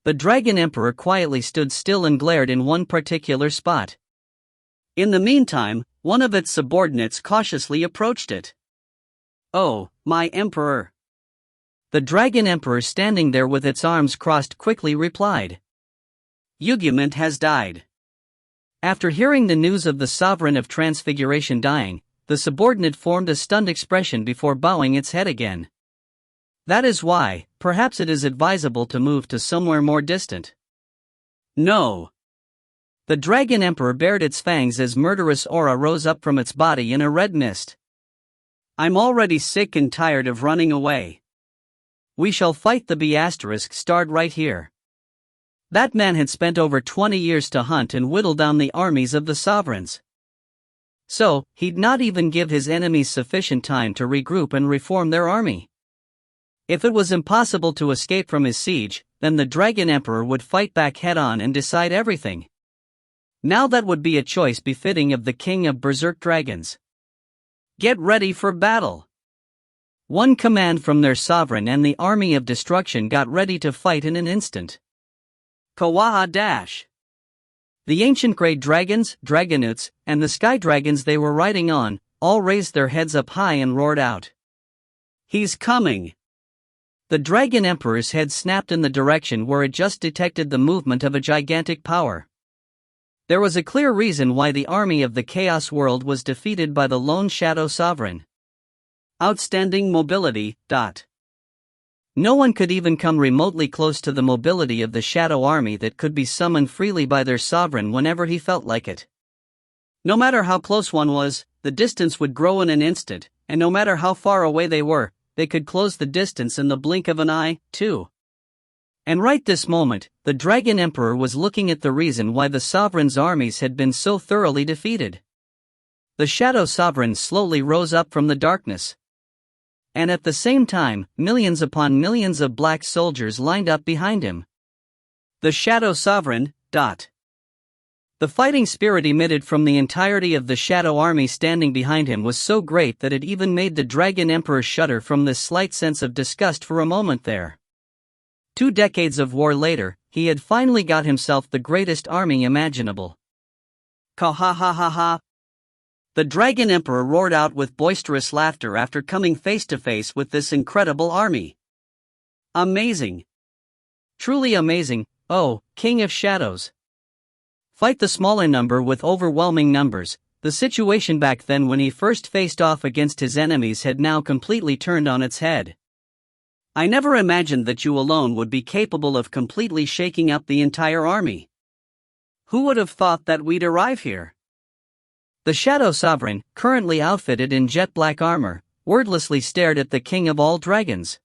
The Dragon Emperor quietly stood still and glared in one particular spot. In the meantime, one of its subordinates cautiously approached it. "Oh, my Emperor." The Dragon Emperor, standing there with its arms crossed, quickly replied, "Yugiment has died." After hearing the news of the Sovereign of Transfiguration dying, the subordinate formed a stunned expression before bowing its head again. "That is why, perhaps it is advisable to move to somewhere more distant." "No." The Dragon Emperor bared its fangs as murderous aura rose up from its body in a red mist. "I'm already sick and tired of running away. We shall fight the B***starred right here." That man had spent over 20 years to hunt and whittle down the armies of the sovereigns. So, he'd not even give his enemies sufficient time to regroup and reform their army. If it was impossible to escape from his siege, then the Dragon Emperor would fight back head-on and decide everything. Now that would be a choice befitting of the king of berserk dragons. Get ready for battle. One command from their sovereign and the army of destruction got ready to fight in an instant. Kawaha dash. The ancient grey dragons, dragonutes, and the sky dragons they were riding on, all raised their heads up high and roared out. "He's coming!" The Dragon Emperor's head snapped in the direction where it just detected the movement of a gigantic power. There was a clear reason why the army of the Chaos World was defeated by the lone Shadow Sovereign. Outstanding mobility. No one could even come remotely close to the mobility of the Shadow Army that could be summoned freely by their sovereign whenever he felt like it. No matter how close one was, the distance would grow in an instant, and no matter how far away they were, they could close the distance in the blink of an eye, too. And right this moment, the Dragon Emperor was looking at the reason why the sovereign's armies had been so thoroughly defeated. The Shadow Sovereign slowly rose up from the darkness. And at the same time, millions upon millions of black soldiers lined up behind him. The Shadow Sovereign. The fighting spirit emitted from the entirety of the Shadow Army standing behind him was so great that it even made the Dragon Emperor shudder from this slight sense of disgust for a moment there. 2 decades of war later, he had finally got himself the greatest army imaginable. Ka-ha-ha-ha-ha! The Dragon Emperor roared out with boisterous laughter after coming face to face with this incredible army. Amazing! Truly amazing, oh, King of Shadows! Fight the smaller number with overwhelming numbers. The situation back then when he first faced off against his enemies had now completely turned on its head. "I never imagined that you alone would be capable of completely shaking up the entire army. Who would have thought that we'd arrive here?" The Shadow Sovereign, currently outfitted in jet black armor, wordlessly stared at the king of all dragons.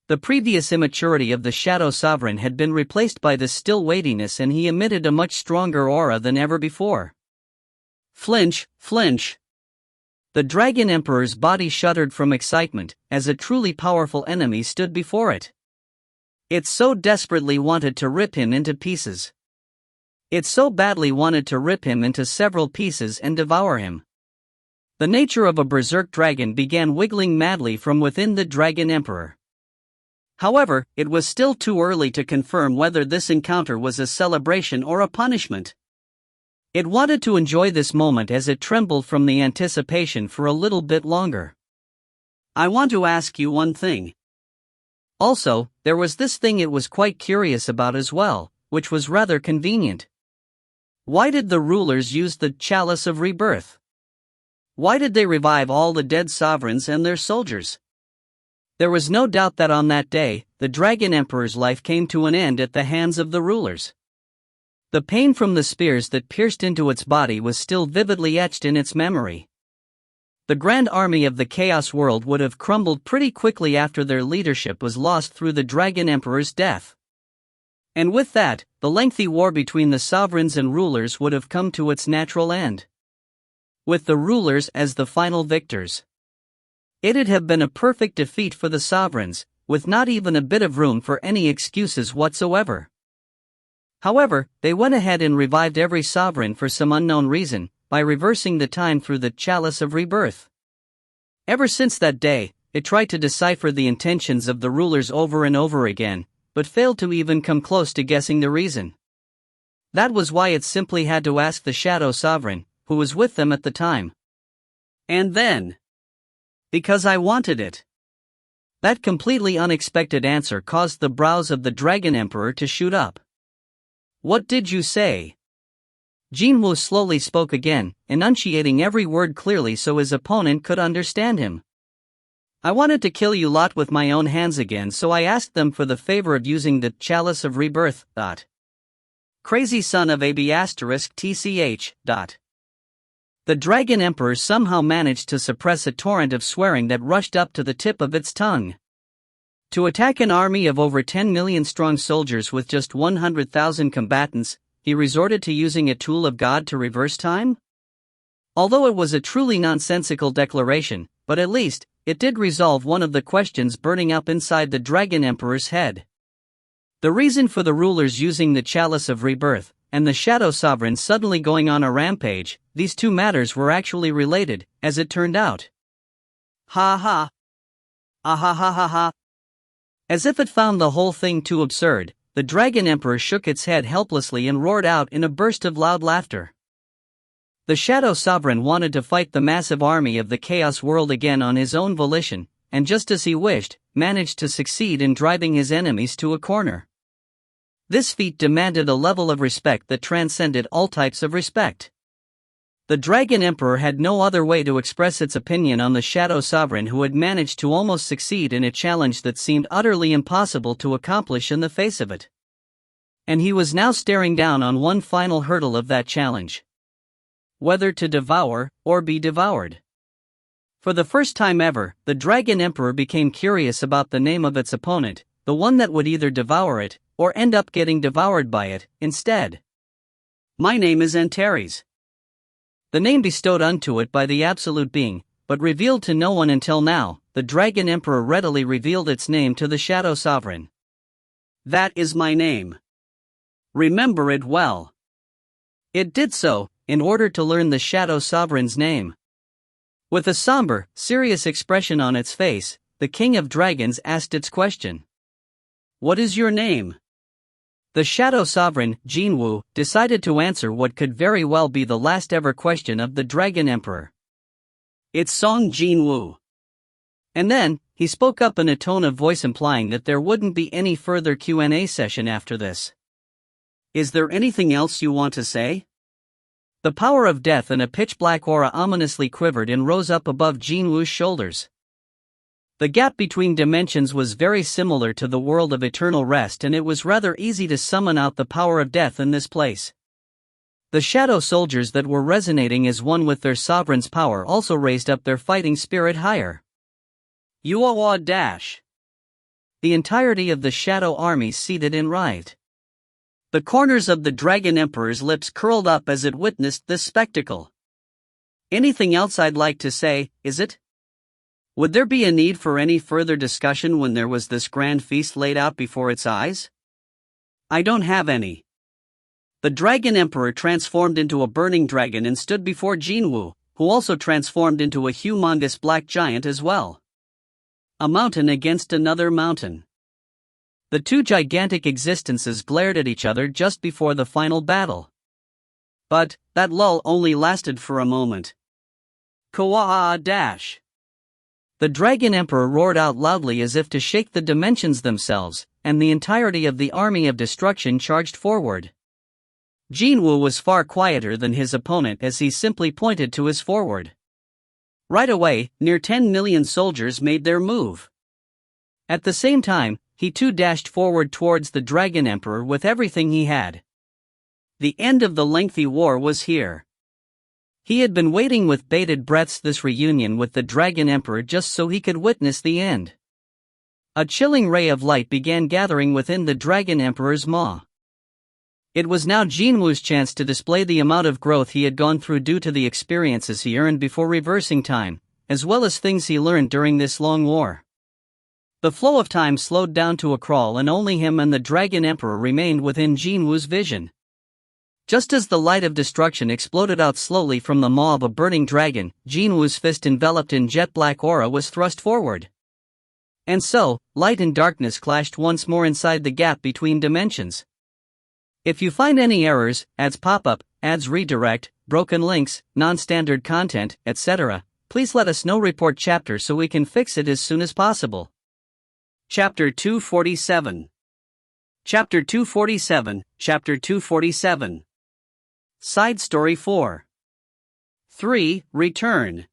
The previous immaturity of the Shadow Sovereign had been replaced by this still weightiness, and he emitted a much stronger aura than ever before. Flinch, flinch! The Dragon Emperor's body shuddered from excitement, as a truly powerful enemy stood before it. It so desperately wanted to rip him into pieces. It so badly wanted to rip him into several pieces and devour him. The nature of a berserk dragon began wiggling madly from within the Dragon Emperor. However, it was still too early to confirm whether this encounter was a celebration or a punishment. It wanted to enjoy this moment as it trembled from the anticipation for a little bit longer. "I want to ask you one thing." Also, there was this thing it was quite curious about as well, which was rather convenient. Why did the rulers use the Chalice of Rebirth? Why did they revive all the dead sovereigns and their soldiers? There was no doubt that on that day, the Dragon Emperor's life came to an end at the hands of the rulers. The pain from the spears that pierced into its body was still vividly etched in its memory. The grand army of the Chaos World would have crumbled pretty quickly after their leadership was lost through the Dragon Emperor's death. And with that, the lengthy war between the sovereigns and rulers would have come to its natural end, with the rulers as the final victors. It'd have been a perfect defeat for the sovereigns, with not even a bit of room for any excuses whatsoever. However, they went ahead and revived every sovereign for some unknown reason, by reversing the time through the Chalice of Rebirth. Ever since that day, it tried to decipher the intentions of the rulers over and over again, but failed to even come close to guessing the reason. That was why it simply had to ask the Shadow Sovereign, who was with them at the time. And then, because I wanted it. That completely unexpected answer caused the brows of the Dragon Emperor to shoot up. What did you say? Jin-Woo slowly spoke again, enunciating every word clearly so his opponent could understand him. I wanted to kill you lot with my own hands again, so I asked them for the favor of using the Chalice of Rebirth. Crazy son of a *tch. The Dragon Emperor somehow managed to suppress a torrent of swearing that rushed up to the tip of its tongue. To attack an army of over 10 million strong soldiers with just 100,000 combatants, he resorted to using a tool of God to reverse time? Although it was a truly nonsensical declaration, but at least, it did resolve one of the questions burning up inside the Dragon Emperor's head. The reason for the rulers using the Chalice of Rebirth, and the Shadow Sovereign suddenly going on a rampage, these two matters were actually related, as it turned out. Ha ha. Ah ha ha ha ha. As if it found the whole thing too absurd, the Dragon Emperor shook its head helplessly and roared out in a burst of loud laughter. The Shadow Sovereign wanted to fight the massive army of the Chaos World again on his own volition, and just as he wished, managed to succeed in driving his enemies to a corner. This feat demanded a level of respect that transcended all types of respect. The Dragon Emperor had no other way to express its opinion on the Shadow Sovereign, who had managed to almost succeed in a challenge that seemed utterly impossible to accomplish in the face of it. And he was now staring down on one final hurdle of that challenge. Whether to devour, or be devoured. For the first time ever, the Dragon Emperor became curious about the name of its opponent, the one that would either devour it, or end up getting devoured by it, instead. My name is Antares. The name bestowed unto it by the Absolute Being, but revealed to no one until now, the Dragon Emperor readily revealed its name to the Shadow Sovereign. That is my name. Remember it well. It did so, in order to learn the Shadow Sovereign's name. With a somber, serious expression on its face, the King of Dragons asked its question. What is your name? The Shadow Sovereign, Jin-Woo, decided to answer what could very well be the last ever question of the Dragon Emperor. It's Seong Jin-Woo. And then, he spoke up in a tone of voice implying that there wouldn't be any further Q&A session after this. Is there anything else you want to say? The power of death and a pitch-black aura ominously quivered and rose up above Jin-Woo's shoulders. The gap between dimensions was very similar to the world of eternal rest, and it was rather easy to summon out the power of death in this place. The shadow soldiers that were resonating as one with their sovereign's power also raised up their fighting spirit higher. Yuawa dash. The entirety of the shadow army seated and writhed. The corners of the Dragon Emperor's lips curled up as it witnessed this spectacle. Anything else I'd like to say, is it? Would there be a need for any further discussion when there was this grand feast laid out before its eyes? I don't have any. The Dragon Emperor transformed into a burning dragon and stood before Jin-Woo, who also transformed into a humongous black giant as well. A mountain against another mountain. The two gigantic existences glared at each other just before the final battle. But that lull only lasted for a moment. Kawa'a dash. The Dragon Emperor roared out loudly as if to shake the dimensions themselves, and the entirety of the army of destruction charged forward. Jin-Woo was far quieter than his opponent as he simply pointed to his forward. Right away, near 10 million soldiers made their move. At the same time, he too dashed forward towards the Dragon Emperor with everything he had. The end of the lengthy war was here. He had been waiting with bated breaths this reunion with the Dragon Emperor just so he could witness the end. A chilling ray of light began gathering within the Dragon Emperor's maw. It was now Jin-Woo's chance to display the amount of growth he had gone through due to the experiences he earned before reversing time, as well as things he learned during this long war. The flow of time slowed down to a crawl and only him and the Dragon Emperor remained within Jin-Woo's vision. Just as the light of destruction exploded out slowly from the maw of a burning dragon, Jin-Woo's fist enveloped in jet black aura was thrust forward. And so, light and darkness clashed once more inside the gap between dimensions. If you find any errors, ads pop up, ads redirect, broken links, non-standard content, etc., please let us know. Report chapter so we can fix it as soon as possible. Chapter 247. Chapter 247, Chapter 247. Side Story 4. 3. Return.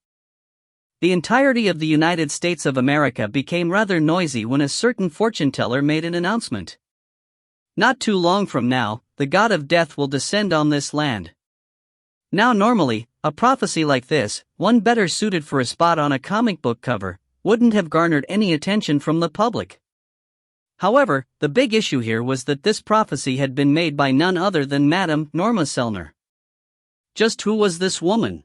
The entirety of the United States of America became rather noisy when a certain fortune teller made an announcement. Not too long from now, the god of death will descend on this land. Now normally, a prophecy like this, one better suited for a spot on a comic book cover, wouldn't have garnered any attention from the public. However, the big issue here was that this prophecy had been made by none other than Madame Norma Selner. Just who was this woman?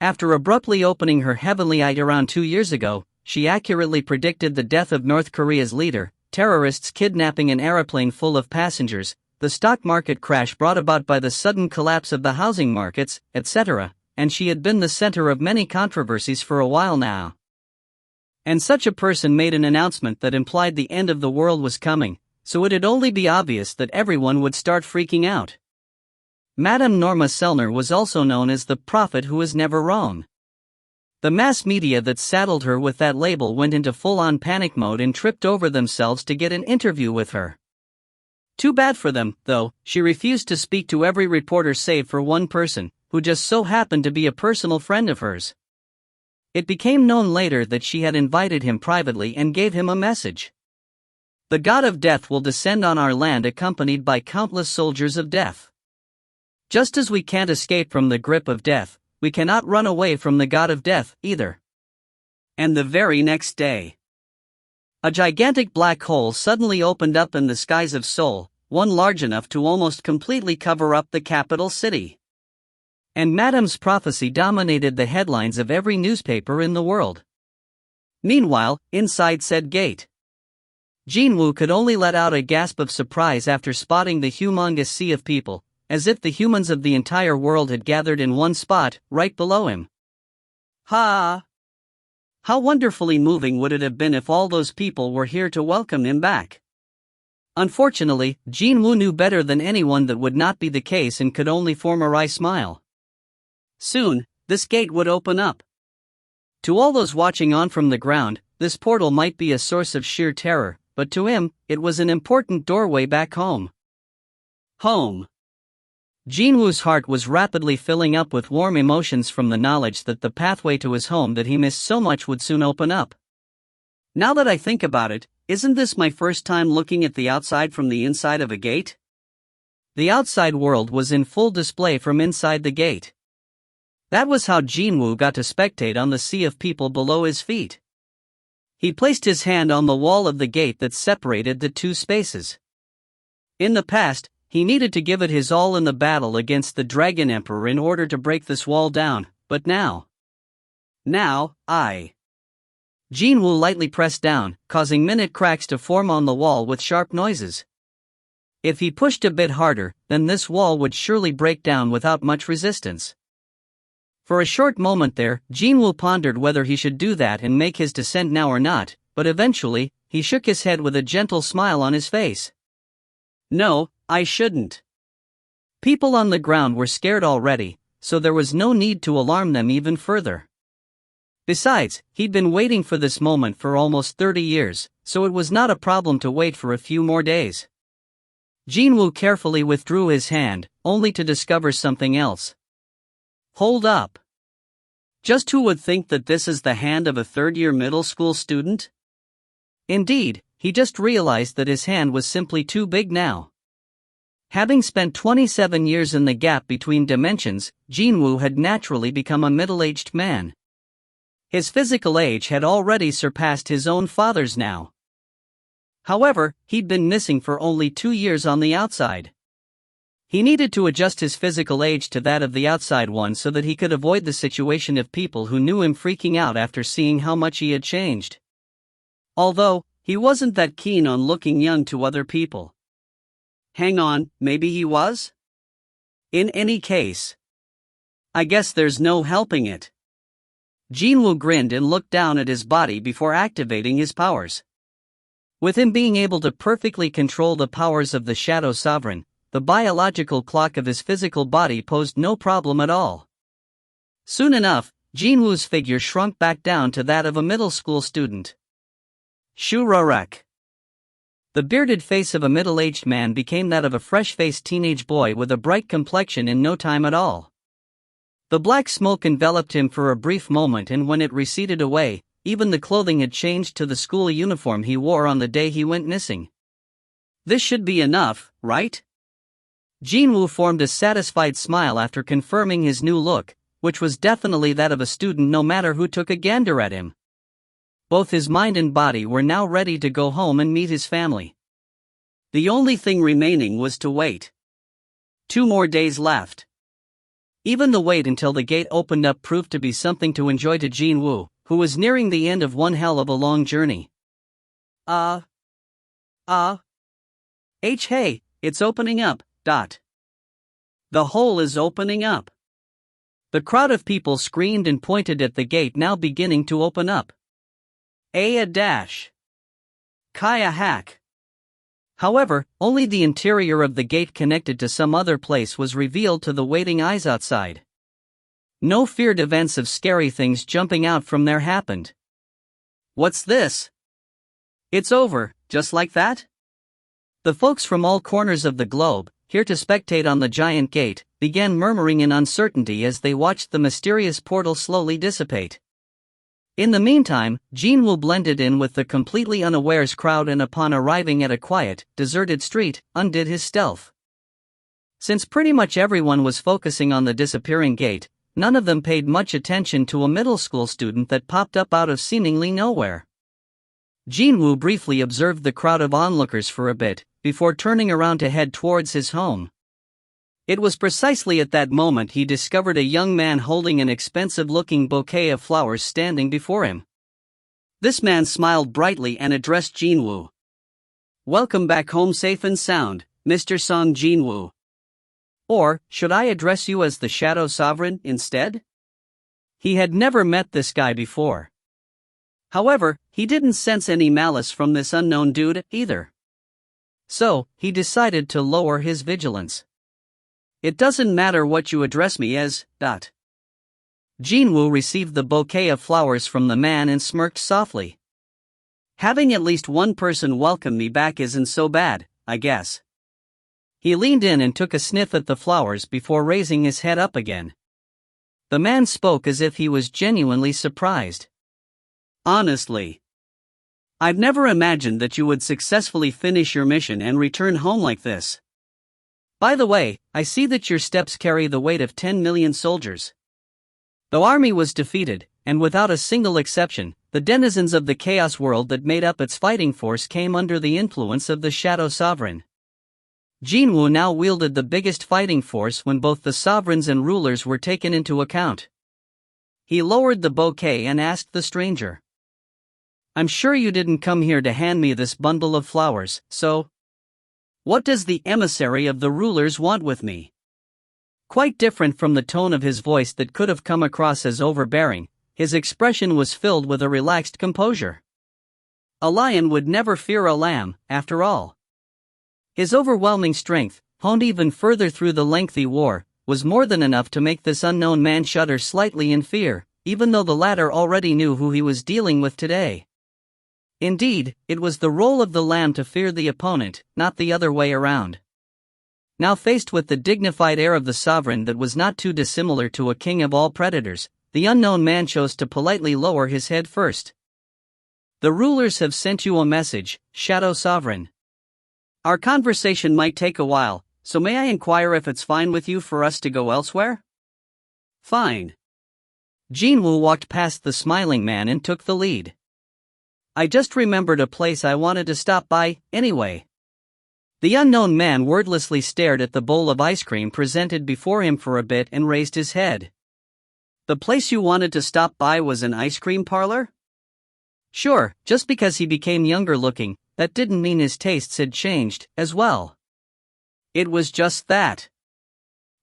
After abruptly opening her heavenly eye around 2 years ago, she accurately predicted the death of North Korea's leader, terrorists kidnapping an airplane full of passengers, the stock market crash brought about by the sudden collapse of the housing markets, etc., and she had been the center of many controversies for a while now. And such a person made an announcement that implied the end of the world was coming, so it'd only be obvious that everyone would start freaking out. Madame Norma Selner was also known as the prophet who is never wrong. The mass media that saddled her with that label went into full-on panic mode and tripped over themselves to get an interview with her. Too bad for them, though, she refused to speak to every reporter save for one person, who just so happened to be a personal friend of hers. It became known later that she had invited him privately and gave him a message. The god of death will descend on our land accompanied by countless soldiers of death. Just as we can't escape from the grip of death, we cannot run away from the god of death, either. And the very next day, a gigantic black hole suddenly opened up in the skies of Seoul, one large enough to almost completely cover up the capital city. And Madame's prophecy dominated the headlines of every newspaper in the world. Meanwhile, inside said gate, Jin-Woo could only let out a gasp of surprise after spotting the humongous sea of people, as if the humans of the entire world had gathered in one spot, right below him. Ha! How wonderfully moving would it have been if all those people were here to welcome him back. Unfortunately, Jin-Woo knew better than anyone that would not be the case and could only form a wry smile. Soon, this gate would open up. To all those watching on from the ground, this portal might be a source of sheer terror, but to him, it was an important doorway back home. Home. Jin-Woo's heart was rapidly filling up with warm emotions from the knowledge that the pathway to his home that he missed so much would soon open up. Now that I think about it, isn't this my first time looking at the outside from the inside of a gate? The outside world was in full display from inside the gate. That was how Jin-Woo got to spectate on the sea of people below his feet. He placed his hand on the wall of the gate that separated the two spaces. In the past, he needed to give it his all in the battle against the Dragon Emperor in order to break this wall down, but now, Jin-Woo lightly pressed down, causing minute cracks to form on the wall with sharp noises. If he pushed a bit harder, then this wall would surely break down without much resistance. For a short moment there, Jin-Woo pondered whether he should do that and make his descent now or not, but eventually, he shook his head with a gentle smile on his face. No, I shouldn't. People on the ground were scared already, so there was no need to alarm them even further. Besides, he'd been waiting for this moment for almost 30 years, so it was not a problem to wait for a few more days. Jin-Woo carefully withdrew his hand, only to discover something else. Hold up. Just who would think that this is the hand of a third-year middle school student? Indeed, he just realized that his hand was simply too big now. Having spent 27 years in the gap between dimensions, Jin-Woo had naturally become a middle-aged man. His physical age had already surpassed his own father's now. However, he'd been missing for only 2 years on the outside. He needed to adjust his physical age to that of the outside one so that he could avoid the situation of people who knew him freaking out after seeing how much he had changed. Although, he wasn't that keen on looking young to other people. Hang on, maybe he was? In any case, I guess there's no helping it. Jin-Woo grinned and looked down at his body before activating his powers. With him being able to perfectly control the powers of the Shadow Sovereign, the biological clock of his physical body posed no problem at all. Soon enough, Jin-Woo's figure shrunk back down to that of a middle school student. Shurarek. The bearded face of a middle-aged man became that of a fresh-faced teenage boy with a bright complexion in no time at all. The black smoke enveloped him for a brief moment, and when it receded away, even the clothing had changed to the school uniform he wore on the day he went missing. This should be enough, right? Jin-Woo formed a satisfied smile after confirming his new look, which was definitely that of a student no matter who took a gander at him. Both his mind and body were now ready to go home and meet his family. The only thing remaining was to wait. 2 more days left. Even the wait until the gate opened up proved to be something to enjoy to Jin-Woo, who was nearing the end of one hell of a long journey. Hey, it's opening up, dot. The hole is opening up. The crowd of people screamed and pointed at the gate now beginning to open up. A dash. Kaya hack. However, only the interior of the gate connected to some other place was revealed to the waiting eyes outside. No feared events of scary things jumping out from there happened. What's this? It's over, just like that? The folks from all corners of the globe, here to spectate on the giant gate, began murmuring in uncertainty as they watched the mysterious portal slowly dissipate. In the meantime, Jin-Woo blended in with the completely unawares crowd and upon arriving at a quiet, deserted street, undid his stealth. Since pretty much everyone was focusing on the disappearing gate, none of them paid much attention to a middle school student that popped up out of seemingly nowhere. Jin-Woo briefly observed the crowd of onlookers for a bit, before turning around to head towards his home. It was precisely at that moment he discovered a young man holding an expensive-looking bouquet of flowers standing before him. This man smiled brightly and addressed Jin-Woo. "Welcome back home safe and sound, Mr. Seong Jin-Woo. Or, should I address you as the Shadow Sovereign instead?" He had never met this guy before. However, he didn't sense any malice from this unknown dude either. So, he decided to lower his vigilance. "It doesn't matter what you address me as, dot." Jin-Woo received the bouquet of flowers from the man and smirked softly. "Having at least one person welcome me back isn't so bad, I guess." He leaned in and took a sniff at the flowers before raising his head up again. The man spoke as if he was genuinely surprised. "Honestly, I've never imagined that you would successfully finish your mission and return home like this. By the way, I see that your steps carry the weight of 10 million soldiers." The army was defeated, and without a single exception, the denizens of the chaos world that made up its fighting force came under the influence of the Shadow Sovereign. Jin-Woo now wielded the biggest fighting force when both the sovereigns and rulers were taken into account. He lowered the bouquet and asked the stranger, "I'm sure you didn't come here to hand me this bundle of flowers, so what does the emissary of the rulers want with me?" Quite different from the tone of his voice that could have come across as overbearing, his expression was filled with a relaxed composure. A lion would never fear a lamb, after all. His overwhelming strength, honed even further through the lengthy war, was more than enough to make this unknown man shudder slightly in fear, even though the latter already knew who he was dealing with today. Indeed, it was the role of the lamb to fear the opponent, not the other way around. Now faced with the dignified air of the sovereign that was not too dissimilar to a king of all predators, the unknown man chose to politely lower his head first. "The rulers have sent you a message, Shadow Sovereign. Our conversation might take a while, so may I inquire if it's fine with you for us to go elsewhere?" "Fine." Jin-Woo walked past the smiling man and took the lead. "I just remembered a place I wanted to stop by, anyway." The unknown man wordlessly stared at the bowl of ice cream presented before him for a bit and raised his head. "The place you wanted to stop by was an ice cream parlor?" Sure, just because he became younger looking, that didn't mean his tastes had changed, as well. It was just that.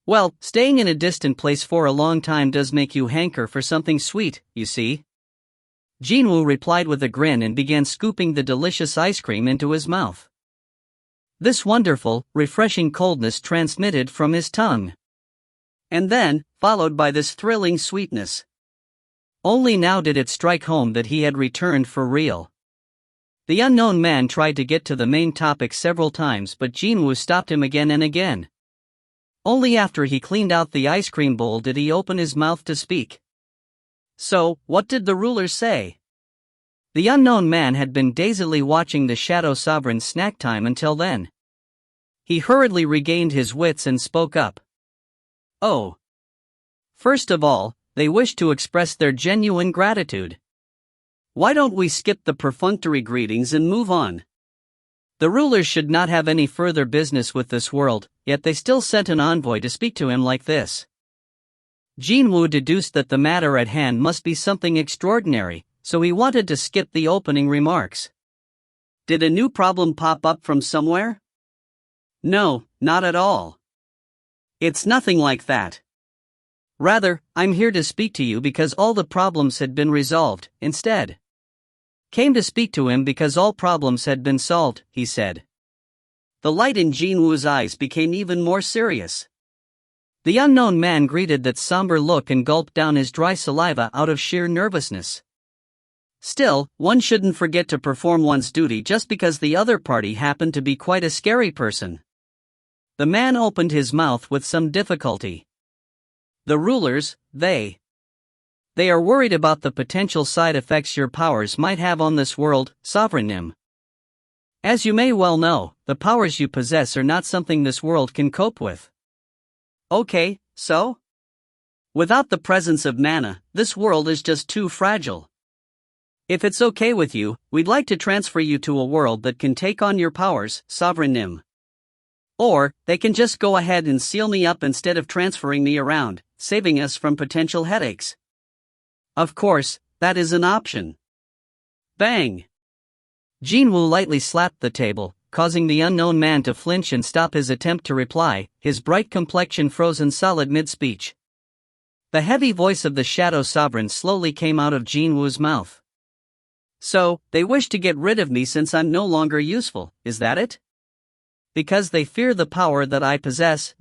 Well, staying in a distant place for a long time does make you hanker for something sweet, you see. Jin-Woo replied with a grin and began scooping the delicious ice cream into his mouth. This wonderful, refreshing coldness transmitted from his tongue. And then, followed by this thrilling sweetness. Only now did it strike home that he had returned for real. The unknown man tried to get to the main topic several times, but Jin-Woo stopped him again and again. Only after he cleaned out the ice cream bowl did he open his mouth to speak. So, what did the ruler say? The unknown man had been dazedly watching the Shadow Sovereign's snack time until then. He hurriedly regained his wits and spoke up. Oh. First of all, they wish to express their genuine gratitude. Why don't we skip the perfunctory greetings and move on? The rulers should not have any further business with this world, yet they still sent an envoy to speak to him like this. Jin-Woo deduced that the matter at hand must be something extraordinary, so he wanted to skip the opening remarks. Did a new problem pop up from somewhere? No, not at all. It's nothing like that. Rather, I'm here to speak to you because all the problems had been resolved, instead. Came to speak to him because all problems had been solved, he said. The light in Jin-Woo's eyes became even more serious. The unknown man greeted that somber look and gulped down his dry saliva out of sheer nervousness. Still, one shouldn't forget to perform one's duty just because the other party happened to be quite a scary person. The man opened his mouth with some difficulty. The rulers, they are worried about the potential side effects your powers might have on this world, Sovereign. As you may well know, the powers you possess are not something this world can cope with. Okay, so? Without the presence of mana, this world is just too fragile. If it's okay with you, we'd like to transfer you to a world that can take on your powers, Sovereign. Or, they can just go ahead and seal me up instead of transferring me around, saving us from potential headaches. Of course, that is an option. Bang! Jin-Woo lightly slapped the table, causing the unknown man to flinch and stop his attempt to reply, his bright complexion frozen solid mid-speech. The heavy voice of the Shadow Sovereign slowly came out of Jin-Woo's mouth. So, they wish to get rid of me since I'm no longer useful, is that it? Because they fear the power that I possess,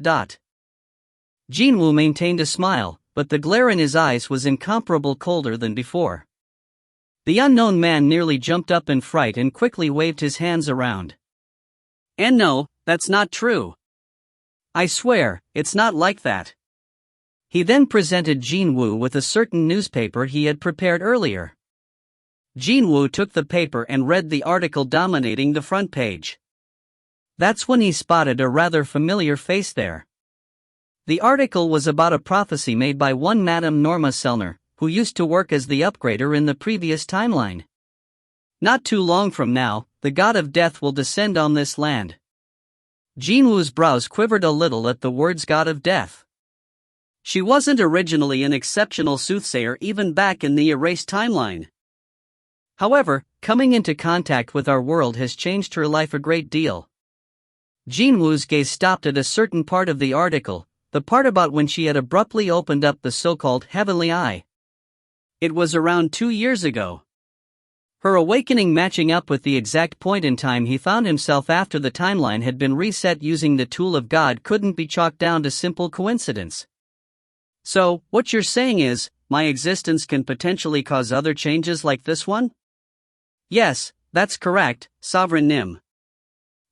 Jin-Woo maintained a smile, but the glare in his eyes was incomparably colder than before. The unknown man nearly jumped up in fright and quickly waved his hands around. And no, that's not true. I swear, it's not like that. He then presented Jin-Woo with a certain newspaper he had prepared earlier. Jin-Woo took the paper and read the article dominating the front page. That's when he spotted a rather familiar face there. The article was about a prophecy made by one Madame Norma Selner, who used to work as the upgrader in the previous timeline. Not too long from now, the god of death will descend on this land. Jin-Woo's brows quivered a little at the words god of death. She wasn't originally an exceptional soothsayer even back in the erased timeline. However, coming into contact with our world has changed her life a great deal. Jin-Woo's gaze stopped at a certain part of the article, the part about when she had abruptly opened up the so-called heavenly eye. It was around 2 years ago. Her awakening matching up with the exact point in time he found himself after the timeline had been reset using the tool of God couldn't be chalked down to simple coincidence. So, what you're saying is, my existence can potentially cause other changes like this one? Yes, that's correct, Sovereign.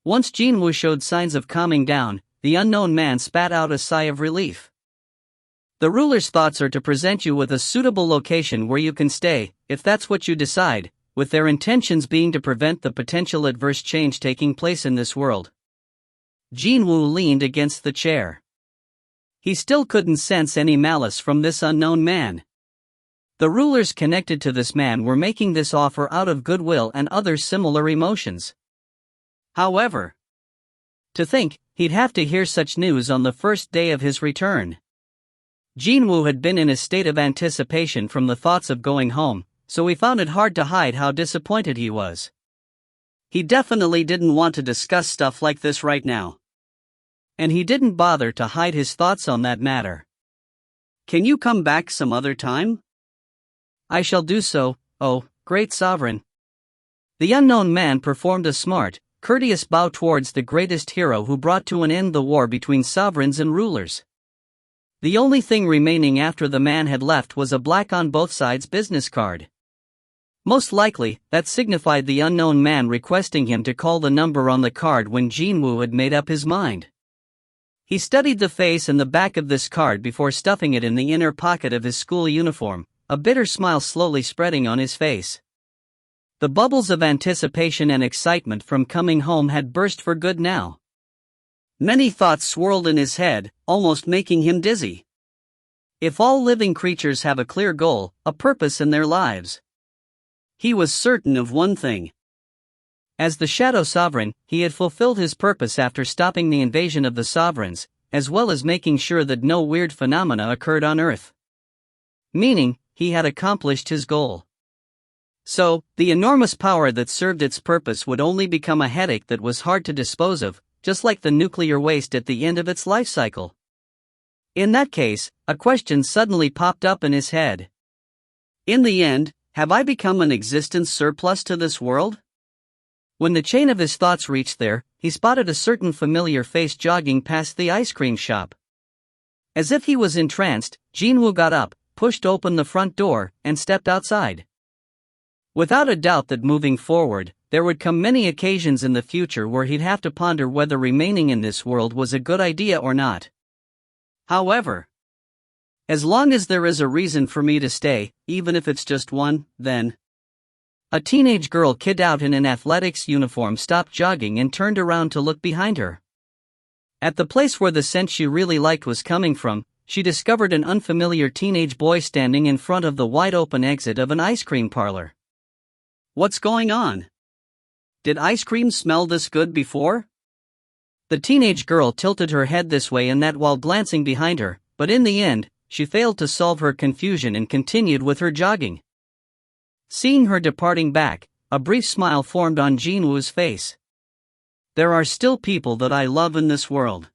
Once Jin-Woo showed signs of calming down, the unknown man spat out a sigh of relief. The ruler's thoughts are to present you with a suitable location where you can stay, if that's what you decide, with their intentions being to prevent the potential adverse change taking place in this world. Jin-Woo leaned against the chair. He still couldn't sense any malice from this unknown man. The rulers connected to this man were making this offer out of goodwill and other similar emotions. However, to think, he'd have to hear such news on the first day of his return. Jin-Woo had been in a state of anticipation from the thoughts of going home, so he found it hard to hide how disappointed he was. He definitely didn't want to discuss stuff like this right now. and he didn't bother to hide his thoughts on that matter. "Can you come back some other time?" "I shall do so, oh, great sovereign." The unknown man performed a smart, courteous bow towards the greatest hero who brought to an end the war between sovereigns and rulers. The only thing remaining after the man had left was a black on both sides business card. Most likely, that signified the unknown man requesting him to call the number on the card when Jin-Woo had made up his mind. He studied the face and the back of this card before stuffing it in the inner pocket of his school uniform, a bitter smile slowly spreading on his face. The bubbles of anticipation and excitement from coming home had burst for good now. Many thoughts swirled in his head, almost making him dizzy. If all living creatures have a clear goal, a purpose in their lives. He was certain of one thing. As the Shadow Sovereign, he had fulfilled his purpose after stopping the invasion of the sovereigns, as well as making sure that no weird phenomena occurred on Earth. Meaning, he had accomplished his goal. So, the enormous power that served its purpose would only become a headache that was hard to dispose of, just like the nuclear waste at the end of its life cycle. In that case, a question suddenly popped up in his head. In the end, have I become an existence surplus to this world? When the chain of his thoughts reached there, he spotted a certain familiar face jogging past the ice cream shop. As if he was entranced, Jin-Woo got up, pushed open the front door, and stepped outside. Without a doubt that moving forward, there would come many occasions in the future where he'd have to ponder whether remaining in this world was a good idea or not. However, as long as there is a reason for me to stay, even if it's just one, then... A teenage girl kid out in an athletics uniform stopped jogging and turned around to look behind her. At the place where the scent she really liked was coming from, she discovered an unfamiliar teenage boy standing in front of the wide-open exit of an ice cream parlor. What's going on? Did ice cream smell this good before? The teenage girl tilted her head this way and that while glancing behind her, but in the end, she failed to solve her confusion and continued with her jogging. Seeing her departing back, a brief smile formed on Jin-Woo's face. There are still people that I love in this world.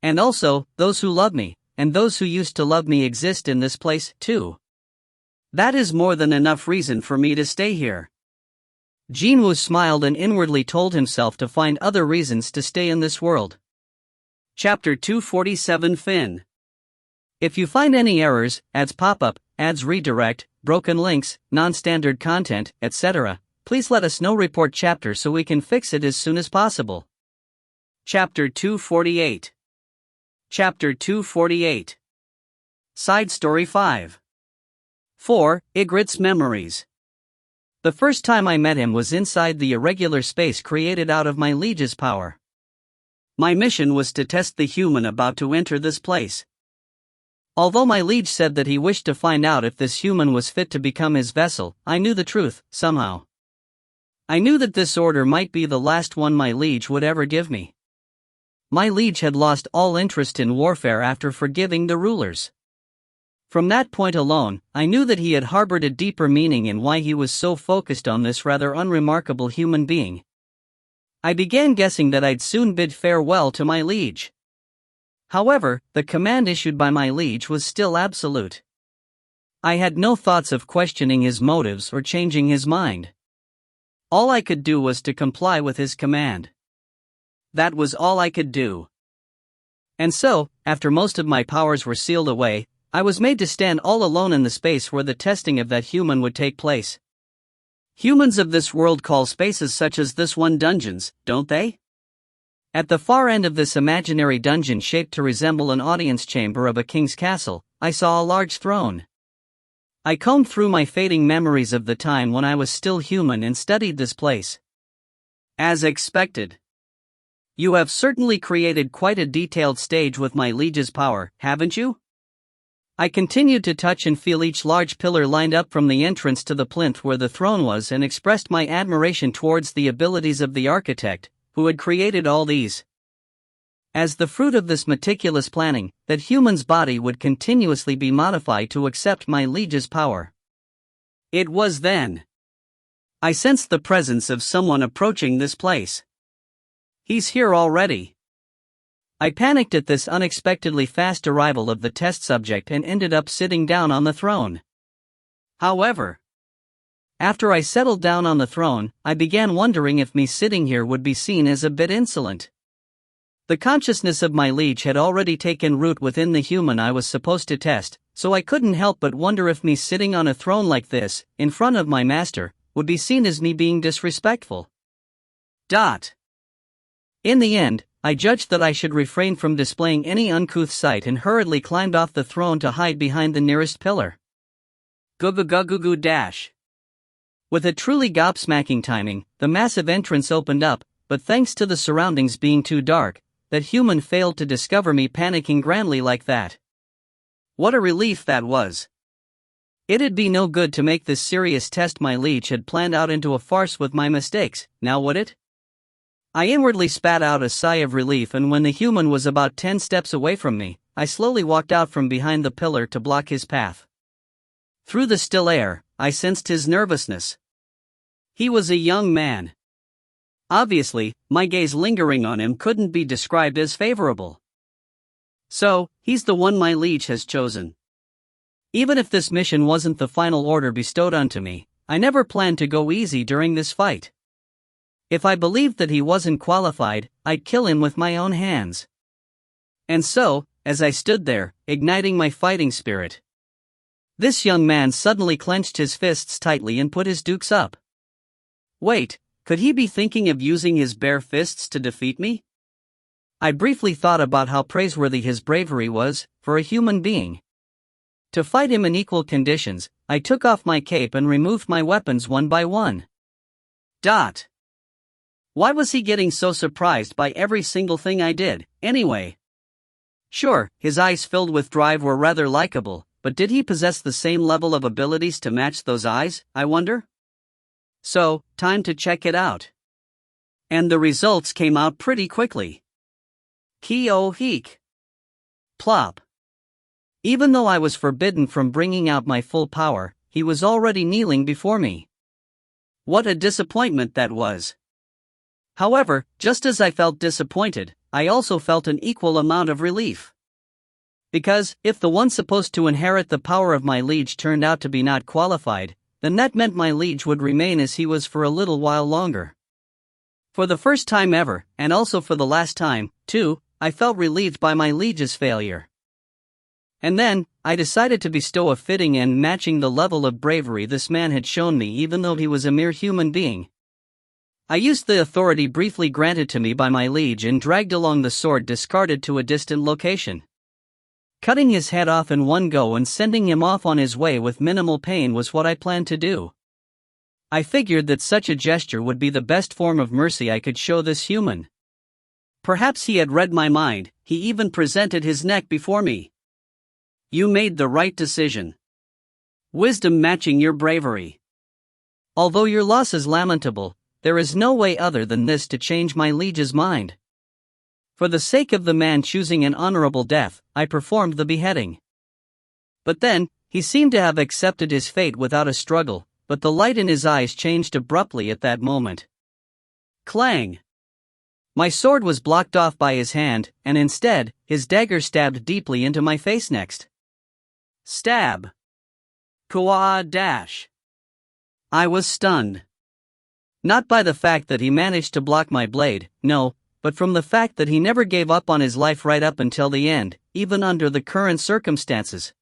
And also, those who love me, and those who used to love me exist in this place, too. That is more than enough reason for me to stay here. Jin-Woo smiled and inwardly told himself to find other reasons to stay in this world. Chapter 247 Fin. If you find any errors, ads pop up, ads redirect, broken links, non-standard content, etc., please let us know. Report chapter so we can fix it as soon as possible. Chapter 248. Chapter 248. Side Story 5. 4. Ygritte's Memories. The first time I met him was inside the irregular space created out of my liege's power. My mission was to test the human about to enter this place. Although my liege said that he wished to find out if this human was fit to become his vessel, I knew the truth, somehow. I knew that this order might be the last one my liege would ever give me. My liege had lost all interest in warfare after forgiving the rulers. From that point alone, I knew that he had harbored a deeper meaning in why he was so focused on this rather unremarkable human being. I began guessing that I'd soon bid farewell to my liege. However, the command issued by my liege was still absolute. I had no thoughts of questioning his motives or changing his mind. All I could do was to comply with his command. That was all I could do. And so, after most of my powers were sealed away, I was made to stand all alone in the space where the testing of that human would take place. Humans of this world call spaces such as this one dungeons, don't they? At the far end of this imaginary dungeon shaped to resemble an audience chamber of a king's castle, I saw a large throne. I combed through my fading memories of the time when I was still human and studied this place. As expected. You have certainly created quite a detailed stage with my liege's power, haven't you? I continued to touch and feel each large pillar lined up from the entrance to the plinth where the throne was and expressed my admiration towards the abilities of the architect, who had created all these. As the fruit of this meticulous planning, that human's body would continuously be modified to accept my liege's power. It was then I sensed the presence of someone approaching this place. He's here already. I panicked at this unexpectedly fast arrival of the test subject and ended up sitting down on the throne. However, after I settled down on the throne, I began wondering if me sitting here would be seen as a bit insolent. The consciousness of my liege had already taken root within the human I was supposed to test, so I couldn't help but wonder if me sitting on a throne like this, in front of my master, would be seen as me being disrespectful. In the end, I judged that I should refrain from displaying any uncouth sight and hurriedly climbed off the throne to hide behind the nearest pillar. Dash. With a truly gobsmacking timing, the massive entrance opened up, but thanks to the surroundings being too dark, that human failed to discover me panicking grandly like that. What a relief that was. It'd be no good to make this serious test my liege had planned out into a farce with my mistakes, now would it? I inwardly spat out a sigh of relief, and when the human was about 10 steps away from me, I slowly walked out from behind the pillar to block his path. Through the still air, I sensed his nervousness. He was a young man. Obviously, my gaze lingering on him couldn't be described as favorable. So, he's the one my liege has chosen. Even if this mission wasn't the final order bestowed unto me, I never planned to go easy during this fight. If I believed that he wasn't qualified, I'd kill him with my own hands. And so, as I stood there, igniting my fighting spirit, this young man suddenly clenched his fists tightly and put his dukes up. Wait, could he be thinking of using his bare fists to defeat me? I briefly thought about how praiseworthy his bravery was, for a human being. To fight him in equal conditions, I took off my cape and removed my weapons one by one. Why was he getting so surprised by every single thing I did, anyway? Sure, his eyes filled with drive were rather likable, but did he possess the same level of abilities to match those eyes, I wonder? So, time to check it out. And the results came out pretty quickly. Ki-o-heek. Plop. Even though I was forbidden from bringing out my full power, he was already kneeling before me. What a disappointment that was. However, just as I felt disappointed, I also felt an equal amount of relief. Because, if the one supposed to inherit the power of my liege turned out to be not qualified, then that meant my liege would remain as he was for a little while longer. For the first time ever, and also for the last time, too, I felt relieved by my liege's failure. And then, I decided to bestow a fitting end matching the level of bravery this man had shown me, even though he was a mere human being. I used the authority briefly granted to me by my liege and dragged along the sword discarded to a distant location. Cutting his head off in one go and sending him off on his way with minimal pain was what I planned to do. I figured that such a gesture would be the best form of mercy I could show this human. Perhaps he had read my mind, he even presented his neck before me. You made the right decision. Wisdom matching your bravery. Although your loss is lamentable, there is no way other than this to change my liege's mind. For the sake of the man choosing an honorable death, I performed the beheading. But then, he seemed to have accepted his fate without a struggle, but the light in his eyes changed abruptly at that moment. Clang! My sword was blocked off by his hand, and instead, his dagger stabbed deeply into my face next. Stab! Dash! I was stunned. Not by the fact that he managed to block my blade, no, but from the fact that he never gave up on his life right up until the end, even under the current circumstances.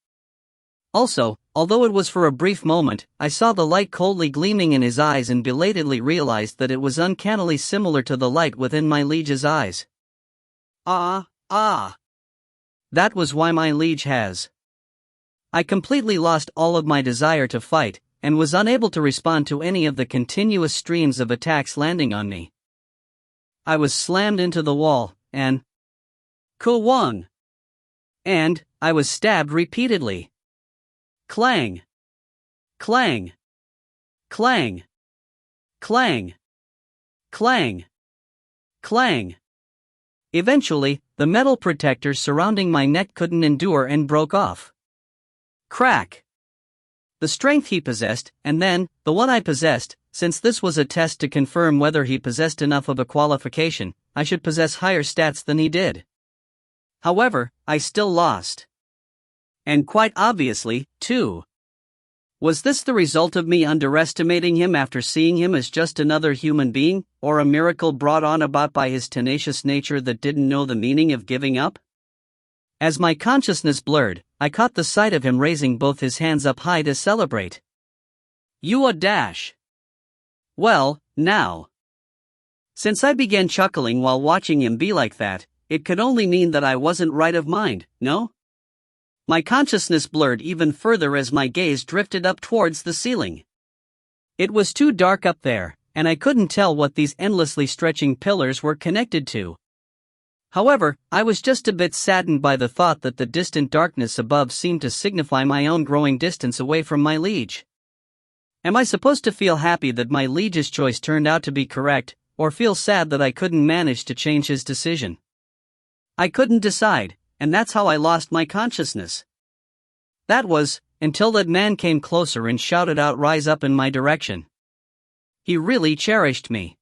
Also, although it was for a brief moment, I saw the light coldly gleaming in his eyes and belatedly realized that it was uncannily similar to the light within my liege's eyes. That was why my liege has. I completely lost all of my desire to fight, and was unable to respond to any of the continuous streams of attacks landing on me. I was slammed into the wall, and Kuwang! And I was stabbed repeatedly. Clang! Clang! Clang! Clang! Clang! Clang! Eventually, the metal protector surrounding my neck couldn't endure and broke off. Crack! The strength he possessed, and then, the one I possessed, since this was a test to confirm whether he possessed enough of a qualification, I should possess higher stats than he did. However, I still lost. And quite obviously, too. Was this the result of me underestimating him after seeing him as just another human being, or a miracle brought on about by his tenacious nature that didn't know the meaning of giving up? As my consciousness blurred, I caught the sight of him raising both his hands up high to celebrate. You a dash. Well, now. Since I began chuckling while watching him be like that, it could only mean that I wasn't right of mind, no? My consciousness blurred even further as my gaze drifted up towards the ceiling. It was too dark up there, and I couldn't tell what these endlessly stretching pillars were connected to. However, I was just a bit saddened by the thought that the distant darkness above seemed to signify my own growing distance away from my liege. Am I supposed to feel happy that my liege's choice turned out to be correct, or feel sad that I couldn't manage to change his decision? I couldn't decide, and that's how I lost my consciousness. That was, until that man came closer and shouted out, "Rise up," in my direction. He really cherished me.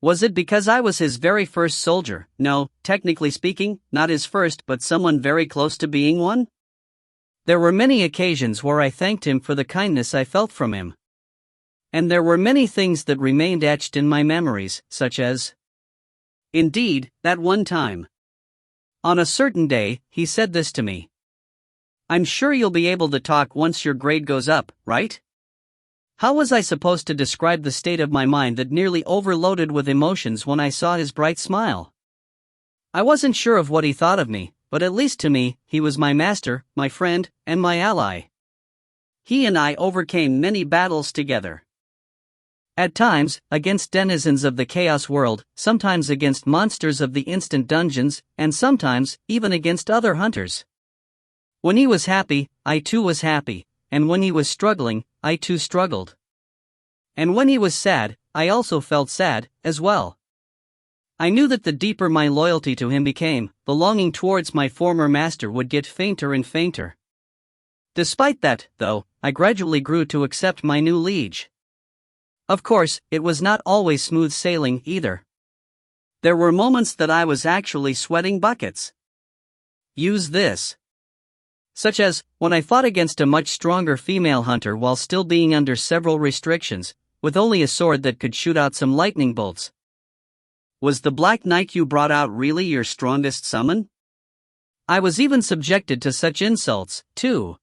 Was it because I was his very first soldier? No, technically speaking, not his first, but someone very close to being one? There were many occasions where I thanked him for the kindness I felt from him. And there were many things that remained etched in my memories, such as, indeed, that one time. On a certain day, he said this to me. "I'm sure you'll be able to talk once your grade goes up, right?" How was I supposed to describe the state of my mind that nearly overloaded with emotions when I saw his bright smile? I wasn't sure of what he thought of me, but at least to me, he was my master, my friend, and my ally. He and I overcame many battles together. At times, against denizens of the chaos world, sometimes against monsters of the instant dungeons, and sometimes, even against other hunters. When he was happy, I too was happy, and when he was struggling, I too struggled. And when he was sad, I also felt sad, as well. I knew that the deeper my loyalty to him became, the longing towards my former master would get fainter and fainter. Despite that, though, I gradually grew to accept my new liege. Of course, it was not always smooth sailing either. There were moments that I was actually sweating buckets. Use this. Such as, when I fought against a much stronger female hunter while still being under several restrictions, with only a sword that could shoot out some lightning bolts. Was the Black Knight you brought out really your strongest summon? I was even subjected to such insults, too.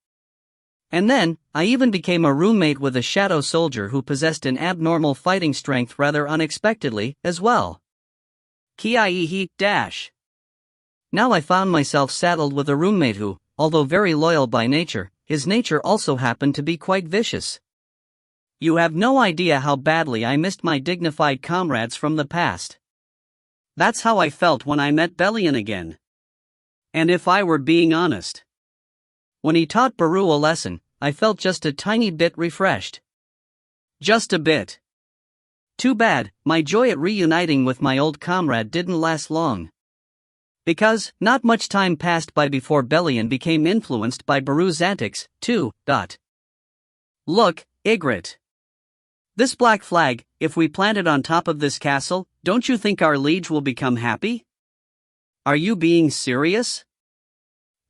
And then, I even became a roommate with a shadow soldier who possessed an abnormal fighting strength rather unexpectedly, as well. Ki-he dash. Now I found myself saddled with a roommate who, although very loyal by nature, his nature also happened to be quite vicious. You have no idea how badly I missed my dignified comrades from the past. That's how I felt when I met Bellion again. And if I were being honest, when he taught Baru a lesson, I felt just a tiny bit refreshed. Just a bit. Too bad, my joy at reuniting with my old comrade didn't last long. Because, not much time passed by before Bellion became influenced by Baru's antics, too. Look, Ygritte. This black flag, if we plant it on top of this castle, don't you think our liege will become happy? Are you being serious?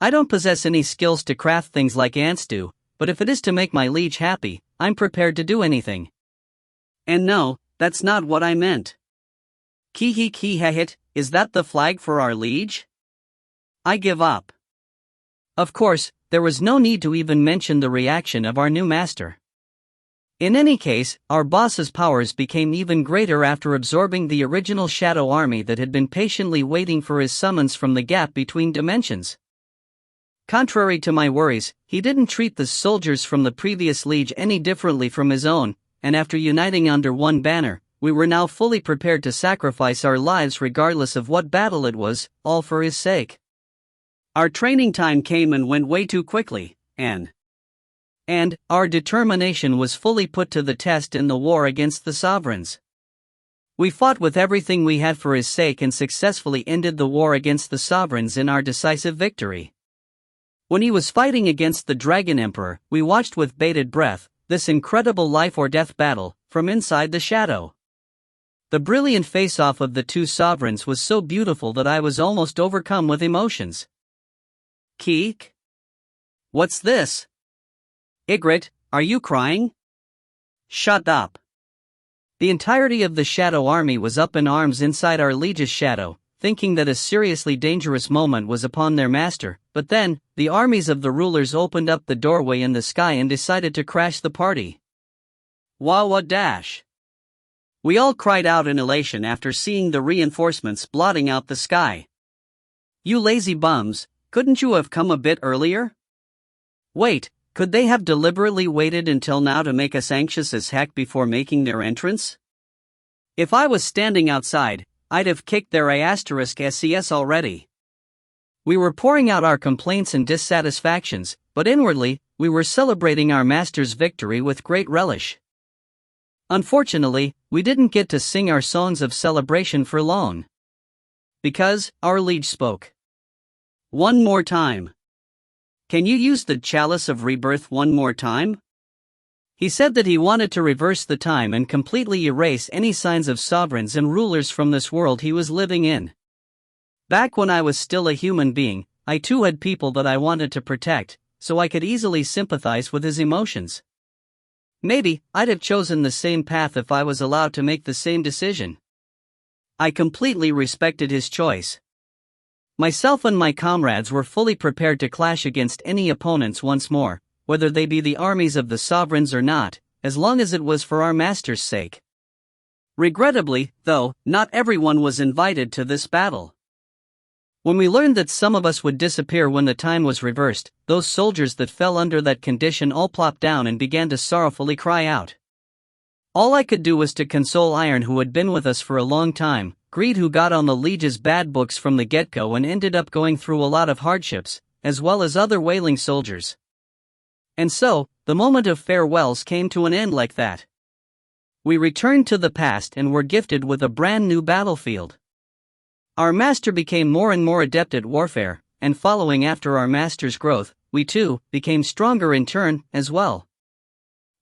I don't possess any skills to craft things like ants do, but if it is to make my liege happy, I'm prepared to do anything. And no, that's not what I meant. Ki-he-hit, is that the flag for our liege? I give up. Of course, there was no need to even mention the reaction of our new master. In any case, our boss's powers became even greater after absorbing the original shadow army that had been patiently waiting for his summons from the gap between dimensions. Contrary to my worries, he didn't treat the soldiers from the previous liege any differently from his own, and after uniting under one banner, we were now fully prepared to sacrifice our lives regardless of what battle it was, all for his sake. Our training time came and went way too quickly, and our determination was fully put to the test in the war against the sovereigns. We fought with everything we had for his sake and successfully ended the war against the sovereigns in our decisive victory. When he was fighting against the Dragon Emperor, we watched with bated breath this incredible life or death battle from inside the shadow. The brilliant face-off of the two sovereigns was so beautiful that I was almost overcome with emotions. Keek? What's this? Ygritte, are you crying? Shut up. The entirety of the Shadow Army was up in arms inside our liege's shadow, thinking that a seriously dangerous moment was upon their master, but then, the armies of the rulers opened up the doorway in the sky and decided to crash the party. Wawa dash. We all cried out in elation after seeing the reinforcements blotting out the sky. You lazy bums, couldn't you have come a bit earlier? Wait, could they have deliberately waited until now to make us anxious as heck before making their entrance? If I was standing outside, I'd have kicked their *SES already. We were pouring out our complaints and dissatisfactions, but inwardly, we were celebrating our master's victory with great relish. Unfortunately, we didn't get to sing our songs of celebration for long. Because, our liege spoke. One more time. Can you use the chalice of rebirth one more time? He said that he wanted to reverse the time and completely erase any signs of sovereigns and rulers from this world he was living in. Back when I was still a human being, I too had people that I wanted to protect, so I could easily sympathize with his emotions. Maybe, I'd have chosen the same path if I was allowed to make the same decision. I completely respected his choice. Myself and my comrades were fully prepared to clash against any opponents once more, whether they be the armies of the sovereigns or not, as long as it was for our master's sake. Regrettably, though, not everyone was invited to this battle. When we learned that some of us would disappear when the time was reversed, those soldiers that fell under that condition all plopped down and began to sorrowfully cry out. All I could do was to console Iron, who had been with us for a long time, Greed, who got on the liege's bad books from the get-go and ended up going through a lot of hardships, as well as other wailing soldiers. And so, the moment of farewells came to an end like that. We returned to the past and were gifted with a brand new battlefield. Our master became more and more adept at warfare, and following after our master's growth, we too became stronger in turn as well.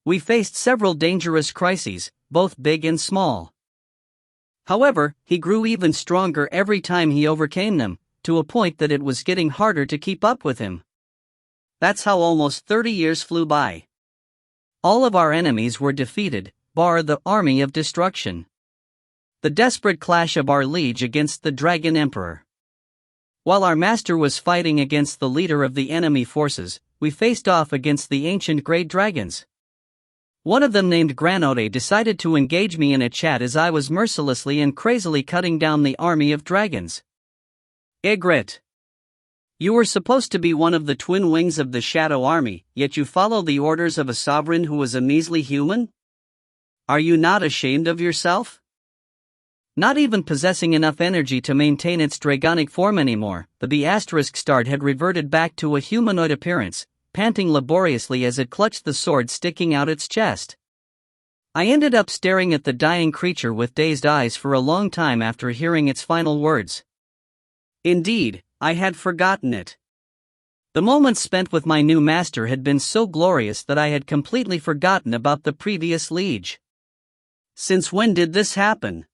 We faced several dangerous crises, both big and small. However, he grew even stronger every time he overcame them, to a point that it was getting harder to keep up with him. That's how almost 30 years flew by. All of our enemies were defeated, bar the army of destruction. The desperate clash of our liege against the Dragon Emperor. While our master was fighting against the leader of the enemy forces, we faced off against the ancient great dragons. One of them, named Granote, decided to engage me in a chat as I was mercilessly and crazily cutting down the army of dragons. Ygritte. You were supposed to be one of the twin wings of the Shadow Army, yet you follow the orders of a sovereign who was a measly human? Are you not ashamed of yourself? Not even possessing enough energy to maintain its dragonic form anymore, the *** had reverted back to a humanoid appearance, panting laboriously as it clutched the sword sticking out its chest. I ended up staring at the dying creature with dazed eyes for a long time after hearing its final words. Indeed, I had forgotten it. The moments spent with my new master had been so glorious that I had completely forgotten about the previous liege. Since when did this happen?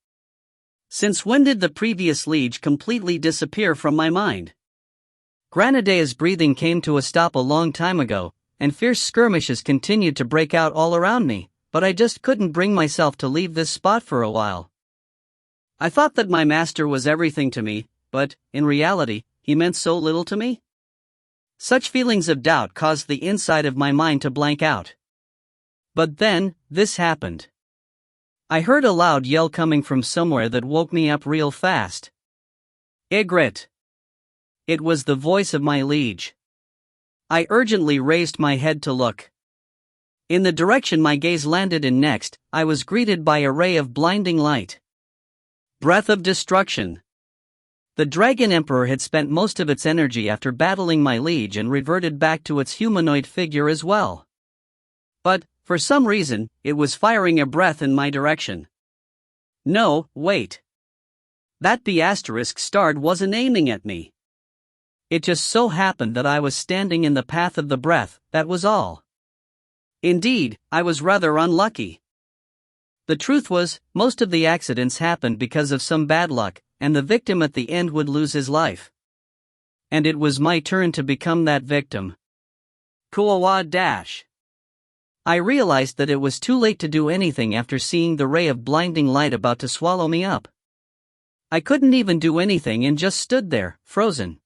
Since when did the previous liege completely disappear from my mind? Granadea's breathing came to a stop a long time ago, and fierce skirmishes continued to break out all around me, but I just couldn't bring myself to leave this spot for a while. I thought that my master was everything to me, but, in reality, he meant so little to me. Such feelings of doubt caused the inside of my mind to blank out. But then, this happened. I heard a loud yell coming from somewhere that woke me up real fast. Ygritte. It was the voice of my liege. I urgently raised my head to look. In the direction my gaze landed in next, I was greeted by a ray of blinding light. Breath of destruction. The Dragon Emperor had spent most of its energy after battling my liege and reverted back to its humanoid figure as well. But, for some reason, it was firing a breath in my direction. No, wait. That ** wasn't aiming at me. It just so happened that I was standing in the path of the breath, that was all. Indeed, I was rather unlucky. The truth was, most of the accidents happened because of some bad luck, and the victim at the end would lose his life. And it was my turn to become that victim. Kuawa-. I realized that it was too late to do anything after seeing the ray of blinding light about to swallow me up. I couldn't even do anything and just stood there, frozen.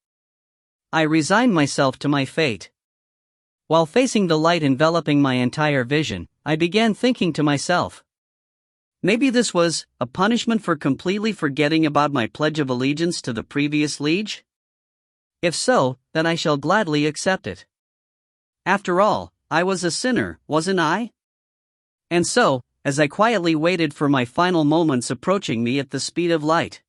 I resigned myself to my fate. While facing the light enveloping my entire vision, I began thinking to myself, maybe this was a punishment for completely forgetting about my pledge of allegiance to the previous liege? If so, then I shall gladly accept it. After all, I was a sinner, wasn't I? And so, as I quietly waited for my final moments approaching me at the speed of light,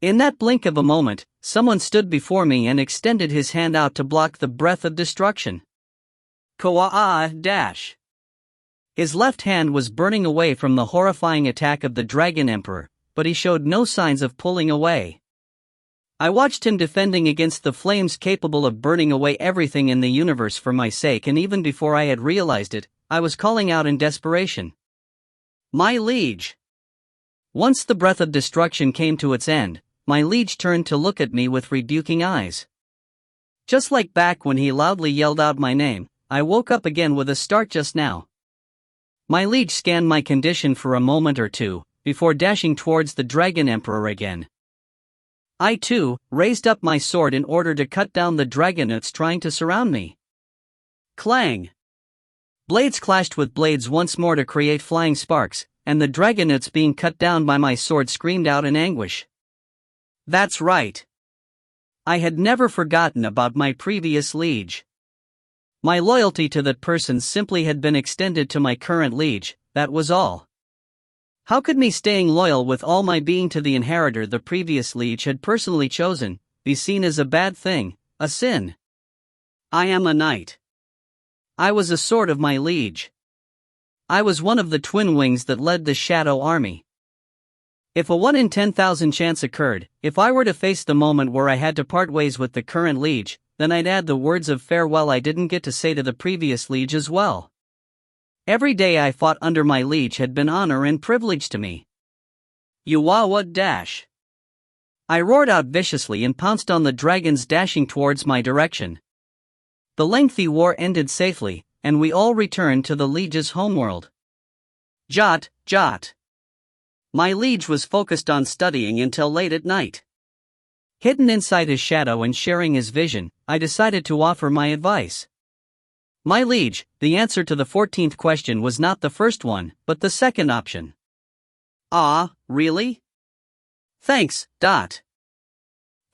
in that blink of a moment, someone stood before me and extended his hand out to block the breath of destruction. Kuawa-. His left hand was burning away from the horrifying attack of the Dragon Emperor, but he showed no signs of pulling away. I watched him defending against the flames capable of burning away everything in the universe for my sake, and even before I had realized it, I was calling out in desperation, "My liege!" Once the breath of destruction came to its end, my liege turned to look at me with rebuking eyes. Just like back when he loudly yelled out my name, I woke up again with a start just now. My liege scanned my condition for a moment or two, before dashing towards the Dragon Emperor again. I too raised up my sword in order to cut down the dragonets trying to surround me. Clang! Blades clashed with blades once more to create flying sparks, and the dragonets being cut down by my sword screamed out in anguish. That's right. I had never forgotten about my previous liege. My loyalty to that person simply had been extended to my current liege, that was all. How could me staying loyal with all my being to the inheritor the previous liege had personally chosen be seen as a bad thing, a sin? I am a knight. I was a sword of my liege. I was one of the twin wings that led the Shadow Army. If a 1 in 10,000 chance occurred, if I were to face the moment where I had to part ways with the current liege, then I'd add the words of farewell I didn't get to say to the previous liege as well. Every day I fought under my liege had been honor and privilege to me. Kuawa-. I roared out viciously and pounced on the dragons dashing towards my direction. The lengthy war ended safely, and we all returned to the liege's homeworld. Jot. My liege was focused on studying until late at night. Hidden inside his shadow and sharing his vision, I decided to offer my advice. My liege, the answer to the 14th question was not the first one, but the second option. Ah, really? Thanks.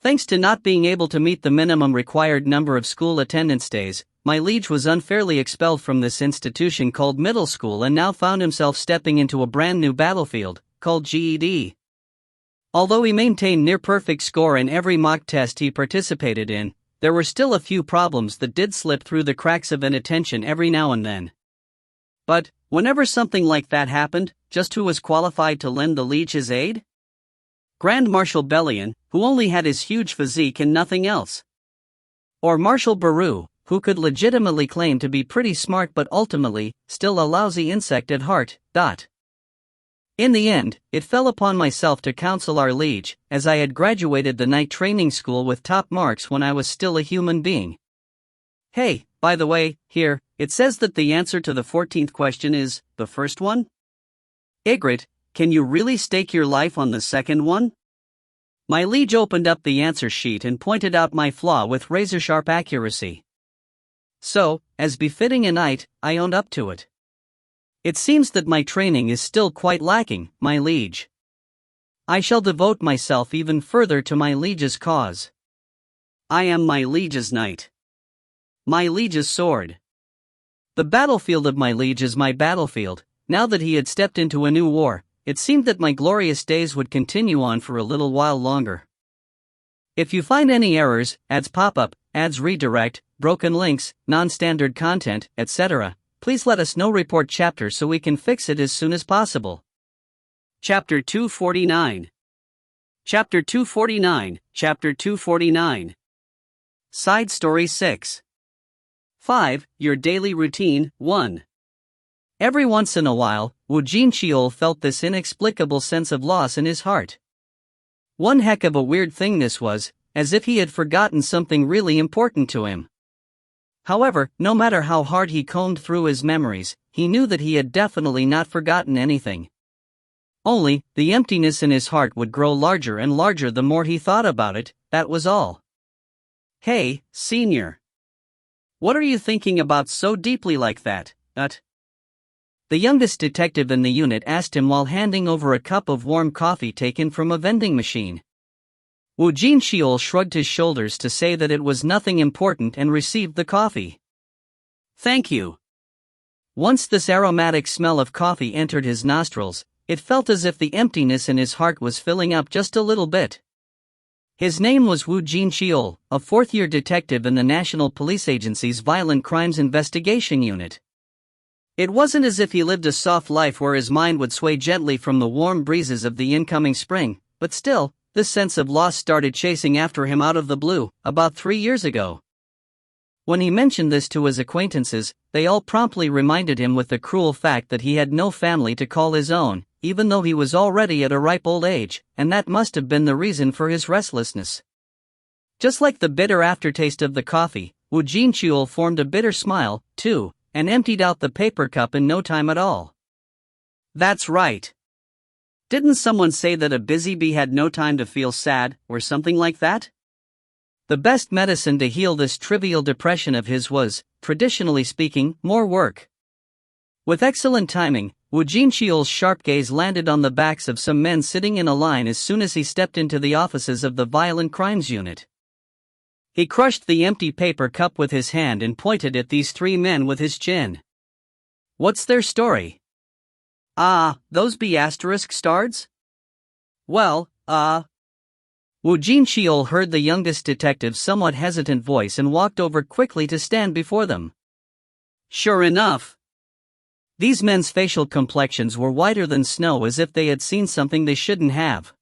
Thanks to not being able to meet the minimum required number of school attendance days, my liege was unfairly expelled from this institution called middle school and now found himself stepping into a brand new battlefield, called GED. Although he maintained near-perfect score in every mock test he participated in, there were still a few problems that did slip through the cracks of inattention every now and then. But, whenever something like that happened, just who was qualified to lend the liege his aid? Grand Marshal Bellion, who only had his huge physique and nothing else. Or Marshal Baru, who could legitimately claim to be pretty smart but ultimately, still a lousy insect at heart. In the end, it fell upon myself to counsel our liege, as I had graduated the knight training school with top marks when I was still a human being. Hey, by the way, here, it says that the answer to the 14th question is the first one? Ygritte, can you really stake your life on the second one? My liege opened up the answer sheet and pointed out my flaw with razor-sharp accuracy. So, as befitting a knight, I owned up to it. It seems that my training is still quite lacking, my liege. I shall devote myself even further to my liege's cause. I am my liege's knight. My liege's sword. The battlefield of my liege is my battlefield. Now that he had stepped into a new war, it seemed that my glorious days would continue on for a little while longer. If you find any errors, ads pop up, ads redirect, broken links, non-standard content, etc., please let us know. Report chapter so we can fix it as soon as possible. Chapter 249. Chapter 249. Side Story 6. 5. Your Daily Routine. 1. Every once in a while, Woo Jin-cheol felt this inexplicable sense of loss in his heart. One heck of a weird thing this was, as if he had forgotten something really important to him. However, no matter how hard he combed through his memories, he knew that he had definitely not forgotten anything. Only, the emptiness in his heart would grow larger and larger the more he thought about it, that was all. "Hey, Senior. What are you thinking about so deeply like that, The youngest detective in the unit asked him while handing over a cup of warm coffee taken from a vending machine. Woo Jin-cheol shrugged his shoulders to say that it was nothing important and received the coffee. "Thank you." Once this aromatic smell of coffee entered his nostrils, it felt as if the emptiness in his heart was filling up just a little bit. His name was Woo Jin-cheol, a fourth-year detective in the National Police Agency's Violent Crimes Investigation Unit. It wasn't as if he lived a soft life where his mind would sway gently from the warm breezes of the incoming spring, but still, this sense of loss started chasing after him out of the blue, about 3 years ago. When he mentioned this to his acquaintances, they all promptly reminded him with the cruel fact that he had no family to call his own, even though he was already at a ripe old age, and that must have been the reason for his restlessness. Just like the bitter aftertaste of the coffee, Woo Jin-cheol formed a bitter smile, too, and emptied out the paper cup in no time at all. "That's right. Didn't someone say that a busy bee had no time to feel sad, or something like that?" The best medicine to heal this trivial depression of his was, traditionally speaking, more work. With excellent timing, Woo Jin-cheol's sharp gaze landed on the backs of some men sitting in a line as soon as he stepped into the offices of the Violent Crimes Unit. He crushed the empty paper cup with his hand and pointed at these 3 men with his chin. "What's their story?" Those B***stards? Well, Woo Jin-cheol heard the youngest detective's somewhat hesitant voice and walked over quickly to stand before them. Sure enough. These men's facial complexions were whiter than snow, as if they had seen something they shouldn't have.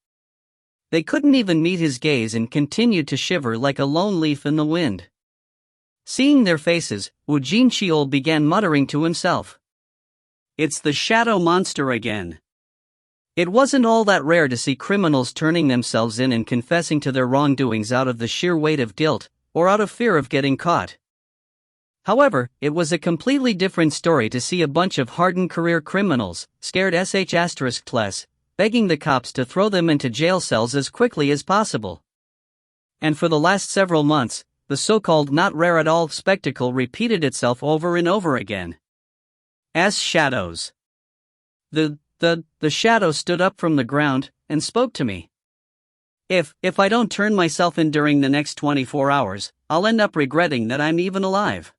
They couldn't even meet his gaze and continued to shiver like a lone leaf in the wind. Seeing their faces, Woo Jin-cheol began muttering to himself. "It's the shadow monster again." It wasn't all that rare to see criminals turning themselves in and confessing to their wrongdoings out of the sheer weight of guilt, or out of fear of getting caught. However, it was a completely different story to see a bunch of hardened career criminals, scared sh**less, begging the cops to throw them into jail cells as quickly as possible. And for the last several months, the so-called not rare at all spectacle repeated itself over and over again. As shadows. The shadow stood up from the ground and spoke to me. If I don't turn myself in during the next 24 hours, I'll end up regretting that I'm even alive.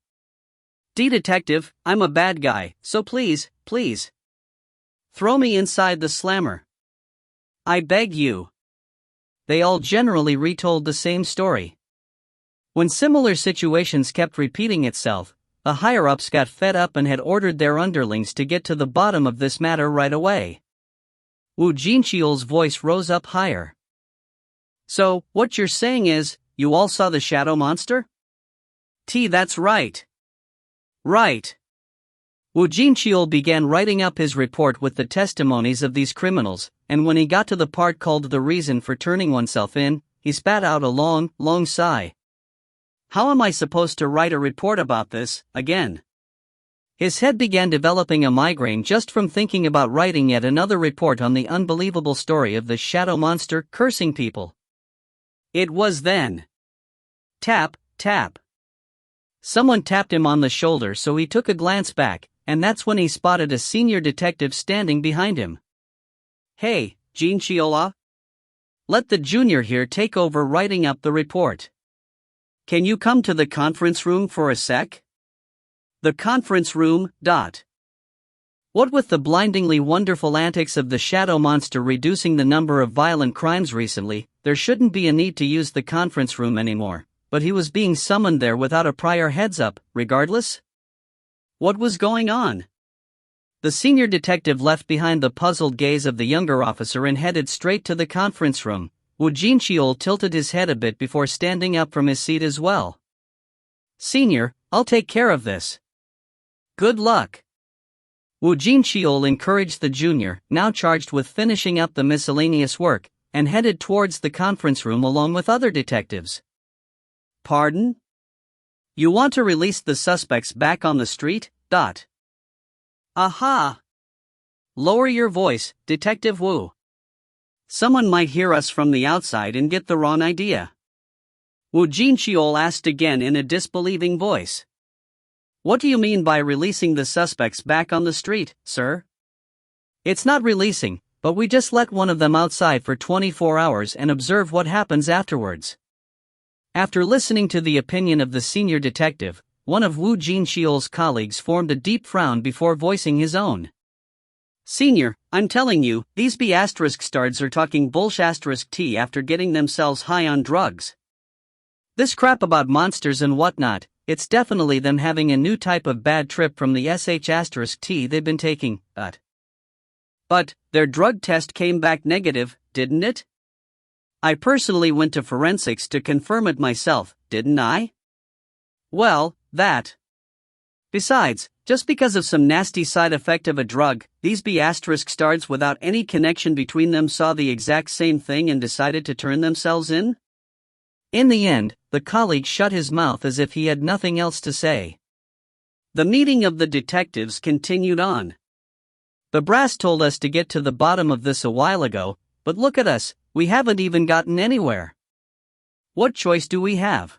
Detective, I'm a bad guy, so please, throw me inside the slammer. I beg you. They all generally retold the same story. When similar situations kept repeating itself, the higher-ups got fed up and had ordered their underlings to get to the bottom of this matter right away. Woo Jin-cheol's voice rose up higher. "So, what you're saying is, you all saw the shadow monster?" That's right. Right. Woo Jin-cheol began writing up his report with the testimonies of these criminals, and when he got to the part called the reason for turning oneself in, he spat out a long sigh. How am I supposed to write a report about this, again? His head began developing a migraine just from thinking about writing yet another report on the unbelievable story of the shadow monster cursing people. It was then. Tap, tap. Someone tapped him on the shoulder, so he took a glance back, and that's when he spotted a senior detective standing behind him. "Hey, Jin-cheol. Let the junior here take over writing up the report. Can you come to the conference room for a sec?" The conference room, What with the blindingly wonderful antics of the shadow monster reducing the number of violent crimes recently, there shouldn't be a need to use the conference room anymore, but he was being summoned there without a prior heads up, regardless? What was going on? The senior detective left behind the puzzled gaze of the younger officer and headed straight to the conference room. Woo Jin-cheol tilted his head a bit before standing up from his seat as well. "Senior, I'll take care of this. Good luck." Woo Jin-Cheol encouraged the junior, now charged with finishing up the miscellaneous work, and headed towards the conference room along with other detectives. Pardon? You want to release the suspects back on the street? Aha! Lower your voice, Detective Woo. Someone might hear us from the outside and get the wrong idea. Woo Jin-Cheol asked again in a disbelieving voice. What do you mean by releasing the suspects back on the street, sir? It's not releasing, but we just let one of them outside for 24 hours and observe what happens afterwards. After listening to the opinion of the senior detective, one of Woo Jin-Cheol's colleagues formed a deep frown before voicing his own. Senior, I'm telling you, these B***stards are talking bullsh**t after getting themselves high on drugs. This crap about monsters and whatnot, it's definitely them having a new type of bad trip from the sh**t they've been taking, But, their drug test came back negative, didn't it? I personally went to forensics to confirm it myself, didn't I? Well, that. Besides, just because of some nasty side effect of a drug, these B***stards without any connection between them saw the exact same thing and decided to turn themselves in? In the end, the colleague shut his mouth as if he had nothing else to say. The meeting of the detectives continued on. The brass told us to get to the bottom of this a while ago, but look at us, we haven't even gotten anywhere. What choice do we have?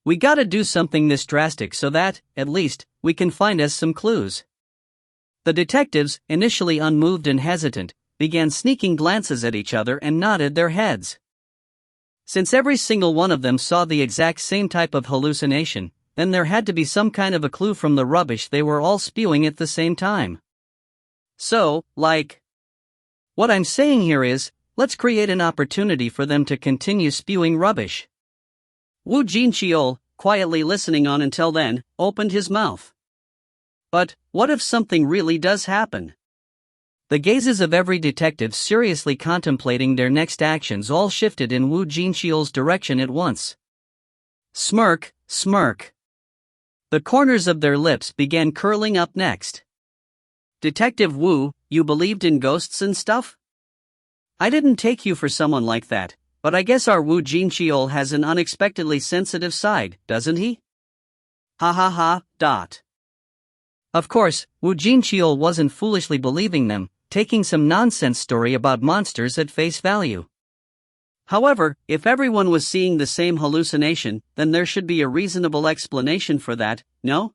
We gotta do something this drastic so that, at least, we can find us some clues. The detectives, initially unmoved and hesitant, began sneaking glances at each other and nodded their heads. Since every single one of them saw the exact same type of hallucination, then there had to be some kind of a clue from the rubbish they were all spewing at the same time. So, what I'm saying here is, let's create an opportunity for them to continue spewing rubbish. Woo Jin-Cheol, quietly listening on until then, opened his mouth. But, what if something really does happen? The gazes of every detective seriously contemplating their next actions all shifted in Woo Jin-Cheol's direction at once. Smirk, smirk. The corners of their lips began curling up next. Detective Woo, you believed in ghosts and stuff? I didn't take you for someone like that, but I guess our Woo Jin-Cheol has an unexpectedly sensitive side, doesn't he? Ha ha ha. Of course, Woo Jin-Cheol wasn't foolishly believing them, taking some nonsense story about monsters at face value. However, if everyone was seeing the same hallucination, then there should be a reasonable explanation for that, no?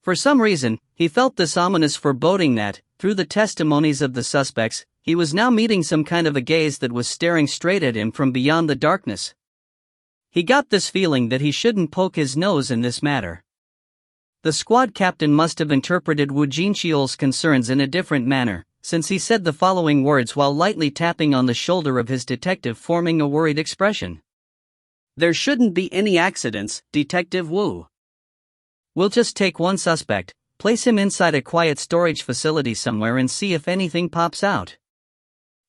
For some reason, he felt this ominous foreboding that, through the testimonies of the suspects, he was now meeting some kind of a gaze that was staring straight at him from beyond the darkness. He got this feeling that he shouldn't poke his nose in this matter. The squad captain must have interpreted Woo Jin-Cheol's concerns in a different manner, since he said the following words while lightly tapping on the shoulder of his detective, forming a worried expression. There shouldn't be any accidents, Detective Woo. We'll just take one suspect, place him inside a quiet storage facility somewhere and see if anything pops out.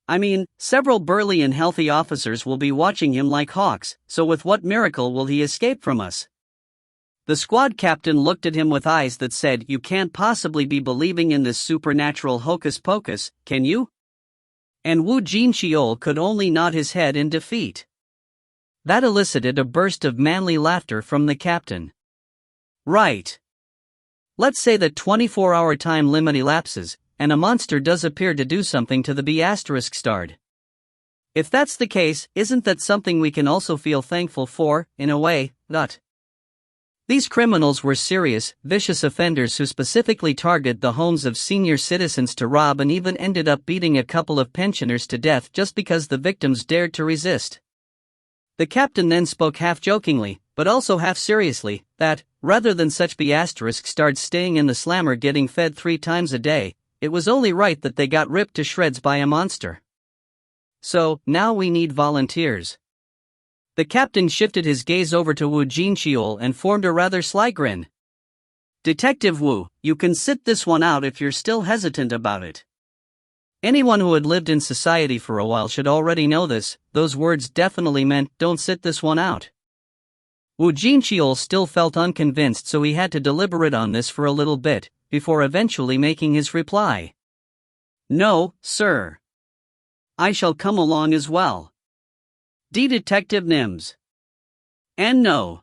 I mean, several burly and healthy officers will be watching him like hawks, so with what miracle will he escape from us? The squad captain looked at him with eyes that said, you can't possibly be believing in this supernatural hocus pocus, can you? And Woo Jin-Cheol could only nod his head in defeat. That elicited a burst of manly laughter from the captain. Right. Let's say that 24-hour time limit elapses, and a monster does appear to do something to the B***stard. If that's the case, isn't that something we can also feel thankful for, in a way, These criminals were serious, vicious offenders who specifically targeted the homes of senior citizens to rob and even ended up beating a couple of pensioners to death just because the victims dared to resist. The captain then spoke half-jokingly, but also half-seriously, that, rather than such B***stards staying in the slammer getting fed 3 times a day, it was only right that they got ripped to shreds by a monster. So, now we need volunteers. The captain shifted his gaze over to Woo Jin-Cheol and formed a rather sly grin. Detective Woo, you can sit this one out if you're still hesitant about it. Anyone who had lived in society for a while should already know this. Those words definitely meant, don't sit this one out. Woo Jin-Cheol still felt unconvinced, so he had to deliberate on this for a little bit, before eventually making his reply. "No, sir. I shall come along as well. Detective Nims. And no.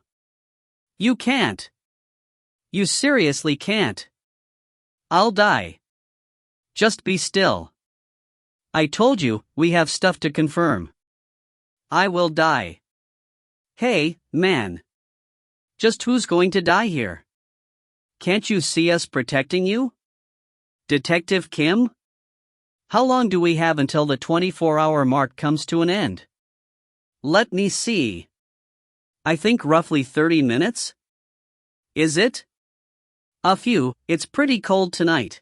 You can't. You seriously can't. I'll die. Just be still. I told you, we have stuff to confirm. I will die. Hey, man. Just who's going to die here? Can't you see us protecting you? Detective Kim? How long do we have until the 24-hour mark comes to an end? Let me see. I think roughly 30 minutes? Is it? A few. It's pretty cold tonight.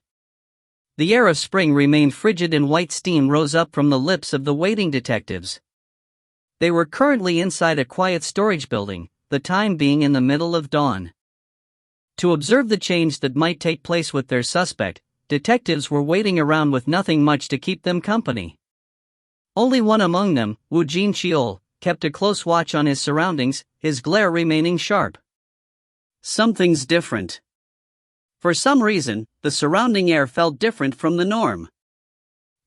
The air of spring remained frigid and white steam rose up from the lips of the waiting detectives. They were currently inside a quiet storage building, the time being in the middle of dawn. To observe the change that might take place with their suspect, detectives were waiting around with nothing much to keep them company. Only one among them, Woo Jin-Cheol, kept a close watch on his surroundings, his glare remaining sharp. Something's different. For some reason, the surrounding air felt different from the norm.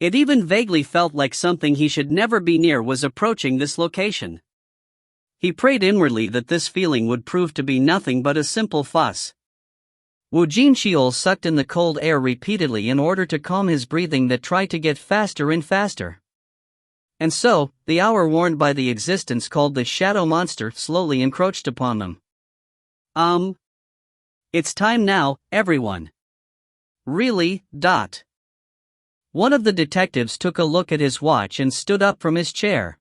It even vaguely felt like something he should never be near was approaching this location. He prayed inwardly that this feeling would prove to be nothing but a simple fuss. Woo Jin-Cheol sucked in the cold air repeatedly in order to calm his breathing that tried to get faster and faster. And so, the hour warned by the existence called the shadow monster slowly encroached upon them. It's time now, everyone. Really, Dot. One of the detectives took a look at his watch and stood up from his chair.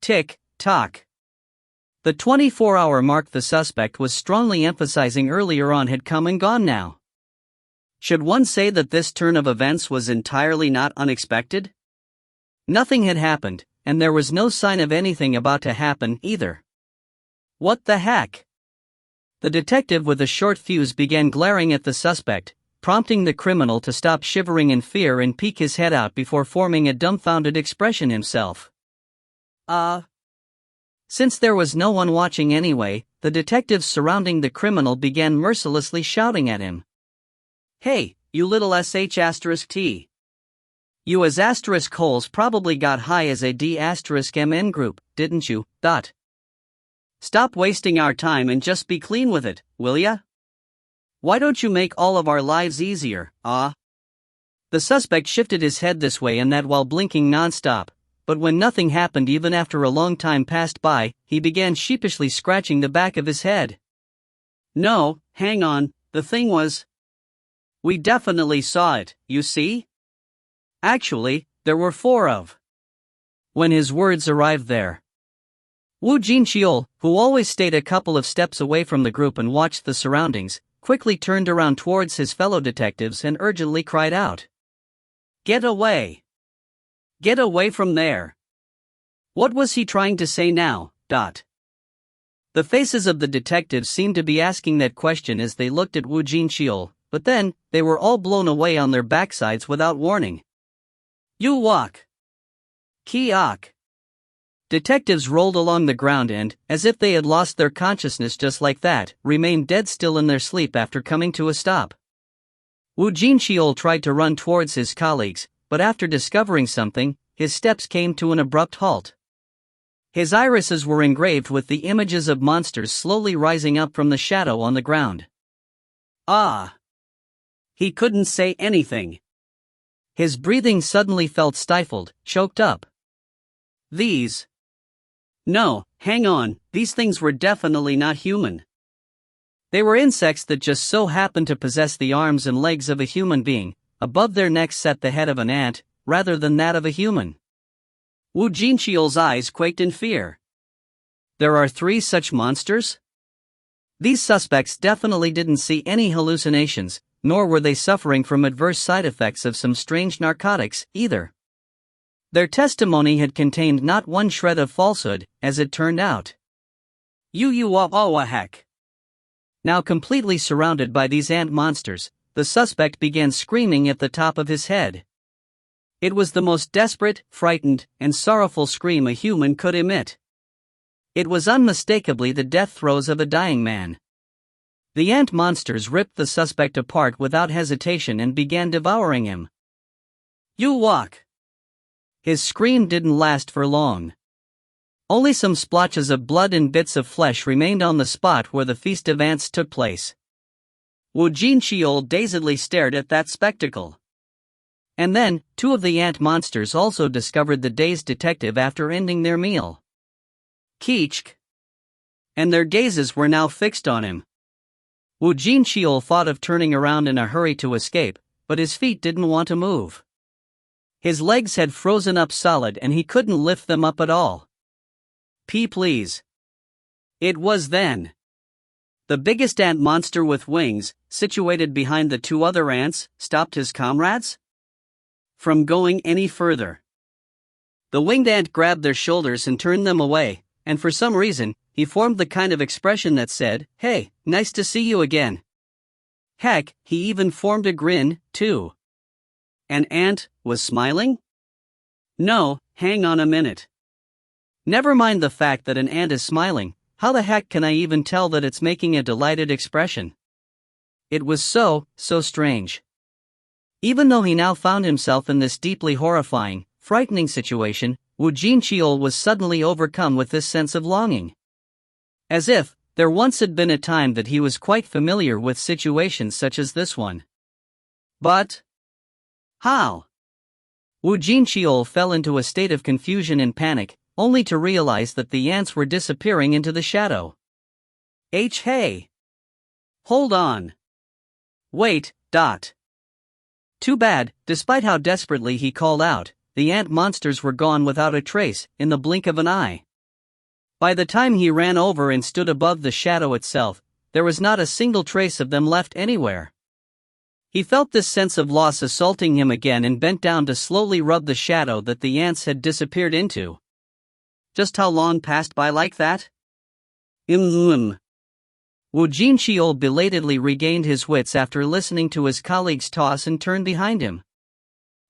Tick, tock. The 24-hour mark the suspect was strongly emphasizing earlier on had come and gone now. Should one say that this turn of events was entirely not unexpected? Nothing had happened, and there was no sign of anything about to happen either. What the heck? The detective with a short fuse began glaring at the suspect, prompting the criminal to stop shivering in fear and peek his head out before forming a dumbfounded expression himself. Since there was no one watching anyway, the detectives surrounding the criminal began mercilessly shouting at him. Hey, you little sh*t. You as asterisk holes probably got high as a D**MN group, didn't you, Dot? Stop wasting our time and just be clean with it, will ya? Why don't you make all of our lives easier, The suspect shifted his head this way and that while blinking nonstop, but when nothing happened even after a long time passed by, he began sheepishly scratching the back of his head. No, hang on, the thing was... We definitely saw it, you see? Actually, there were 4 of. When his words arrived there, Woo Jin-Cheol, who always stayed a couple of steps away from the group and watched the surroundings, quickly turned around towards his fellow detectives and urgently cried out. Get away! Get away from there! What was he trying to say now, Dot? The faces of the detectives seemed to be asking that question as they looked at Woo Jin-Cheol, but then, they were all blown away on their backsides without warning. You walk! Kiok! Detectives rolled along the ground and, as if they had lost their consciousness just like that, remained dead still in their sleep after coming to a stop. Woo Jin-Cheol tried to run towards his colleagues, but after discovering something, his steps came to an abrupt halt. His irises were engraved with the images of monsters slowly rising up from the shadow on the ground. He couldn't say anything. His breathing suddenly felt stifled, choked up. No, hang on, these things were definitely not human. They were insects that just so happened to possess the arms and legs of a human being, above their necks sat the head of an ant, rather than that of a human. Woo Jin-Cheol's eyes quaked in fear. There are 3 such monsters? These suspects definitely didn't see any hallucinations, nor were they suffering from adverse side effects of some strange narcotics, either. Their testimony had contained not one shred of falsehood, as it turned out. Heck. Now completely surrounded by these ant monsters, the suspect began screaming at the top of his head. It was the most desperate, frightened, and sorrowful scream a human could emit. It was unmistakably the death throes of a dying man. The ant monsters ripped the suspect apart without hesitation and began devouring him. "You walk!" His scream didn't last for long. Only some splotches of blood and bits of flesh remained on the spot where the feast of ants took place. Woo Jin-Cheol dazedly stared at that spectacle. And then, two of the ant monsters also discovered the dazed detective after ending their meal. Keechk! And their gazes were now fixed on him. Woo Jin-Cheol thought of turning around in a hurry to escape, but his feet didn't want to move. His legs had frozen up solid and he couldn't lift them up at all. Please. It was then. The biggest ant monster with wings, situated behind the two other ants, stopped his comrades from going any further. The winged ant grabbed their shoulders and turned them away, and for some reason, he formed the kind of expression that said, "Hey, nice to see you again." Heck, he even formed a grin, too. An ant was smiling? No, hang on a minute. Never mind the fact that an ant is smiling, how the heck can I even tell that it's making a delighted expression? It was so strange. Even though he now found himself in this deeply horrifying, frightening situation, Woo Jin-Cheol was suddenly overcome with this sense of longing. As if there once had been a time that he was quite familiar with situations such as this one. But how? Woo Jin-Cheol fell into a state of confusion and panic, only to realize that the ants were disappearing into the shadow. Hey! Hold on. Wait. Too bad, despite how desperately he called out, the ant monsters were gone without a trace, in the blink of an eye. By the time he ran over and stood above the shadow itself, there was not a single trace of them left anywhere. He felt this sense of loss assaulting him again and bent down to slowly rub the shadow that the ants had disappeared into. Just how long passed by like that? Woo Jin-Cheol belatedly regained his wits after listening to his colleague's toss and turned behind him.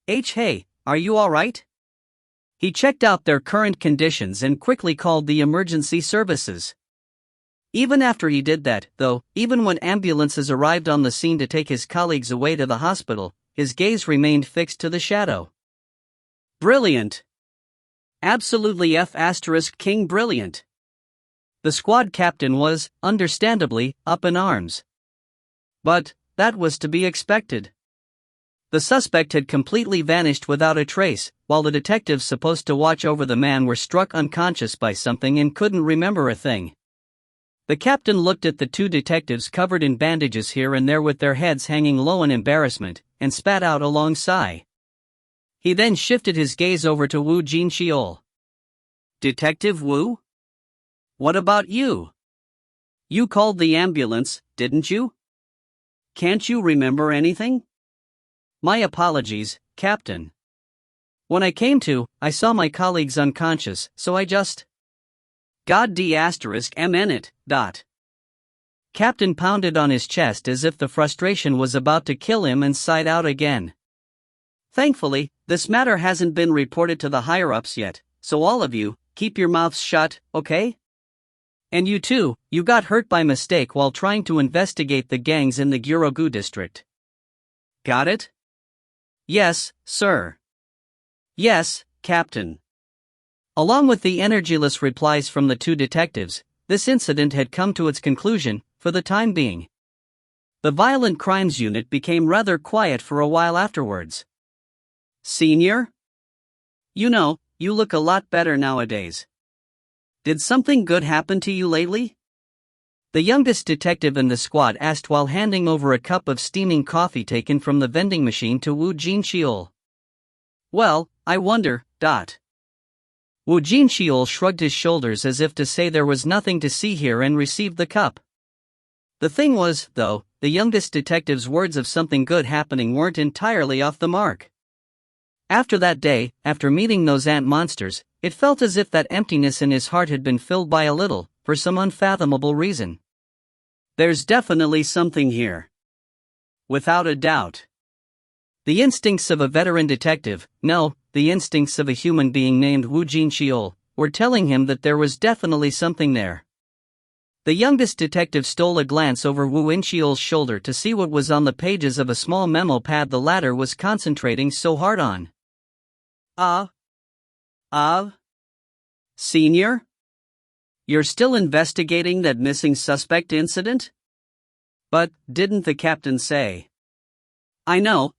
Hey, are you alright? He checked out their current conditions and quickly called the emergency services. Even after he did that, though, even when ambulances arrived on the scene to take his colleagues away to the hospital, his gaze remained fixed to the shadow. Brilliant! Absolutely King brilliant! The squad captain was, understandably, up in arms. But that was to be expected. The suspect had completely vanished without a trace, while the detectives supposed to watch over the man were struck unconscious by something and couldn't remember a thing. The captain looked at the two detectives covered in bandages here and there with their heads hanging low in embarrassment, and spat out a long sigh. He then shifted his gaze over to Woo Jin-Cheol. Detective Woo? What about you? You called the ambulance, didn't you? Can't you remember anything? My apologies, Captain. When I came to, I saw my colleagues unconscious, so I just... God d***m***. Captain pounded on his chest as if the frustration was about to kill him and sighed out again. Thankfully, this matter hasn't been reported to the higher-ups yet, so all of you, keep your mouths shut, okay? And you too, you got hurt by mistake while trying to investigate the gangs in the Gyeonggu district. Got it? Yes, sir. Yes, Captain. Along with the energyless replies from the two detectives, this incident had come to its conclusion, for the time being. The Violent Crimes Unit became rather quiet for a while afterwards. Senior? You know, you look a lot better nowadays. Did something good happen to you lately? The youngest detective in the squad asked while handing over a cup of steaming coffee taken from the vending machine to Woo Jin-Cheol. Well, I wonder. Woo Jin-Cheol shrugged his shoulders as if to say there was nothing to see here and received the cup. The thing was, though, the youngest detective's words of something good happening weren't entirely off the mark. After that day, after meeting those ant monsters, it felt as if that emptiness in his heart had been filled by a little, for some unfathomable reason. There's definitely something here. Without a doubt. The instincts of a veteran detective, no, the instincts of a human being named Woo Jin-Cheol, were telling him that there was definitely something there. The youngest detective stole a glance over Woo In-cheol's shoulder to see what was on the pages of a small memo pad the latter was concentrating so hard on. Senior? You're still investigating that missing suspect incident? But, didn't the captain say? I know.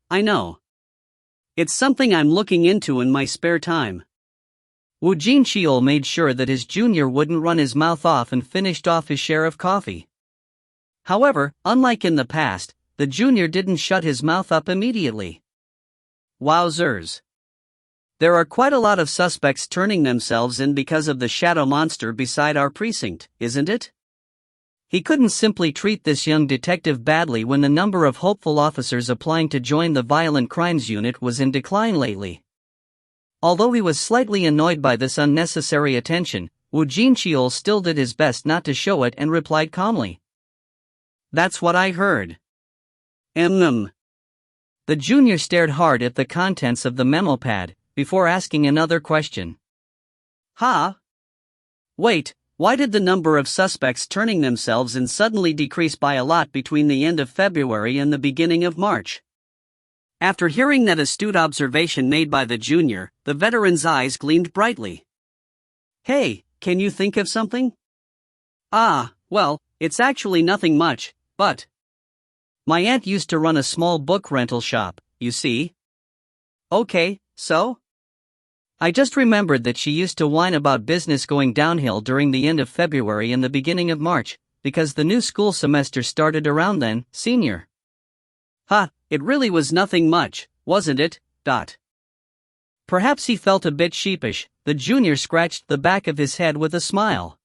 It's something I'm looking into in my spare time. Woo Jin-cheol made sure that his junior wouldn't run his mouth off and finished off his share of coffee. However, unlike in the past, the junior didn't shut his mouth up immediately. Wowzers. There are quite a lot of suspects turning themselves in because of the shadow monster beside our precinct, isn't it? He couldn't simply treat this young detective badly when the number of hopeful officers applying to join the violent crimes unit was in decline lately. Although he was slightly annoyed by this unnecessary attention, Woo Jin-cheol still did his best not to show it and replied calmly. That's what I heard. The junior stared hard at the contents of the memo pad, before asking another question. Wait, why did the number of suspects turning themselves in suddenly decrease by a lot between the end of February and the beginning of March? After hearing that astute observation made by the junior, the veteran's eyes gleamed brightly. Hey, can you think of something? Well, it's actually nothing much, but my aunt used to run a small book rental shop, you see. Okay, so? I just remembered that she used to whine about business going downhill during the end of February and the beginning of March, because the new school semester started around then, senior. It really was nothing much, wasn't it? Perhaps he felt a bit sheepish. The junior scratched the back of his head with a smile.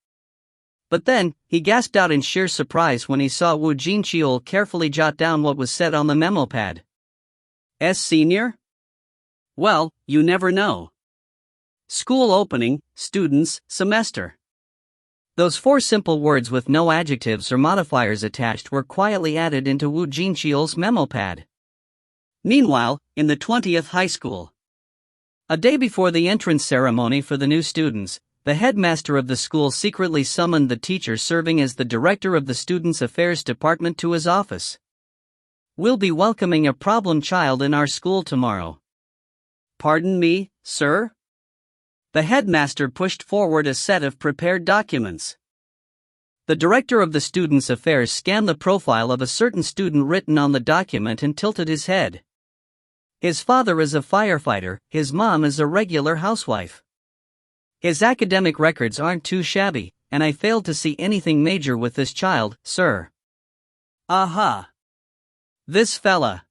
But then, he gasped out in sheer surprise when he saw Woo Jin-cheol carefully jot down what was said on the memo pad. Senior? Well, you never know. School opening, students, semester. Those 4 simple words with no adjectives or modifiers attached were quietly added into Woo Jin-cheol's memo pad. Meanwhile, in the 20th high school. A day before the entrance ceremony for the new students, the headmaster of the school secretly summoned the teacher serving as the director of the Students' Affairs Department to his office. We'll be welcoming a problem child in our school tomorrow. Pardon me, sir? The headmaster pushed forward a set of prepared documents. The director of the Students' Affairs scanned the profile of a certain student written on the document and tilted his head. His father is a firefighter, his mom is a regular housewife. His academic records aren't too shabby, and I failed to see anything major with this child, sir. This fella.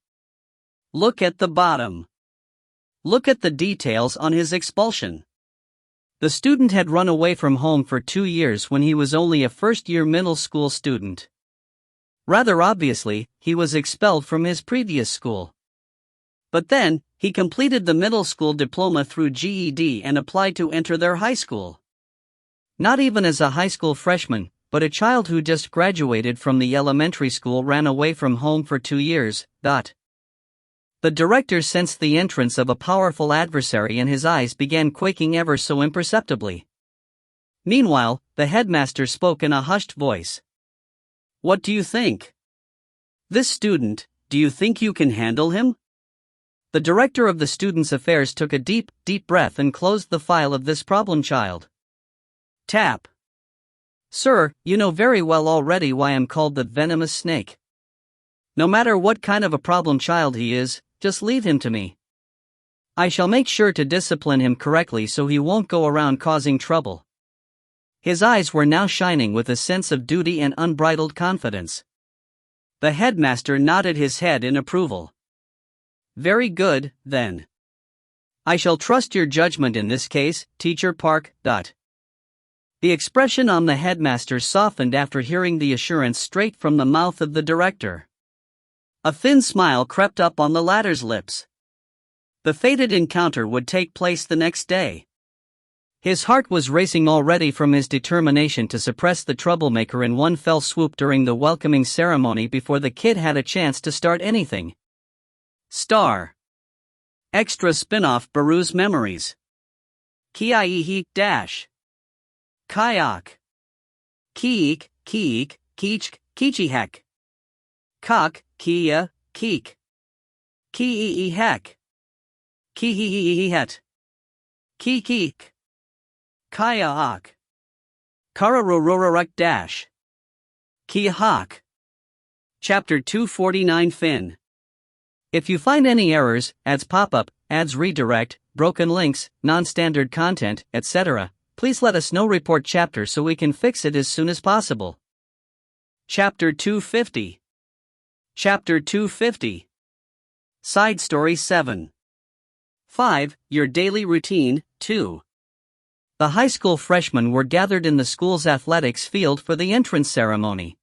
Look at the bottom. Look at the details on his expulsion. The student had run away from home for 2 years when he was only a first-year middle school student. Rather obviously, he was expelled from his previous school. But then, he completed the middle school diploma through GED and applied to enter their high school. Not even as a high school freshman, but a child who just graduated from the elementary school ran away from home for 2 years. The director sensed the entrance of a powerful adversary and his eyes began quaking ever so imperceptibly. Meanwhile, the headmaster spoke in a hushed voice. What do you think? This student, do you think you can handle him? The director of the Students' Affairs took a deep breath and closed the file of this problem child. Tap. Sir, you know very well already why I'm called the venomous snake. No matter what kind of a problem child he is, just leave him to me. I shall make sure to discipline him correctly so he won't go around causing trouble. His eyes were now shining with a sense of duty and unbridled confidence. The headmaster nodded his head in approval. Very good, then. I shall trust your judgment in this case, Teacher Park. The expression on the headmaster softened after hearing the assurance straight from the mouth of the director. A thin smile crept up on the latter's lips. The fated encounter would take place the next day. His heart was racing already from his determination to suppress the troublemaker in one fell swoop during the welcoming ceremony before the kid had a chance to start anything. Star. Extra spin-off Baru's Memories. Kiaihi dash. Kayak. Kiik, keek, keech, keechihek. Kok, kia, keek. Kee-hek. Kee-het. Keek. Kaya-ak. Kararorororuk dash. Kia-hak. Chapter 249 Fin. If you find any errors, ads pop-up, ads redirect, broken links, non-standard content, etc., please let us know. Report chapter so we can fix it as soon as possible. Chapter 250. Chapter 250. Side Story 7. 5. Your Daily Routine, 2. The high school freshmen were gathered in the school's athletics field for the entrance ceremony.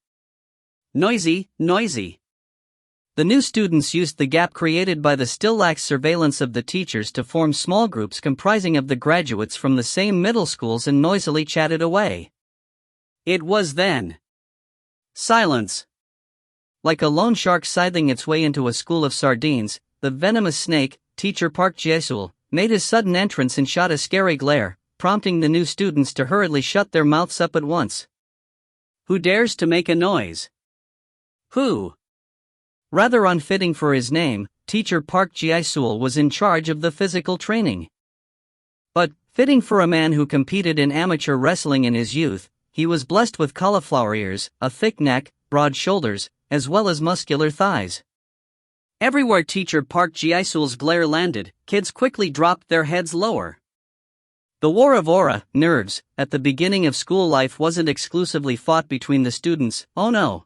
Noisy. The new students used the gap created by the still lax surveillance of the teachers to form small groups comprising of the graduates from the same middle schools and noisily chatted away. It was then. Silence. Like a lone shark scything its way into a school of sardines, the venomous snake, teacher Park Jae-sul, made his sudden entrance and shot a scary glare, prompting the new students to hurriedly shut their mouths up at once. Who dares to make a noise? Who? Rather unfitting for his name, teacher Park Jae-sul was in charge of the physical training. But, fitting for a man who competed in amateur wrestling in his youth, he was blessed with cauliflower ears, a thick neck, broad shoulders, as well as muscular thighs. Everywhere teacher Park Jae-sul's glare landed, kids quickly dropped their heads lower. The war of aura, nerves, at the beginning of school life wasn't exclusively fought between the students, oh no.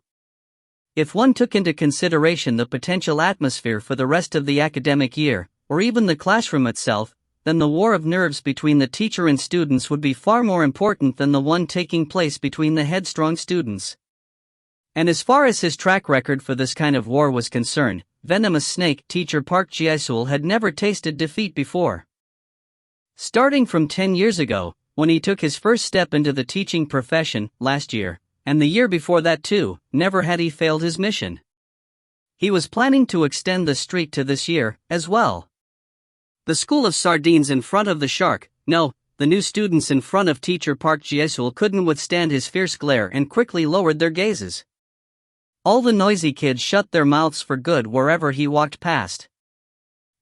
If one took into consideration the potential atmosphere for the rest of the academic year, or even the classroom itself, then the war of nerves between the teacher and students would be far more important than the one taking place between the headstrong students. And as far as his track record for this kind of war was concerned, venomous snake teacher Park Jae-sul had never tasted defeat before. Starting from 10 years ago, when he took his first step into the teaching profession, last year, and the year before that too, never had he failed his mission. He was planning to extend the streak to this year, as well. The school of sardines in front of the shark, no, the new students in front of teacher Park Jae-sul couldn't withstand his fierce glare and quickly lowered their gazes. All the noisy kids shut their mouths for good wherever he walked past.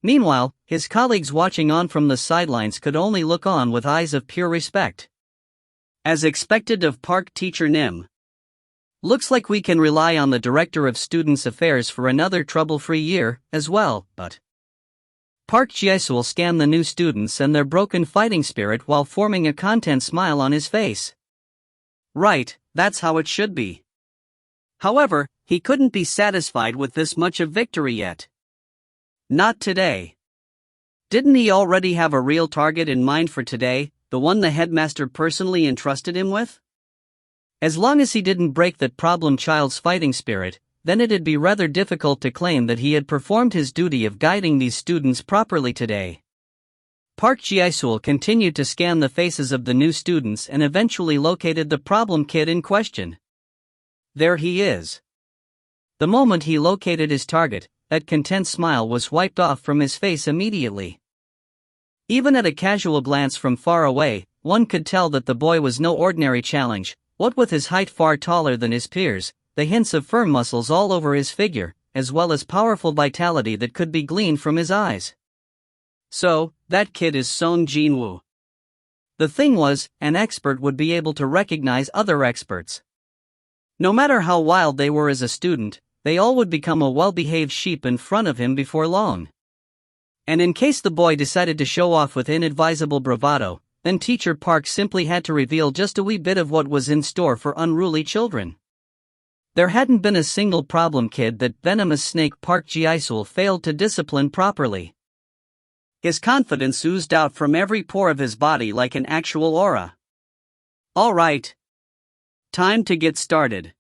Meanwhile, his colleagues watching on from the sidelines could only look on with eyes of pure respect. As expected of Park teacher Nim. Looks like we can rely on the Director of Students' Affairs for another trouble-free year, as well, but Park Jae-sul scanned the new students and their broken fighting spirit while forming a content smile on his face. Right, that's how it should be. However, he couldn't be satisfied with this much of victory yet. Not today. Didn't he already have a real target in mind for today, the one the headmaster personally entrusted him with? As long as he didn't break that problem child's fighting spirit, then it'd be rather difficult to claim that he had performed his duty of guiding these students properly today. Park Jae-sul continued to scan the faces of the new students and eventually located the problem kid in question. There he is. The moment he located his target, that content smile was wiped off from his face immediately. Even at a casual glance from far away, one could tell that the boy was no ordinary challenge, what with his height far taller than his peers, the hints of firm muscles all over his figure, as well as powerful vitality that could be gleaned from his eyes. So, that kid is Seong Jin-Woo. The thing was, an expert would be able to recognize other experts. No matter how wild they were as a student, they all would become a well-behaved sheep in front of him before long. And in case the boy decided to show off with inadvisable bravado, then teacher Park simply had to reveal just a wee bit of what was in store for unruly children. There hadn't been a single problem kid that venomous snake Park Jae-sul failed to discipline properly. His confidence oozed out from every pore of his body like an actual aura. All right. Time to get started.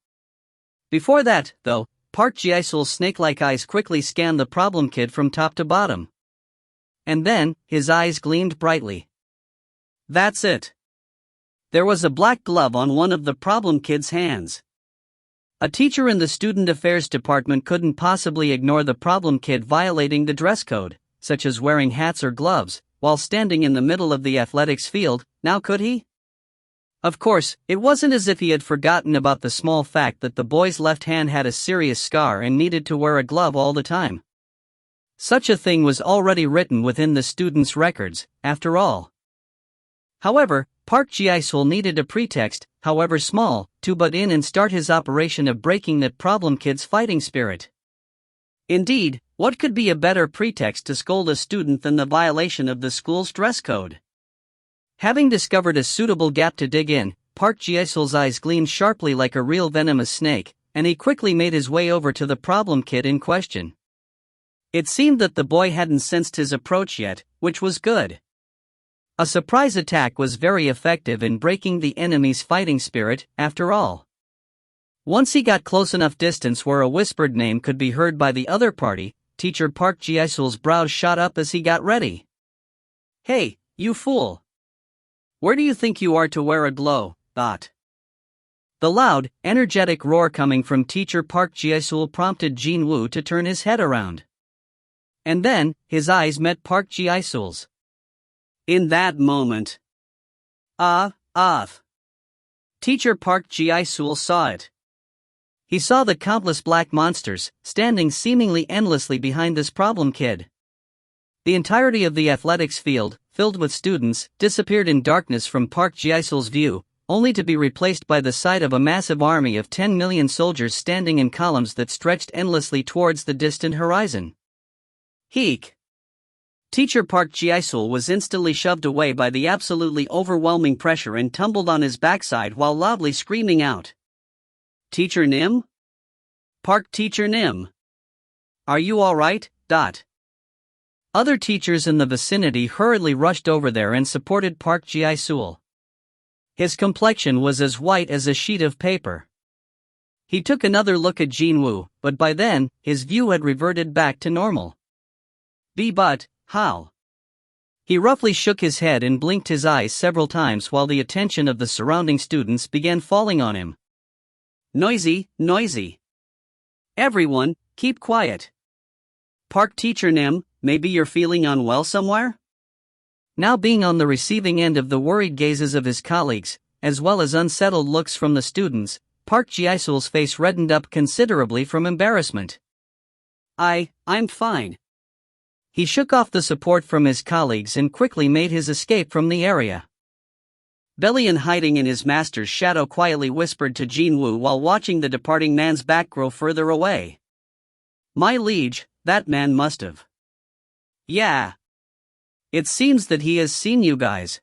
Before that, though, Park Jae-sul's snake-like eyes quickly scanned the problem kid from top to bottom. And then, his eyes gleamed brightly. That's it. There was a black glove on one of the problem kid's hands. A teacher in the student affairs department couldn't possibly ignore the problem kid violating the dress code, such as wearing hats or gloves, while standing in the middle of the athletics field, now could he? Of course, it wasn't as if he had forgotten about the small fact that the boy's left hand had a serious scar and needed to wear a glove all the time. Such a thing was already written within the student's records, after all. However, Park Ji-sul needed a pretext, however small, to butt in and start his operation of breaking that problem kid's fighting spirit. Indeed, what could be a better pretext to scold a student than the violation of the school's dress code? Having discovered a suitable gap to dig in, Park Ji-sul's eyes gleamed sharply like a real venomous snake, and he quickly made his way over to the problem kid in question. It seemed that the boy hadn't sensed his approach yet, which was good. A surprise attack was very effective in breaking the enemy's fighting spirit, after all. Once he got close enough distance where a whispered name could be heard by the other party, teacher Park Ji-sul's brows shot up as he got ready. "Hey, you fool! Where do you think you are to wear a glove?" The loud, energetic roar coming from teacher Park Ji-sul prompted Jin-Woo to turn his head around. And then, his eyes met Park Ji-sul's. In that moment, teacher Park Ji-sul saw it. He saw the countless black monsters, standing seemingly endlessly behind this problem kid. The entirety of the athletics field, filled with students, disappeared in darkness from Park Ji-sul's view, only to be replaced by the sight of a massive army of 10 million soldiers standing in columns that stretched endlessly towards the distant horizon. Heek! Teacher Park Ji-sul was instantly shoved away by the absolutely overwhelming pressure and tumbled on his backside while loudly screaming out, "Teacher Nim? Park Teacher Nim? Are you alright?" Other teachers in the vicinity hurriedly rushed over there and supported Park Ji-sul. His complexion was as white as a sheet of paper. He took another look at Jin-Woo, but by then, his view had reverted back to normal. But how? He roughly shook his head and blinked his eyes several times while the attention of the surrounding students began falling on him. Noisy. Everyone, keep quiet. Park Teacher Nim, maybe you're feeling unwell somewhere? Now being on the receiving end of the worried gazes of his colleagues, as well as unsettled looks from the students, Park Ji-sul's face reddened up considerably from embarrassment. I'm fine. He shook off the support from his colleagues and quickly made his escape from the area. Belian, hiding in his master's shadow, quietly whispered to Jin-Woo while watching the departing man's back grow further away. "My liege, that man must have." "Yeah. It seems that he has seen you guys."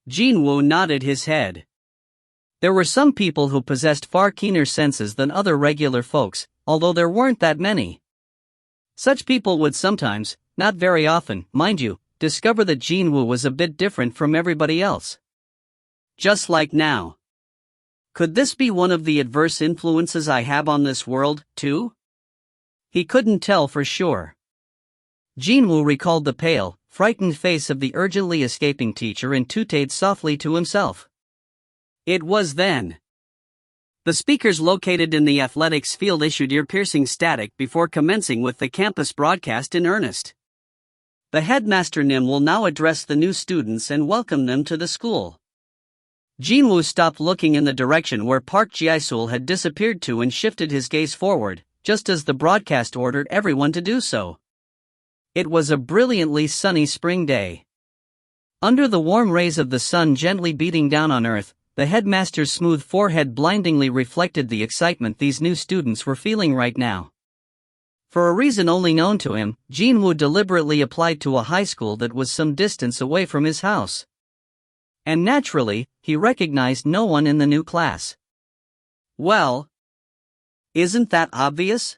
Jin-Woo nodded his head. There were some people who possessed far keener senses than other regular folks, although there weren't that many. Such people would sometimes, not very often, mind you, discover that Jin-Woo was a bit different from everybody else. Just like now. Could this be one of the adverse influences I have on this world, too? He couldn't tell for sure. Jin-Woo recalled the pale, frightened face of the urgently escaping teacher and tooted softly to himself. It was then. The speakers located in the athletics field issued ear-piercing static before commencing with the campus broadcast in earnest. The headmaster Nim will now address the new students and welcome them to the school. Jin-Woo stopped looking in the direction where Park Ji-sul had disappeared to and shifted his gaze forward, just as the broadcast ordered everyone to do so. It was a brilliantly sunny spring day. Under the warm rays of the sun gently beating down on earth, the headmaster's smooth forehead blindingly reflected the excitement these new students were feeling right now. For a reason only known to him, Jin-Woo deliberately applied to a high school that was some distance away from his house. And naturally, he recognized no one in the new class. Well, isn't that obvious?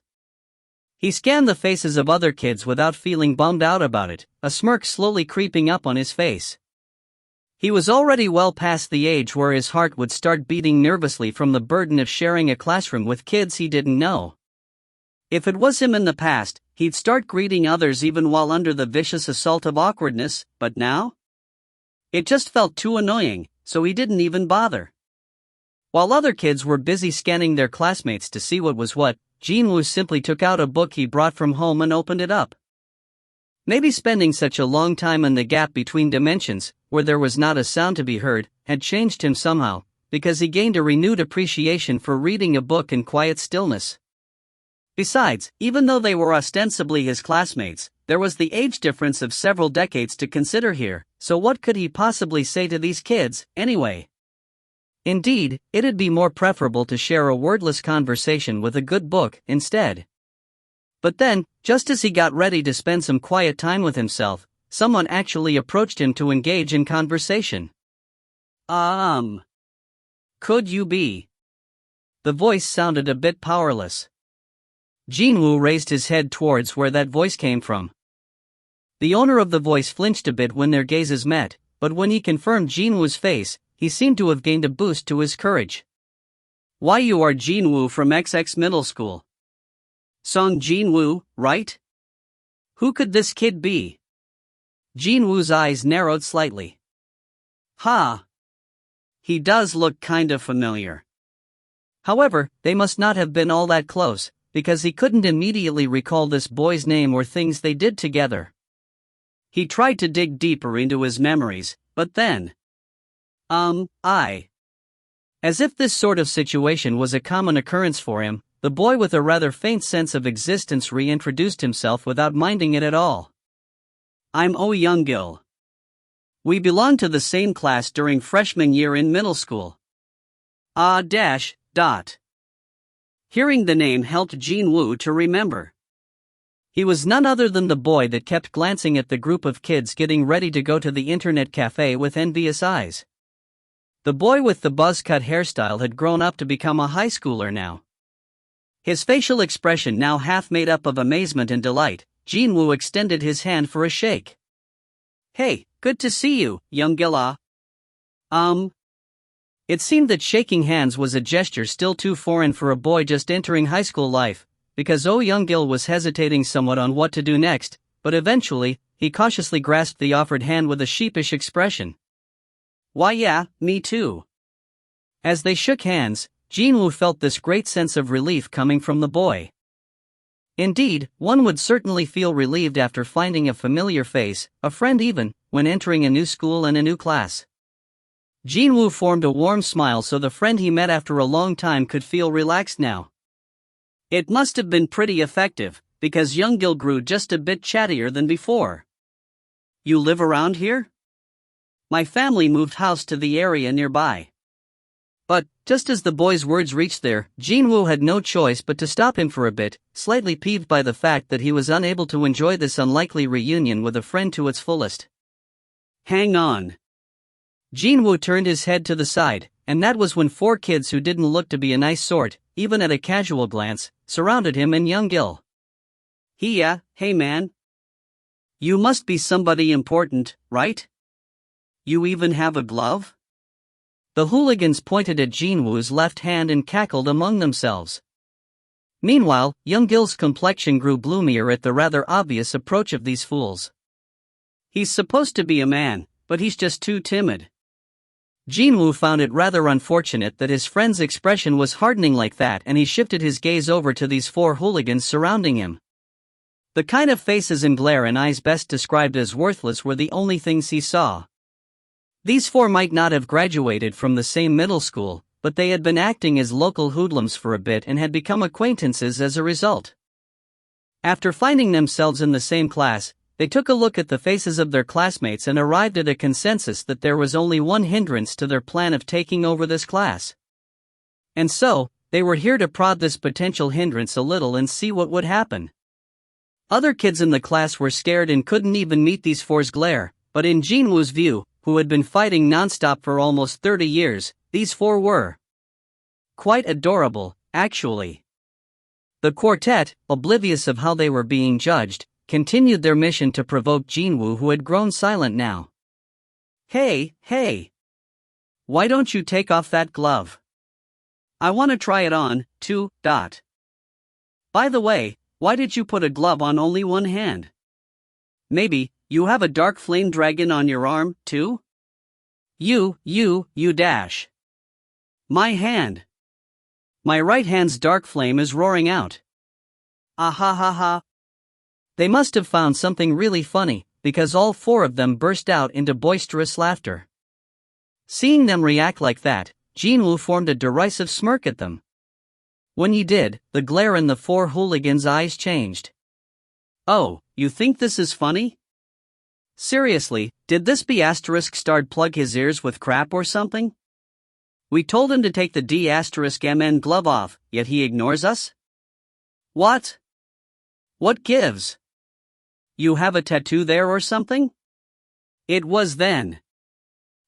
He scanned the faces of other kids without feeling bummed out about it, a smirk slowly creeping up on his face. He was already well past the age where his heart would start beating nervously from the burden of sharing a classroom with kids he didn't know. If it was him in the past, he'd start greeting others even while under the vicious assault of awkwardness, but now? It just felt too annoying, so he didn't even bother. While other kids were busy scanning their classmates to see what was what, Jin-Woo simply took out a book he brought from home and opened it up. Maybe spending such a long time in the gap between dimensions, where there was not a sound to be heard, had changed him somehow, because he gained a renewed appreciation for reading a book in quiet stillness. Besides, even though they were ostensibly his classmates, there was the age difference of several decades to consider here, so what could he possibly say to these kids, anyway? Indeed, it'd be more preferable to share a wordless conversation with a good book instead. But then, just as he got ready to spend some quiet time with himself, someone actually approached him to engage in conversation. Could you be? The voice sounded a bit powerless. Jin-Woo raised his head towards where that voice came from. The owner of the voice flinched a bit when their gazes met, but when he confirmed Jin-Woo's face, he seemed to have gained a boost to his courage. Why, you are Jin-Woo from XX Middle School. Seong Jin-Woo, right? Who could this kid be? Jin-Woo's eyes narrowed slightly. He does look kinda familiar. However, they must not have been all that close, because he couldn't immediately recall this boy's name or things they did together. He tried to dig deeper into his memories, but then... As if this sort of situation was a common occurrence for him, the boy with a rather faint sense of existence reintroduced himself without minding it at all. I'm Oh Young-gil. We belonged to the same class during freshman year in middle school. Hearing the name helped Jin-Woo to remember. He was none other than the boy that kept glancing at the group of kids getting ready to go to the internet cafe with envious eyes. The boy with the buzz-cut hairstyle had grown up to become a high schooler now. His facial expression now half made up of amazement and delight, Jin-Woo extended his hand for a shake. Hey, good to see you, Young-gil. It seemed that shaking hands was a gesture still too foreign for a boy just entering high school life, because Oh Young-gil was hesitating somewhat on what to do next, but eventually, he cautiously grasped the offered hand with a sheepish expression. Why yeah, me too. As they shook hands, Jin-Woo felt this great sense of relief coming from the boy. Indeed, one would certainly feel relieved after finding a familiar face, a friend even, when entering a new school and a new class. Jin-Woo formed a warm smile so the friend he met after a long time could feel relaxed now. It must have been pretty effective, because Young-gil grew just a bit chattier than before. You live around here? My family moved house to the area nearby. But, just as the boy's words reached there, Jin-Woo had no choice but to stop him for a bit, slightly peeved by the fact that he was unable to enjoy this unlikely reunion with a friend to its fullest. Hang on. Jin-Woo turned his head to the side, and that was when four kids who didn't look to be a nice sort, even at a casual glance, surrounded him and Young-gil. Hey man. You must be somebody important, right? You even have a glove? The hooligans pointed at Jin-Woo's left hand and cackled among themselves. Meanwhile, Young-gil's complexion grew gloomier at the rather obvious approach of these fools. He's supposed to be a man, but he's just too timid. Jin-Woo found it rather unfortunate that his friend's expression was hardening like that, and he shifted his gaze over to these four hooligans surrounding him. The kind of faces and glare and eyes best described as worthless were the only things he saw. These four might not have graduated from the same middle school, but they had been acting as local hoodlums for a bit and had become acquaintances as a result. After finding themselves in the same class, they took a look at the faces of their classmates and arrived at a consensus that there was only one hindrance to their plan of taking over this class. And so, they were here to prod this potential hindrance a little and see what would happen. Other kids in the class were scared and couldn't even meet these four's glare, but in Jin-Woo's view, who had been fighting non-stop for almost 30 years, these four were quite adorable, actually. The quartet, oblivious of how they were being judged, continued their mission to provoke Jin-Woo, who had grown silent now. Hey. Why don't you take off that glove? I want to try it on, too. By the way, why did you put a glove on only one hand? Maybe, you have a dark flame dragon on your arm, too? You dash. My hand. My right hand's dark flame is roaring out. Ah ha ha ha. They must have found something really funny, because all four of them burst out into boisterous laughter. Seeing them react like that, Jin-Woo formed a derisive smirk at them. When he did, the glare in the four hooligans' eyes changed. "Oh, you think this is funny? Seriously, did this B***** plug his ears with crap or something? We told him to take the D***MN glove off, yet he ignores us? What? What gives? You have a tattoo there or something?" It was then.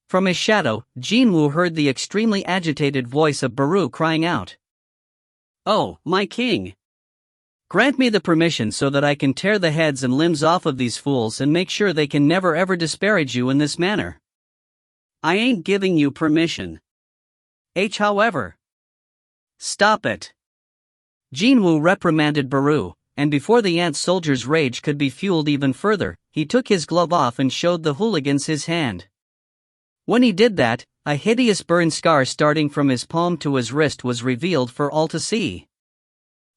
From his shadow, Jin-Woo heard the extremely agitated voice of Baru crying out. "Oh, my king! Grant me the permission so that I can tear the heads and limbs off of these fools and make sure they can never ever disparage you in this manner." "I ain't giving you permission. However. Stop it." Jin-Woo reprimanded Baru, and before the ant soldier's rage could be fueled even further, he took his glove off and showed the hooligans his hand. When he did that, a hideous burn scar starting from his palm to his wrist was revealed for all to see.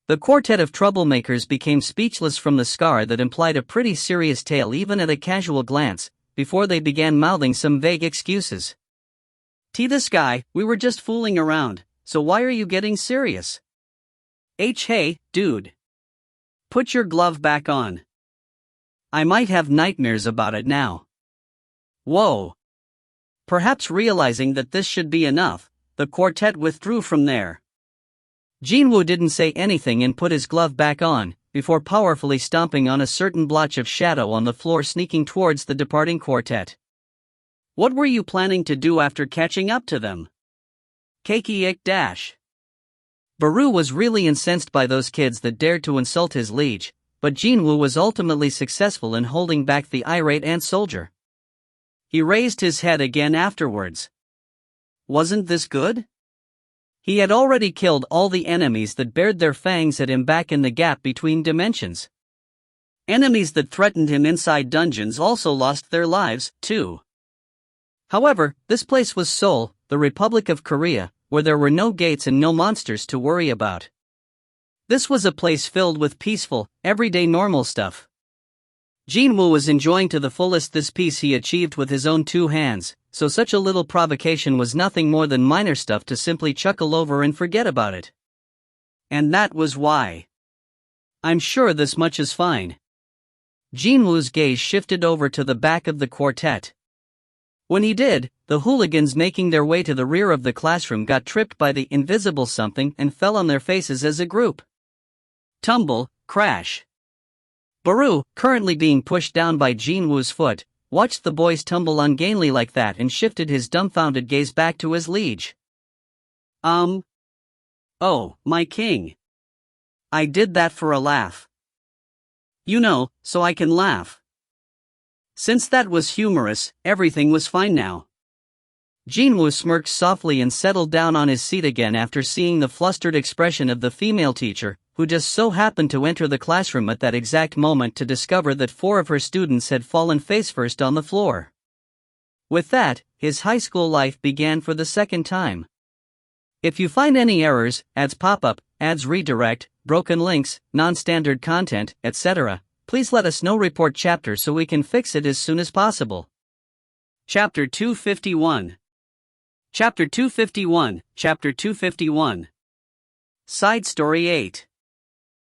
The quartet of troublemakers became speechless from the scar that implied a pretty serious tale even at a casual glance, before they began mouthing some vague excuses. "This guy, we were just fooling around, so why are you getting serious? Hey, dude. Put your glove back on. I might have nightmares about it now." Whoa. Perhaps realizing that this should be enough, the quartet withdrew from there. Jin-Woo didn't say anything and put his glove back on, before powerfully stomping on a certain blotch of shadow on the floor sneaking towards the departing quartet. "What were you planning to do after catching up to them? Keiki-ik-dash." Baru was really incensed by those kids that dared to insult his liege, but Jin-Woo was ultimately successful in holding back the irate ant soldier. He raised his head again afterwards. Wasn't this good? He had already killed all the enemies that bared their fangs at him back in the gap between dimensions. Enemies that threatened him inside dungeons also lost their lives, too. However, this place was Seoul, the Republic of Korea, where there were no gates and no monsters to worry about. This was a place filled with peaceful, everyday normal stuff. Jin-Woo was enjoying to the fullest this peace he achieved with his own two hands, so such a little provocation was nothing more than minor stuff to simply chuckle over and forget about it. And that was why. "I'm sure this much is fine." Jin-Woo's gaze shifted over to the back of the quartet. When he did, the hooligans making their way to the rear of the classroom got tripped by the invisible something and fell on their faces as a group. Tumble, crash. Baru, currently being pushed down by Jin-Woo's foot, watched the boys tumble ungainly like that and shifted his dumbfounded gaze back to his liege. Oh, my king. I did that for a laugh. You know, so I can laugh. Since that was humorous, everything was fine now." Jin-Woo smirked softly and settled down on his seat again after seeing the flustered expression of the female teacher, who just so happened to enter the classroom at that exact moment to discover that 4 of her students had fallen face-first on the floor. With that, his high school life began for the second time. If you find any errors, ads pop up, ads redirect, broken links, non-standard content, etc., please let us know. Report chapter so we can fix it as soon as possible. Chapter 251. Chapter 251, Chapter 251. Side Story 8.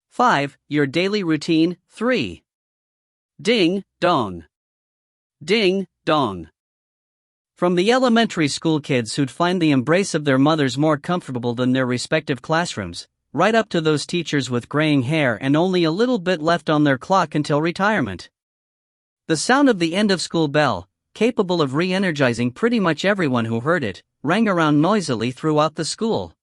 5. Your Daily Routine, 3. Ding, dong. Ding, dong. From the elementary school kids who'd find the embrace of their mothers more comfortable than their respective classrooms, right up to those teachers with graying hair and only a little bit left on their clock until retirement. The sound of the end-of-school bell, capable of re-energizing pretty much everyone who heard it, rang around noisily throughout the school.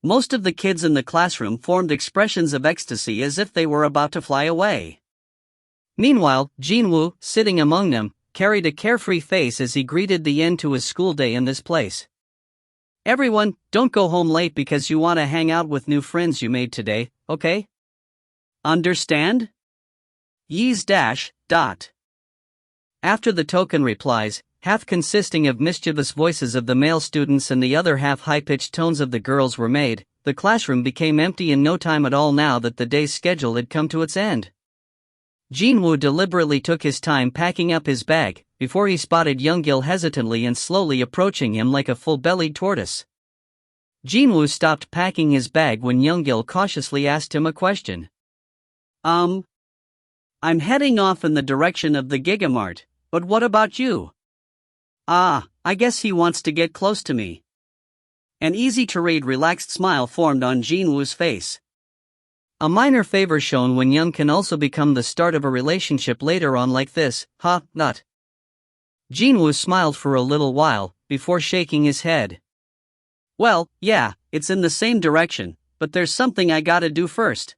Most of the kids in the classroom formed expressions of ecstasy as if they were about to fly away. Meanwhile, Jin-Woo, sitting among them, carried a carefree face as he greeted the end to his school day in this place. "Everyone, don't go home late because you want to hang out with new friends you made today, okay? Understand? Yees dash, dot." After the token replies, half consisting of mischievous voices of the male students and the other half high-pitched tones of the girls were made, the classroom became empty in no time at all now that the day's schedule had come to its end. Jin-Woo deliberately took his time packing up his bag, before he spotted Young-gil hesitantly and slowly approaching him like a full-bellied tortoise. Jin-Woo stopped packing his bag when Young-gil cautiously asked him a question. I'm heading off in the direction of the Gigamart, but what about you? I guess he wants to get close to me. An easy-to-read relaxed smile formed on Jin-Woo's face. A minor favor shown when young can also become the start of a relationship later on like this, huh, not? Jin-Woo smiled for a little while, before shaking his head. Well, yeah, it's in the same direction, but there's something I gotta do first.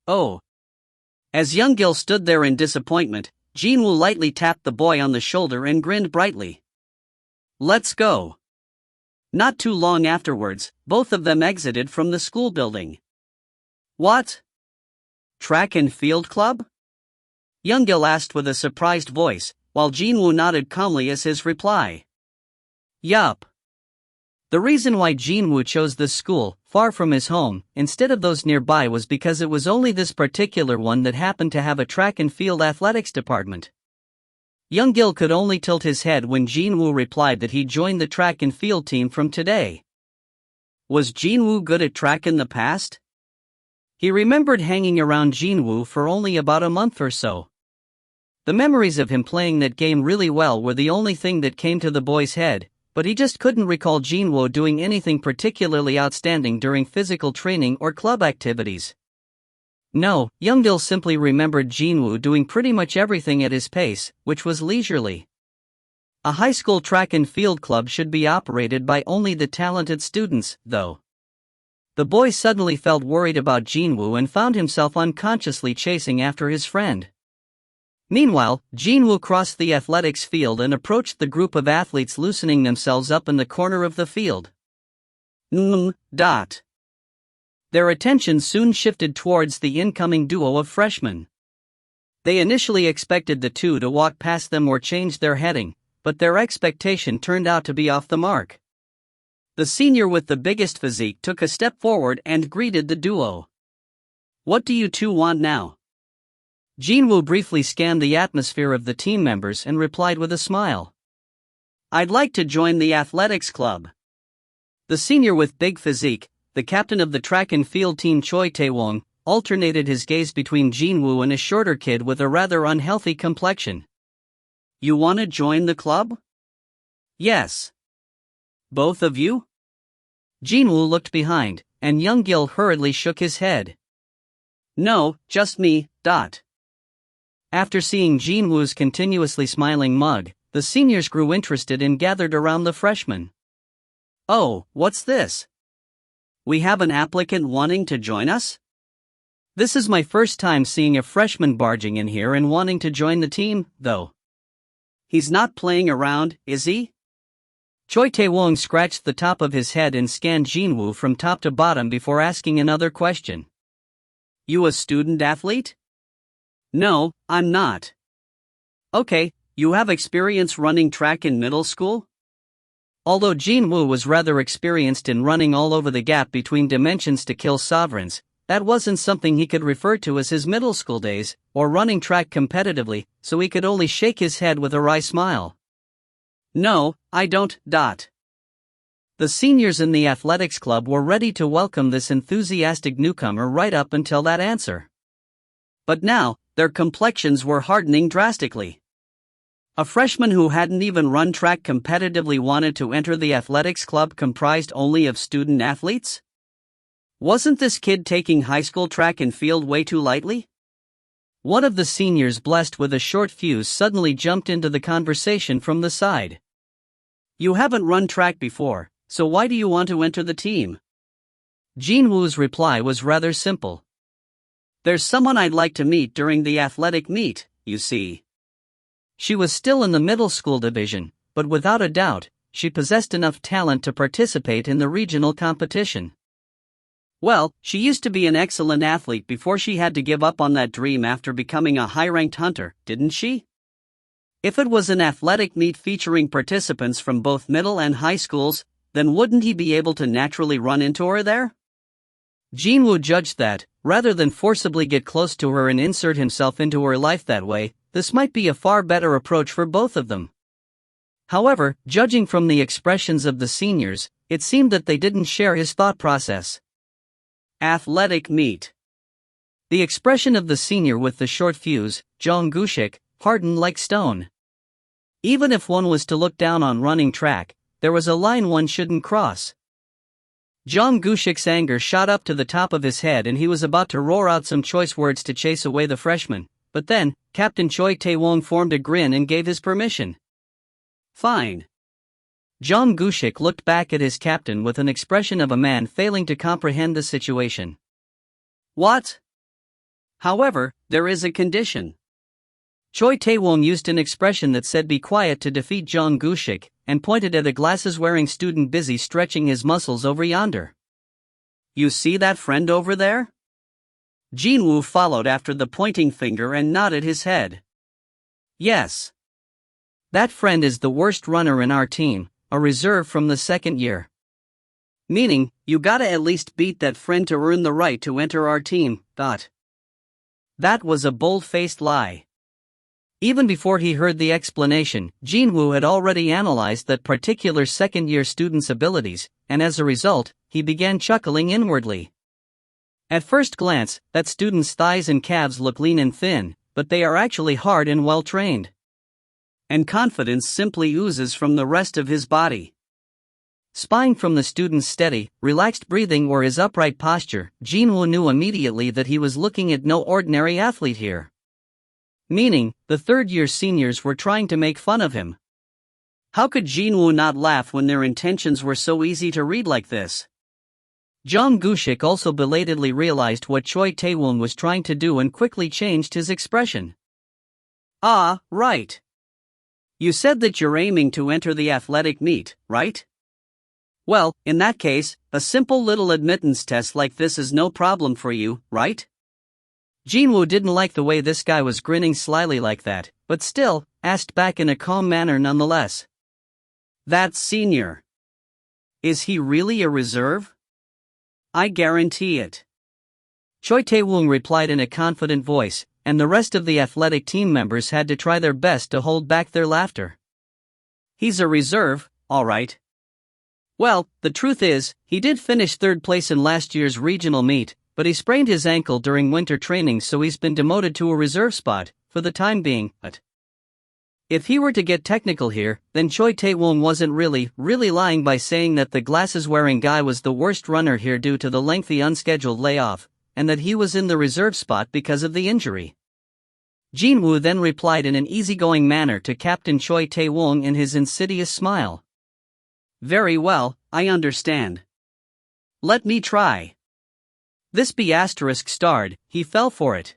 Oh. As Young-gil stood there in disappointment, Jin-Woo lightly tapped the boy on the shoulder and grinned brightly. Let's go. Not too long afterwards, both of them exited from the school building. What? Track and field club? Young-gil asked with a surprised voice, while Jin-Woo nodded calmly as his reply. Yup. The reason why Jin-Woo chose this school, far from his home, instead of those nearby was because it was only this particular one that happened to have a track and field athletics department. Young-gil could only tilt his head when Jin-Woo replied that he joined the track and field team from today. Was Jin-Woo good at track in the past? He remembered hanging around Jin-Woo for only about a month or so. The memories of him playing that game really well were the only thing that came to the boy's head, but he just couldn't recall Jin-Woo doing anything particularly outstanding during physical training or club activities. No, Young-gil simply remembered Jin-Woo doing pretty much everything at his pace, which was leisurely. A high school track and field club should be operated by only the talented students, though. The boy suddenly felt worried about Jin-Woo and found himself unconsciously chasing after his friend. Meanwhile, Jin-Woo crossed the athletics field and approached the group of athletes loosening themselves up in the corner of the field. Their attention soon shifted towards the incoming duo of freshmen. They initially expected the two to walk past them or change their heading, but their expectation turned out to be off the mark. The senior with the biggest physique took a step forward and greeted the duo. What do you two want now? Jin-Woo briefly scanned the atmosphere of the team members and replied with a smile. I'd like to join the athletics club. The senior with big physique, the captain of the track and field team Choi Tae-won, alternated his gaze between Jin-Woo and a shorter kid with a rather unhealthy complexion. You want to join the club? Yes. Both of you? Jin-Woo looked behind, and Young-gil hurriedly shook his head. No, just me. After seeing Jin-Woo's continuously smiling mug, the seniors grew interested and gathered around the freshmen. Oh, what's this? We have an applicant wanting to join us? This is my first time seeing a freshman barging in here and wanting to join the team, though. He's not playing around, is he? Choi Tae-won scratched the top of his head and scanned Jin-Woo from top to bottom before asking another question. You a student athlete? No, I'm not. Okay, you have experience running track in middle school? Although Jin-Woo was rather experienced in running all over the gap between dimensions to kill sovereigns, that wasn't something he could refer to as his middle school days, or running track competitively, so he could only shake his head with a wry smile. No, I don't. The seniors in the athletics club were ready to welcome this enthusiastic newcomer right up until that answer. But now, their complexions were hardening drastically. A freshman who hadn't even run track competitively wanted to enter the athletics club comprised only of student athletes? Wasn't this kid taking high school track and field way too lightly? One of the seniors blessed with a short fuse suddenly jumped into the conversation from the side. You haven't run track before, so why do you want to enter the team? Jin-Woo's reply was rather simple. There's someone I'd like to meet during the athletic meet, you see. She was still in the middle school division, but without a doubt, she possessed enough talent to participate in the regional competition. Well, she used to be an excellent athlete before she had to give up on that dream after becoming a high-ranked hunter, didn't she? If it was an athletic meet featuring participants from both middle and high schools, then wouldn't he be able to naturally run into her there? Jin-Woo judged that, rather than forcibly get close to her and insert himself into her life that way, this might be a far better approach for both of them. However, judging from the expressions of the seniors, it seemed that they didn't share his thought process. Athletic meet. The expression of the senior with the short fuse, Jong Gushik, hardened like stone. Even if one was to look down on running track, there was a line one shouldn't cross. Jong Gushik's anger shot up to the top of his head and he was about to roar out some choice words to chase away the freshman, but then, Captain Choi Tae-won formed a grin and gave his permission. Fine. Jong Gushik looked back at his captain with an expression of a man failing to comprehend the situation. What? However, there is a condition. Choi Tae-won used an expression that said be quiet to defeat Jong Gushik, and pointed at a glasses-wearing student busy stretching his muscles over yonder. You see that friend over there? Jin-Woo followed after the pointing finger and nodded his head. Yes. That friend is the worst runner in our team, a reserve from the second year. Meaning, you gotta at least beat that friend to earn the right to enter our team, . That was a bold-faced lie. Even before he heard the explanation, Jin-Woo had already analyzed that particular second-year student's abilities, and as a result, he began chuckling inwardly. At first glance, that student's thighs and calves look lean and thin, but they are actually hard and well-trained. And confidence simply oozes from the rest of his body. Spying from the student's steady, relaxed breathing or his upright posture, Jin-Woo knew immediately that he was looking at no ordinary athlete here. Meaning, the third-year seniors were trying to make fun of him. How could Jin-Woo not laugh when their intentions were so easy to read like this? Jong Gushik also belatedly realized what Choi Tae-won was trying to do and quickly changed his expression. Ah, right. You said that you're aiming to enter the athletic meet, right? Well, in that case, a simple little admittance test like this is no problem for you, right? Jin-Woo didn't like the way this guy was grinning slyly like that, but still, asked back in a calm manner nonetheless. That senior. Is he really a reserve? I guarantee it. Choi Tae-won replied in a confident voice, and the rest of the athletic team members had to try their best to hold back their laughter. He's a reserve, all right. Well, the truth is, he did finish third place in last year's regional meet, but he sprained his ankle during winter training, so he's been demoted to a reserve spot, for the time being. But if he were to get technical here, then Choi Tae-won wasn't really lying by saying that the glasses-wearing guy was the worst runner here due to the lengthy unscheduled layoff, and that he was in the reserve spot because of the injury. Jin-Woo then replied in an easygoing manner to Captain Choi Tae-won in his insidious smile. Very well, I understand. Let me try. This B** starred, he fell for it.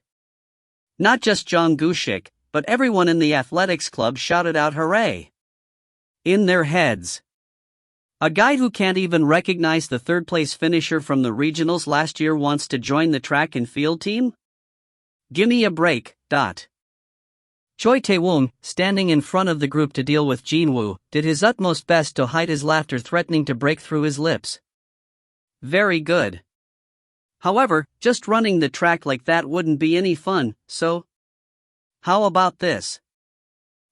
Not just Jong Gushik, but everyone in the athletics club shouted out hooray. In their heads. A guy who can't even recognize the third-place finisher from the regionals last year wants to join the track and field team? Gimme a break. Choi Tae-won, standing in front of the group to deal with Jin-Woo, did his utmost best to hide his laughter threatening to break through his lips. Very good. However, just running the track like that wouldn't be any fun, so how about this?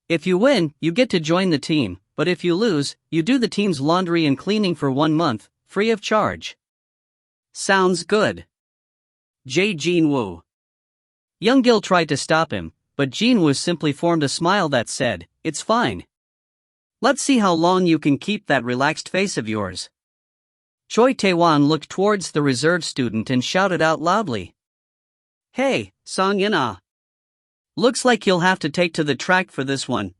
If you win, you get to join the team, but if you lose, you do the team's laundry and cleaning for 1 month, free of charge. Sounds good. Jin-Woo. Young Gil tried to stop him, but Jin-Woo simply formed a smile that said, it's fine. Let's see how long you can keep that relaxed face of yours. Choi Tae-won looked towards the reserve student and shouted out loudly. Hey, Seong Jin-Woo. Looks like you'll have to take to the track for this one.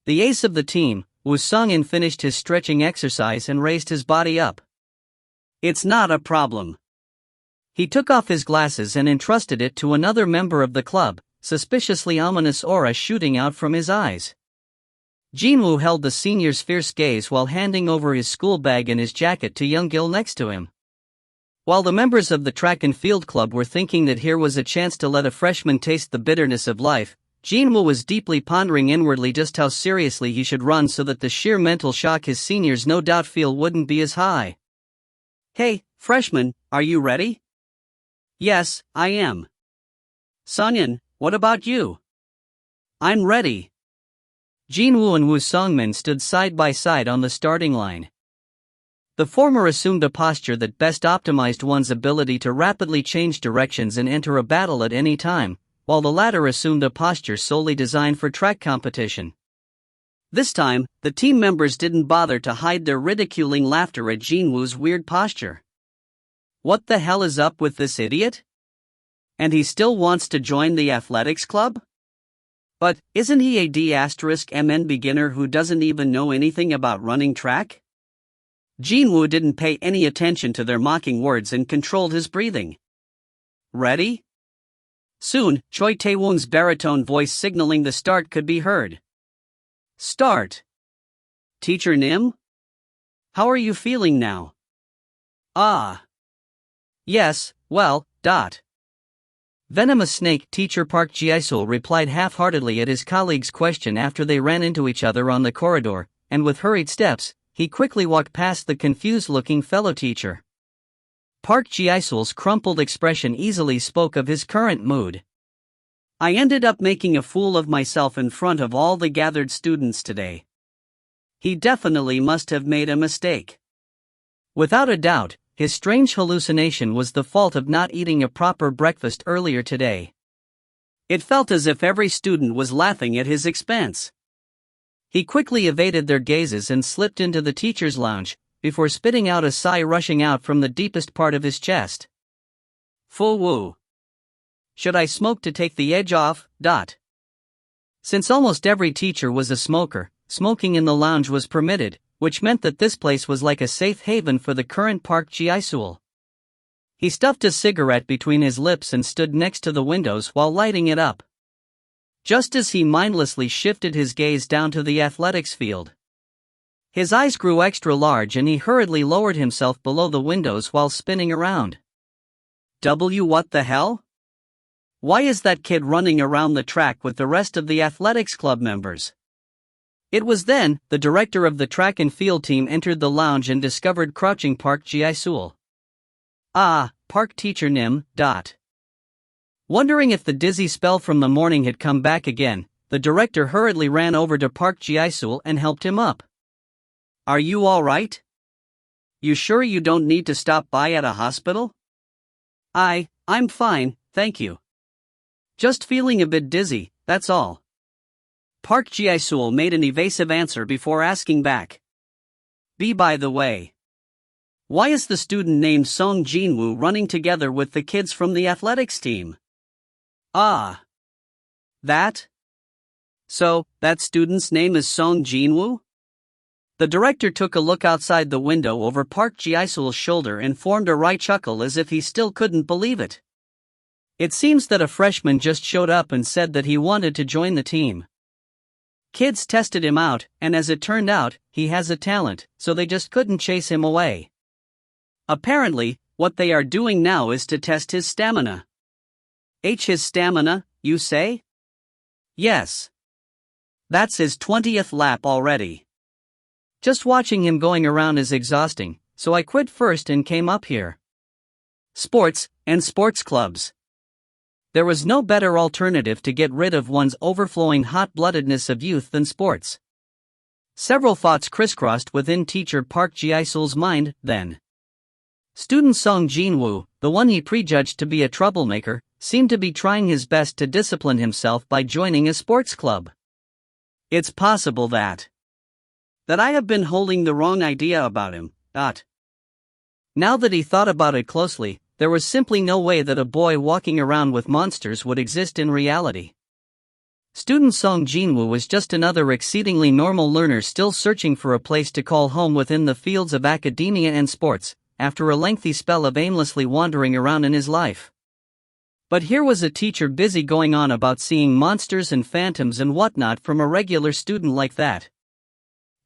The ace of the team, Woo Sung-in, finished his stretching exercise and raised his body up. It's not a problem. He took off his glasses and entrusted it to another member of the club, suspiciously ominous aura shooting out from his eyes. Jin-Woo held the senior's fierce gaze while handing over his school bag and his jacket to young Gil next to him. While the members of the track and field club were thinking that here was a chance to let a freshman taste the bitterness of life, Jin-Woo was deeply pondering inwardly just how seriously he should run so that the sheer mental shock his seniors no doubt feel wouldn't be as high. Hey, Freshman, are you ready? Yes, I am. Sunyan, what about you? I'm ready. Jin-Woo and Woo Sung-min stood side by side on the starting line. The former assumed a posture that best optimized one's ability to rapidly change directions and enter a battle at any time, while the latter assumed a posture solely designed for track competition. This time, the team members didn't bother to hide their ridiculing laughter at Jin-Woo's weird posture. What the hell is up with this idiot? And he still wants to join the athletics club? But, isn't he a D*MN beginner who doesn't even know anything about running track? Jin-Woo didn't pay any attention to their mocking words and controlled his breathing. Ready? Soon, Choi Tae-woon's baritone voice signaling the start could be heard. Start. Teacher Nim? How are you feeling now? Ah. Yes, well, ... Venomous Snake teacher Park Ji-sul replied half-heartedly at his colleague's question after they ran into each other on the corridor, and with hurried steps, he quickly walked past the confused-looking fellow teacher. Park Ji-sul's crumpled expression easily spoke of his current mood. I ended up making a fool of myself in front of all the gathered students today. He definitely must have made a mistake. Without a doubt, his strange hallucination was the fault of not eating a proper breakfast earlier today. It felt as if every student was laughing at his expense. He quickly evaded their gazes and slipped into the teacher's lounge, before spitting out a sigh rushing out from the deepest part of his chest. Full woo. Should I smoke to take the edge off? Since almost every teacher was a smoker, smoking in the lounge was permitted, which meant that this place was like a safe haven for the current Park Ji-sul. He stuffed a cigarette between his lips and stood next to the windows while lighting it up. Just as he mindlessly shifted his gaze down to the athletics field, his eyes grew extra large and he hurriedly lowered himself below the windows while spinning around. What the hell? Why is that kid running around the track with the rest of the athletics club members? It was then, the director of the track and field team entered the lounge and discovered crouching Park Ji-sul. Ah, Park teacher Nim. Wondering if the dizzy spell from the morning had come back again, the director hurriedly ran over to Park Ji-sul and helped him up. Are you alright? You sure you don't need to stop by at a hospital? I'm fine, thank you. Just feeling a bit dizzy, that's all. Park Ji-sul made an evasive answer before asking back. By the way, why is the student named Seong Jin-Woo running together with the kids from the athletics team? Ah. That? So, that student's name is Seong Jin-Woo? The director took a look outside the window over Park Ji-sul's shoulder and formed a wry chuckle as if he still couldn't believe it. It seems that a freshman just showed up and said that he wanted to join the team. Kids tested him out, and as it turned out, he has a talent, so they just couldn't chase him away. Apparently, what they are doing now is to test his stamina. His stamina, you say? Yes. That's his 20th lap already. Just watching him going around is exhausting, so I quit first and came up here. Sports, and sports clubs. There was no better alternative to get rid of one's overflowing hot-bloodedness of youth than sports. Several thoughts crisscrossed within teacher Park Ji-sul's mind, then. Student Seong Jin-Woo, the one he prejudged to be a troublemaker, seemed to be trying his best to discipline himself by joining a sports club. It's possible that I have been holding the wrong idea about him. Now that he thought about it closely, there was simply no way that a boy walking around with monsters would exist in reality. Student Seong Jin-Woo was just another exceedingly normal learner still searching for a place to call home within the fields of academia and sports, after a lengthy spell of aimlessly wandering around in his life. But here was a teacher busy going on about seeing monsters and phantoms and whatnot from a regular student like that.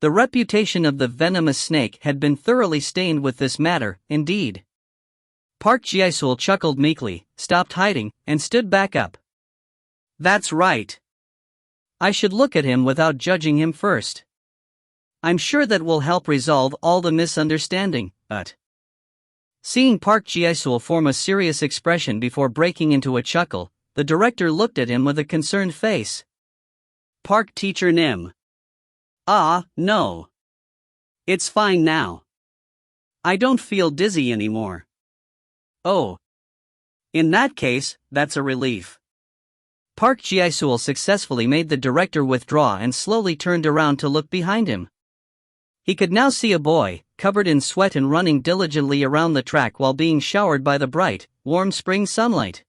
The reputation of the venomous snake had been thoroughly stained with this matter, indeed. Park Ji-sul chuckled meekly, stopped hiding, and stood back up. That's right. I should look at him without judging him first. I'm sure that will help resolve all the misunderstanding, Seeing Park Ji-sul form a serious expression before breaking into a chuckle, the director looked at him with a concerned face. Park teacher Nim. Ah, no. It's fine now. I don't feel dizzy anymore. Oh. In that case, that's a relief. Park Ji-sul successfully made the director withdraw and slowly turned around to look behind him. He could now see a boy, covered in sweat and running diligently around the track while being showered by the bright, warm spring sunlight.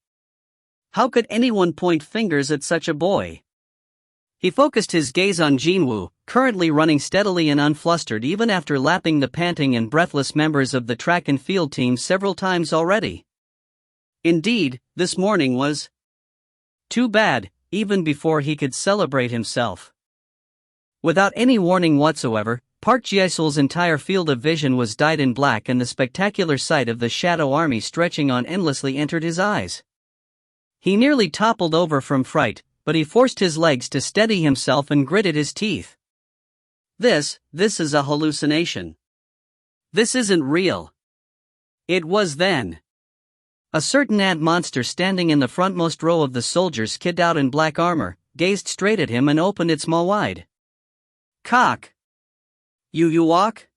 How could anyone point fingers at such a boy? He focused his gaze on Jin-Woo, currently running steadily and unflustered even after lapping the panting and breathless members of the track and field team several times already. Indeed, this morning was too bad, even before he could celebrate himself. Without any warning whatsoever, Park Ji-sul's entire field of vision was dyed in black and the spectacular sight of the Shadow Army stretching on endlessly entered his eyes. He nearly toppled over from fright, but he forced his legs to steady himself and gritted his teeth. This is a hallucination. This isn't real. It was then. A certain ant monster standing in the frontmost row of the soldiers kitted out in black armor, gazed straight at him and opened its maw wide. Cock! You walk?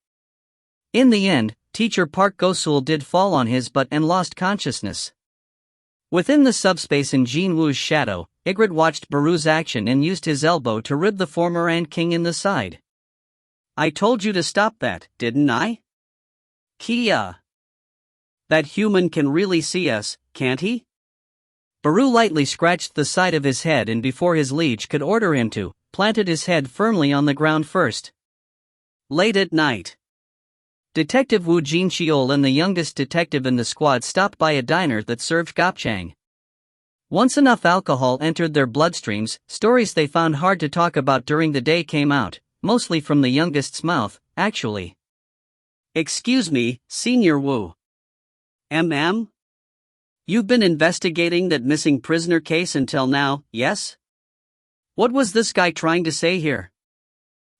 In the end, teacher Park Go-sul did fall on his butt and lost consciousness. Within the subspace in Jin-Woo's shadow, Ygritte watched Baru's action and used his elbow to rib the former Ant King in the side. I told you to stop that, didn't I? Kia. That human can really see us, can't he? Baru lightly scratched the side of his head and before his liege could order him to, planted his head firmly on the ground first. Late at night. Detective Woo Jin-cheol and the youngest detective in the squad stopped by a diner that served gopchang. Once enough alcohol entered their bloodstreams, stories they found hard to talk about during the day came out, mostly from the youngest's mouth, actually. Excuse me, Senior Woo. You've been investigating that missing prisoner case until now, yes? What was this guy trying to say here?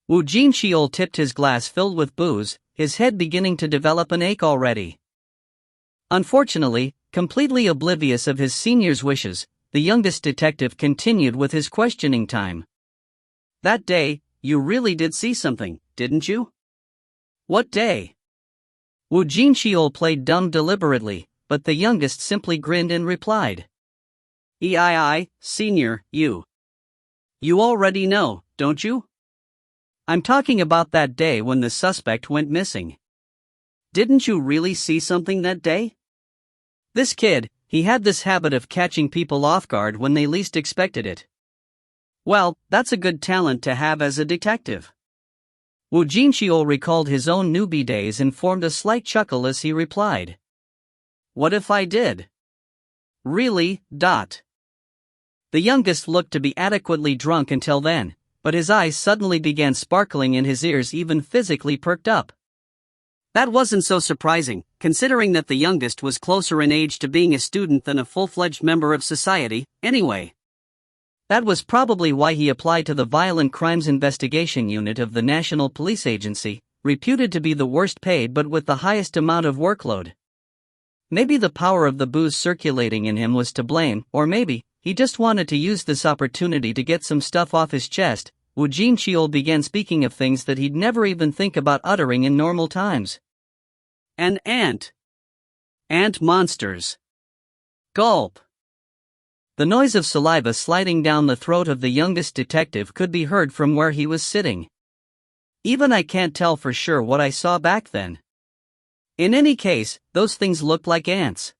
Woo Jin-cheol tipped his glass filled with booze, his head beginning to develop an ache already. Unfortunately, completely oblivious of his senior's wishes, the youngest detective continued with his questioning time. That day, you really did see something, didn't you? What day? Woo Jin-cheol played dumb deliberately, but the youngest simply grinned and replied. Senior, you. You already know, don't you? I'm talking about that day when the suspect went missing. Didn't you really see something that day? This kid, he had this habit of catching people off guard when they least expected it. Well, that's a good talent to have as a detective. Woo Jin-cheol recalled his own newbie days and formed a slight chuckle as he replied. What if I did? Really, Dot? The youngest looked to be adequately drunk until then, but his eyes suddenly began sparkling and his ears even physically perked up. That wasn't so surprising, considering that the youngest was closer in age to being a student than a full-fledged member of society, anyway. That was probably why he applied to the Violent Crimes Investigation Unit of the National Police Agency, reputed to be the worst paid but with the highest amount of workload. Maybe the power of the booze circulating in him was to blame, or maybe he just wanted to use this opportunity to get some stuff off his chest. Woo Jin-cheol began speaking of things that he'd never even think about uttering in normal times. An ant. Ant monsters. Gulp. The noise of saliva sliding down the throat of the youngest detective could be heard from where he was sitting. Even I can't tell for sure what I saw back then. In any case, those things looked like ants.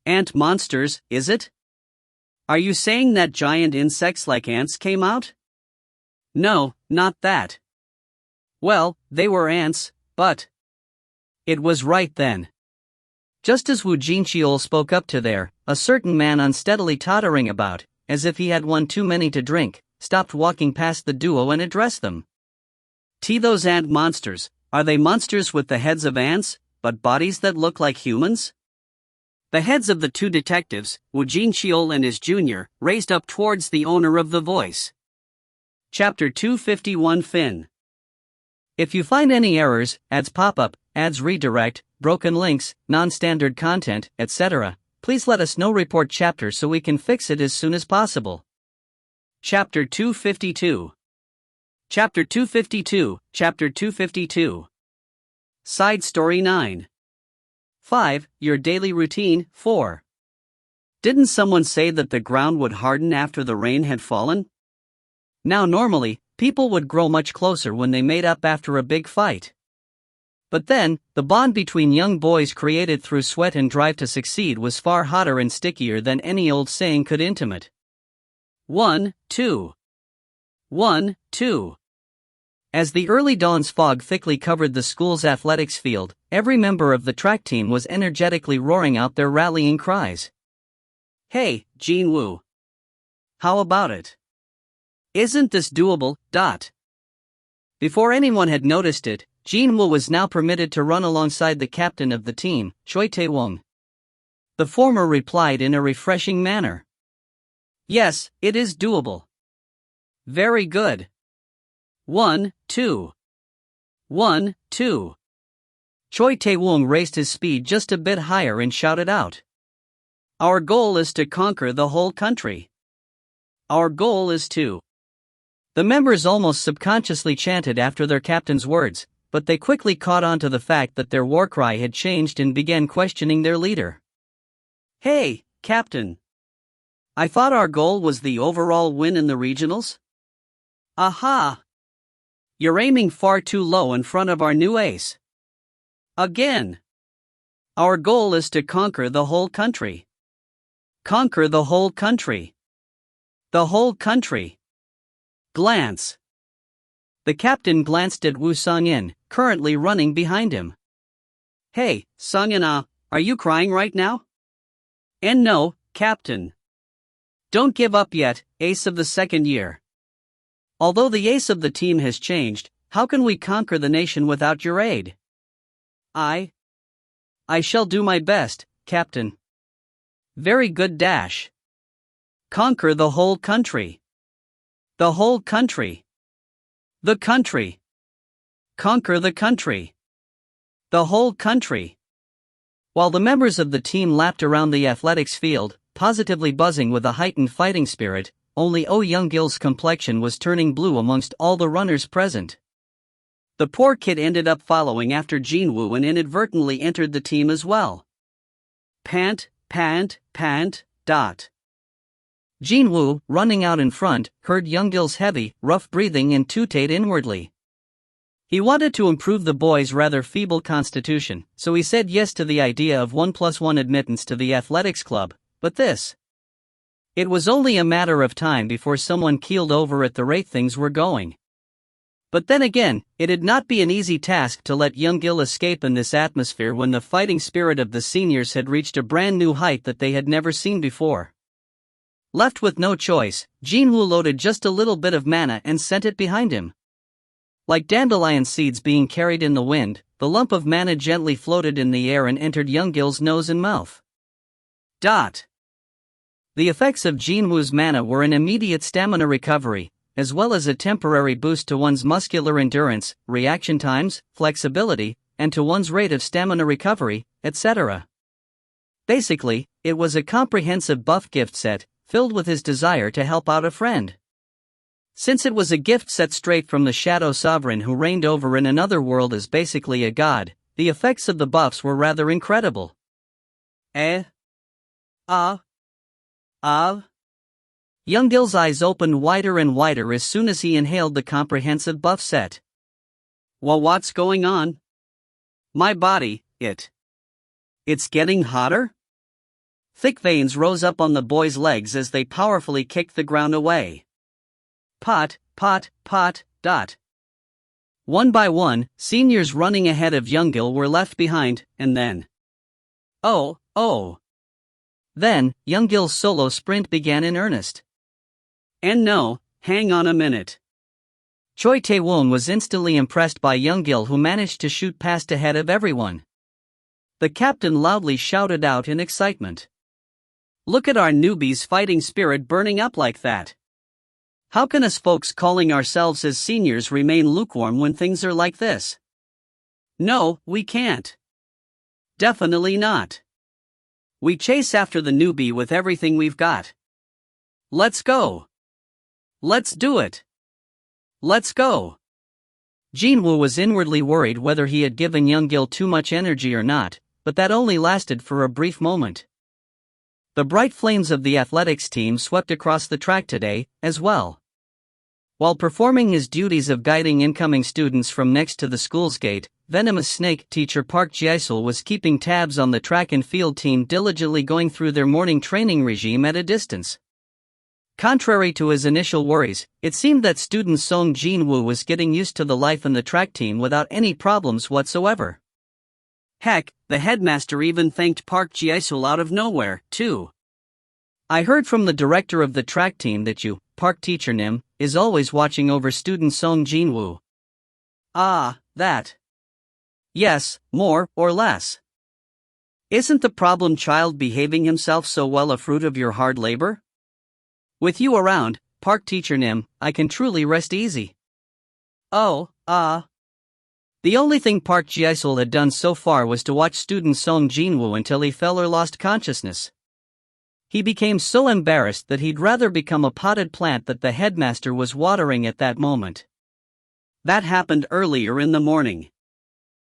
Ant monsters, is it? Are you saying that giant insects like ants came out? No, not that. Well, they were ants, but it was right then. Just as Woo Jin-cheol spoke up to there, a certain man unsteadily tottering about, as if he had one too many to drink, stopped walking past the duo and addressed them. Those ant monsters, are they monsters with the heads of ants, but bodies that look like humans? The heads of the two detectives, Woo Jin-cheol and his junior, raised up towards the owner of the voice. Chapter 251 Fin. If you find any errors, ads pop up, ads redirect, broken links, non-standard content, etc., please let us know. Report chapter so we can fix it as soon as possible. Chapter 252. Chapter 252, Chapter 252. Side Story 9. 5. Your daily routine. 4. Didn't someone say that the ground would harden after the rain had fallen? Now normally, people would grow much closer when they made up after a big fight. But then, the bond between young boys created through sweat and drive to succeed was far hotter and stickier than any old saying could intimate. 1, 2. 1, 2. As the early dawn's fog thickly covered the school's athletics field, every member of the track team was energetically roaring out their rallying cries. Hey, Jin-Woo. How about it? Isn't this doable? Before anyone had noticed it, Jin-Woo was now permitted to run alongside the captain of the team, Choi Tae-won. The former replied in a refreshing manner. Yes, it is doable. Very good. 1, 2. 1, 2. Choi Tae-won raised his speed just a bit higher and shouted out. Our goal is to conquer the whole country. Our goal is to. The members almost subconsciously chanted after their captain's words, but they quickly caught on to the fact that their war cry had changed and began questioning their leader. Hey, Captain. I thought our goal was the overall win in the regionals? Aha! You're aiming far too low in front of our new ace. Again. Our goal is to conquer the whole country. Conquer the whole country. The whole country. Glance. The captain glanced at Woo Sung-in, currently running behind him. Hey, Sung-in, are you crying right now? And no, Captain. Don't give up yet, ace of the second year. Although the ace of the team has changed, how can we conquer the nation without your aid? I shall do my best, Captain. Very good dash. Conquer the whole country. The whole country. The country. Conquer the country. The whole country. While the members of the team lapped around the athletics field, positively buzzing with a heightened fighting spirit, only Oh Young-gil's complexion was turning blue amongst all the runners present. The poor kid ended up following after Jin-Woo and inadvertently entered the team as well. Pant, pant, pant, . Jin-Woo, running out in front, heard Young-gil's heavy, rough breathing and tooted inwardly. He wanted to improve the boy's rather feeble constitution, so he said yes to the idea of 1+1 admittance to the athletics club, but this. It was only a matter of time before someone keeled over at the rate things were going. But then again, it'd not be an easy task to let Young-gil escape in this atmosphere when the fighting spirit of the seniors had reached a brand new height that they had never seen before. Left with no choice, Jin-Woo loaded just a little bit of mana and sent it behind him. Like dandelion seeds being carried in the wind, the lump of mana gently floated in the air and entered Young-gil's nose and mouth. The effects of Jin-Woo's mana were an immediate stamina recovery, as well as a temporary boost to one's muscular endurance, reaction times, flexibility, and to one's rate of stamina recovery, etc. Basically, it was a comprehensive buff gift set, filled with his desire to help out a friend. Since it was a gift set straight from the Shadow Sovereign who reigned over in another world as basically a god, the effects of the buffs were rather incredible. Young-gil's eyes opened wider and wider as soon as he inhaled the comprehensive buff set. Well, what's going on? My body, it's getting hotter? Thick veins rose up on the boy's legs as they powerfully kicked the ground away. Pot. One by one, seniors running ahead of Young-gil were left behind, and then. Then, Young-gil's solo sprint began in earnest. And no, hang on a minute. Choi Tae-won was instantly impressed by Young-gil, who managed to shoot past ahead of everyone. The captain loudly shouted out in excitement. Look at our newbies' fighting spirit burning up like that. How can us folks calling ourselves as seniors remain lukewarm when things are like this? No, we can't. Definitely not. We chase after the newbie with everything we've got. Let's go. Let's do it. Let's go. Jin-Woo was inwardly worried whether he had given Young-gil too much energy or not, but that only lasted for a brief moment. The bright flames of the athletics team swept across the track today, as well. While performing his duties of guiding incoming students from next to the school's gate, venomous snake teacher Park Ji-sul was keeping tabs on the track and field team diligently going through their morning training regime at a distance. Contrary to his initial worries, it seemed that student Seong Jin-Woo was getting used to the life in the track team without any problems whatsoever. Heck, the headmaster even thanked Park Ji-sul out of nowhere, too. I heard from the director of the track team that you, Park teacher Nim, is always watching over student Seong Jin-Woo. Ah, that. Yes, more or less. Isn't the problem child behaving himself so well a fruit of your hard labor? With you around, Park teacher Nim, I can truly rest easy. Oh, The only thing Park Ji-sul had done so far was to watch student Seong Jin-Woo until he fell or lost consciousness. He became so embarrassed that he'd rather become a potted plant that the headmaster was watering at that moment. That happened earlier in the morning.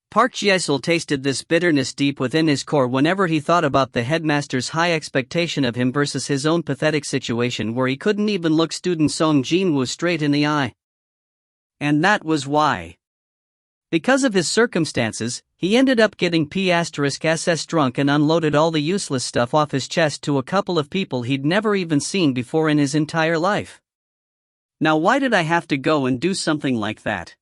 Park Ji-sul tasted this bitterness deep within his core whenever he thought about the headmaster's high expectation of him versus his own pathetic situation where he couldn't even look student Seong Jin-Woo straight in the eye. And that was why. Because of his circumstances, he ended up getting P*SS drunk and unloaded all the useless stuff off his chest to a couple of people he'd never even seen before in his entire life. Now why did I have to go and do something like that?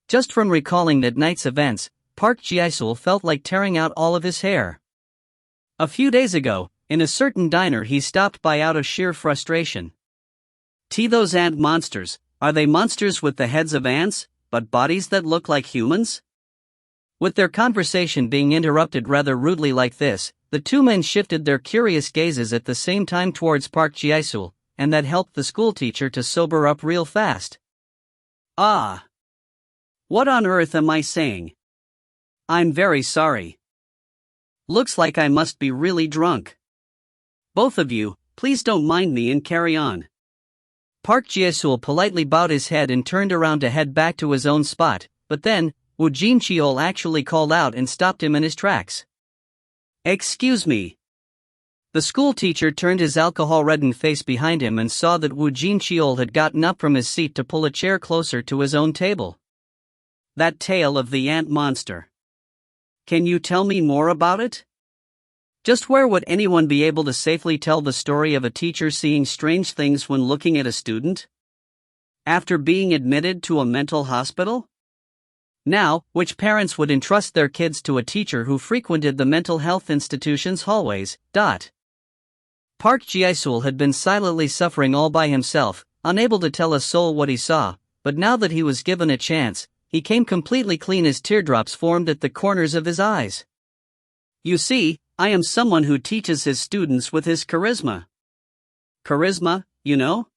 Just from recalling that night's events, Park Ji-sul felt like tearing out all of his hair. A few days ago, in a certain diner he stopped by out of sheer frustration. Those ant monsters, are they monsters with the heads of ants, but bodies that look like humans? With their conversation being interrupted rather rudely like this, the two men shifted their curious gazes at the same time towards Park Ji-sul, and that helped the schoolteacher to sober up real fast. Ah! What on earth am I saying? I'm very sorry. Looks like I must be really drunk. Both of you, please don't mind me and carry on. Park Ji-sul politely bowed his head and turned around to head back to his own spot, but then, Woo Jin-cheol actually called out and stopped him in his tracks. Excuse me. The schoolteacher turned his alcohol-reddened face behind him and saw that Woo Jin-cheol had gotten up from his seat to pull a chair closer to his own table. That tale of the ant monster. Can you tell me more about it? Just where would anyone be able to safely tell the story of a teacher seeing strange things when looking at a student? After being admitted to a mental hospital? Now, which parents would entrust their kids to a teacher who frequented the mental health institution's hallways? Park Ji-sul had been silently suffering all by himself, unable to tell a soul what he saw, but now that he was given a chance, he came completely clean as teardrops formed at the corners of his eyes. You see, I am someone who teaches his students with his charisma. Charisma, you know?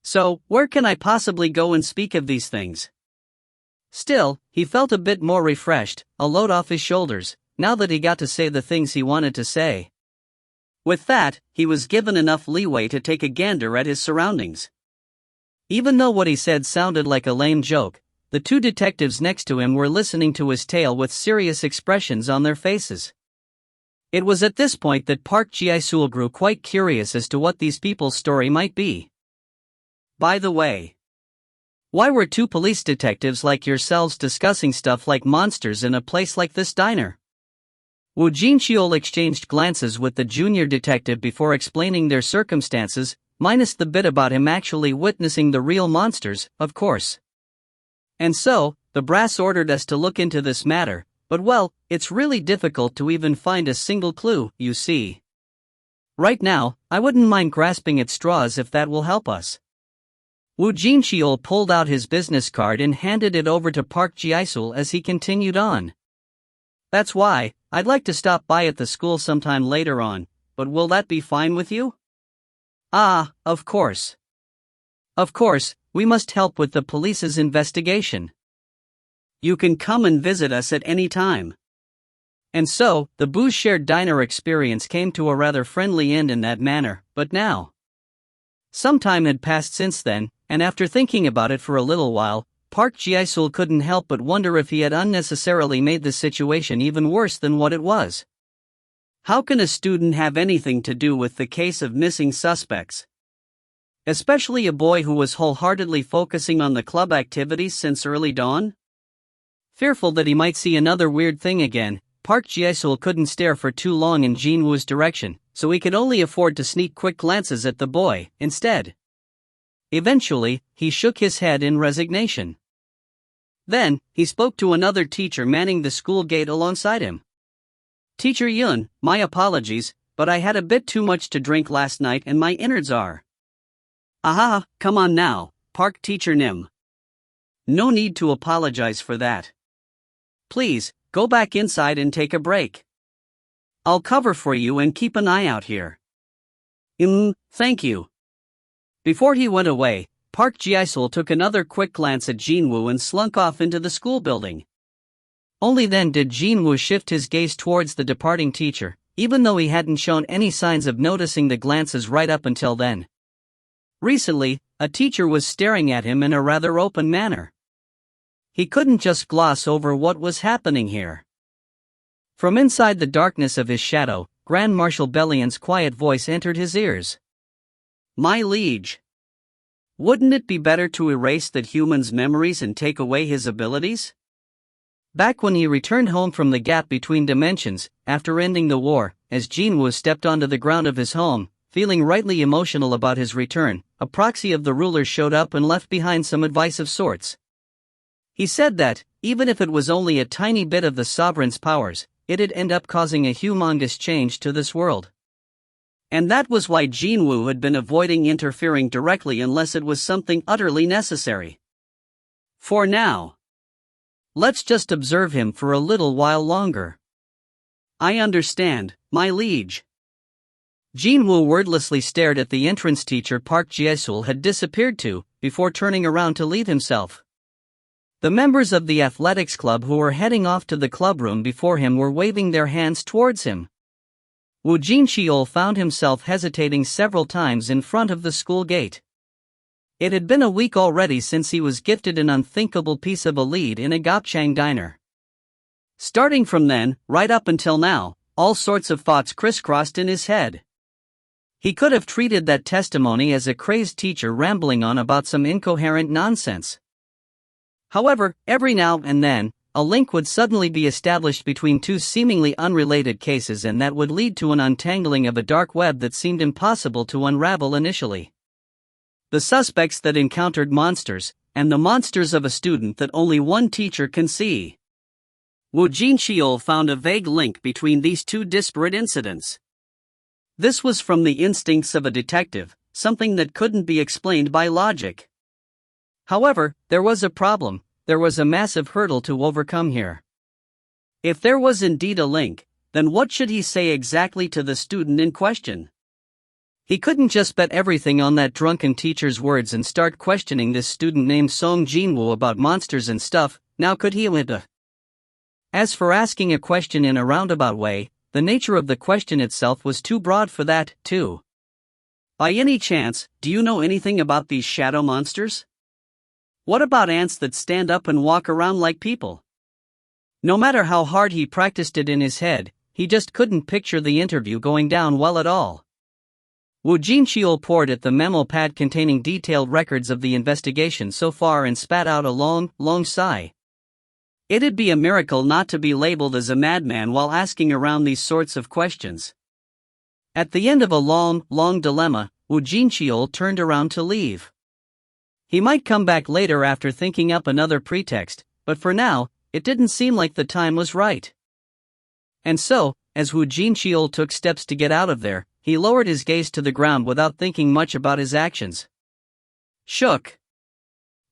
So, where can I possibly go and speak of these things? Still, he felt a bit more refreshed, a load off his shoulders, now that he got to say the things he wanted to say. With that, he was given enough leeway to take a gander at his surroundings. Even though what he said sounded like a lame joke, the two detectives next to him were listening to his tale with serious expressions on their faces. It was at this point that Park Ji-sul grew quite curious as to what these people's story might be. By the way, why were two police detectives like yourselves discussing stuff like monsters in a place like this diner? Woo Jin-cheol exchanged glances with the junior detective before explaining their circumstances, minus the bit about him actually witnessing the real monsters, of course. And so, the brass ordered us to look into this matter, but well, it's really difficult to even find a single clue, you see. Right now, I wouldn't mind grasping at straws if that will help us. Woo Jin-cheol pulled out his business card and handed it over to Park Ji-sul as he continued on. That's why, I'd like to stop by at the school sometime later on, but will that be fine with you? Ah, of course. Of course, we must help with the police's investigation. You can come and visit us at any time. And so, the Boo's shared diner experience came to a rather friendly end in that manner, but now. Some time had passed since then, and after thinking about it for a little while, Park Ji-sul couldn't help but wonder if he had unnecessarily made the situation even worse than what it was. How can a student have anything to do with the case of missing suspects? Especially a boy who was wholeheartedly focusing on the club activities since early dawn? Fearful that he might see another weird thing again, Park Ji-sul couldn't stare for too long in Jin-Woo's direction, so he could only afford to sneak quick glances at the boy, instead. Eventually, he shook his head in resignation. Then, he spoke to another teacher manning the school gate alongside him. "Teacher Yun, my apologies, but I had a bit too much to drink last night and my innards are." "Aha, come on now, Park Teacher Nim. No need to apologize for that. Please, go back inside and take a break. I'll cover for you and keep an eye out here." Thank you." Before he went away, Park Ji-sul took another quick glance at Jin-Woo and slunk off into the school building. Only then did Jin-Woo shift his gaze towards the departing teacher, even though he hadn't shown any signs of noticing the glances right up until then. Recently, a teacher was staring at him in a rather open manner. He couldn't just gloss over what was happening here. From inside the darkness of his shadow, Grand Marshal Bellion's quiet voice entered his ears. "My liege, wouldn't it be better to erase that human's memories and take away his abilities?" Back when he returned home from the gap between dimensions, after ending the war, as Jin-Woo stepped onto the ground of his home, feeling rightly emotional about his return, a proxy of the ruler showed up and left behind some advice of sorts. He said that, even if it was only a tiny bit of the sovereign's powers, it'd end up causing a humongous change to this world. And that was why Jin-Woo had been avoiding interfering directly unless it was something utterly necessary. For now. Let's just observe him for a little while longer. "I understand, my liege." Jin-Woo wordlessly stared at the entrance teacher Park Ji-sul had disappeared to, before turning around to leave himself. The members of the athletics club who were heading off to the clubroom before him were waving their hands towards him. Woo Jin-cheol found himself hesitating several times in front of the school gate. It had been a week already since he was gifted an unthinkable piece of a lead in a gopchang diner. Starting from then, right up until now, all sorts of thoughts crisscrossed in his head. He could have treated that testimony as a crazed teacher rambling on about some incoherent nonsense. However, every now and then, a link would suddenly be established between two seemingly unrelated cases, and that would lead to an untangling of a dark web that seemed impossible to unravel initially. The suspects that encountered monsters, and the monsters of a student that only one teacher can see. Woo Jin-cheol found a vague link between these two disparate incidents. This was from the instincts of a detective, something that couldn't be explained by logic. However, there was a problem. There was a massive hurdle to overcome here. If there was indeed a link, then what should he say exactly to the student in question? He couldn't just bet everything on that drunken teacher's words and start questioning this student named Seong Jin-Woo about monsters and stuff, now could he? As for asking a question in a roundabout way, the nature of the question itself was too broad for that, too. "By any chance, do you know anything about these shadow monsters? What about ants that stand up and walk around like people?" No matter how hard he practiced it in his head, he just couldn't picture the interview going down well at all. Woo Jin-cheol poured at the memo pad containing detailed records of the investigation so far and spat out a long, long sigh. It'd be a miracle not to be labeled as a madman while asking around these sorts of questions. At the end of a long, long dilemma, Woo Jin-cheol turned around to leave. He might come back later after thinking up another pretext, but for now, it didn't seem like the time was right. And so, as Woo Jin-cheol took steps to get out of there, he lowered his gaze to the ground without thinking much about his actions. Shook.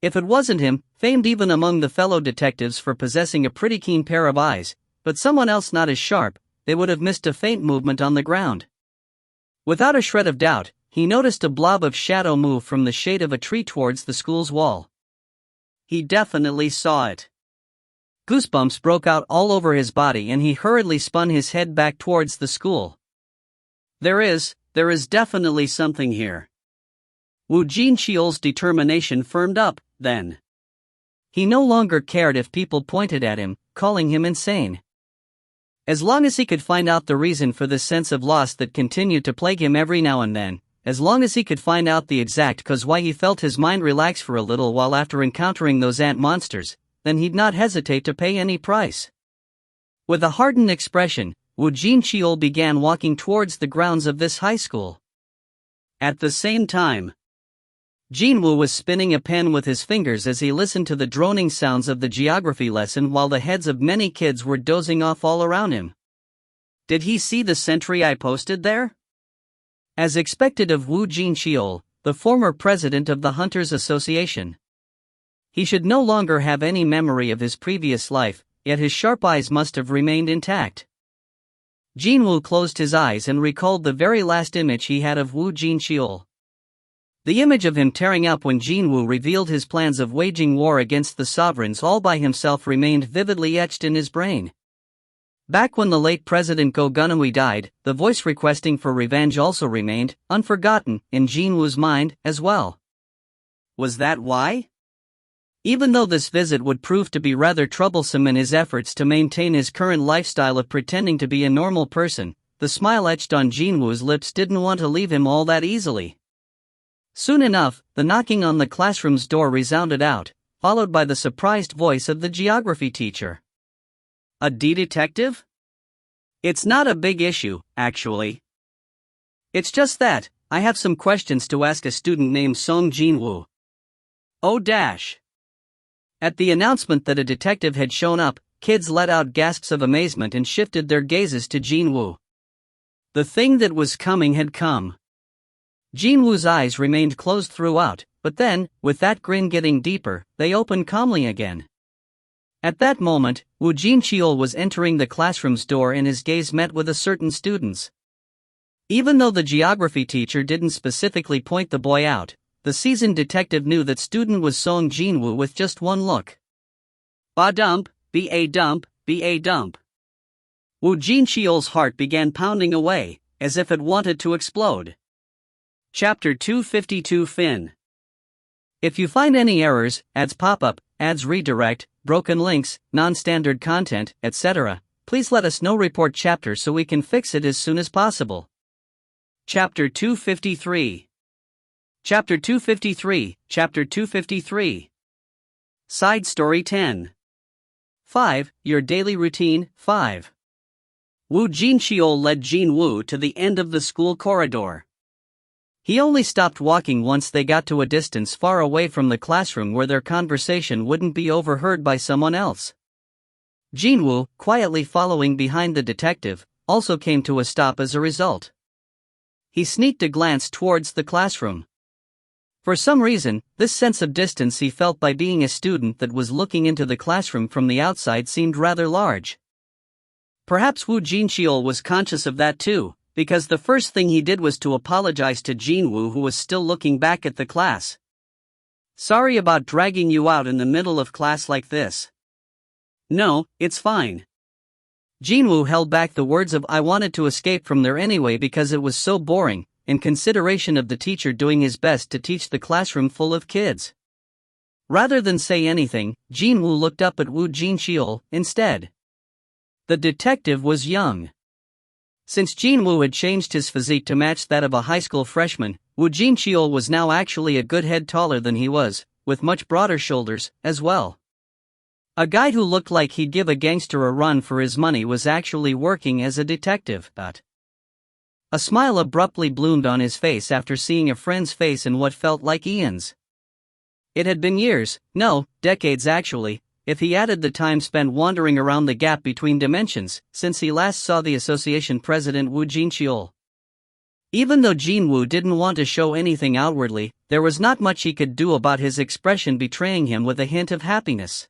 If it wasn't him, famed even among the fellow detectives for possessing a pretty keen pair of eyes, but someone else not as sharp, they would have missed a faint movement on the ground. Without a shred of doubt, he noticed a blob of shadow move from the shade of a tree towards the school's wall. He definitely saw it. Goosebumps broke out all over his body and he hurriedly spun his head back towards the school. There is definitely something here. Woo Jin-cheol's determination firmed up, then. He no longer cared if people pointed at him, calling him insane. As long as he could find out the reason for this sense of loss that continued to plague him every now and then, as long as he could find out the exact cause why he felt his mind relax for a little while after encountering those ant monsters, then he'd not hesitate to pay any price. With a hardened expression, Woo Jin-cheol began walking towards the grounds of this high school. At the same time, Jin-Woo was spinning a pen with his fingers as he listened to the droning sounds of the geography lesson while the heads of many kids were dozing off all around him. Did he see the sentry I posted there? As expected of Woo Jin-cheol, the former president of the Hunters Association. He should no longer have any memory of his previous life, yet his sharp eyes must have remained intact. Jin-Woo closed his eyes and recalled the very last image he had of Woo Jin-cheol. The image of him tearing up when Jin-Woo revealed his plans of waging war against the sovereigns all by himself remained vividly etched in his brain. Back when the late President Go Gun-Hui died, the voice requesting for revenge also remained, unforgotten, in Jin-Woo's mind, as well. Was that why? Even though this visit would prove to be rather troublesome in his efforts to maintain his current lifestyle of pretending to be a normal person, the smile etched on Jin-Woo's lips didn't want to leave him all that easily. Soon enough, the knocking on the classroom's door resounded out, followed by the surprised voice of the geography teacher. A detective? It's not a big issue, actually. It's just that, I have some questions to ask a student named Seong Jin-Woo. Oh dash. At the announcement that a detective had shown up, kids let out gasps of amazement and shifted their gazes to Jin-Woo. The thing that was coming had come. Jin-Woo's eyes remained closed throughout, but then, with that grin getting deeper, they opened calmly again. At that moment, Woo Jin-cheol was entering the classroom's door and his gaze met with a certain student's. Even though the geography teacher didn't specifically point the boy out, the seasoned detective knew that student was Seong Jin-Woo with just one look. Ba-dump, ba-dump, ba-dump. Woo Jin-cheol's heart began pounding away, as if it wanted to explode. Chapter 252 Fin. If you find any errors, ads pop up, ads redirect, broken links, non-standard content, etc., please let us know. Report chapter so we can fix it as soon as possible. Chapter 253. Chapter 253. Side Story 10. 5. Your Daily Routine, 5. Woo Jin-cheol led Jin-Woo to the end of the school corridor. He only stopped walking once they got to a distance far away from the classroom where their conversation wouldn't be overheard by someone else. Jin-Woo, quietly following behind the detective, also came to a stop as a result. He sneaked a glance towards the classroom. For some reason, this sense of distance he felt by being a student that was looking into the classroom from the outside seemed rather large. Perhaps Woo Jin-cheol was conscious of that too, because the first thing he did was to apologize to Jin-Woo, who was still looking back at the class. Sorry about dragging you out in the middle of class like this. No, it's fine. Jin-Woo held back the words of I wanted to escape from there anyway because it was so boring, in consideration of the teacher doing his best to teach the classroom full of kids. Rather than say anything, Jin-Woo looked up at Woo Jin-cheol instead. The detective was young. Since Jin-Woo had changed his physique to match that of a high school freshman, Woo Jin-cheol was now actually a good head taller than he was, with much broader shoulders, as well. A guy who looked like he'd give a gangster a run for his money was actually working as a detective. A smile abruptly bloomed on his face after seeing a friend's face in what felt like eons. It had been years, no, decades actually, if he added the time spent wandering around the gap between dimensions, since he last saw the association president Woo Jin-cheol. Even though Jin-Woo didn't want to show anything outwardly, there was not much he could do about his expression betraying him with a hint of happiness.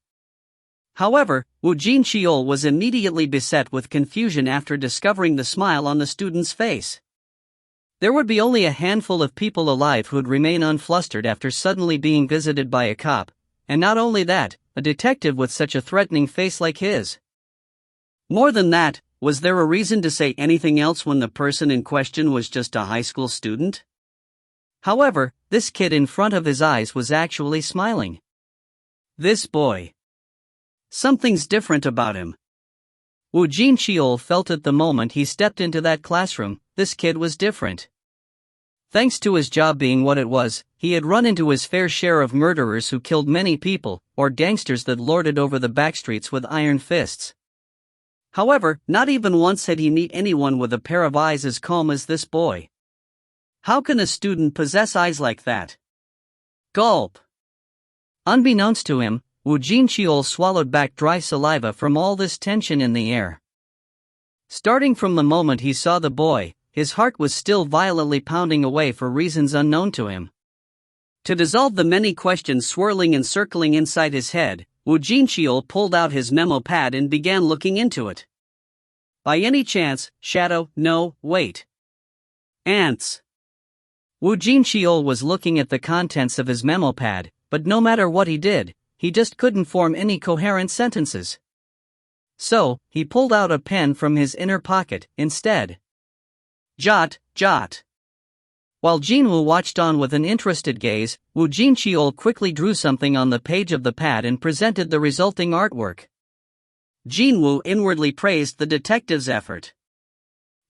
However, Woo Jin-cheol was immediately beset with confusion after discovering the smile on the student's face. There would be only a handful of people alive who'd remain unflustered after suddenly being visited by a cop, and not only that, a detective with such a threatening face like his? More than that, was there a reason to say anything else when the person in question was just a high school student? However, this kid in front of his eyes was actually smiling. This boy. Something's different about him. Woo Jin-cheol felt it the moment he stepped into that classroom. This kid was different. Thanks to his job being what it was, he had run into his fair share of murderers who killed many people, or gangsters that lorded over the backstreets with iron fists. However, not even once had he met anyone with a pair of eyes as calm as this boy. How can a student possess eyes like that? Gulp. Unbeknownst to him, Woo Jin-cheol swallowed back dry saliva from all this tension in the air. Starting from the moment he saw the boy, his heart was still violently pounding away for reasons unknown to him. To dissolve the many questions swirling and circling inside his head, Woo Jin-cheol pulled out his memo pad and began looking into it. By any chance, Shadow, no, wait. Ants. Woo Jin-cheol was looking at the contents of his memo pad, but no matter what he did, he just couldn't form any coherent sentences. So, he pulled out a pen from his inner pocket, instead. Jot, jot. While Jin-Woo watched on with an interested gaze, Woo Jin-cheol quickly drew something on the page of the pad and presented the resulting artwork. Jin-Woo inwardly praised the detective's effort.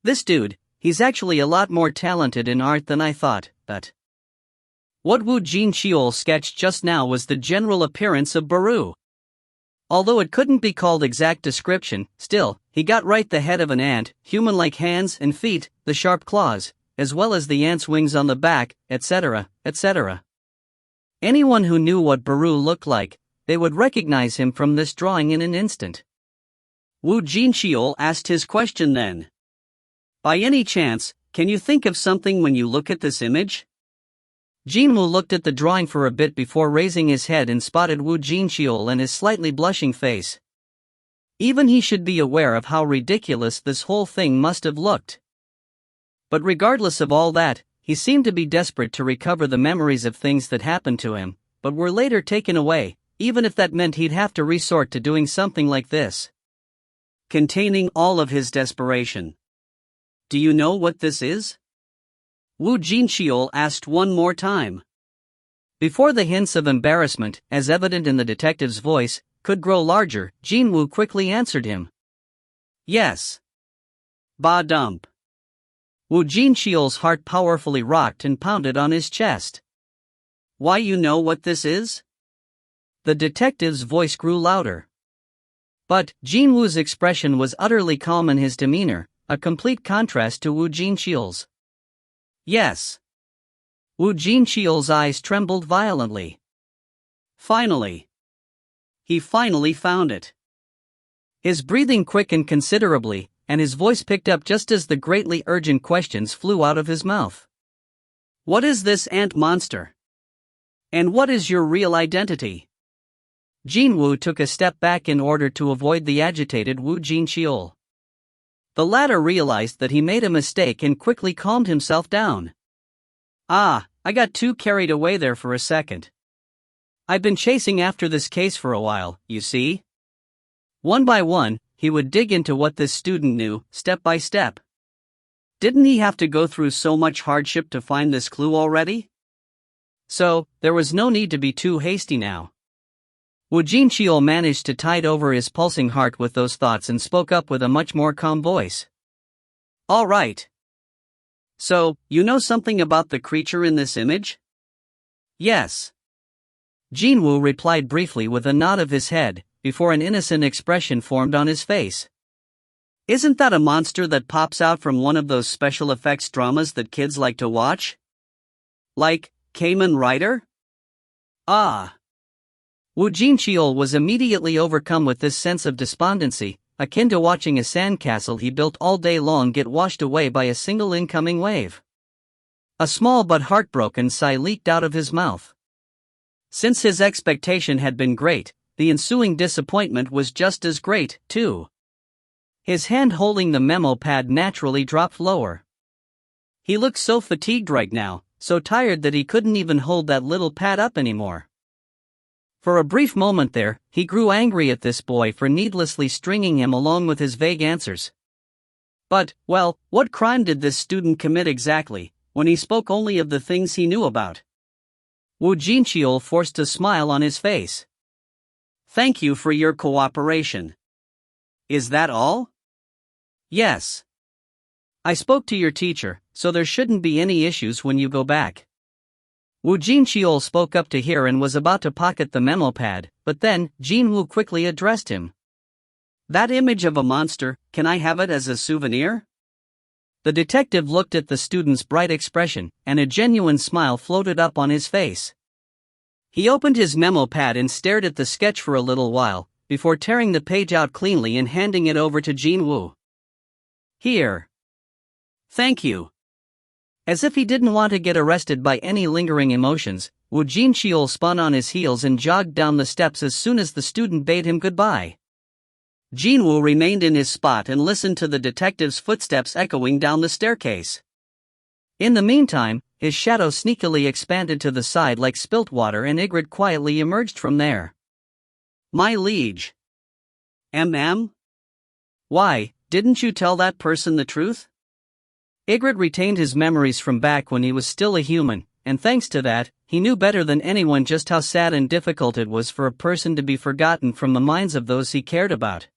This dude, he's actually a lot more talented in art than I thought, but... What Woo Jin-cheol sketched just now was the general appearance of Baru. Although it couldn't be called exact description, still, he got right the head of an ant, human-like hands and feet, the sharp claws, as well as the ant's wings on the back, etc., etc. Anyone who knew what Baru looked like, they would recognize him from this drawing in an instant. Woo Jin-cheol asked his question then. By any chance, can you think of something when you look at this image? Jin-Woo looked at the drawing for a bit before raising his head and spotted Woo Jin-cheol and his slightly blushing face. Even he should be aware of how ridiculous this whole thing must have looked. But regardless of all that, he seemed to be desperate to recover the memories of things that happened to him, but were later taken away, even if that meant he'd have to resort to doing something like this. Containing all of his desperation. Do you know what this is? Woo Jin-cheol asked one more time. Before the hints of embarrassment, as evident in the detective's voice, could grow larger, Jin-Woo quickly answered him. Yes. Ba-dump. Woo Jin-cheol's heart powerfully rocked and pounded on his chest. Why, you know what this is? The detective's voice grew louder. But Jin-Woo's expression was utterly calm in his demeanor, a complete contrast to Woo Jin-cheol's. Yes. Woo Jin-cheol's eyes trembled violently. Finally. He finally found it. His breathing quickened considerably, and his voice picked up just as the greatly urgent questions flew out of his mouth. What is this ant monster? And what is your real identity? Jin-Woo took a step back in order to avoid the agitated Woo Jin-cheol. The latter realized that he made a mistake and quickly calmed himself down. I got too carried away there for a second. I've been chasing after this case for a while, you see. One by one, he would dig into what this student knew, step by step. Didn't he have to go through so much hardship to find this clue already? So, there was no need to be too hasty now. Woo Jin-cheol managed to tide over his pulsing heart with those thoughts and spoke up with a much more calm voice. All right. So, you know something about the creature in this image? Yes. Jin-Woo replied briefly with a nod of his head, before an innocent expression formed on his face. Isn't that a monster that pops out from one of those special effects dramas that kids like to watch? Like, Kamen Rider? Ah. Woo Jin-cheol was immediately overcome with this sense of despondency, akin to watching a sandcastle he built all day long get washed away by a single incoming wave. A small but heartbroken sigh leaked out of his mouth. Since his expectation had been great, the ensuing disappointment was just as great, too. His hand holding the memo pad naturally dropped lower. He looked so fatigued right now, so tired that he couldn't even hold that little pad up anymore. For a brief moment there, he grew angry at this boy for needlessly stringing him along with his vague answers. But, well, what crime did this student commit exactly, when he spoke only of the things he knew about? Woo Jin-cheol forced a smile on his face. Thank you for your cooperation. Is that all? Yes. I spoke to your teacher, so there shouldn't be any issues when you go back. Woo Jin-cheol spoke up to hear and was about to pocket the memo pad, but then, Jin-Woo quickly addressed him. That image of a monster, can I have it as a souvenir? The detective looked at the student's bright expression, and a genuine smile floated up on his face. He opened his memo pad and stared at the sketch for a little while, before tearing the page out cleanly and handing it over to Jin-Woo. Here. Thank you. As if he didn't want to get arrested by any lingering emotions, Woo Jin-cheol spun on his heels and jogged down the steps as soon as the student bade him goodbye. Jin-Woo remained in his spot and listened to the detective's footsteps echoing down the staircase. In the meantime, his shadow sneakily expanded to the side like spilt water and Ygritte quietly emerged from there. My liege. Why, didn't you tell that person the truth? Ygritte retained his memories from back when he was still a human, and thanks to that, he knew better than anyone just how sad and difficult it was for a person to be forgotten from the minds of those he cared about.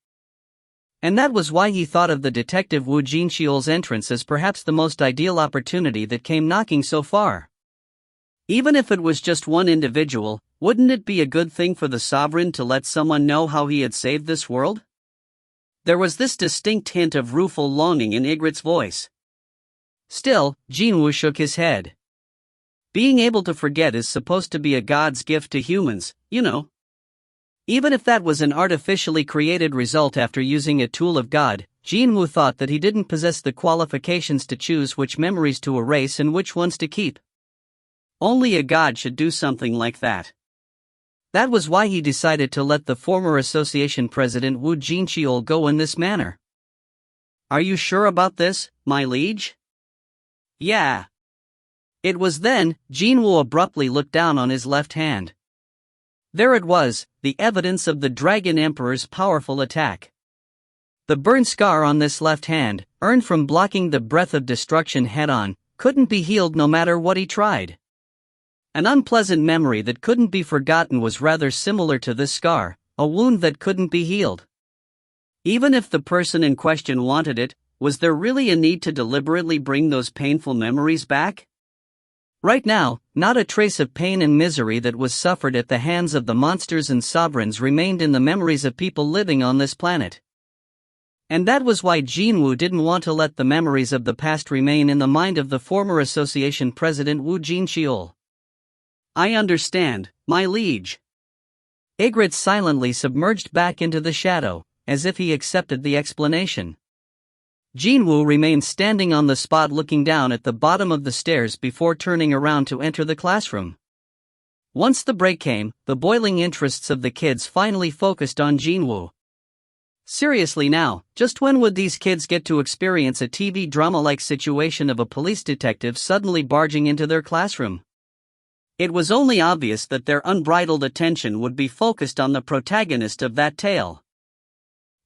And that was why he thought of the detective Woo Jin-cheol's entrance as perhaps the most ideal opportunity that came knocking so far. Even if it was just one individual, wouldn't it be a good thing for the sovereign to let someone know how he had saved this world? There was this distinct hint of rueful longing in Ygritte's voice. Still, Jin-Woo shook his head. Being able to forget is supposed to be a god's gift to humans, you know. Even if that was an artificially created result after using a tool of God, Jin-Woo thought that he didn't possess the qualifications to choose which memories to erase and which ones to keep. Only a god should do something like that. That was why he decided to let the former association president Woo Jin-cheol go in this manner. Are you sure about this, my liege? Yeah. It was then, Jin-Woo abruptly looked down on his left hand. There it was, the evidence of the Dragon Emperor's powerful attack. The burn scar on this left hand, earned from blocking the breath of destruction head-on, couldn't be healed no matter what he tried. An unpleasant memory that couldn't be forgotten was rather similar to this scar, a wound that couldn't be healed. Even if the person in question wanted it, was there really a need to deliberately bring those painful memories back? Right now, not a trace of pain and misery that was suffered at the hands of the monsters and sovereigns remained in the memories of people living on this planet. And that was why Jin-Woo didn't want to let the memories of the past remain in the mind of the former association president Woo Jin-cheol. I understand, my liege. Ygritte silently submerged back into the shadow, as if he accepted the explanation. Jin-Woo remained standing on the spot looking down at the bottom of the stairs before turning around to enter the classroom. Once the break came, the boiling interests of the kids finally focused on Jin-Woo. Seriously now, just when would these kids get to experience a TV drama-like situation of a police detective suddenly barging into their classroom? It was only obvious that their unbridled attention would be focused on the protagonist of that tale.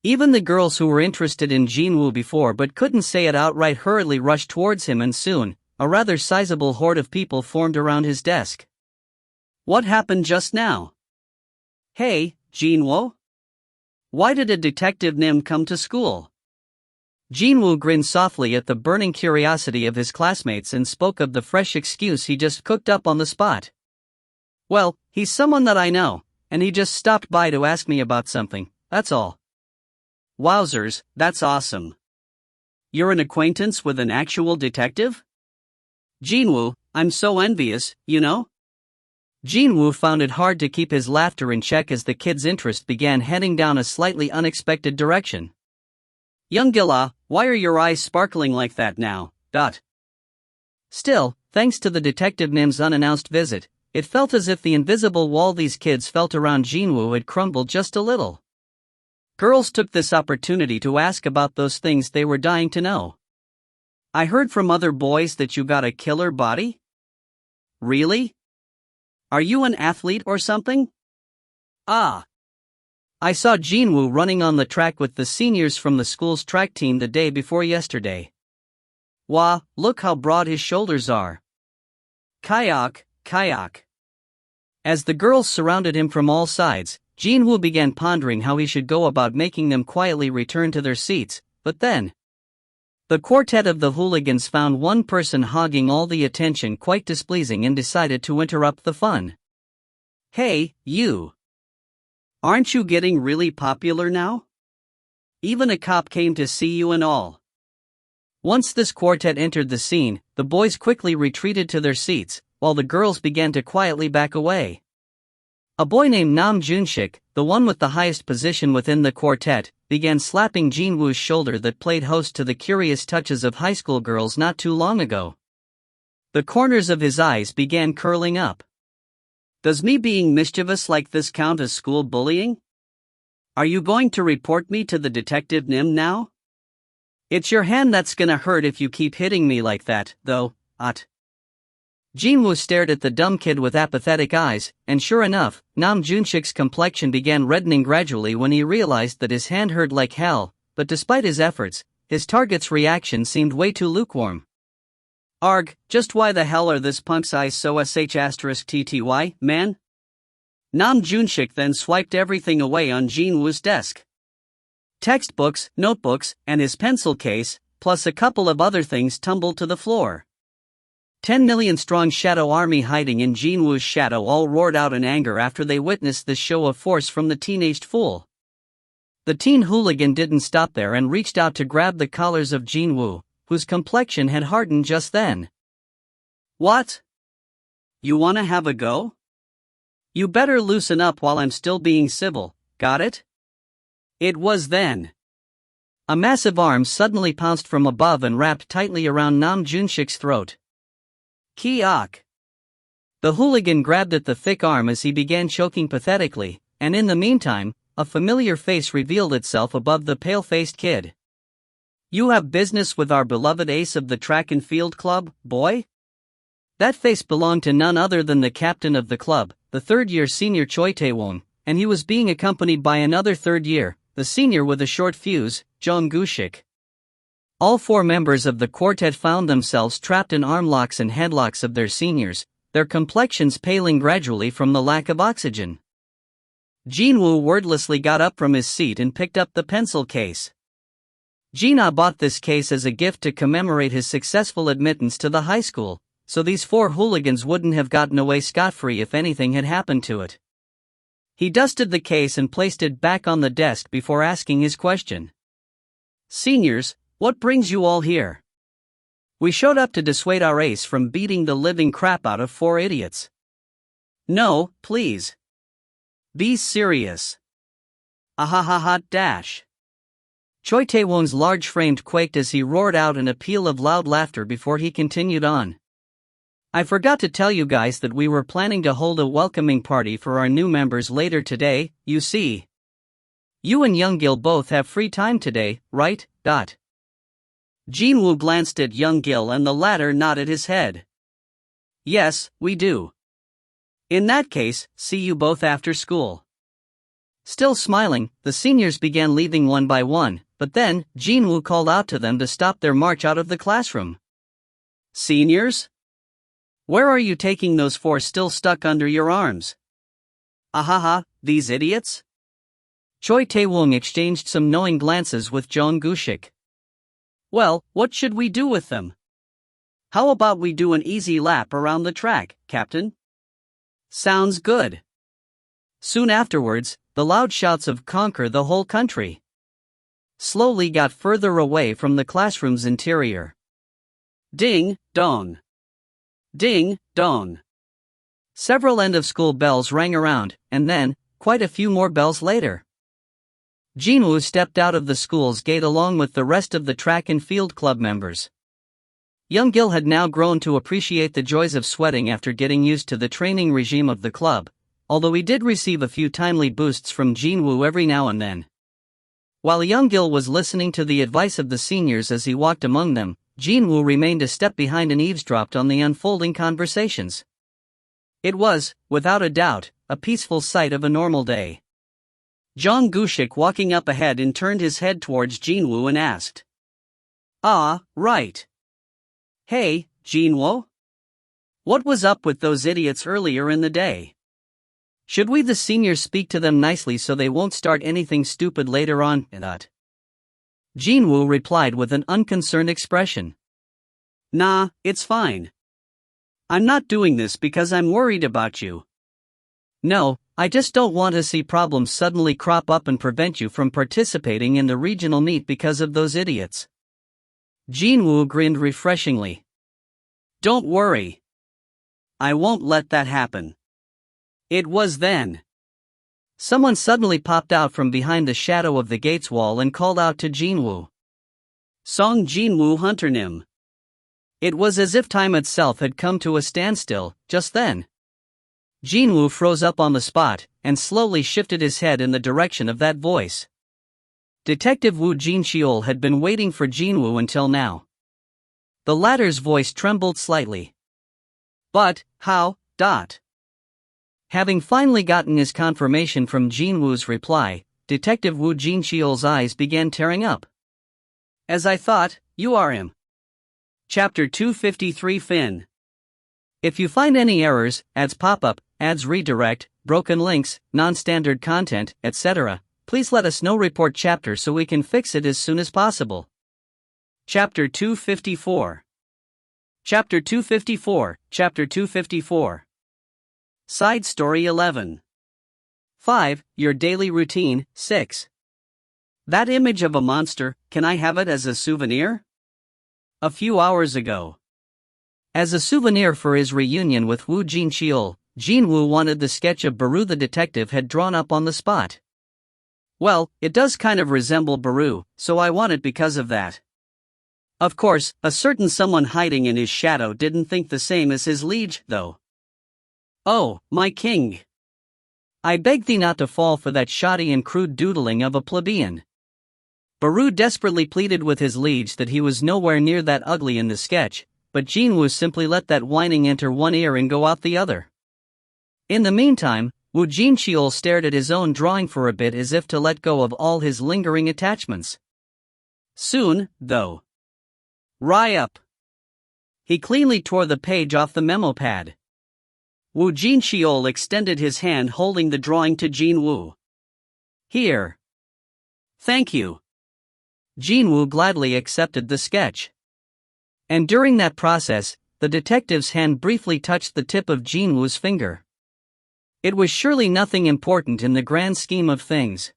Even the girls who were interested in Jin-Woo before but couldn't say it outright hurriedly rushed towards him, and soon, a rather sizable horde of people formed around his desk. What happened just now? Hey, Jin-Woo? Why did a detective Nim come to school? Jin-Woo grinned softly at the burning curiosity of his classmates and spoke of the fresh excuse he just cooked up on the spot. Well, he's someone that I know, and he just stopped by to ask me about something, that's all. Wowzers, that's awesome. You're an acquaintance with an actual detective? Jin-Woo, I'm so envious, you know? Jin-Woo found it hard to keep his laughter in check as the kid's interest began heading down a slightly unexpected direction. Young Gilla, why are your eyes sparkling like that now? Still, thanks to the detective Nim's unannounced visit, it felt as if the invisible wall these kids felt around Jin-Woo had crumbled just a little. Girls took this opportunity to ask about those things they were dying to know. I heard from other boys that you got a killer body? Really? Are you an athlete or something? Ah! I saw Jin-Woo running on the track with the seniors from the school's track team the day before yesterday. Wah, look how broad his shoulders are. Kayak, kayak. As the girls surrounded him from all sides, Jin-Woo began pondering how he should go about making them quietly return to their seats, but then the quartet of the hooligans found one person hogging all the attention quite displeasing and decided to interrupt the fun. Hey, you! Aren't you getting really popular now? Even a cop came to see you and all. Once this quartet entered the scene, the boys quickly retreated to their seats, while the girls began to quietly back away. A boy named Nam Junshik, the one with the highest position within the quartet, began slapping Jin-Woo's shoulder that played host to the curious touches of high school girls not too long ago. The corners of his eyes began curling up. Does me being mischievous like this count as school bullying? Are you going to report me to the detective Nim now? It's your hand that's gonna hurt if you keep hitting me like that, though, Jin-Woo stared at the dumb kid with apathetic eyes, and sure enough, Nam Junshik's complexion began reddening gradually when he realized that his hand hurt like hell, but despite his efforts, his target's reaction seemed way too lukewarm. Arg, just why the hell are this punk's eyes so sh*tty, man? Nam Junshik then swiped everything away on Jin-Woo's desk. Textbooks, notebooks, and his pencil case, plus a couple of other things tumbled to the floor. 10 million strong shadow army hiding in Jin-Woo's shadow all roared out in anger after they witnessed this show of force from the teenaged fool. The teen hooligan didn't stop there and reached out to grab the collars of Jin-Woo, whose complexion had hardened just then. What? You wanna have a go? You better loosen up while I'm still being civil, got it? It was then. A massive arm suddenly pounced from above and wrapped tightly around Nam Junshik's throat. Kiak. The hooligan grabbed at the thick arm as he began choking pathetically, and in the meantime, a familiar face revealed itself above the pale-faced kid. You have business with our beloved ace of the track and field club, boy? That face belonged to none other than the captain of the club, the third-year senior Choi Tae-won, and he was being accompanied by another third-year, the senior with a short fuse, Jong Gu-shik. All four members of the quartet found themselves trapped in arm locks and headlocks of their seniors, their complexions paling gradually from the lack of oxygen. Jin-Woo wordlessly got up from his seat and picked up the pencil case. Jina bought this case as a gift to commemorate his successful admittance to the high school, so these four hooligans wouldn't have gotten away scot-free if anything had happened to it. He dusted the case and placed it back on the desk before asking his question. Seniors, what brings you all here? We showed up to dissuade our ace from beating the living crap out of four idiots. No, please. Be serious. Ahahaha dash. Choi Tae-won's large frame quaked as he roared out in a peal of loud laughter before he continued on. I forgot to tell you guys that we were planning to hold a welcoming party for our new members later today, you see. You and Young-gil both have free time today, right? Jin-Woo glanced at Young-gil and the latter nodded his head. Yes, we do. In that case, see you both after school. Still smiling, the seniors began leaving one by one, but then, Jin-Woo called out to them to stop their march out of the classroom. Seniors? Where are you taking those four still stuck under your arms? Ahaha, these idiots? Choi Tae-won exchanged some knowing glances with Jong Gu-shik. Well, what should we do with them? How about we do an easy lap around the track, Captain? Sounds good. Soon afterwards, the loud shouts of "Conquer the whole country" slowly got further away from the classroom's interior. Ding, dong. Ding, dong. Several end-of-school bells rang around, and then, quite a few more bells later, Jin-Woo stepped out of the school's gate along with the rest of the track and field club members. Young-gil had now grown to appreciate the joys of sweating after getting used to the training regime of the club, although he did receive a few timely boosts from Jin-Woo every now and then. While Young-gil was listening to the advice of the seniors as he walked among them, Jin-Woo remained a step behind and eavesdropped on the unfolding conversations. It was, without a doubt, a peaceful sight of a normal day. Jong Gushik walking up ahead and turned his head towards Jin-Woo and asked. Ah, right. Hey, Jin-Woo? What was up with those idiots earlier in the day? Should we the seniors speak to them nicely so they won't start anything stupid later on? Jin-Woo replied with an unconcerned expression. Nah, it's fine. I'm not doing this because I'm worried about you. No, I just don't want to see problems suddenly crop up and prevent you from participating in the regional meet because of those idiots. Jin-Woo grinned refreshingly. Don't worry. I won't let that happen. It was then. Someone suddenly popped out from behind the shadow of the gate's wall and called out to Jin-Woo. Seong Jin-Woo Hunternim. It was as if time itself had come to a standstill, just then. Jin-Woo froze up on the spot, and slowly shifted his head in the direction of that voice. Detective Woo Jin-Cheol had been waiting for Jin-Woo until now. The latter's voice trembled slightly. But, how, Having finally gotten his confirmation from Jin-Woo's reply, Detective Woo Jin-Cheol's eyes began tearing up. As I thought, you are him. Chapter 253 Fin. If you find any errors, ads pop-up, ads redirect, broken links, non-standard content, etc., please let us know. Report chapter so we can fix it as soon as possible. Chapter 254. Chapter 254. Side Story 11. 5. Your Daily Routine, 6. That image of a monster, can I have it as a souvenir? A few hours ago. As a souvenir for his reunion with Woo Jin-Cheol, Jin-Woo wanted the sketch of Baru the detective had drawn up on the spot. Well, it does kind of resemble Baru, so I want it because of that. Of course, a certain someone hiding in his shadow didn't think the same as his liege, though. Oh, my king. I beg thee not to fall for that shoddy and crude doodling of a plebeian. Baru desperately pleaded with his liege that he was nowhere near that ugly in the sketch, but Jin-Woo simply let that whining enter one ear and go out the other. In the meantime, Woo Jin-Cheol stared at his own drawing for a bit as if to let go of all his lingering attachments. Soon, though. Rie up. He cleanly tore the page off the memo pad. Woo Jin-Cheol extended his hand holding the drawing to Jin-Woo. Here. Thank you. Jin-Woo gladly accepted the sketch. And during that process, the detective's hand briefly touched the tip of Jin-Woo's finger. It was surely nothing important in the grand scheme of things.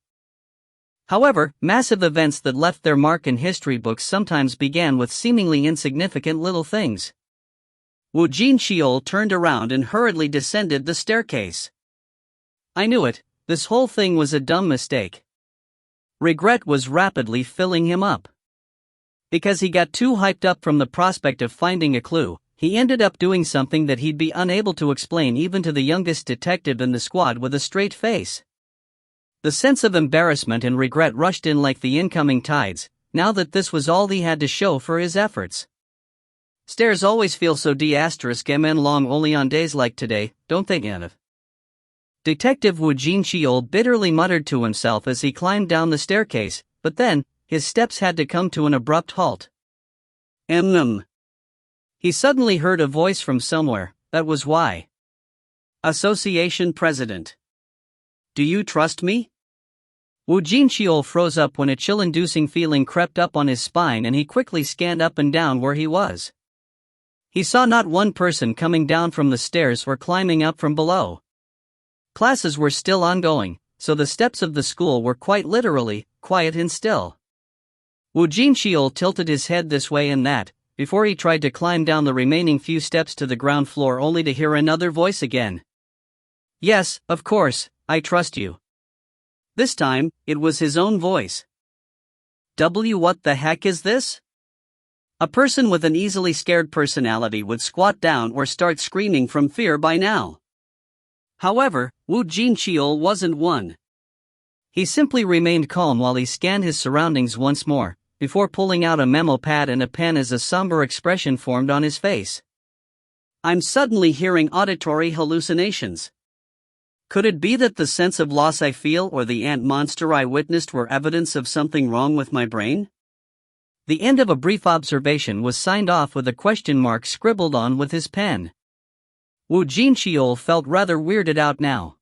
However, massive events that left their mark in history books sometimes began with seemingly insignificant little things. Woo Jin-Cheol turned around and hurriedly descended the staircase. I knew it, this whole thing was a dumb mistake. Regret was rapidly filling him up. Because he got too hyped up from the prospect of finding a clue, he ended up doing something that he'd be unable to explain even to the youngest detective in the squad with a straight face. The sense of embarrassment and regret rushed in like the incoming tides, now that this was all he had to show for his efforts. Stairs always feel so d***mn long only on days like today, don't they, Anna? Detective Woo Jin-Cheol bitterly muttered to himself as he climbed down the staircase, but then, his steps had to come to an abrupt halt. He suddenly heard a voice from somewhere, that was why. Association President. Do you trust me? Woo Jin-Cheol froze up when a chill-inducing feeling crept up on his spine and he quickly scanned up and down where he was. He saw not one person coming down from the stairs or climbing up from below. Classes were still ongoing, so the steps of the school were quite literally quiet and still. Woo Jin-Cheol tilted his head this way and that, before he tried to climb down the remaining few steps to the ground floor only to hear another voice again. Yes, of course, I trust you. This time, it was his own voice. What the heck is this? A person with an easily scared personality would squat down or start screaming from fear by now. However, Woo Jin-Cheol wasn't one. He simply remained calm while he scanned his surroundings once more, before pulling out a memo pad and a pen as a somber expression formed on his face. I'm suddenly hearing auditory hallucinations. Could it be that the sense of loss I feel or the ant monster I witnessed were evidence of something wrong with my brain? The end of a brief observation was signed off with a question mark scribbled on with his pen. Woo Jin-Cheol felt rather weirded out now.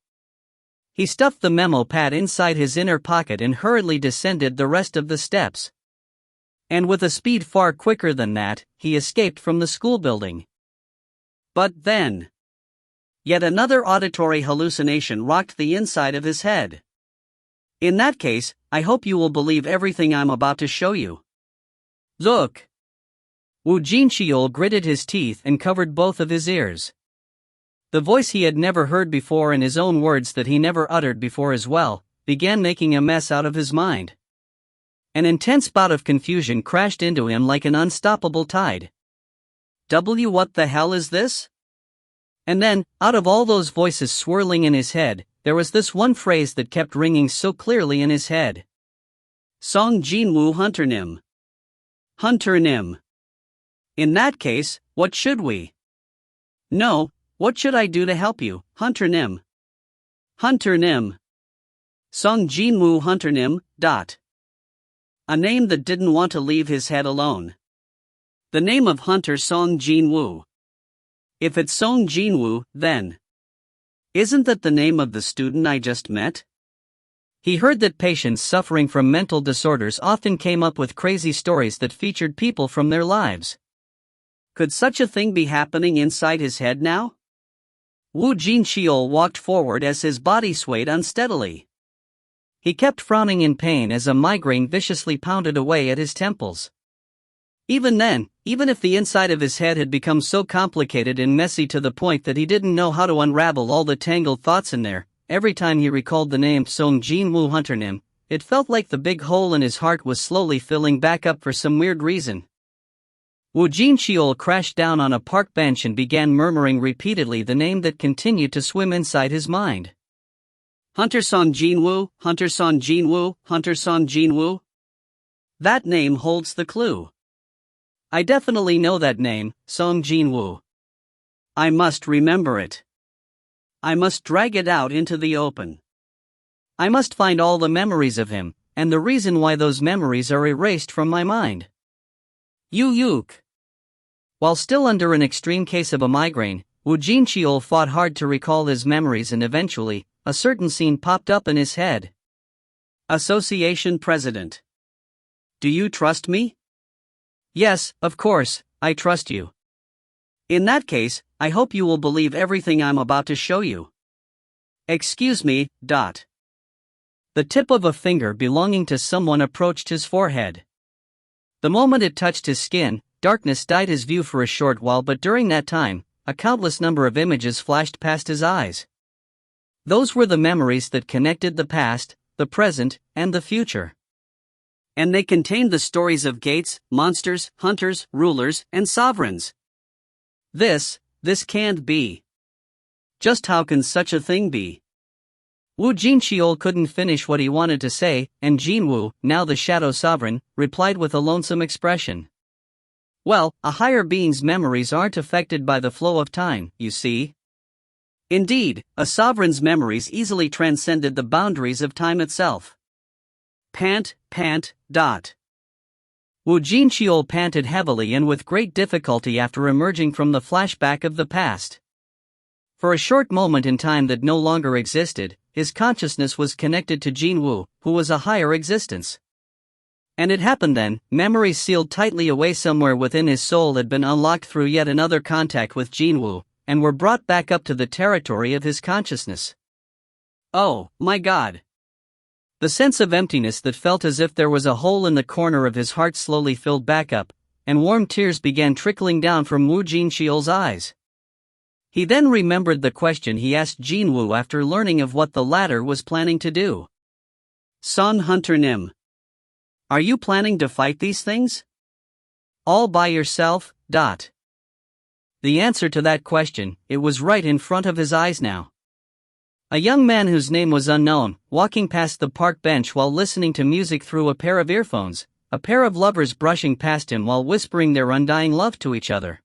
He stuffed the memo pad inside his inner pocket and hurriedly descended the rest of the steps. And with a speed far quicker than that, he escaped from the school building. But then, yet another auditory hallucination rocked the inside of his head. In that case, I hope you will believe everything I'm about to show you. Look! Woo Jin-Cheol gritted his teeth and covered both of his ears. The voice he had never heard before and his own words that he never uttered before as well, began making a mess out of his mind. An intense bout of confusion crashed into him like an unstoppable tide. What the hell is this? And then, out of all those voices swirling in his head, there was this one phrase that kept ringing so clearly in his head. Seong Jin-Woo Hunter Nim. Hunter Nim. In that case, what should we? No, what should I do to help you, Hunter Nim? Hunter Nim. Seong Jin-Woo Hunter Nim. A name that didn't want to leave his head alone. The name of Hunter Seong Jin-Woo. If it's Seong Jin-Woo, then isn't that the name of the student I just met? He heard that patients suffering from mental disorders often came up with crazy stories that featured people from their lives. Could such a thing be happening inside his head now? Woo Jin-Cheol walked forward as his body swayed unsteadily. He kept frowning in pain as a migraine viciously pounded away at his temples. Even then, even if the inside of his head had become so complicated and messy to the point that he didn't know how to unravel all the tangled thoughts in there, every time he recalled the name Seong Jin-Woo Hunter Nim, it felt like the big hole in his heart was slowly filling back up for some weird reason. Woo Jin-Cheol crashed down on a park bench and began murmuring repeatedly the name that continued to swim inside his mind. Hunter Seong Jin-Woo, Hunter Seong Jin-Woo, Hunter Seong Jin-Woo. That name holds the clue. I definitely know that name, Seong Jin-Woo. I must remember it. I must drag it out into the open. I must find all the memories of him, and the reason why those memories are erased from my mind. Yuk. While still under an extreme case of a migraine, Woo Jin-Cheol fought hard to recall his memories and eventually, a certain scene popped up in his head. Association President. Do you trust me? Yes, of course, I trust you. In that case, I hope you will believe everything I'm about to show you. Excuse me. The tip of a finger belonging to someone approached his forehead. The moment it touched his skin, darkness dyed his view for a short while, but during that time, a countless number of images flashed past his eyes. Those were the memories that connected the past, the present, and the future. And they contained the stories of gates, monsters, hunters, rulers, and sovereigns. This can't be. Just how can such a thing be? Woo Jin-Cheol couldn't finish what he wanted to say, and Jin-Woo, now the shadow sovereign, replied with a lonesome expression. Well, a higher being's memories aren't affected by the flow of time, you see. Indeed, a sovereign's memories easily transcended the boundaries of time itself. Pant. Woo Jin-Cheol panted heavily and with great difficulty after emerging from the flashback of the past. For a short moment in time that no longer existed, his consciousness was connected to Jin-Woo, who was a higher existence. And it happened then, memories sealed tightly away somewhere within his soul had been unlocked through yet another contact with Jin-Woo, and were brought back up to the territory of his consciousness. Oh, my God! The sense of emptiness that felt as if there was a hole in the corner of his heart slowly filled back up, and warm tears began trickling down from Woo Jin-Cheol's eyes. He then remembered the question he asked Jin-Woo after learning of what the latter was planning to do. Son Hunter Nim. Are you planning to fight these things? All by yourself? The answer to that question, it was right in front of his eyes now. A young man whose name was unknown, walking past the park bench while listening to music through a pair of earphones, a pair of lovers brushing past him while whispering their undying love to each other.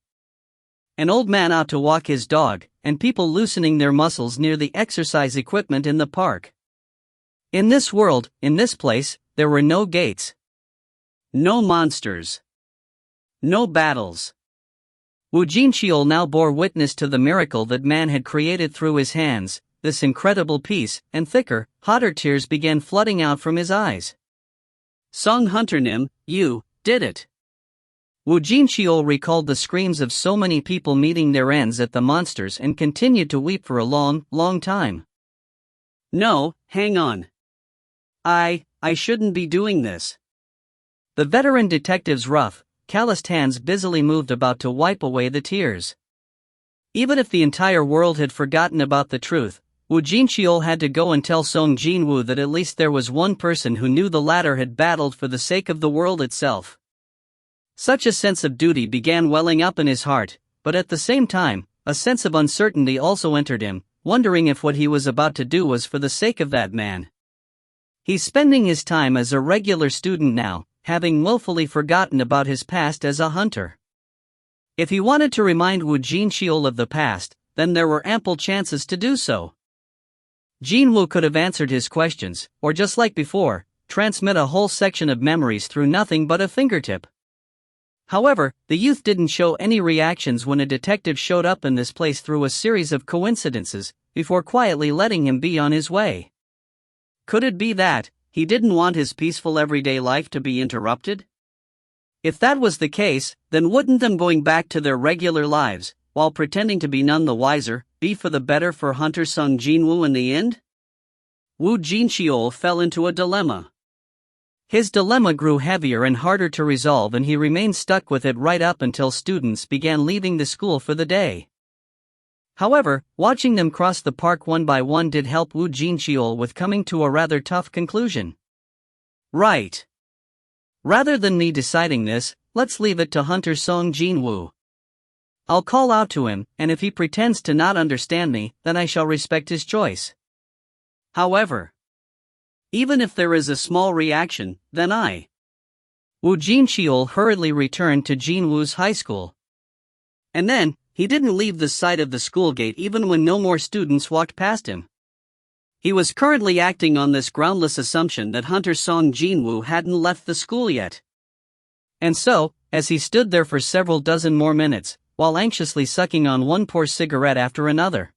an old man out to walk his dog, and people loosening their muscles near the exercise equipment in the park. In this world, in this place, there were no gates. No monsters. No battles. Wu Jinxiol now bore witness to the miracle that man had created through his hands, this incredible peace, and thicker, hotter tears began flooding out from his eyes. Song Hunter-nim, you did it. Wu Jinxiol recalled the screams of so many people meeting their ends at the monsters and continued to weep for a long, long time. No, hang on. I shouldn't be doing this. The veteran detective's rough, calloused hands busily moved about to wipe away the tears. Even if the entire world had forgotten about the truth, Wu Jinxiol had to go and tell Seong Jin-Woo that at least there was one person who knew the latter had battled for the sake of the world itself. Such a sense of duty began welling up in his heart, but at the same time, a sense of uncertainty also entered him, wondering if what he was about to do was for the sake of that man. He's spending his time as a regular student now, having willfully forgotten about his past as a hunter. If he wanted to remind Wu Jinxiol of the past, then there were ample chances to do so. Jin-Woo could have answered his questions, or just like before, transmit a whole section of memories through nothing but a fingertip. However, the youth didn't show any reactions when a detective showed up in this place through a series of coincidences, before quietly letting him be on his way. Could it be that he didn't want his peaceful everyday life to be interrupted? If that was the case, then wouldn't them going back to their regular lives, while pretending to be none the wiser, be for the better for Hunter Seong Jin-Woo in the end? Wu Jinxiol fell into a dilemma. His dilemma grew heavier and harder to resolve, and he remained stuck with it right up until students began leaving the school for the day. However, watching them cross the park one by one did help Wu Jinxiol with coming to a rather tough conclusion. Right. Rather than me deciding this, let's leave it to Hunter Seong Jin-Woo. I'll call out to him, and if he pretends to not understand me, then I shall respect his choice. However, even if there is a small reaction, then Wu Jinxiol hurriedly returned to Jin-Woo's high school. And then, he didn't leave the side of the school gate even when no more students walked past him. He was currently acting on this groundless assumption that Hunter Seong Jin-Woo hadn't left the school yet. And so, as he stood there for several dozen more minutes, while anxiously sucking on one poor cigarette after another.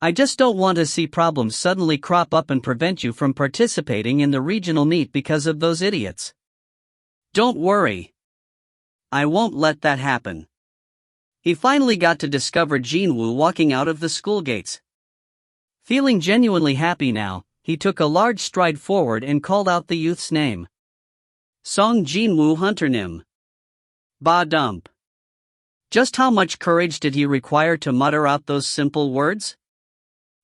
I just don't want to see problems suddenly crop up and prevent you from participating in the regional meet because of those idiots. Don't worry. I won't let that happen. He finally got to discover Jin-Woo walking out of the school gates. Feeling genuinely happy now, he took a large stride forward and called out the youth's name. Seong Jin-Woo Hunter-nim. Ba dump. Just how much courage did he require to mutter out those simple words?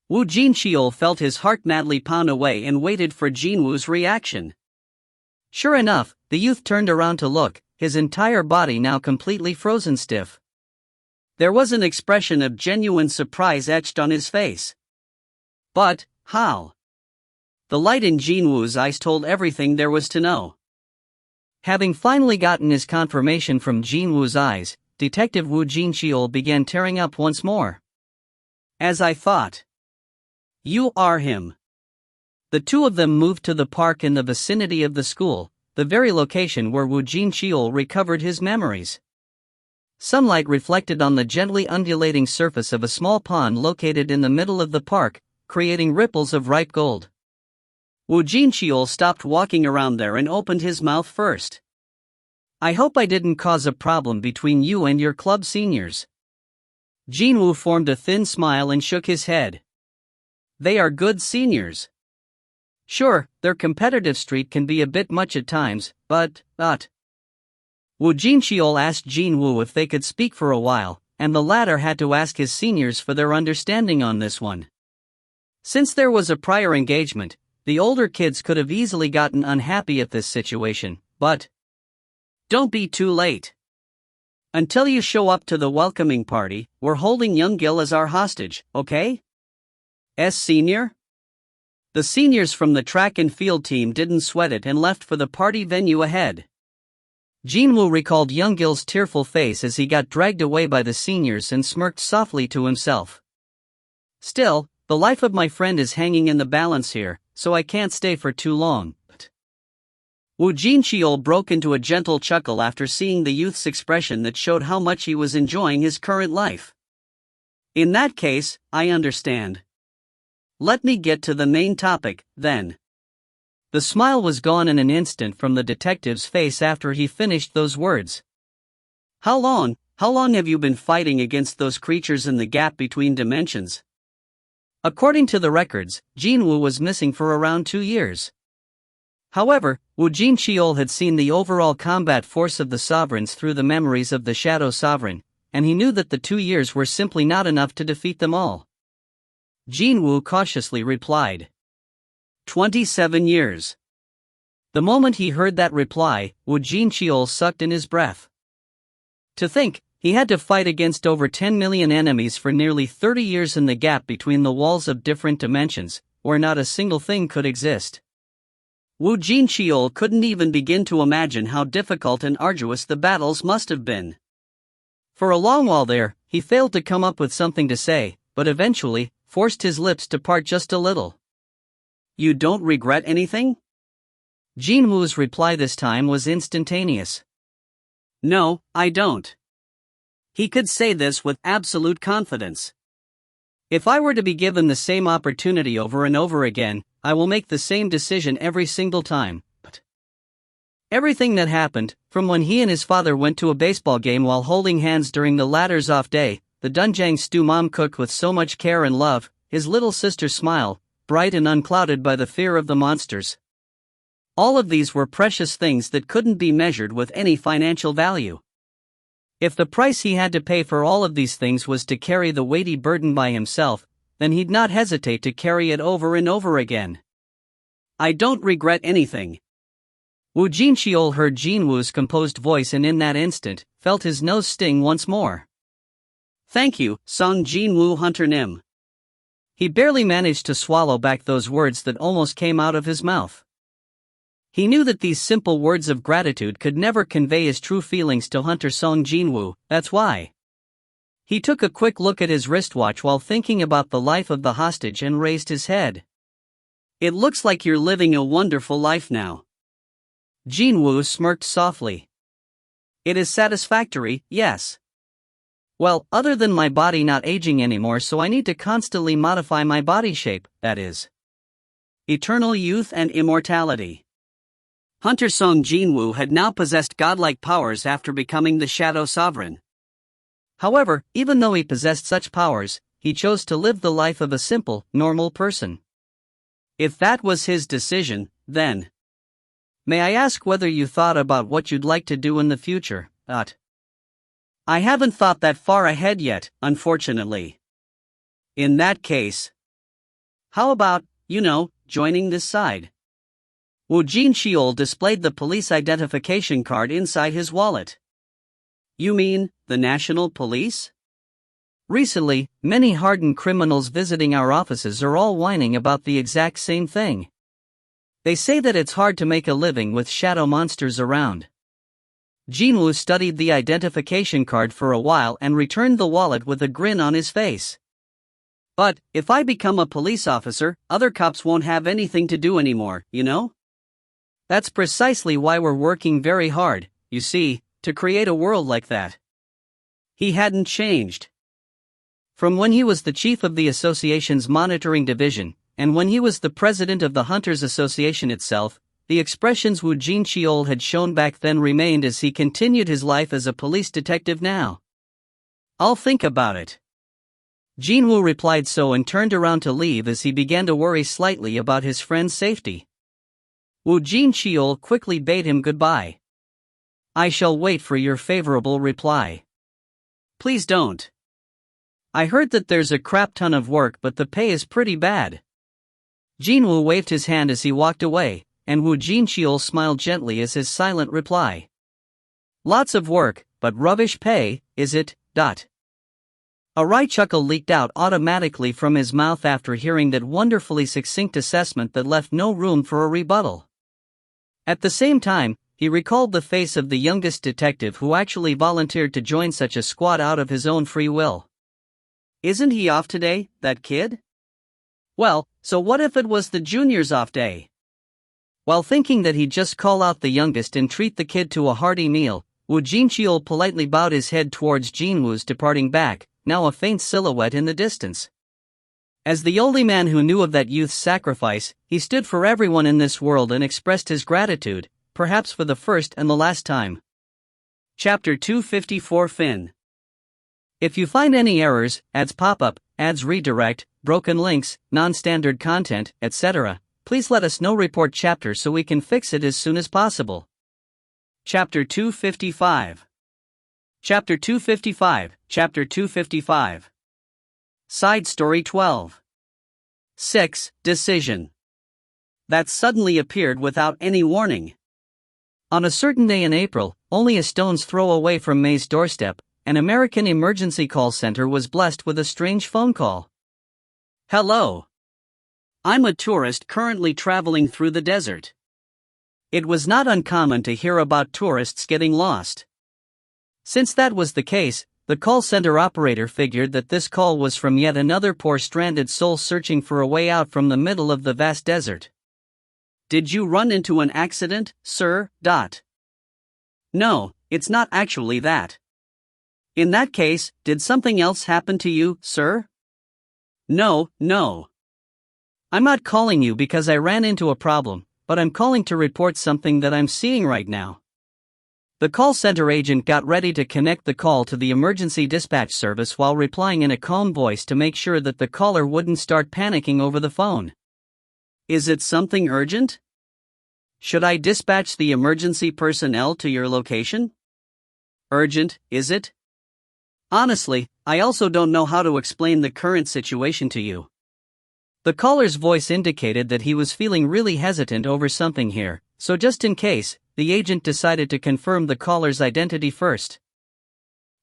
Wu Jinxiol felt his heart madly pound away and waited for Jin-Woo's reaction. Sure enough, the youth turned around to look, his entire body now completely frozen stiff. There was an expression of genuine surprise etched on his face. But, how? The light in Jin-Woo's eyes told everything there was to know. Having finally gotten his confirmation from Jin-Woo's eyes, Detective Wu Jinxiol began tearing up once more. As I thought. You are him. The two of them moved to the park in the vicinity of the school, the very location where Wu Jinxiol recovered his memories. Sunlight reflected on the gently undulating surface of a small pond located in the middle of the park, creating ripples of ripe gold. Wu Jinxiol stopped walking around there and opened his mouth first. I hope I didn't cause a problem between you and your club seniors. Jin-Woo formed a thin smile and shook his head. They are good seniors. Sure, their competitive streak can be a bit much at times, but. Wu Jinxiol asked Jin-Woo if they could speak for a while, and the latter had to ask his seniors for their understanding on this one. Since there was a prior engagement, the older kids could have easily gotten unhappy at this situation, but. Don't be too late. Until you show up to the welcoming party, we're holding young Gil as our hostage, okay? Senior? The seniors from the track and field team didn't sweat it and left for the party venue ahead. Jin-Woo recalled Young-Gil's tearful face as he got dragged away by the seniors and smirked softly to himself. Still, the life of my friend is hanging in the balance here, so I can't stay for too long. Woo Jin-cheol broke into a gentle chuckle after seeing the youth's expression that showed how much he was enjoying his current life. In that case, I understand. Let me get to the main topic, then. The smile was gone in an instant from the detective's face after he finished those words. How long have you been fighting against those creatures in the gap between dimensions? According to the records, Jin-Woo was missing for around 2 years. However, Woo Jin-cheol had seen the overall combat force of the sovereigns through the memories of the Shadow Sovereign, and he knew that the 2 years were simply not enough to defeat them all. Jin-Woo cautiously replied. 27 years. The moment he heard that reply, Woo Jin-cheol sucked in his breath. To think, he had to fight against over 10 million enemies for nearly 30 years in the gap between the walls of different dimensions, where not a single thing could exist. Woo Jin-cheol couldn't even begin to imagine how difficult and arduous the battles must have been. For a long while there, he failed to come up with something to say, but eventually, forced his lips to part just a little. You don't regret anything? Jin-Woo's reply this time was instantaneous. No, I don't. He could say this with absolute confidence. If I were to be given the same opportunity over and over again, I will make the same decision every single time. But everything that happened, from when he and his father went to a baseball game while holding hands during the latter's off day, the doenjang stew mom cooked with so much care and love, his little sister's smile, bright and unclouded by the fear of the monsters. All of these were precious things that couldn't be measured with any financial value. If the price he had to pay for all of these things was to carry the weighty burden by himself, then he'd not hesitate to carry it over and over again. I don't regret anything. Woo Jin-cheol heard Jin-Woo's composed voice and in that instant, felt his nose sting once more. Thank you, Seong Jin-Woo Hunter Nim. He barely managed to swallow back those words that almost came out of his mouth. He knew that these simple words of gratitude could never convey his true feelings to Hunter Seong Jin-Woo, that's why. He took a quick look at his wristwatch while thinking about the life of the hostage and raised his head. It looks like you're living a wonderful life now. Jin-Woo smirked softly. It is satisfactory, yes. Well, other than my body not aging anymore, so I need to constantly modify my body shape, that is. Eternal youth and immortality. Hunter Seong Jin-Woo had now possessed godlike powers after becoming the Shadow Sovereign. However, even though he possessed such powers, he chose to live the life of a simple, normal person. If that was his decision, then. May I ask whether you thought about what you'd like to do in the future? I haven't thought that far ahead yet, unfortunately. In that case. How about, joining this side? Woo Jin-cheol displayed the police identification card inside his wallet. You mean, the National Police? Recently, many hardened criminals visiting our offices are all whining about the exact same thing. They say that it's hard to make a living with shadow monsters around. Jin-Woo studied the identification card for a while and returned the wallet with a grin on his face. But, if I become a police officer, other cops won't have anything to do anymore, That's precisely why we're working very hard, you see, to create a world like that. He hadn't changed. From when he was the chief of the association's monitoring division, and when he was the president of the Hunters Association itself, the expressions Woo Jin-cheol had shown back then remained as he continued his life as a police detective now. I'll think about it. Jin-Woo replied so and turned around to leave as he began to worry slightly about his friend's safety. Woo Jin-cheol quickly bade him goodbye. I shall wait for your favorable reply. Please don't. I heard that there's a crap ton of work but the pay is pretty bad. Jin-Woo waved his hand as he walked away, and Woo Jin-cheol smiled gently as his silent reply. Lots of work, but rubbish pay, is it? A wry chuckle leaked out automatically from his mouth after hearing that wonderfully succinct assessment that left no room for a rebuttal. At the same time, he recalled the face of the youngest detective who actually volunteered to join such a squad out of his own free will. Isn't he off today, that kid? Well, so what if it was the junior's off day? While thinking that he'd just call out the youngest and treat the kid to a hearty meal, Woo Jin-cheol politely bowed his head towards Jin-Woo's departing back, now a faint silhouette in the distance. As the only man who knew of that youth's sacrifice, he stood for everyone in this world and expressed his gratitude, perhaps for the first and the last time. Chapter 254 Fin. If you find any errors, ads pop up, ads redirect, broken links, non-standard content, etc., please let us know. Report chapter so we can fix it as soon as possible. Chapter 255. Chapter 255. Chapter 255. Side Story 12. 6. Decision. That suddenly appeared without any warning. On a certain day in April, only a stone's throw away from May's doorstep, an American emergency call center was blessed with a strange phone call. Hello. I'm a tourist currently traveling through the desert. It was not uncommon to hear about tourists getting lost. Since that was the case, the call center operator figured that this call was from yet another poor stranded soul searching for a way out from the middle of the vast desert. Did you run into an accident, sir? No, it's not actually that. In that case, did something else happen to you, sir? No. I'm not calling you because I ran into a problem, but I'm calling to report something that I'm seeing right now. The call center agent got ready to connect the call to the emergency dispatch service while replying in a calm voice to make sure that the caller wouldn't start panicking over the phone. Is it something urgent? Should I dispatch the emergency personnel to your location? Urgent, is it? Honestly, I also don't know how to explain the current situation to you. The caller's voice indicated that he was feeling really hesitant over something here, so just in case, the agent decided to confirm the caller's identity first.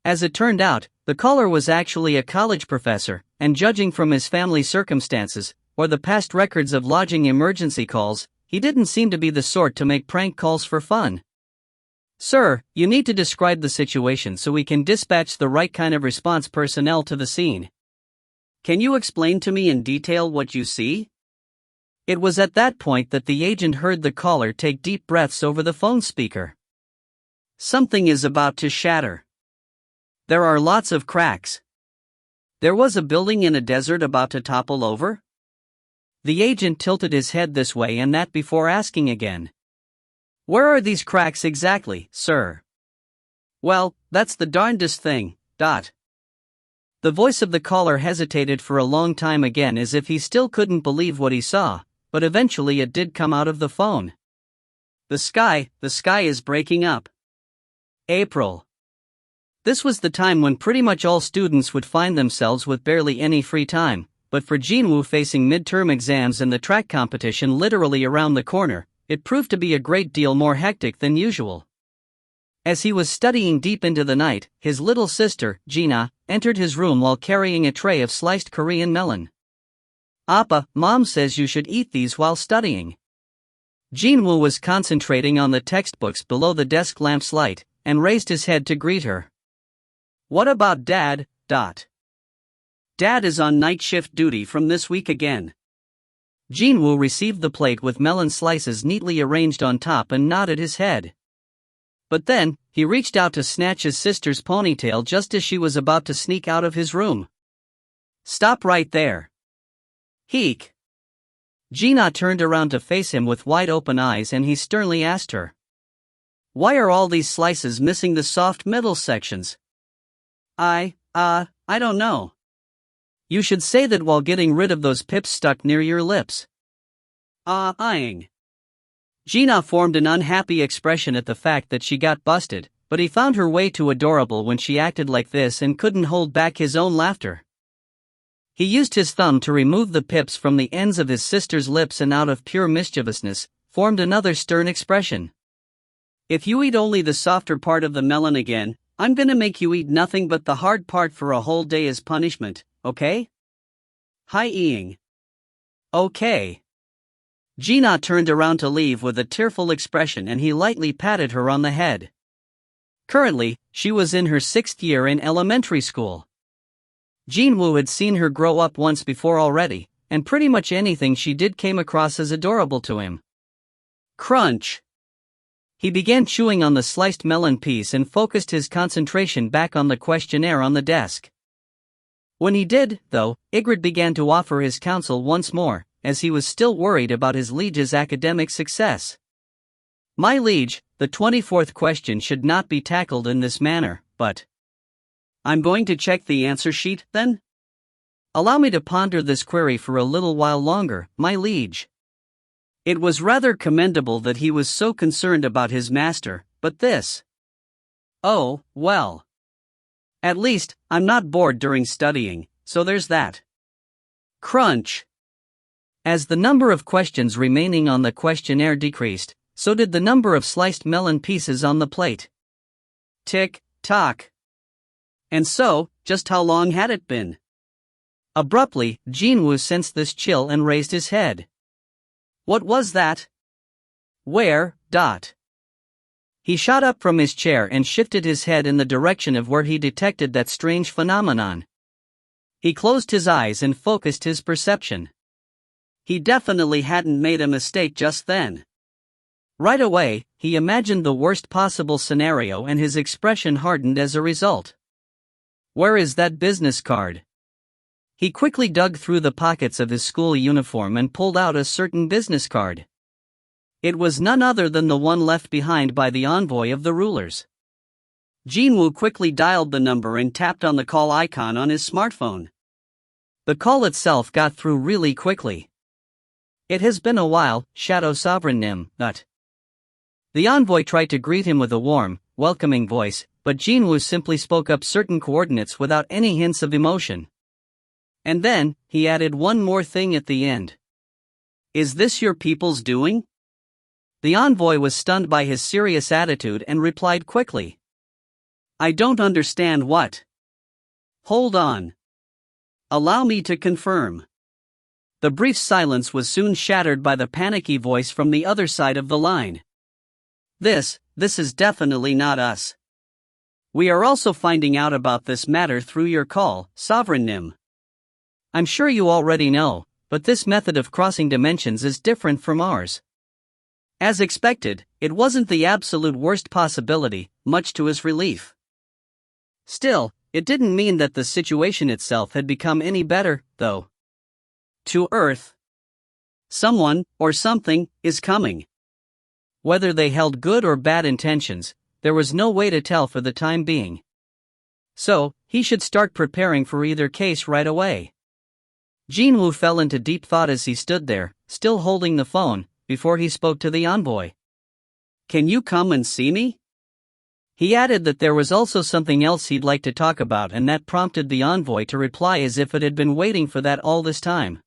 As it turned out, the caller was actually a college professor, and judging from his family circumstances, or the past records of lodging emergency calls, he didn't seem to be the sort to make prank calls for fun. Sir, you need to describe the situation so we can dispatch the right kind of response personnel to the scene. Can you explain to me in detail what you see? It was at that point that the agent heard the caller take deep breaths over the phone speaker. Something is about to shatter. There are lots of cracks. There was a building in a desert about to topple over? The agent tilted his head this way and that before asking again. Where are these cracks exactly, sir? Well, that's the darndest thing. The voice of the caller hesitated for a long time again as if he still couldn't believe what he saw, but eventually it did come out of the phone. The sky is breaking up. April. This was the time when pretty much all students would find themselves with barely any free time, but for Jin-Woo facing midterm exams and the track competition literally around the corner, it proved to be a great deal more hectic than usual. As he was studying deep into the night, his little sister, Gina, entered his room while carrying a tray of sliced Korean melon. Appa, Mom says you should eat these while studying. Jin-Woo was concentrating on the textbooks below the desk lamp's light, and raised his head to greet her. What about Dad? Dad is on night shift duty from this week again. Jin-Woo received the plate with melon slices neatly arranged on top and nodded his head. But then, he reached out to snatch his sister's ponytail just as she was about to sneak out of his room. Stop right there. Heek. Gina turned around to face him with wide open eyes and he sternly asked her. Why are all these slices missing the soft middle sections? I don't know. You should say that while getting rid of those pips stuck near your lips. Eyeing. Gina formed an unhappy expression at the fact that she got busted, but he found her way too adorable when she acted like this and couldn't hold back his own laughter. He used his thumb to remove the pips from the ends of his sister's lips and out of pure mischievousness, formed another stern expression. If you eat only the softer part of the melon again, I'm gonna make you eat nothing but the hard part for a whole day as punishment, okay? Hi-eing. Okay. Gina turned around to leave with a tearful expression and he lightly patted her on the head. Currently, she was in her 6th year in elementary school. Jin-Woo had seen her grow up once before already, and pretty much anything she did came across as adorable to him. Crunch! He began chewing on the sliced melon piece and focused his concentration back on the questionnaire on the desk. When he did, though, Ygritte began to offer his counsel once more, as he was still worried about his liege's academic success. My liege, the 24th question should not be tackled in this manner, but... I'm going to check the answer sheet, then? Allow me to ponder this query for a little while longer, my liege. It was rather commendable that he was so concerned about his master, but this... Oh, well. At least, I'm not bored during studying, so there's that. Crunch! As the number of questions remaining on the questionnaire decreased, so did the number of sliced melon pieces on the plate. Tick, tock. And so, just how long had it been? Abruptly, Jin-Woo sensed this chill and raised his head. What was that? Where, dot. He shot up from his chair and shifted his head in the direction of where he detected that strange phenomenon. He closed his eyes and focused his perception. He definitely hadn't made a mistake just then. Right away, he imagined the worst possible scenario and his expression hardened as a result. Where is that business card? He quickly dug through the pockets of his school uniform and pulled out a certain business card. It was none other than the one left behind by the envoy of the rulers. Jin-Woo quickly dialed the number and tapped on the call icon on his smartphone. The call itself got through really quickly. It has been a while, Shadow Sovereign Nim, but... The envoy tried to greet him with a warm, welcoming voice, but Jin-Woo simply spoke up certain coordinates without any hints of emotion. And then, he added one more thing at the end. Is this your people's doing? The envoy was stunned by his serious attitude and replied quickly. I don't understand what. Hold on. Allow me to confirm. The brief silence was soon shattered by the panicky voice from the other side of the line. This is definitely not us. We are also finding out about this matter through your call, Sovereign Nim. I'm sure you already know, but this method of crossing dimensions is different from ours. As expected, it wasn't the absolute worst possibility, much to his relief. Still, it didn't mean that the situation itself had become any better, though. To Earth, someone, or something, is coming. Whether they held good or bad intentions, there was no way to tell for the time being. So, he should start preparing for either case right away. Jin-Woo fell into deep thought as he stood there, still holding the phone, before he spoke to the envoy. Can you come and see me? He added that there was also something else he'd like to talk about, and that prompted the envoy to reply as if it had been waiting for that all this time.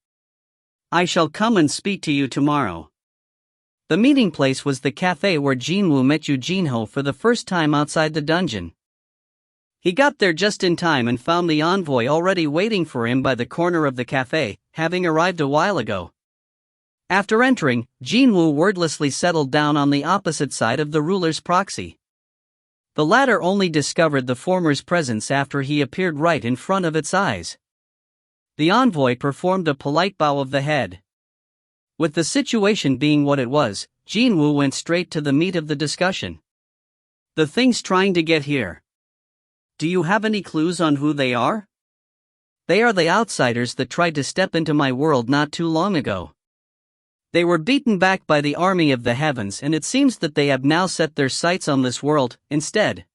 I shall come and speak to you tomorrow. The meeting place was the cafe where Jin-Woo met Eugene-ho for the first time outside the dungeon. He got there just in time and found the envoy already waiting for him by the corner of the cafe, having arrived a while ago. After entering, Jin-Woo wordlessly settled down on the opposite side of the ruler's proxy. The latter only discovered the former's presence after he appeared right in front of its eyes. The envoy performed a polite bow of the head. With the situation being what it was, Jin-Woo went straight to the meat of the discussion. The thing's trying to get here. Do you have any clues on who they are? They are the outsiders that tried to step into my world not too long ago. They were beaten back by the army of the heavens, and it seems that they have now set their sights on this world, instead.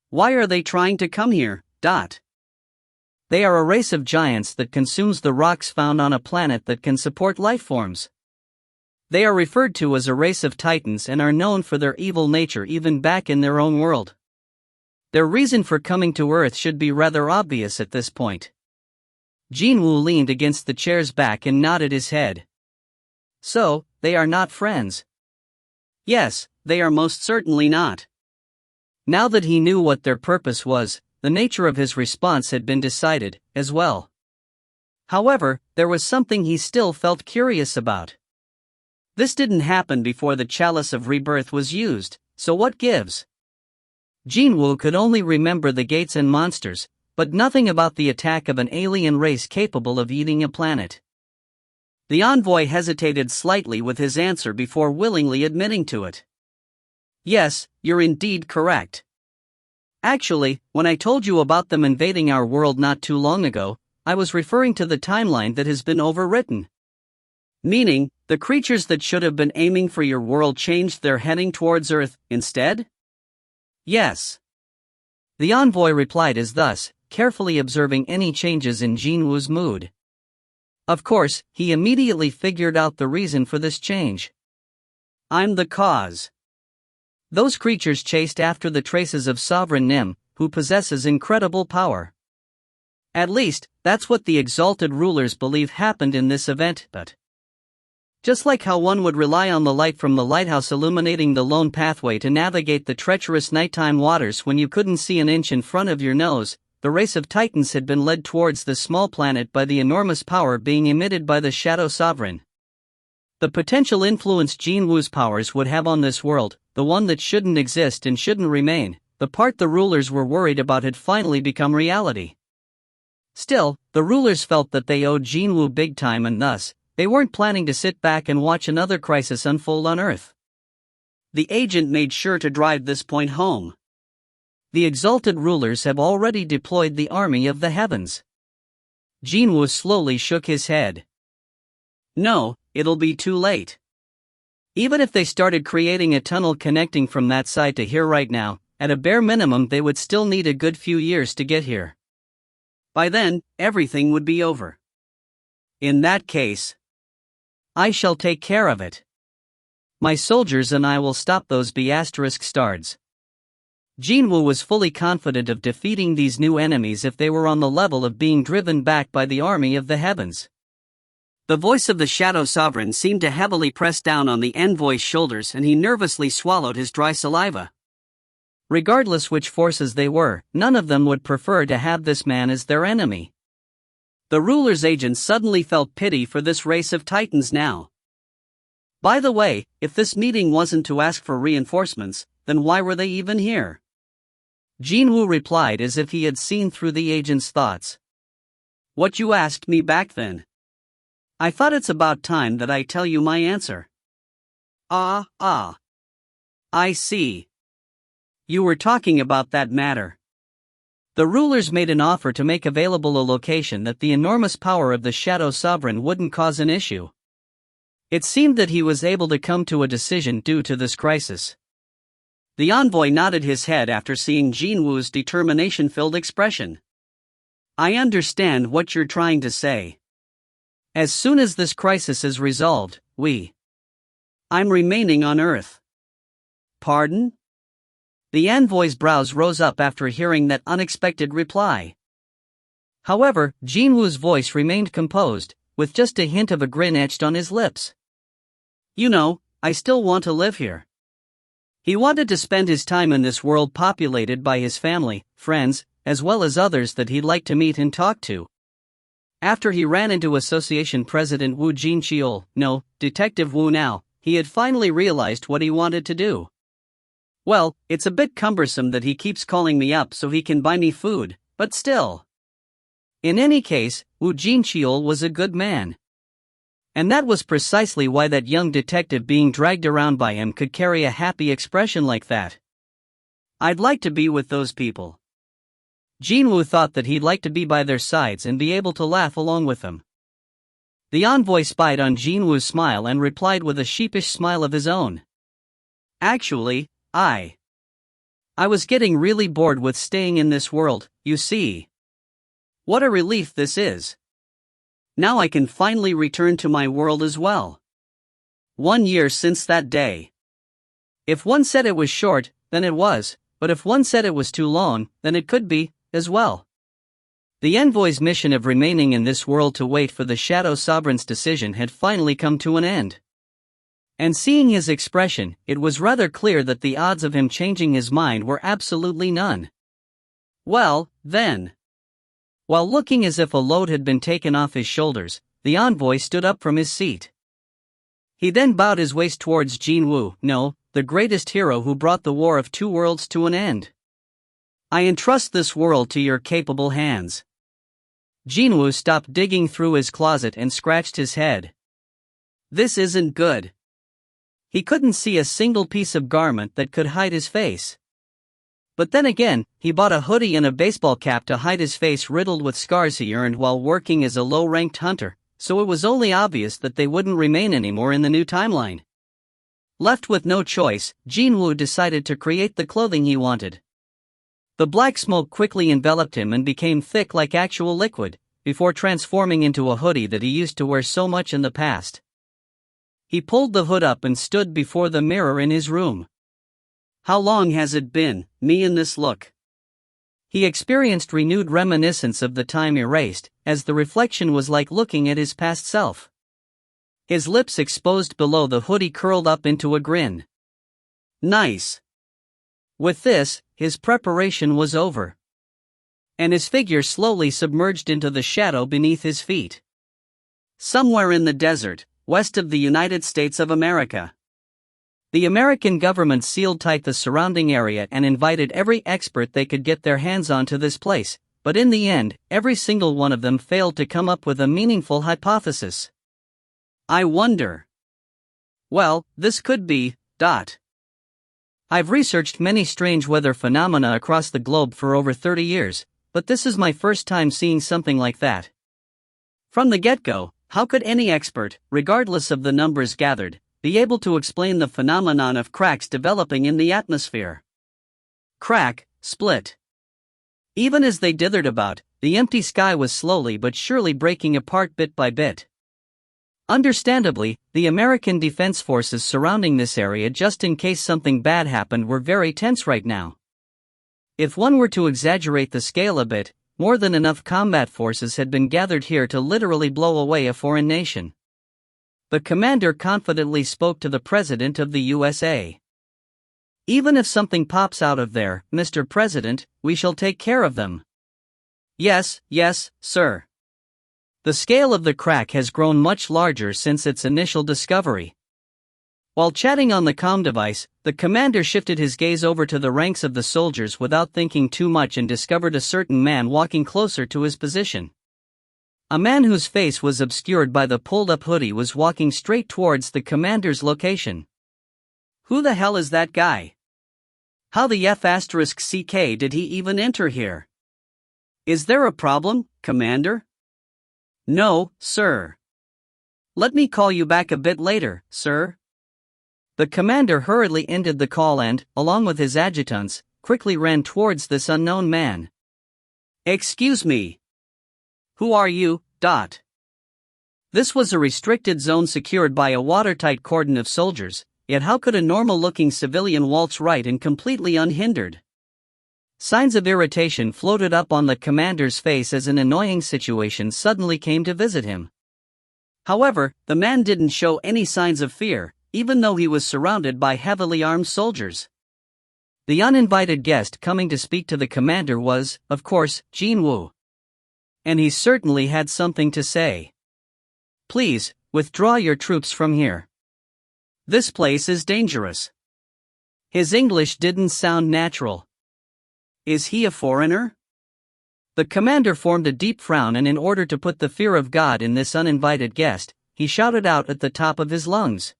Why are they trying to come here, dot? They are a race of giants that consumes the rocks found on a planet that can support life forms. They are referred to as a race of titans and are known for their evil nature even back in their own world. Their reason for coming to Earth should be rather obvious at this point. Jin-Woo leaned against the chair's back and nodded his head. So, they are not friends. Yes, they are most certainly not. Now that he knew what their purpose was, the nature of his response had been decided, as well. However, there was something he still felt curious about. This didn't happen before the chalice of rebirth was used, so what gives? Jin-Woo could only remember the gates and monsters, but nothing about the attack of an alien race capable of eating a planet. The envoy hesitated slightly with his answer before willingly admitting to it. Yes, you're indeed correct. Actually, when I told you about them invading our world not too long ago, I was referring to the timeline that has been overwritten. Meaning, the creatures that should have been aiming for your world changed their heading towards Earth, instead? Yes. The envoy replied as thus, carefully observing any changes in Jin-Woo's mood. Of course, he immediately figured out the reason for this change. I'm the cause. Those creatures chased after the traces of Sovereign Nim, who possesses incredible power. At least, that's what the exalted rulers believe happened in this event, but just like how one would rely on the light from the lighthouse illuminating the lone pathway to navigate the treacherous nighttime waters when you couldn't see an inch in front of your nose, the race of Titans had been led towards this small planet by the enormous power being emitted by the Shadow Sovereign. The potential influence Jin-Woo's powers would have on this world, the one that shouldn't exist and shouldn't remain, the part the rulers were worried about had finally become reality. Still, the rulers felt that they owed Jin-Woo big time and thus, they weren't planning to sit back and watch another crisis unfold on Earth. The agent made sure to drive this point home. The exalted rulers have already deployed the army of the heavens. Jin-Woo slowly shook his head. No, it'll be too late. Even if they started creating a tunnel connecting from that side to here right now, at a bare minimum they would still need a good few years to get here. By then, everything would be over. In that case, I shall take care of it. My soldiers and I will stop those B***stards. Jin-Woo was fully confident of defeating these new enemies if they were on the level of being driven back by the army of the heavens. The voice of the Shadow Sovereign seemed to heavily press down on the envoy's shoulders and he nervously swallowed his dry saliva. Regardless which forces they were, none of them would prefer to have this man as their enemy. The ruler's agents suddenly felt pity for this race of Titans now. By the way, if this meeting wasn't to ask for reinforcements, then why were they even here? Jin-Woo replied as if he had seen through the agent's thoughts. What you asked me back then? I thought it's about time that I tell you my answer. I see. You were talking about that matter. The rulers made an offer to make available a location that the enormous power of the Shadow Sovereign wouldn't cause an issue. It seemed that he was able to come to a decision due to this crisis. The envoy nodded his head after seeing Jin-Woo's determination-filled expression. I understand what you're trying to say. As soon as this crisis is resolved, I'm remaining on Earth. Pardon? The envoy's brows rose up after hearing that unexpected reply. However, Jin-Woo's voice remained composed, with just a hint of a grin etched on his lips. You know, I still want to live here. He wanted to spend his time in this world populated by his family, friends, as well as others that he'd like to meet and talk to. After he ran into Association President Woo Jin-Cheol, no, Detective Woo now, he had finally realized what he wanted to do. Well, it's a bit cumbersome that he keeps calling me up so he can buy me food, but still. In any case, Woo Jin-Cheol was a good man. And that was precisely why that young detective being dragged around by him could carry a happy expression like that. I'd like to be with those people. Jin-Woo thought that he'd like to be by their sides and be able to laugh along with them. The envoy spied on Jin-Woo's smile and replied with a sheepish smile of his own. Actually, I was getting really bored with staying in this world, you see. What a relief this is. Now I can finally return to my world as well. 1 year since that day. If one said it was short, then it was, but if one said it was too long, then it could be, as well. The envoy's mission of remaining in this world to wait for the Shadow Sovereign's decision had finally come to an end. And seeing his expression, it was rather clear that the odds of him changing his mind were absolutely none. Well, then. While looking as if a load had been taken off his shoulders, the envoy stood up from his seat. He then bowed his waist towards Jin-Woo, no, the greatest hero who brought the War of Two Worlds to an end. I entrust this world to your capable hands. Jin-Woo stopped digging through his closet and scratched his head. This isn't good. He couldn't see a single piece of garment that could hide his face. But then again, he bought a hoodie and a baseball cap to hide his face riddled with scars he earned while working as a low-ranked hunter, so it was only obvious that they wouldn't remain anymore in the new timeline. Left with no choice, Jin-Woo decided to create the clothing he wanted. The black smoke quickly enveloped him and became thick like actual liquid, before transforming into a hoodie that he used to wear so much in the past. He pulled the hood up and stood before the mirror in his room. How long has it been, me in this look? He experienced renewed reminiscence of the time erased, as the reflection was like looking at his past self. His lips exposed below the hoodie curled up into a grin. Nice. With this, his preparation was over. And his figure slowly submerged into the shadow beneath his feet. Somewhere in the desert, west of the United States of America. The American government sealed tight the surrounding area and invited every expert they could get their hands on to this place, but in the end, every single one of them failed to come up with a meaningful hypothesis. I wonder. Well, this could be, I've researched many strange weather phenomena across the globe for over 30 years, but this is my first time seeing something like that. From the get-go, how could any expert, regardless of the numbers gathered, be able to explain the phenomenon of cracks developing in the atmosphere? Crack, split. Even as they dithered about, the empty sky was slowly but surely breaking apart bit by bit. Understandably, the American defense forces surrounding this area just in case something bad happened were very tense right now. If one were to exaggerate the scale a bit, more than enough combat forces had been gathered here to literally blow away a foreign nation. The commander confidently spoke to the President of the USA. Even if something pops out of there, Mr. President, we shall take care of them. Yes, sir. The scale of the crack has grown much larger since its initial discovery. While chatting on the comm device, the commander shifted his gaze over to the ranks of the soldiers without thinking too much and discovered a certain man walking closer to his position. A man whose face was obscured by the pulled-up hoodie was walking straight towards the commander's location. Who the hell is that guy? How the F***ck did he even enter here? Is there a problem, Commander? No, sir. Let me call you back a bit later, sir. The commander hurriedly ended the call and, along with his adjutants, quickly ran towards this unknown man. Excuse me. Who are you, ? This was a restricted zone secured by a watertight cordon of soldiers, yet how could a normal-looking civilian waltz right in completely unhindered? Signs of irritation floated up on the commander's face as an annoying situation suddenly came to visit him. However, the man didn't show any signs of fear, even though he was surrounded by heavily armed soldiers. The uninvited guest coming to speak to the commander was, of course, Jin-Woo. And he certainly had something to say. Please, withdraw your troops from here. This place is dangerous. His English didn't sound natural. Is he a foreigner? The commander formed a deep frown, and in order to put the fear of God in this uninvited guest, he shouted out at the top of his lungs.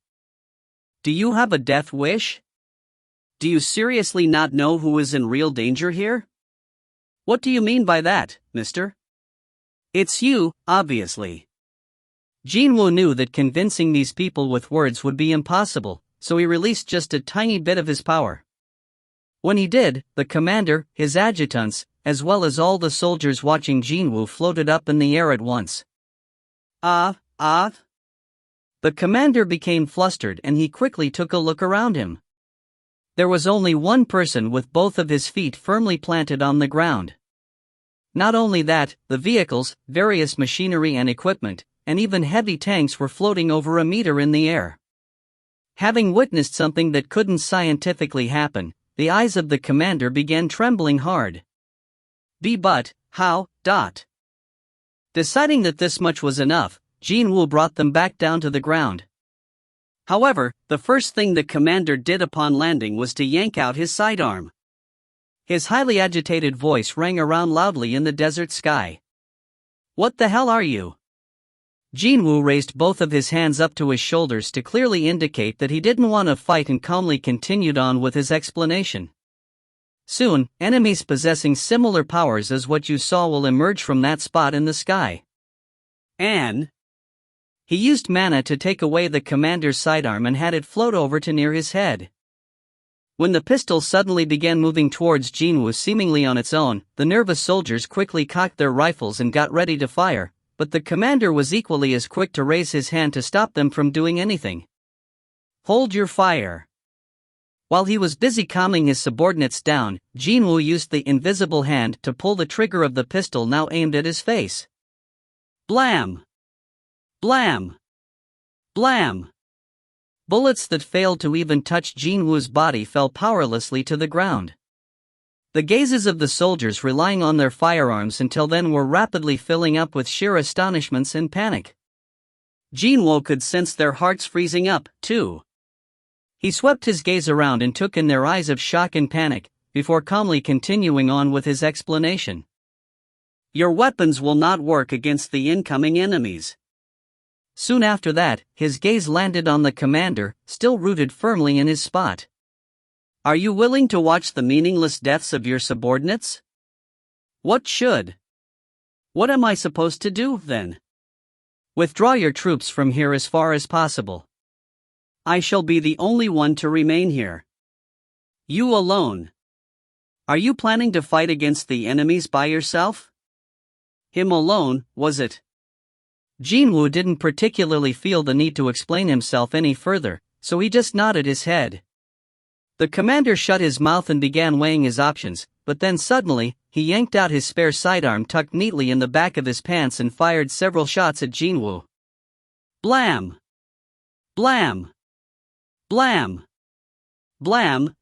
Do you have a death wish? Do you seriously not know who is in real danger here? What do you mean by that, mister? It's you, obviously. Jin-Woo knew that convincing these people with words would be impossible, so he released just a tiny bit of his power. When he did, the commander, his adjutants, as well as all the soldiers watching Jin-Woo floated up in the air at once. The commander became flustered and he quickly took a look around him. There was only one person with both of his feet firmly planted on the ground. Not only that, the vehicles, various machinery and equipment, and even heavy tanks were floating over a meter in the air. Having witnessed something that couldn't scientifically happen, the eyes of the commander began trembling hard. But, how, ? Deciding that this much was enough, Jin-Woo brought them back down to the ground. However, the first thing the commander did upon landing was to yank out his sidearm. His highly agitated voice rang around loudly in the desert sky. "What the hell are you?" Jin-Woo raised both of his hands up to his shoulders to clearly indicate that he didn't want to fight and calmly continued on with his explanation. "Soon, enemies possessing similar powers as what you saw will emerge from that spot in the sky. And he used mana to take away the commander's sidearm and had it float over to near his head. When the pistol suddenly began moving towards Jin-Woo seemingly on its own, the nervous soldiers quickly cocked their rifles and got ready to fire, but the commander was equally as quick to raise his hand to stop them from doing anything. "Hold your fire." While he was busy calming his subordinates down, Jin-Woo used the invisible hand to pull the trigger of the pistol now aimed at his face. Blam! Blam! Blam! Bullets that failed to even touch Jin-Woo's body fell powerlessly to the ground. The gazes of the soldiers relying on their firearms until then were rapidly filling up with sheer astonishments and panic. Jin-Woo could sense their hearts freezing up, too. He swept his gaze around and took in their eyes of shock and panic, before calmly continuing on with his explanation. "Your weapons will not work against the incoming enemies." Soon after that, his gaze landed on the commander, still rooted firmly in his spot. "Are you willing to watch the meaningless deaths of your subordinates?" What am I supposed to do, then?" "Withdraw your troops from here as far as possible. I shall be the only one to remain here." "You alone? Are you planning to fight against the enemies by yourself?" Him alone, was it? Jin-Woo didn't particularly feel the need to explain himself any further, so he just nodded his head. The commander shut his mouth and began weighing his options, but then suddenly, he yanked out his spare sidearm tucked neatly in the back of his pants and fired several shots at Jin-Woo. Blam! Blam! Blam! Blam!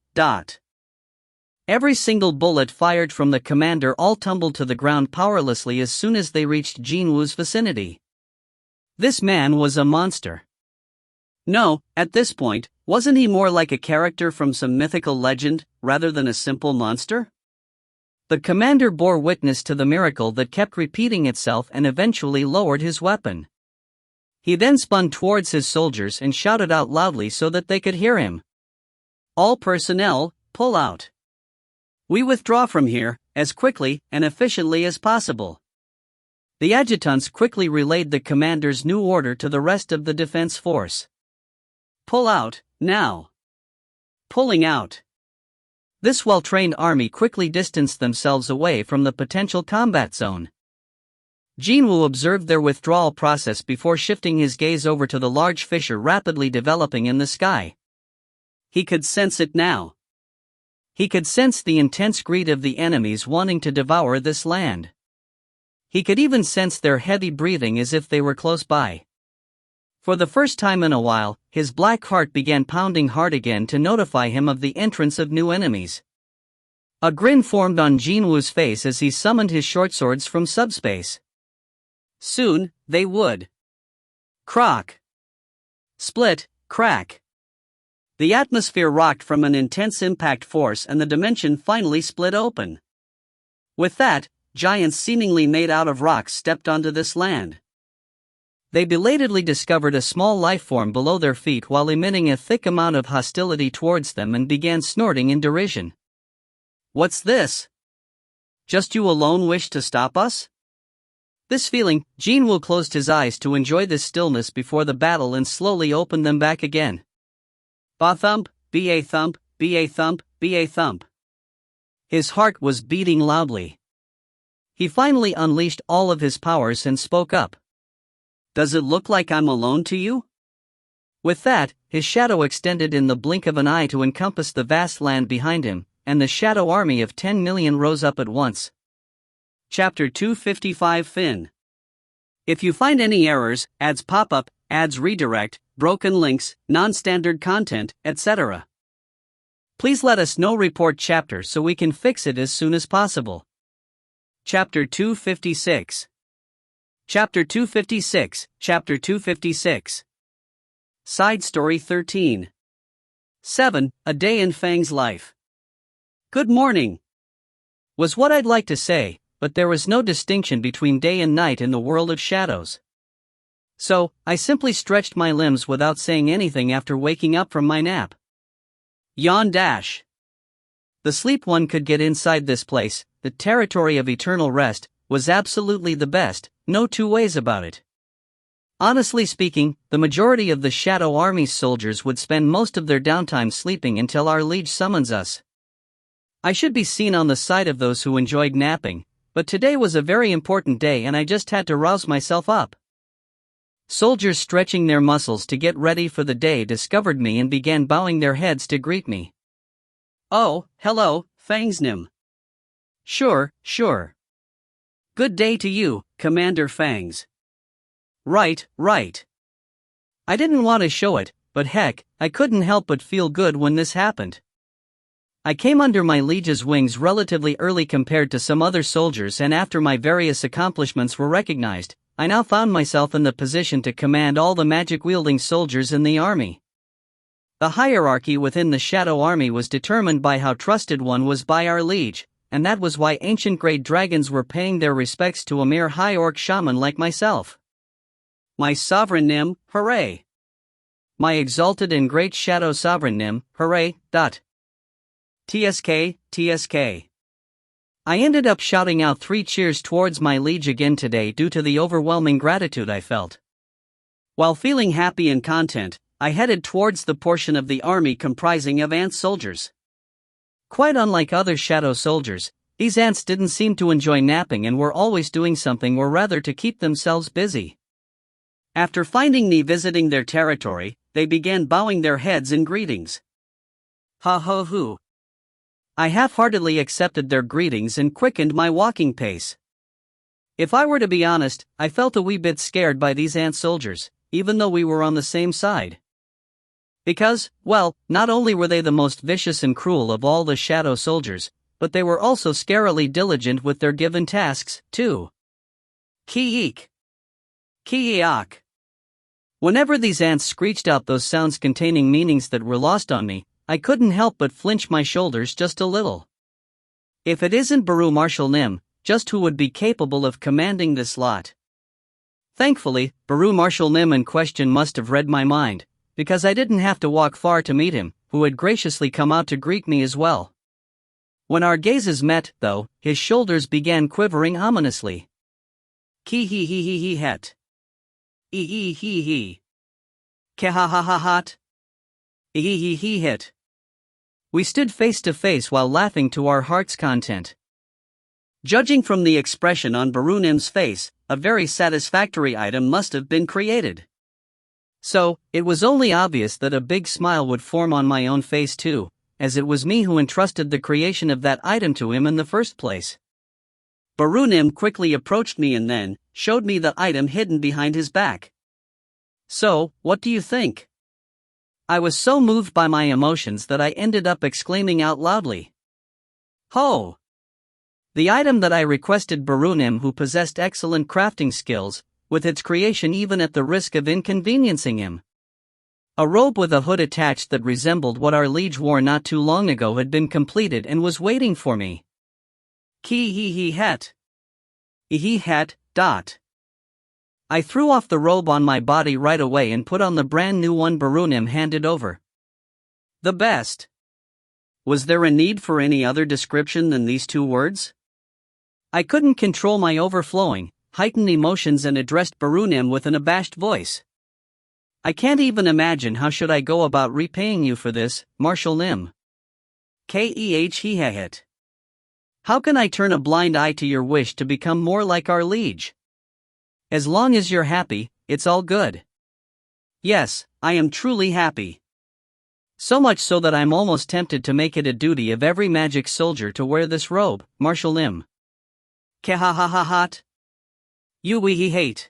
Every single bullet fired from the commander all tumbled to the ground powerlessly as soon as they reached Jin-Woo's vicinity. This man was a monster. No, at this point, wasn't he more like a character from some mythical legend, rather than a simple monster? The commander bore witness to the miracle that kept repeating itself and eventually lowered his weapon. He then spun towards his soldiers and shouted out loudly so that they could hear him. "All personnel, pull out. We withdraw from here, as quickly and efficiently as possible." The adjutants quickly relayed the commander's new order to the rest of the defense force. "Pull out, now." Pulling out. This well-trained army quickly distanced themselves away from the potential combat zone. Jin-Woo observed their withdrawal process before shifting his gaze over to the large fissure rapidly developing in the sky. He could sense it now. He could sense the intense greed of the enemies wanting to devour this land. He could even sense their heavy breathing as if they were close by. For the first time in a while, his black heart began pounding hard again to notify him of the entrance of new enemies. A grin formed on Jin-Woo's face as he summoned his short swords from subspace. Soon, they would. Crock. Split, crack. The atmosphere rocked from an intense impact force and the dimension finally split open. With that, giants seemingly made out of rocks stepped onto this land. They belatedly discovered a small life form below their feet while emitting a thick amount of hostility towards them and began snorting in derision. "What's this? Just you alone wish to stop us?" This feeling, Jin-Woo closed his eyes to enjoy this stillness before the battle and slowly opened them back again. Ba-thump, ba-thump, ba-thump, ba-thump. His heart was beating loudly. He finally unleashed all of his powers and spoke up. "Does it look like I'm alone to you?" With that, his shadow extended in the blink of an eye to encompass the vast land behind him, and the shadow army of 10 million rose up at once. Chapter 255 Fin. If you find any errors, ads pop up, ads redirect, broken links, non-standard content, etc., please let us know. Report chapter so we can fix it as soon as possible. Chapter 256. Chapter 256, Chapter 256. Side Story 13. 7. A Day in Fang's Life. Good morning, was what I'd like to say, but there was no distinction between day and night in the world of shadows. So, I simply stretched my limbs without saying anything after waking up from my nap. Yawn dash. The sleep one could get inside this place, the territory of eternal rest, was absolutely the best, no two ways about it. Honestly speaking, the majority of the Shadow Army's soldiers would spend most of their downtime sleeping until our liege summons us. I should be seen on the side of those who enjoyed napping, but today was a very important day and I just had to rouse myself up. Soldiers stretching their muscles to get ready for the day discovered me and began bowing their heads to greet me. Oh, hello, Fangsnim. Sure. Good day to you, Commander Fangs. Right. I didn't want to show it, but heck, I couldn't help but feel good when this happened. I came under my liege's wings relatively early compared to some other soldiers, and after my various accomplishments were recognized, I now found myself in the position to command all the magic-wielding soldiers in the army. The hierarchy within the Shadow Army was determined by how trusted one was by our liege, and that was why ancient great dragons were paying their respects to a mere high-orc shaman like myself. My sovereign Nim, hooray! My exalted and great Shadow Sovereign Nim, hooray! TSK. I ended up shouting out 3 cheers towards my liege again today due to the overwhelming gratitude I felt. While feeling happy and content, I headed towards the portion of the army comprising of ant soldiers. Quite unlike other shadow soldiers, these ants didn't seem to enjoy napping and were always doing something, or rather to keep themselves busy. After finding me visiting their territory, they began bowing their heads in greetings. Ha ho hoo. I half-heartedly accepted their greetings and quickened my walking pace. If I were to be honest, I felt a wee bit scared by these ant soldiers, even though we were on the same side. Because, well, not only were they the most vicious and cruel of all the shadow soldiers, but they were also scarily diligent with their given tasks, too. Ki-eek. Ki-eok. Whenever these ants screeched out those sounds containing meanings that were lost on me, I couldn't help but flinch my shoulders just a little. If it isn't Baru Marshal Nim, just who would be capable of commanding this lot? Thankfully, Baru Marshal Nim in question must have read my mind, because I didn't have to walk far to meet him, who had graciously come out to greet me as well. When our gazes met, though, his shoulders began quivering ominously. Ki-hee-hee-hee-hee-het. E-hee-hee-hee. Ke-ha-ha-ha-hot. E-hee-hee-hee-het. We stood face to face while laughing to our heart's content. Judging from the expression on Barunim's face, a very satisfactory item must have been created. So, it was only obvious that a big smile would form on my own face too, as it was me who entrusted the creation of that item to him in the first place. Barunim quickly approached me and then showed me the item hidden behind his back. So, what do you think? I was so moved by my emotions that I ended up exclaiming out loudly. Ho! The item that I requested Barunim, who possessed excellent crafting skills, with its creation even at the risk of inconveniencing him. A robe with a hood attached that resembled what our liege wore not too long ago had been completed and was waiting for me. Ki-hee-hee-het. E-hee-het. I threw off the robe on my body right away and put on the brand new one Barunim handed over. The best. Was there a need for any other description than these 2 words? I couldn't control my overflowing, heightened emotions and addressed Barunim with an abashed voice. I can't even imagine how should I go about repaying you for this, Marshal Nim. K-e-h-he-het. How can I turn a blind eye to your wish to become more like our liege? As long as you're happy, it's all good. Yes, I am truly happy. So much so that I'm almost tempted to make it a duty of every magic soldier to wear this robe, Marshal Nim. Ke-ha-ha-ha-hot. You-wee-he-hate.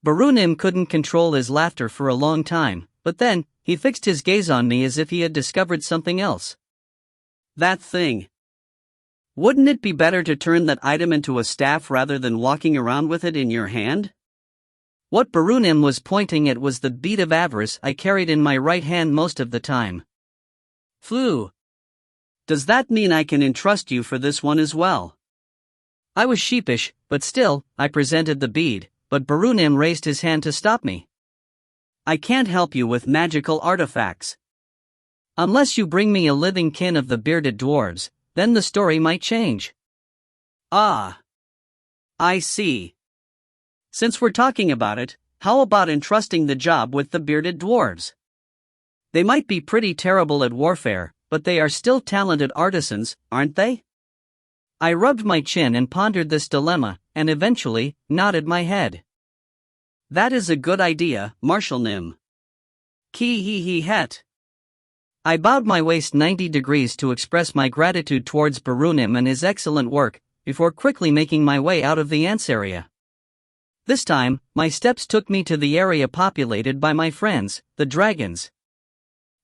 Barunim couldn't control his laughter for a long time, but then, he fixed his gaze on me as if he had discovered something else. That thing. Wouldn't it be better to turn that item into a staff rather than walking around with it in your hand? What Barunim was pointing at was the bead of avarice I carried in my right hand most of the time. Phew. Does that mean I can entrust you for this one as well? I was sheepish, but still, I presented the bead, but Barunim raised his hand to stop me. I can't help you with magical artifacts. Unless you bring me a living kin of the bearded dwarves, then the story might change. Ah. I see. Since we're talking about it, how about entrusting the job with the bearded dwarves? They might be pretty terrible at warfare, but they are still talented artisans, aren't they? I rubbed my chin and pondered this dilemma, and eventually, nodded my head. That is a good idea, Marshal Nim. Ki-he-he-het. I bowed my waist 90 degrees to express my gratitude towards Barunim and his excellent work, before quickly making my way out of the ants area. This time, my steps took me to the area populated by my friends, the dragons.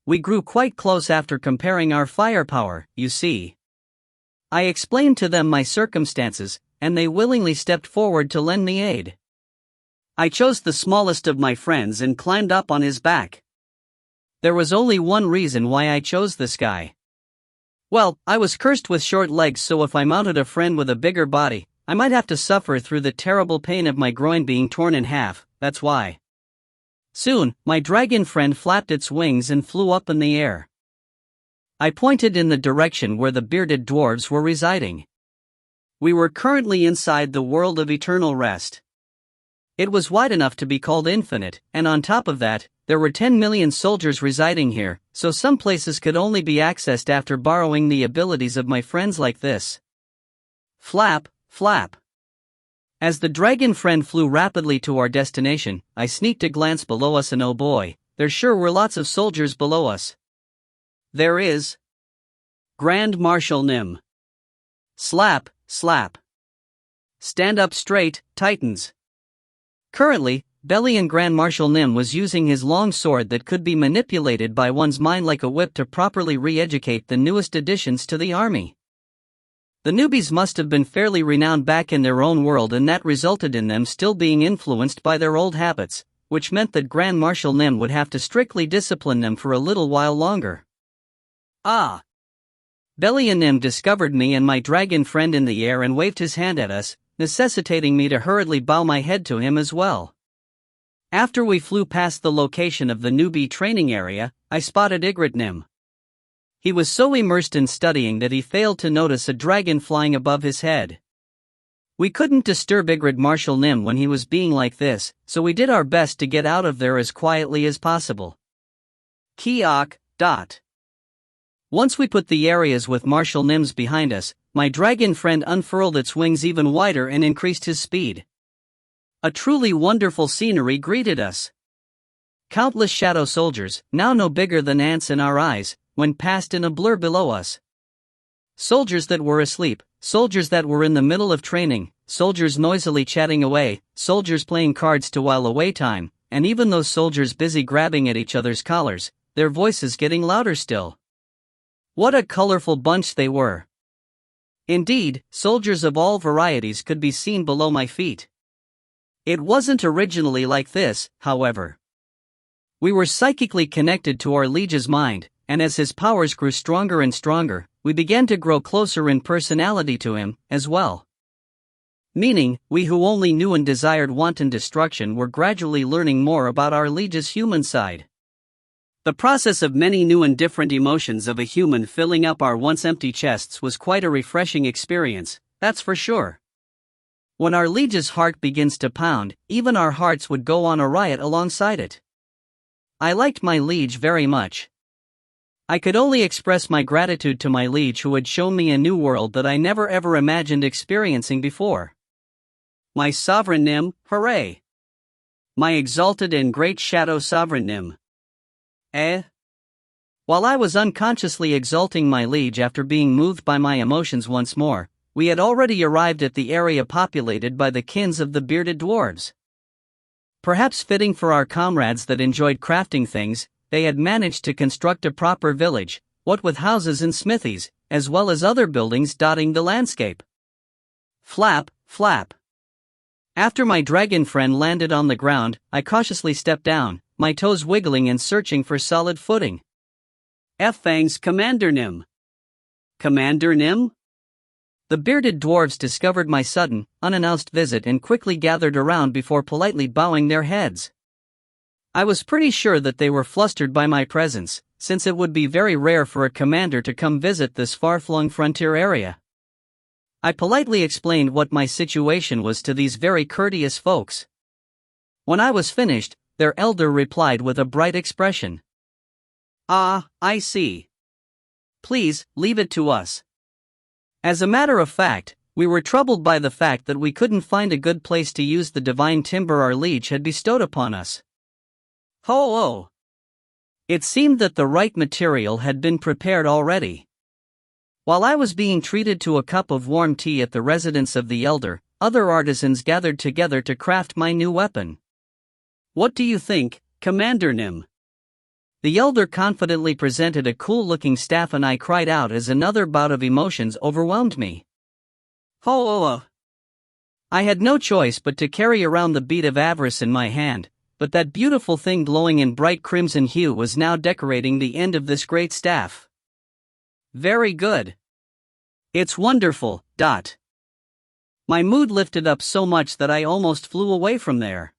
We grew quite close after comparing our firepower, you see. I explained to them my circumstances, and they willingly stepped forward to lend me aid. I chose the smallest of my friends and climbed up on his back. There was only one reason why I chose this guy. Well, I was cursed with short legs, so if I mounted a friend with a bigger body, I might have to suffer through the terrible pain of my groin being torn in half, that's why. Soon, my dragon friend flapped its wings and flew up in the air. I pointed in the direction where the bearded dwarves were residing. We were currently inside the world of eternal rest. It was wide enough to be called infinite, and on top of that, there were 10 million soldiers residing here, so some places could only be accessed after borrowing the abilities of my friends like this. Flap, flap. As the dragon friend flew rapidly to our destination, I sneaked a glance below us and oh boy, there sure were lots of soldiers below us. There is. Grand Marshal Nim. Slap, slap. Stand up straight, Titans. Currently, Bellion Grand Marshal Nim was using his long sword that could be manipulated by one's mind like a whip to properly re-educate the newest additions to the army. The newbies must have been fairly renowned back in their own world, and that resulted in them still being influenced by their old habits, which meant that Grand Marshal Nim would have to strictly discipline them for a little while longer. Ah! Bellion Nim discovered me and my dragon friend in the air and waved his hand at us, necessitating me to hurriedly bow my head to him as well. After we flew past the location of the newbie training area, I spotted Ygritte Nim. He was so immersed in studying that he failed to notice a dragon flying above his head. We couldn't disturb Ygritte Marshal Nim when he was being like this, so we did our best to get out of there as quietly as possible. Kiok, dot. Once we put the areas with Marshal Nims behind us, my dragon friend unfurled its wings even wider and increased his speed. A truly wonderful scenery greeted us. Countless shadow soldiers, now no bigger than ants in our eyes, went past in a blur below us. Soldiers that were asleep, soldiers that were in the middle of training, soldiers noisily chatting away, soldiers playing cards to while away time, and even those soldiers busy grabbing at each other's collars, their voices getting louder still. What a colorful bunch they were. Indeed, soldiers of all varieties could be seen below my feet. It wasn't originally like this, however. We were psychically connected to our liege's mind, and as his powers grew stronger and stronger, we began to grow closer in personality to him, as well. Meaning, we who only knew and desired wanton destruction were gradually learning more about our liege's human side. The process of many new and different emotions of a human filling up our once empty chests was quite a refreshing experience, that's for sure. When our liege's heart begins to pound, even our hearts would go on a riot alongside it. I liked my liege very much. I could only express my gratitude to my liege who had shown me a new world that I never ever imagined experiencing before. My sovereign Nim, hooray! My exalted and great shadow sovereign Nim. While I was unconsciously exalting my liege after being moved by my emotions once more, we had already arrived at the area populated by the kins of the bearded dwarves. Perhaps fitting for our comrades that enjoyed crafting things, they had managed to construct a proper village, what with houses and smithies, as well as other buildings dotting the landscape. Flap, flap. After my dragon friend landed on the ground, I cautiously stepped down, my toes wiggling and searching for solid footing. Thanks, Commander Nim. Commander Nim? The bearded dwarves discovered my sudden, unannounced visit and quickly gathered around before politely bowing their heads. I was pretty sure that they were flustered by my presence, since it would be very rare for a commander to come visit this far-flung frontier area. I politely explained what my situation was to these very courteous folks. When I was finished, their elder replied with a bright expression. "Ah, I see. Please, leave it to us." As a matter of fact, we were troubled by the fact that we couldn't find a good place to use the divine timber our liege had bestowed upon us. Ho-oh! It seemed that the right material had been prepared already. While I was being treated to a cup of warm tea at the residence of the elder, other artisans gathered together to craft my new weapon. "What do you think, Commander Nim?" The elder confidently presented a cool-looking staff and I cried out as another bout of emotions overwhelmed me. Ho-oh! I had no choice but to carry around the bead of avarice in my hand, but that beautiful thing glowing in bright crimson hue was now decorating the end of this great staff. Very good. It's wonderful. My mood lifted up so much that I almost flew away from there.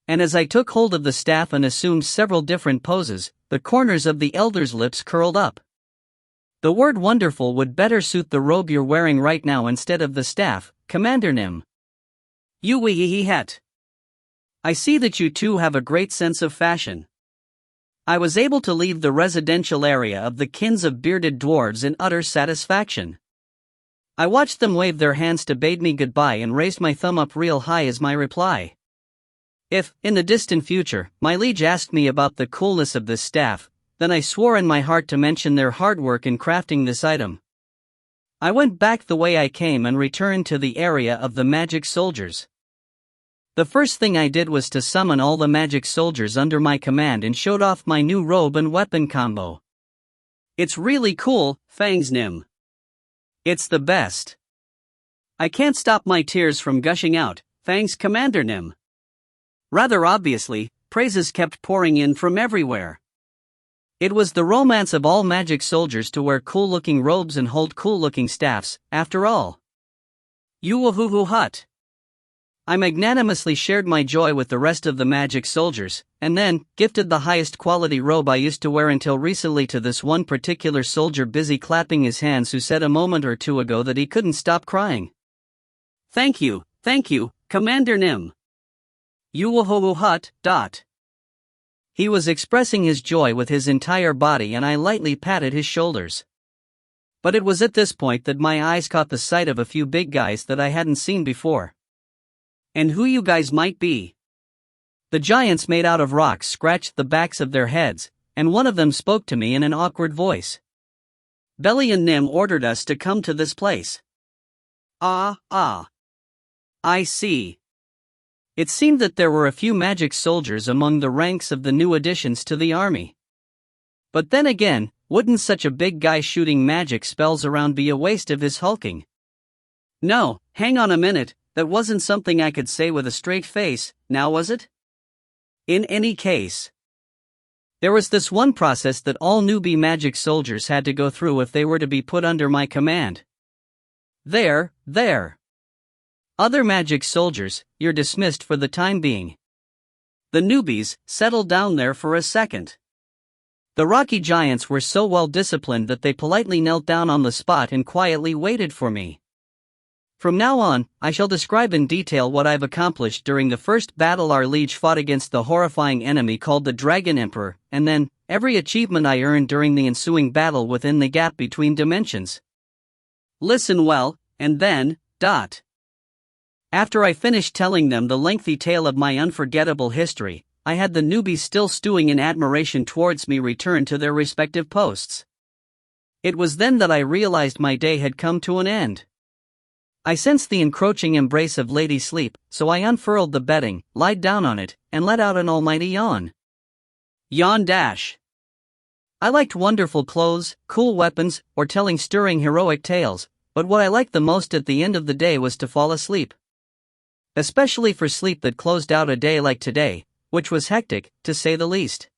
And as I took hold of the staff and assumed several different poses, the corners of the elder's lips curled up. The word wonderful would better suit the robe you're wearing right now instead of the staff, Commander Nim. You wee hat. I see that you two have a great sense of fashion. I was able to leave the residential area of the kins of bearded dwarves in utter satisfaction. I watched them wave their hands to bade me goodbye and raised my thumb up real high as my reply. If, in the distant future, my liege asked me about the coolness of this staff, then I swore in my heart to mention their hard work in crafting this item. I went back the way I came and returned to the area of the magic soldiers. The first thing I did was to summon all the magic soldiers under my command and showed off my new robe and weapon combo. It's really cool, Fangs Nim. It's the best. I can't stop my tears from gushing out, thanks Commander Nim. Rather obviously, praises kept pouring in from everywhere. It was the romance of all magic soldiers to wear cool-looking robes and hold cool-looking staffs, after all. Yoo-hoo-hoo hut. I magnanimously shared my joy with the rest of the magic soldiers, and then gifted the highest quality robe I used to wear until recently to this one particular soldier busy clapping his hands who said a moment or two ago that he couldn't stop crying. Thank you, Commander Nim. Yoo-hoo-hoo hut. He was expressing his joy with his entire body and I lightly patted his shoulders. But it was at this point that my eyes caught the sight of a few big guys that I hadn't seen before. And who you guys might be? The giants made out of rocks scratched the backs of their heads, and one of them spoke to me in an awkward voice. Belly and Nim ordered us to come to this place. I see. It seemed that there were a few magic soldiers among the ranks of the new additions to the army. But then again, wouldn't such a big guy shooting magic spells around be a waste of his hulking? No, hang on a minute. That wasn't something I could say with a straight face, now was it? In any case, there was this one process that all newbie magic soldiers had to go through if they were to be put under my command. There. Other magic soldiers, you're dismissed for the time being. The newbies, settle down there for a second. The rocky giants were so well disciplined that they politely knelt down on the spot and quietly waited for me. From now on, I shall describe in detail what I've accomplished during the first battle our liege fought against the horrifying enemy called the Dragon Emperor, and then, every achievement I earned during the ensuing battle within the gap between dimensions. Listen well, and then, After I finished telling them the lengthy tale of my unforgettable history, I had the newbies still stewing in admiration towards me return to their respective posts. It was then that I realized my day had come to an end. I sensed the encroaching embrace of Lady Sleep, so I unfurled the bedding, lied down on it, and let out an almighty yawn. Yawn dash. I liked wonderful clothes, cool weapons, or telling stirring heroic tales, but what I liked the most at the end of the day was to fall asleep. especially for sleep that closed out a day like today, which was hectic, to say the least.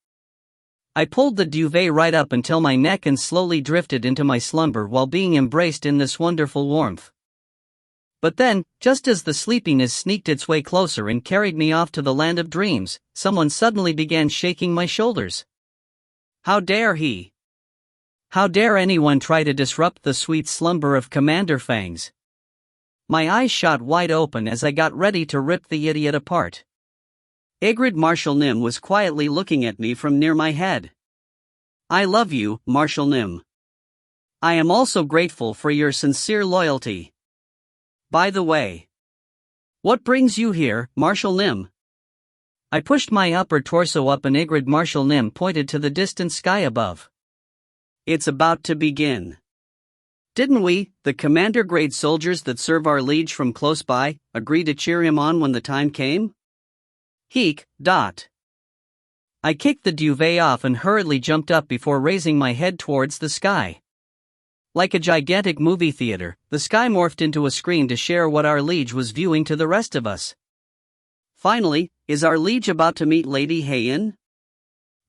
I pulled the duvet right up until my neck and slowly drifted into my slumber while being embraced in this wonderful warmth. But then, just as the sleepiness sneaked its way closer and carried me off to the land of dreams, someone suddenly began shaking my shoulders. How dare he? How dare anyone try to disrupt the sweet slumber of Commander Fangs? My eyes shot wide open as I got ready to rip the idiot apart. Ygritte Marshal Nim was quietly looking at me from near my head. I love you, Marshal Nim. I am also grateful for your sincere loyalty. By the way, what brings you here, Marshal Nim? I pushed my upper torso up and Ygritte Marshal Nim pointed to the distant sky above. It's about to begin. Didn't we, the commander-grade soldiers that serve our liege from close by, agree to cheer him on when the time came? Heek. I kicked the duvet off and hurriedly jumped up before raising my head towards the sky. Like a gigantic movie theater, the sky morphed into a screen to share what our liege was viewing to the rest of us. Finally, is our liege about to meet Lady Heian?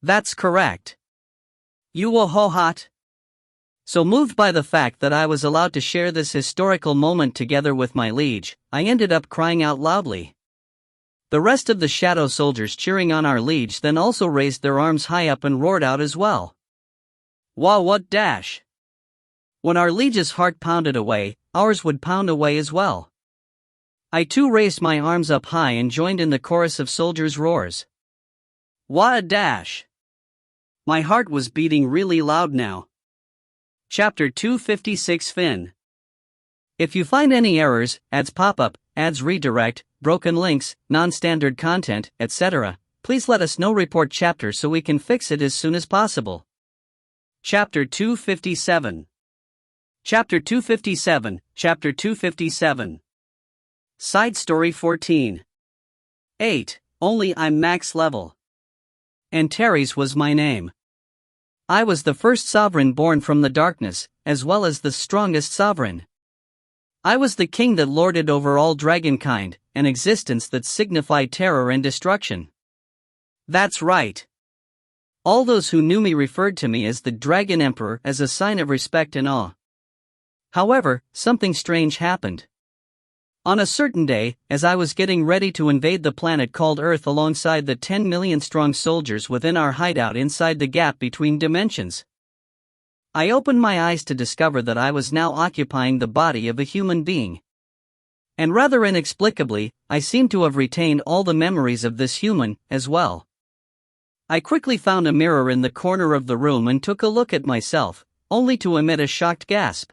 That's correct. Yuohohat. So moved by the fact that I was allowed to share this historical moment together with my liege, I ended up crying out loudly. The rest of the shadow soldiers cheering on our liege then also raised their arms high up and roared out as well. Wah what dash! When our liege's heart pounded away, ours would pound away as well. I too raised my arms up high and joined in the chorus of soldiers' roars. Wah dash! My heart was beating really loud now. Chapter 256 Fin. If you find any errors, ads pop up, ads redirect, broken links, non-standard content, etc., please let us know. Report chapter so we can fix it as soon as possible. Chapter 257. Chapter 257, Chapter 257. Side Story 14. 8. Only I'm max level. Antares was my name. I was the first sovereign born from the darkness, as well as the strongest sovereign. I was the king that lorded over all dragonkind, an existence that signified terror and destruction. That's right. All those who knew me referred to me as the Dragon Emperor as a sign of respect and awe. However, something strange happened. On a certain day, as I was getting ready to invade the planet called Earth alongside the 10 million strong soldiers within our hideout inside the gap between dimensions, I opened my eyes to discover that I was now occupying the body of a human being. And rather inexplicably, I seemed to have retained all the memories of this human, as well. I quickly found a mirror in the corner of the room and took a look at myself, only to emit a shocked gasp.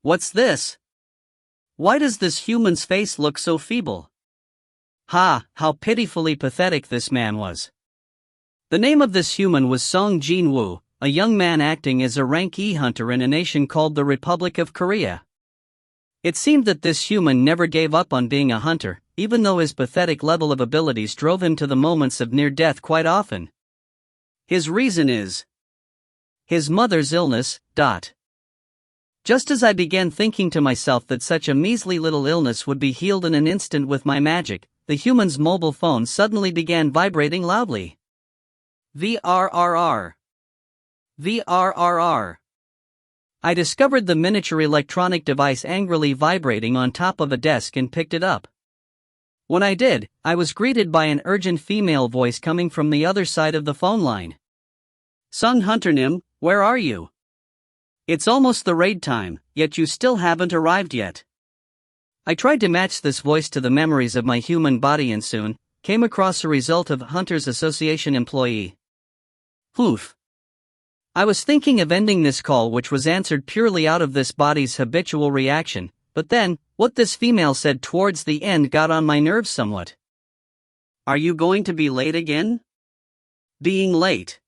What's this? Why does this human's face look so feeble? Ha, how pitifully pathetic this man was. The name of this human was Seong Jin-Woo, a young man acting as a rank E hunter in a nation called the Republic of Korea. It seemed that this human never gave up on being a hunter, even though his pathetic level of abilities drove him to the moments of near death quite often. His reason is his mother's illness. Just as I began thinking to myself that such a measly little illness would be healed in an instant with my magic, the human's mobile phone suddenly began vibrating loudly. VRRR. VRRR. I discovered the miniature electronic device angrily vibrating on top of a desk and picked it up. When I did, I was greeted by an urgent female voice coming from the other side of the phone line. Sung Hunternim, where are you? It's almost the raid time, yet you still haven't arrived yet. I tried to match this voice to the memories of my human body and soon came across a result of a Hunters Association employee. Oof. I was thinking of ending this call, which was answered purely out of this body's habitual reaction, but then, what this female said towards the end got on my nerves somewhat. Are you going to be late again? Being late.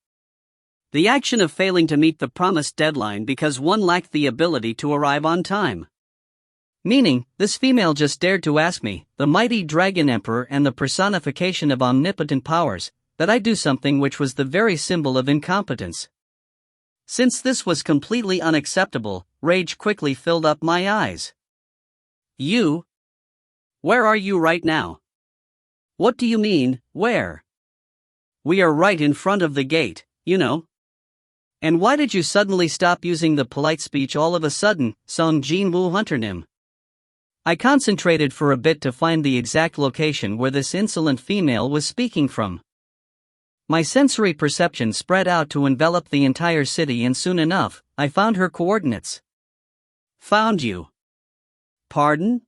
The action of failing to meet the promised deadline because one lacked the ability to arrive on time. Meaning, this female just dared to ask me, the mighty Dragon Emperor and the personification of omnipotent powers, that I do something which was the very symbol of incompetence. Since this was completely unacceptable, rage quickly filled up my eyes. You? Where are you right now? What do you mean, where? We are right in front of the gate, you know. And why did you suddenly stop using the polite speech all of a sudden, Seong Jin-Woo hunter-nim? I concentrated for a bit to find the exact location where this insolent female was speaking from. My sensory perception spread out to envelop the entire city, and soon enough, I found her coordinates. Found you? Pardon?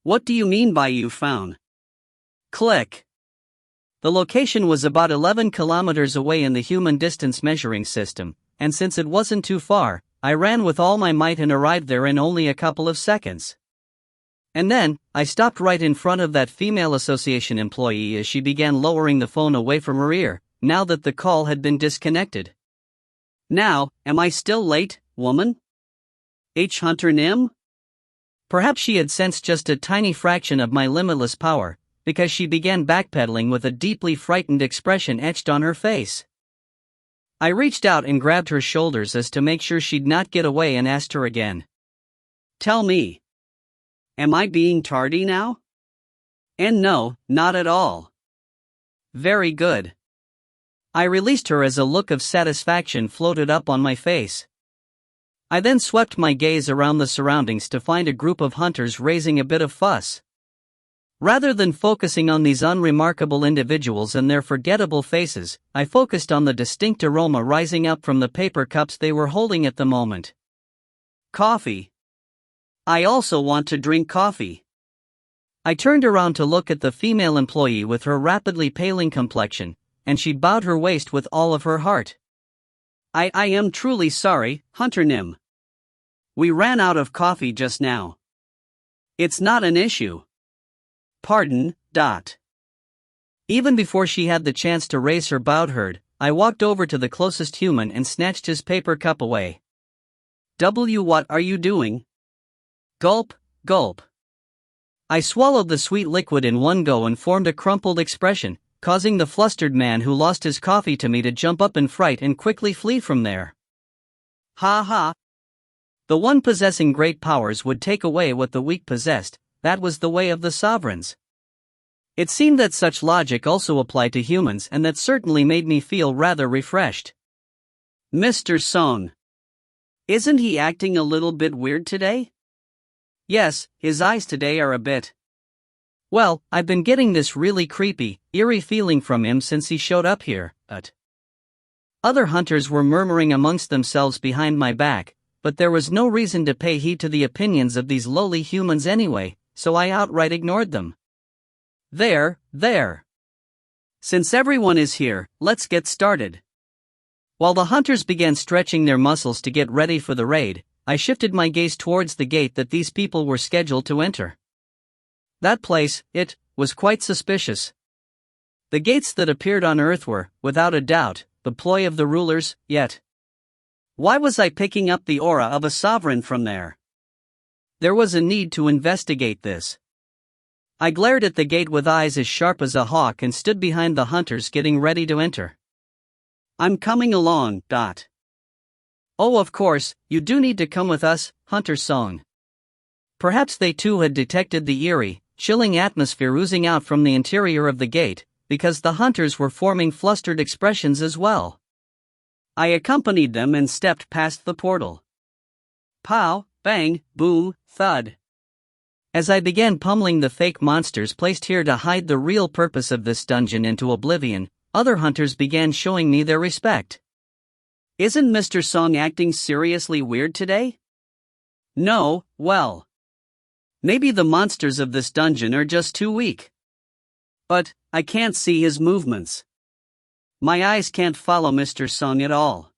What do you mean by you found? Click. The location was about 11 kilometers away in the human distance measuring system, and since it wasn't too far, I ran with all my might and arrived there in only a couple of seconds. And then, I stopped right in front of that female association employee as she began lowering the phone away from her ear, now that the call had been disconnected. Now, am I still late, woman? H. Hunter Nim? Perhaps she had sensed just a tiny fraction of my limitless power, because she began backpedaling with a deeply frightened expression etched on her face. I reached out and grabbed her shoulders as to make sure she'd not get away and asked her again. Tell me. Am I being tardy now? And no, not at all. Very good. I released her as a look of satisfaction floated up on my face. I then swept my gaze around the surroundings to find a group of hunters raising a bit of fuss. Rather than focusing on these unremarkable individuals and their forgettable faces, I focused on the distinct aroma rising up from the paper cups they were holding at the moment. Coffee. I also want to drink coffee. I turned around to look at the female employee with her rapidly paling complexion, and she bowed her waist with all of her heart. I am truly sorry, Hunter Nim. We ran out of coffee just now. It's not an issue. Pardon. Even before she had the chance to raise her bowed head, I walked over to the closest human and snatched his paper cup away. What are you doing? Gulp, gulp. I swallowed the sweet liquid in one go and formed a crumpled expression, causing the flustered man who lost his coffee to me to jump up in fright and quickly flee from there. Ha ha. The one possessing great powers would take away what the weak possessed. That was the way of the sovereigns. It seemed that such logic also applied to humans, and that certainly made me feel rather refreshed. Mr. Song. Isn't he acting a little bit weird today? Yes, his eyes today are a bit. Well, I've been getting this really creepy, eerie feeling from him since he showed up here, Other hunters were murmuring amongst themselves behind my back, but there was no reason to pay heed to the opinions of these lowly humans anyway, so I outright ignored them. There. Since everyone is here, let's get started. While the hunters began stretching their muscles to get ready for the raid, I shifted my gaze towards the gate that these people were scheduled to enter. That place, it was quite suspicious. The gates that appeared on Earth were, without a doubt, the ploy of the rulers, yet. Why was I picking up the aura of a sovereign from there? There was a need to investigate this. I glared at the gate with eyes as sharp as a hawk and stood behind the hunters getting ready to enter. I'm coming along. Oh, of course, you do need to come with us, Hunter Song. Perhaps they too had detected the eerie, chilling atmosphere oozing out from the interior of the gate, because the hunters were forming flustered expressions as well. I accompanied them and stepped past the portal. Pow, bang, boom, thud. As I began pummeling the fake monsters placed here to hide the real purpose of this dungeon into oblivion, other hunters began showing me their respect. Isn't Mr. Song acting seriously weird today? No, well. Maybe the monsters of this dungeon are just too weak. But, I can't see his movements. My eyes can't follow Mr. Song at all.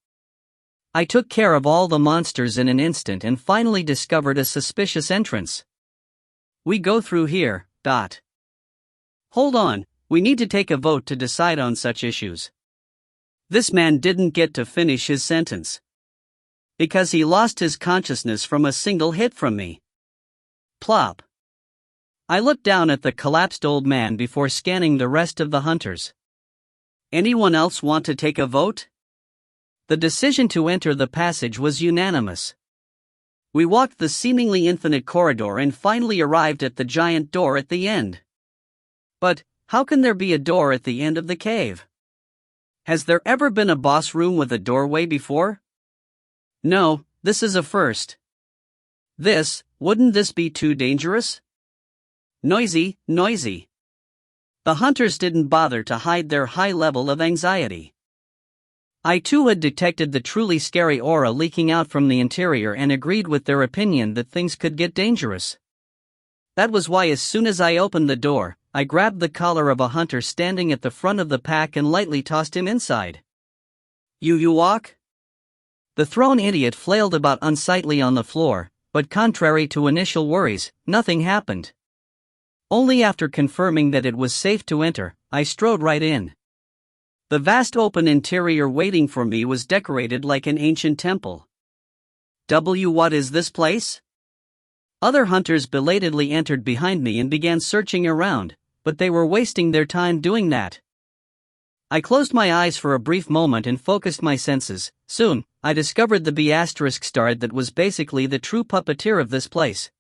I took care of all the monsters in an instant and finally discovered a suspicious entrance. We go through here. Hold on, we need to take a vote to decide on such issues. This man didn't get to finish his sentence. Because he lost his consciousness from a single hit from me. Plop. I looked down at the collapsed old man before scanning the rest of the hunters. Anyone else want to take a vote? The decision to enter the passage was unanimous. We walked the seemingly infinite corridor and finally arrived at the giant door at the end. But, how can there be a door at the end of the cave? Has there ever been a boss room with a doorway before? No, this is a first. Wouldn't this be too dangerous? Noisy. The hunters didn't bother to hide their high level of anxiety. I too had detected the truly scary aura leaking out from the interior and agreed with their opinion that things could get dangerous. That was why as soon as I opened the door, I grabbed the collar of a hunter standing at the front of the pack and lightly tossed him inside. You walk? The thrown idiot flailed about unsightly on the floor, but contrary to initial worries, nothing happened. Only after confirming that it was safe to enter, I strode right in. The vast open interior waiting for me was decorated like an ancient temple. What is this place? Other hunters belatedly entered behind me and began searching around, but they were wasting their time doing that. I closed my eyes for a brief moment and focused my senses. Soon, I discovered the B** that was basically the true puppeteer of this place.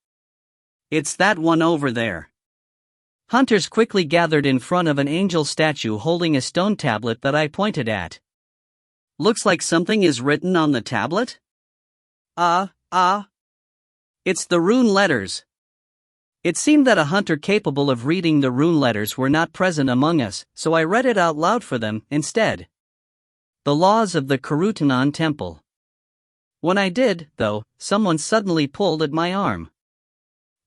It's that one over there. Hunters quickly gathered in front of an angel statue holding a stone tablet that I pointed at. Looks like something is written on the tablet? It's the rune letters. It seemed that a hunter capable of reading the rune letters were not present among us, so I read it out loud for them, instead. The laws of the Karutanon Temple. When I did, though, someone suddenly pulled at my arm.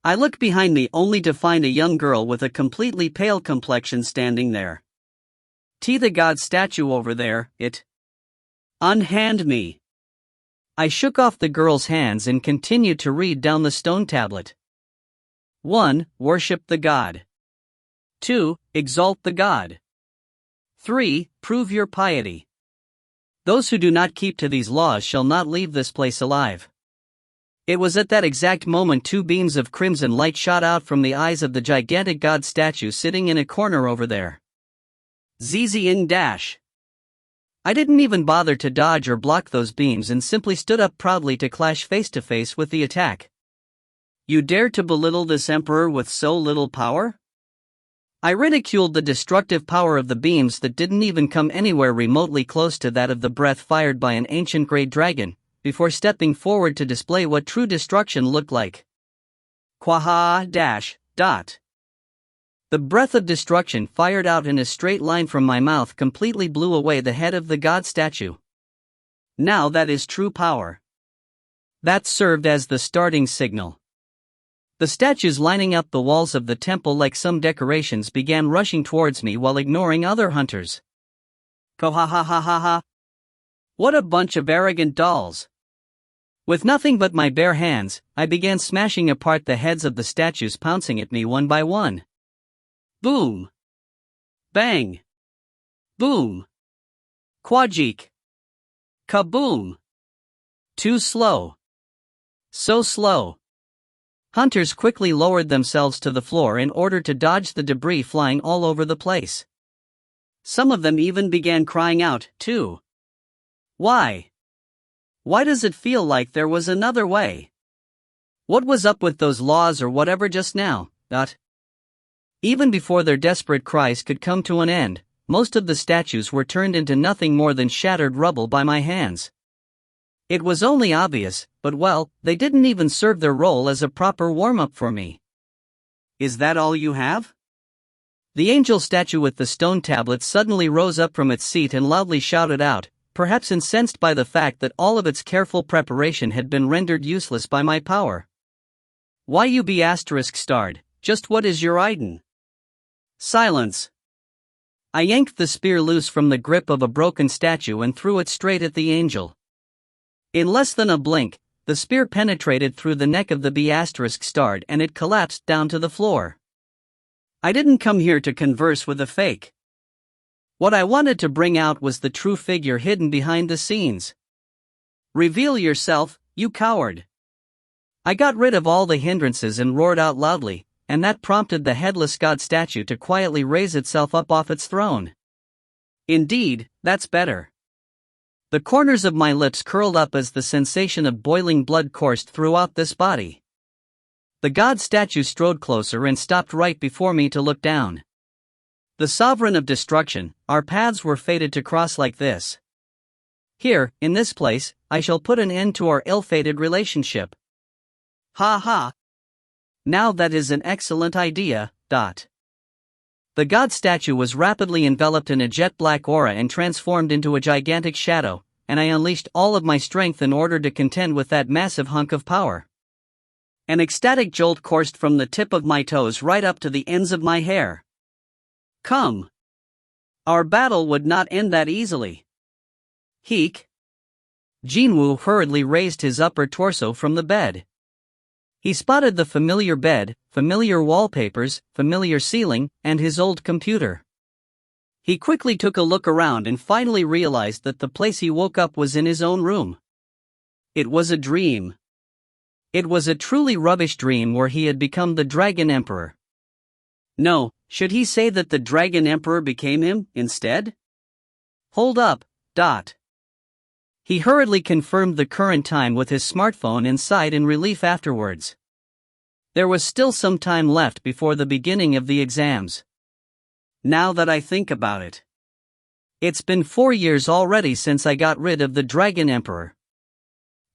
I looked behind me only to find a young girl with a completely pale complexion standing there. The god statue over there, it. Unhand me. I shook off the girl's hands and continued to read down the stone tablet. 1. Worship the god. 2. Exalt the god. 3. Prove your piety. Those who do not keep to these laws shall not leave this place alive. It was at that exact moment 2 beams of crimson light shot out from the eyes of the gigantic god statue sitting in a corner over there. ZZing dash. I didn't even bother to dodge or block those beams and simply stood up proudly to clash face to face with the attack. You dare to belittle this emperor with so little power? I ridiculed the destructive power of the beams that didn't even come anywhere remotely close to that of the breath fired by an ancient great dragon, before stepping forward to display what true destruction looked like. Quaha dash dot. The breath of destruction fired out in a straight line from my mouth completely blew away the head of the god statue. Now that is true power. That served as the starting signal. The statues lining up the walls of the temple like some decorations began rushing towards me while ignoring other hunters. Kohahahaha. What a bunch of arrogant dolls. With nothing but my bare hands, I began smashing apart the heads of the statues pouncing at me one by one. Boom. Bang. Boom. Quadjeek. Kaboom. Too slow. So slow. Hunters quickly lowered themselves to the floor in order to dodge the debris flying all over the place. Some of them even began crying out, too. Why? Why does it feel like there was another way? What was up with those laws or whatever just now? Even before their desperate cries could come to an end, most of the statues were turned into nothing more than shattered rubble by my hands. It was only obvious, but well, they didn't even serve their role as a proper warm-up for me. Is that all you have? The angel statue with the stone tablet suddenly rose up from its seat and loudly shouted out, perhaps incensed by the fact that all of its careful preparation had been rendered useless by my power. Why you be ****, just what is your item? Silence. I yanked the spear loose from the grip of a broken statue and threw it straight at the angel. In less than a blink, the spear penetrated through the neck of the B** and it collapsed down to the floor. I didn't come here to converse with a fake. What I wanted to bring out was the true figure hidden behind the scenes. Reveal yourself, you coward. I got rid of all the hindrances and roared out loudly, and that prompted the headless god statue to quietly raise itself up off its throne. Indeed, that's better. The corners of my lips curled up as the sensation of boiling blood coursed throughout this body. The god statue strode closer and stopped right before me to look down. The sovereign of destruction, our paths were fated to cross like this. Here, in this place, I shall put an end to our ill-fated relationship. Ha ha. Now that is an excellent idea. The god statue was rapidly enveloped in a jet-black aura and transformed into a gigantic shadow, and I unleashed all of my strength in order to contend with that massive hunk of power. An ecstatic jolt coursed from the tip of my toes right up to the ends of my hair. Come. Our battle would not end that easily. Heek. Jin-Woo hurriedly raised his upper torso from the bed. He spotted the familiar bed, familiar wallpapers, familiar ceiling, and his old computer. He quickly took a look around and finally realized that the place he woke up was in his own room. It was a dream. It was a truly rubbish dream where he had become the Dragon Emperor. No, should he say that the Dragon Emperor became him, instead? Hold up. He hurriedly confirmed the current time with his smartphone and sighed in relief afterwards. There was still some time left before the beginning of the exams. Now that I think about it. It's been 4 years already since I got rid of the Dragon Emperor.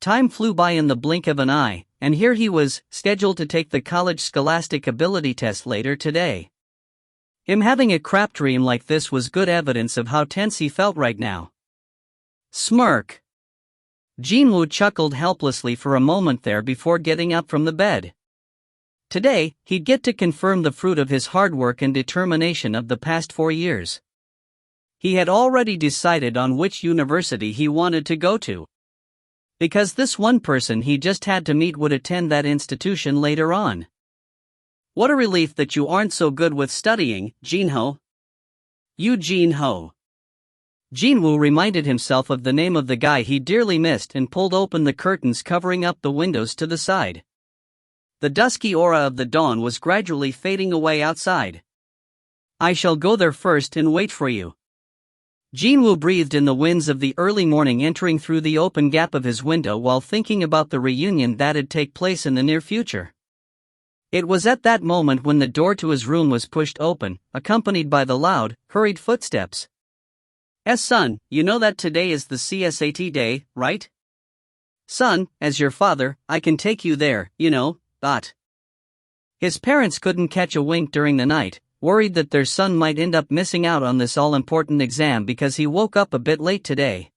Time flew by in the blink of an eye, and here he was, scheduled to take the college scholastic ability test later today. Him having a crap dream like this was good evidence of how tense he felt right now. Smirk. Jin-Woo chuckled helplessly for a moment there before getting up from the bed. Today, he'd get to confirm the fruit of his hard work and determination of the past 4 years. He had already decided on which university he wanted to go to. Because this one person he just had to meet would attend that institution later on. What a relief that you aren't so good with studying, Jin-Ho. You Jin-Ho. Jin-Woo reminded himself of the name of the guy he dearly missed and pulled open the curtains covering up the windows to the side. The dusky aura of the dawn was gradually fading away outside. I shall go there first and wait for you. Jin-Woo breathed in the winds of the early morning entering through the open gap of his window while thinking about the reunion that'd take place in the near future. It was at that moment when the door to his room was pushed open, accompanied by the loud, hurried footsteps. Son, you know that today is the CSAT day, right? Son, as your father, I can take you there, you know. His parents couldn't catch a wink during the night, worried that their son might end up missing out on this all-important exam because he woke up a bit late today.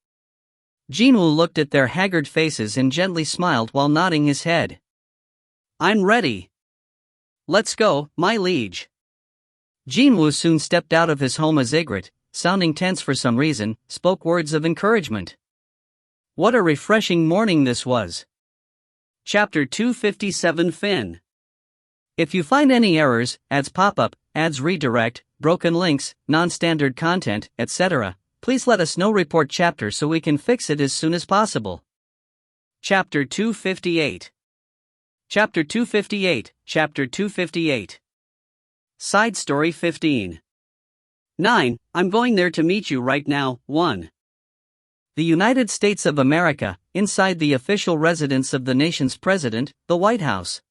Jin-Woo looked at their haggard faces and gently smiled while nodding his head. I'm ready. Let's go, my liege. Jin-Woo soon stepped out of his home as Ygritte, sounding tense for some reason, spoke words of encouragement. What a refreshing morning this was. Chapter 257 Fin. If you find any errors, ads pop up, ads redirect, broken links, non-standard content, etc., please let us know. Report chapter so we can fix it as soon as possible. Chapter 258. Chapter 258, Chapter 258. Side Story 15. 9. I'm going there to meet you right now. 1. The United States of America, inside the official residence of the nation's president, the White House.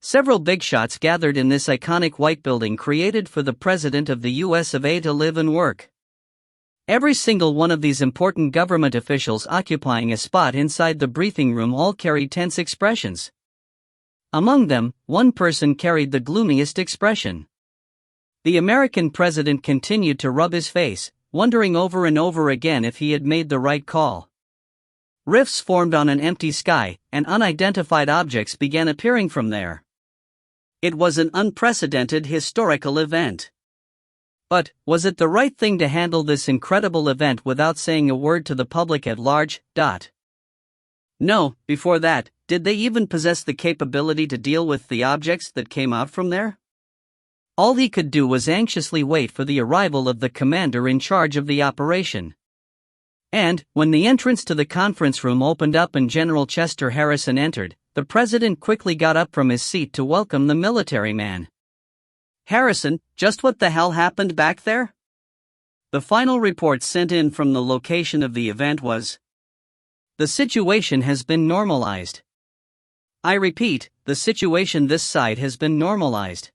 Several big shots gathered in this iconic white building created for the President of the US of A to live and work. Every single one of these important government officials occupying a spot inside the briefing room all carried tense expressions. Among them, one person carried the gloomiest expression. The American president continued to rub his face, wondering over and over again if he had made the right call. Rifts formed on an empty sky, and unidentified objects began appearing from there. It was an unprecedented historical event. But, was it the right thing to handle this incredible event without saying a word to the public at large? No, before that, did they even possess the capability to deal with the objects that came out from there? All he could do was anxiously wait for the arrival of the commander in charge of the operation. And, when the entrance to the conference room opened up and General Chester Harrison entered, the president quickly got up from his seat to welcome the military man. Harrison, just what the hell happened back there? The final report sent in from the location of the event was: the situation has been normalized. I repeat, the situation this side has been normalized.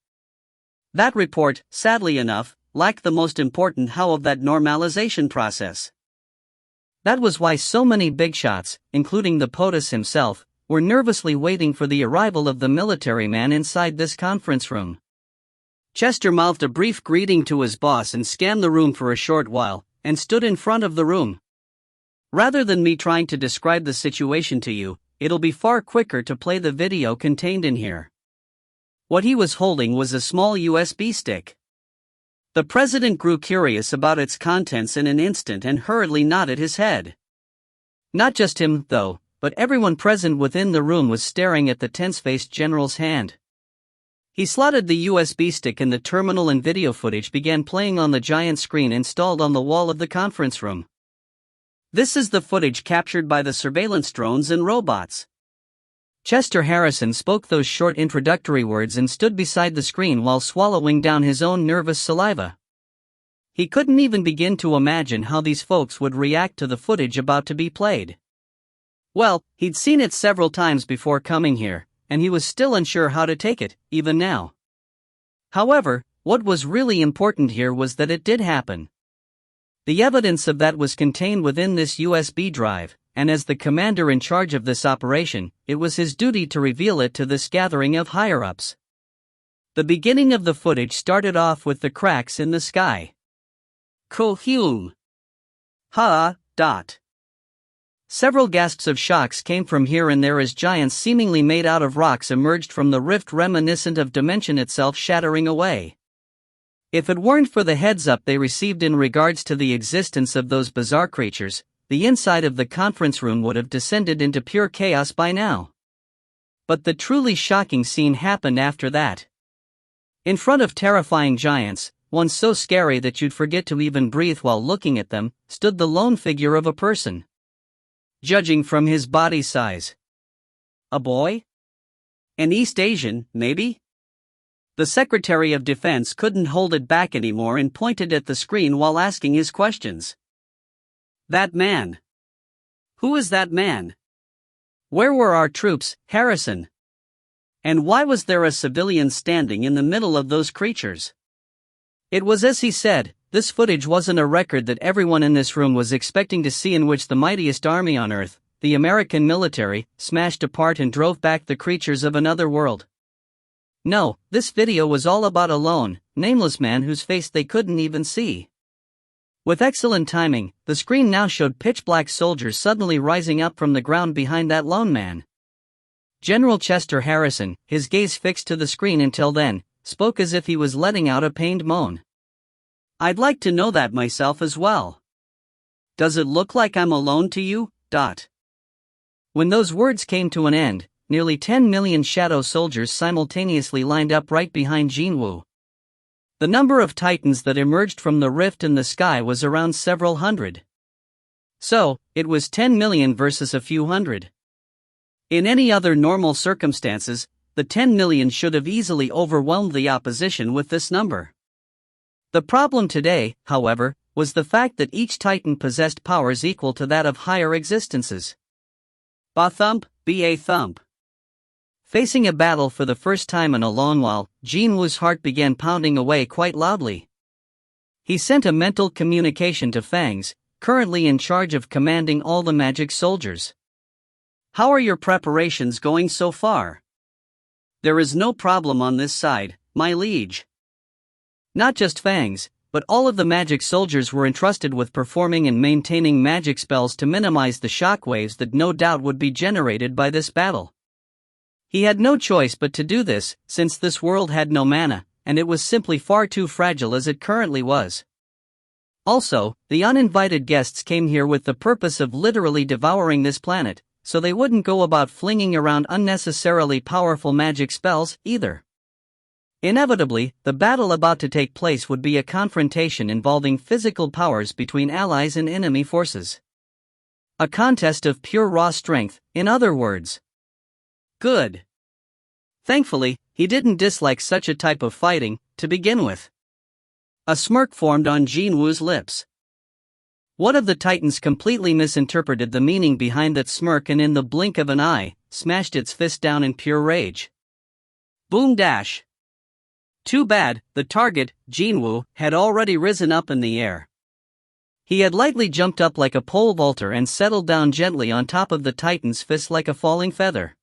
That report, sadly enough, lacked the most important how of that normalization process. That was why so many big shots, including the POTUS himself, were nervously waiting for the arrival of the military man inside this conference room. Chester mouthed a brief greeting to his boss and scanned the room for a short while, and stood in front of the room. Rather than me trying to describe the situation to you, it'll be far quicker to play the video contained in here. What he was holding was a small USB stick. The president grew curious about its contents in an instant and hurriedly nodded his head. Not just him, though, but everyone present within the room was staring at the tense-faced general's hand. He slotted the USB stick in the terminal and video footage began playing on the giant screen installed on the wall of the conference room. This is the footage captured by the surveillance drones and robots. Chester Harrison spoke those short introductory words and stood beside the screen while swallowing down his own nervous saliva. He couldn't even begin to imagine how these folks would react to the footage about to be played. Well, he'd seen it several times before coming here, and he was still unsure how to take it, even now. However, what was really important here was that it did happen. The evidence of that was contained within this USB drive, and as the commander in charge of this operation, it was his duty to reveal it to this gathering of higher-ups. The beginning of the footage started off with the cracks in the sky. Ko-hyum. Ha, dot. Several gasps of shocks came from here and there as giants seemingly made out of rocks emerged from the rift reminiscent of dimension itself shattering away. If it weren't for the heads-up they received in regards to the existence of those bizarre creatures, the inside of the conference room would have descended into pure chaos by now. But the truly shocking scene happened after that. In front of terrifying giants, one so scary that you'd forget to even breathe while looking at them, stood the lone figure of a person. Judging from his body size. A boy? An East Asian, maybe? The Secretary of Defense couldn't hold it back anymore and pointed at the screen while asking his questions. That man. Who is that man? Where were our troops, Harrison? And why was there a civilian standing in the middle of those creatures? It was as he said, this footage wasn't a record that everyone in this room was expecting to see, in which the mightiest army on earth, the American military, smashed apart and drove back the creatures of another world. No, this video was all about a lone, nameless man whose face they couldn't even see. With excellent timing, the screen now showed pitch-black soldiers suddenly rising up from the ground behind that lone man. General Chester Harrison, his gaze fixed to the screen until then, spoke as if he was letting out a pained moan. I'd like to know that myself as well. Does it look like I'm alone to you? When those words came to an end, nearly 10 million shadow soldiers simultaneously lined up right behind Jin-Woo. The number of titans that emerged from the rift in the sky was around several hundred. So, it was 10 million versus a few hundred. In any other normal circumstances, the 10 million should have easily overwhelmed the opposition with this number. The problem today, however, was the fact that each titan possessed powers equal to that of higher existences. Ba-thump, ba-thump. Facing a battle for the first time in a long while, Jin-Woo's heart began pounding away quite loudly. He sent a mental communication to Fangs, currently in charge of commanding all the magic soldiers. How are your preparations going so far? There is no problem on this side, my liege. Not just Fangs, but all of the magic soldiers were entrusted with performing and maintaining magic spells to minimize the shockwaves that no doubt would be generated by this battle. He had no choice but to do this, since this world had no mana, and it was simply far too fragile as it currently was. Also, the uninvited guests came here with the purpose of literally devouring this planet, so they wouldn't go about flinging around unnecessarily powerful magic spells, either. Inevitably, the battle about to take place would be a confrontation involving physical powers between allies and enemy forces. A contest of pure raw strength, in other words. Good. Thankfully, he didn't dislike such a type of fighting, to begin with. A smirk formed on Jin-Woo's lips. One of the titans completely misinterpreted the meaning behind that smirk and in the blink of an eye, smashed its fist down in pure rage. Boom dash. Too bad, the target, Jin-Woo, had already risen up in the air. He had lightly jumped up like a pole vaulter and settled down gently on top of the titan's fist like a falling feather.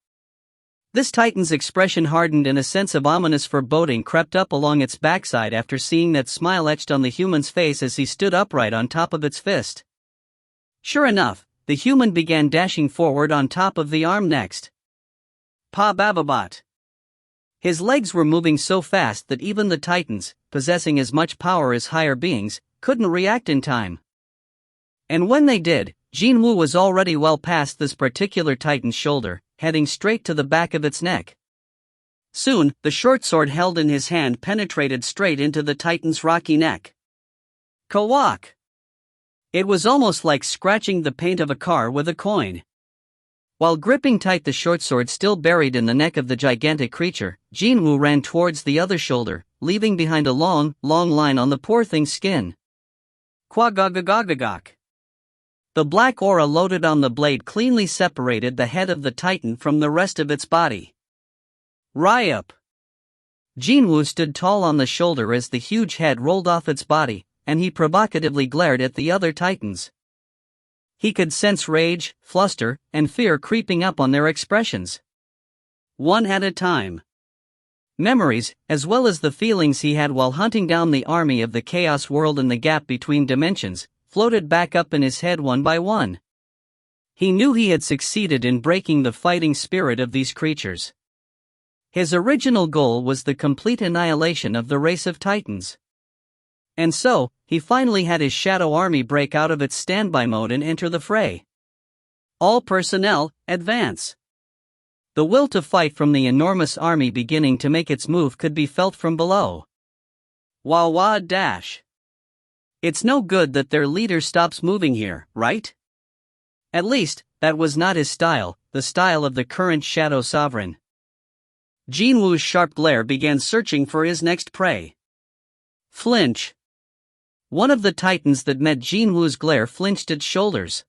This titan's expression hardened and a sense of ominous foreboding crept up along its backside after seeing that smile etched on the human's face as he stood upright on top of its fist. Sure enough, the human began dashing forward on top of the arm next. Pa Bababat. His legs were moving so fast that even the titans, possessing as much power as higher beings, couldn't react in time. And when they did, Jin-Woo was already well past this particular titan's shoulder, heading straight to the back of its neck. Soon, the short sword held in his hand penetrated straight into the titan's rocky neck. Kawak! It was almost like scratching the paint of a car with a coin. While gripping tight the short sword still buried in the neck of the gigantic creature, Jin-Woo ran towards the other shoulder, leaving behind a long line on the poor thing's skin. Quagagagagagak. The black aura loaded on the blade cleanly separated the head of the titan from the rest of its body. Ryup! Jin-Woo stood tall on the shoulder as the huge head rolled off its body, and he provocatively glared at the other titans. He could sense rage, fluster, and fear creeping up on their expressions. One at a time. Memories, as well as the feelings he had while hunting down the army of the Chaos World in the gap between dimensions, floated back up in his head one by one. He knew he had succeeded in breaking the fighting spirit of these creatures. His original goal was the complete annihilation of the race of titans. And so, he finally had his shadow army break out of its standby mode and enter the fray. All personnel, advance. The will to fight from the enormous army beginning to make its move could be felt from below. Wah dash. It's no good that their leader stops moving here, right? At least, that was not his style, the style of the current Shadow Sovereign. Jin-Woo's sharp glare began searching for his next prey. Flinch. One of the titans that met Jin-Woo's glare flinched its shoulders.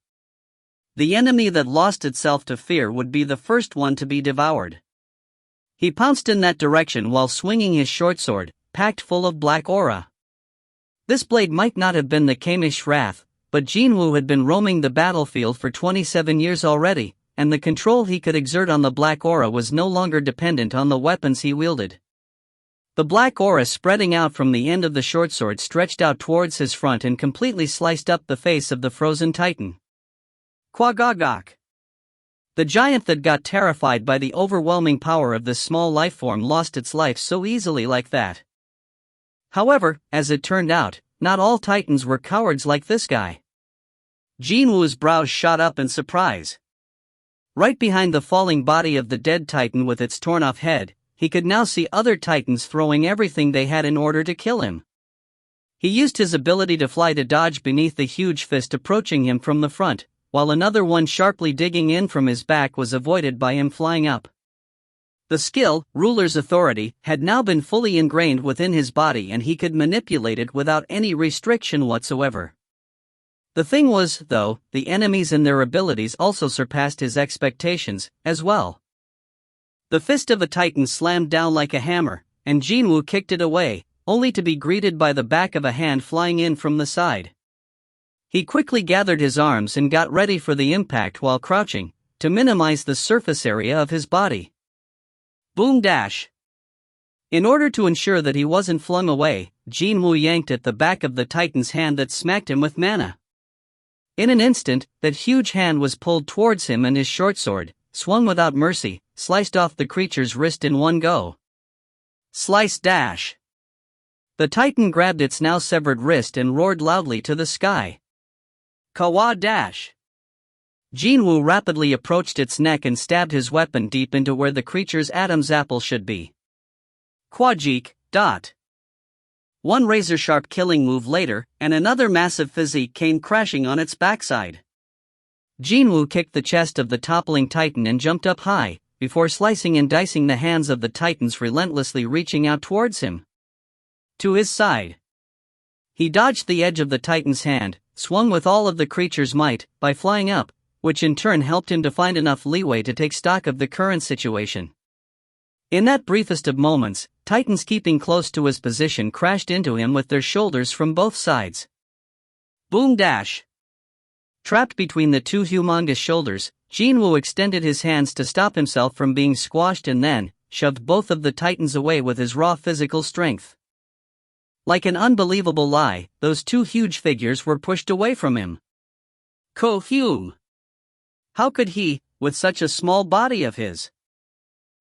The enemy that lost itself to fear would be the first one to be devoured. He pounced in that direction while swinging his short sword, packed full of black aura. This blade might not have been the Kamish Wrath, but Jin-Woo had been roaming the battlefield for 27 years already, and the control he could exert on the black aura was no longer dependent on the weapons he wielded. The black aura spreading out from the end of the short sword stretched out towards his front and completely sliced up the face of the frozen titan. Quagagak. The giant that got terrified by the overwhelming power of this small lifeform lost its life so easily like that. However, as it turned out, not all titans were cowards like this guy. Jin-Woo's brows shot up in surprise. Right behind the falling body of the dead titan with its torn-off head, he could now see other titans throwing everything they had in order to kill him. He used his ability to fly to dodge beneath the huge fist approaching him from the front, while another one sharply digging in from his back was avoided by him flying up. The skill, ruler's authority, had now been fully ingrained within his body and he could manipulate it without any restriction whatsoever. The thing was, though, the enemies and their abilities also surpassed his expectations, as well. The fist of a titan slammed down like a hammer, and Jin-Woo kicked it away, only to be greeted by the back of a hand flying in from the side. He quickly gathered his arms and got ready for the impact while crouching, to minimize the surface area of his body. Boom dash. In order to ensure that he wasn't flung away, Jin-Woo yanked at the back of the titan's hand that smacked him with mana. In an instant, that huge hand was pulled towards him and his short sword, swung without mercy, sliced off the creature's wrist in one go. Slice dash. The titan grabbed its now severed wrist and roared loudly to the sky. Kawa dash. Jin-Woo rapidly approached its neck and stabbed his weapon deep into where the creature's Adam's apple should be. Quajik, dot. One razor-sharp killing move later, and another massive physique came crashing on its backside. Jin-Woo kicked the chest of the toppling titan and jumped up high, before slicing and dicing the hands of the titans relentlessly reaching out towards him. To his side. He dodged the edge of the Titan's hand, swung with all of the creature's might, by flying up, which in turn helped him to find enough leeway to take stock of the current situation. In that briefest of moments, Titans keeping close to his position crashed into him with their shoulders from both sides. Boom dash! Trapped between the two humongous shoulders, Jin-Woo extended his hands to stop himself from being squashed and then shoved both of the Titans away with his raw physical strength. Like an unbelievable lie, those two huge figures were pushed away from him. Ko-Hume! How could he, with such a small body of his?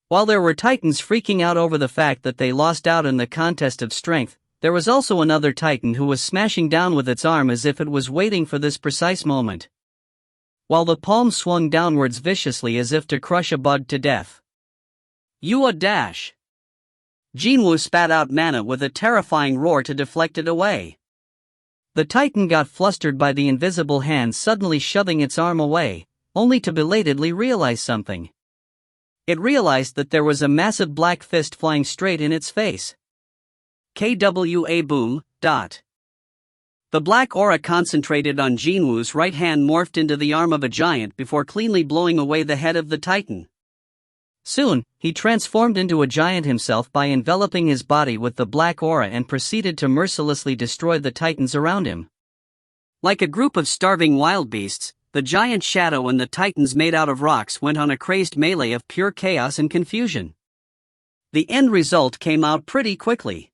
While there were Titans freaking out over the fact that they lost out in the contest of strength, there was also another Titan who was smashing down with its arm as if it was waiting for this precise moment. While the palm swung downwards viciously as if to crush a bug to death. You dash! Jin-Woo spat out mana with a terrifying roar to deflect it away. The Titan got flustered by the invisible hand suddenly shoving its arm away, only to belatedly realize something. It realized that there was a massive black fist flying straight in its face. KWA boom, dot. The black aura concentrated on Jin-Woo's right hand morphed into the arm of a giant before cleanly blowing away the head of the Titan. Soon, he transformed into a giant himself by enveloping his body with the black aura and proceeded to mercilessly destroy the Titans around him. Like a group of starving wild beasts, the giant shadow and the Titans made out of rocks went on a crazed melee of pure chaos and confusion. The end result came out pretty quickly.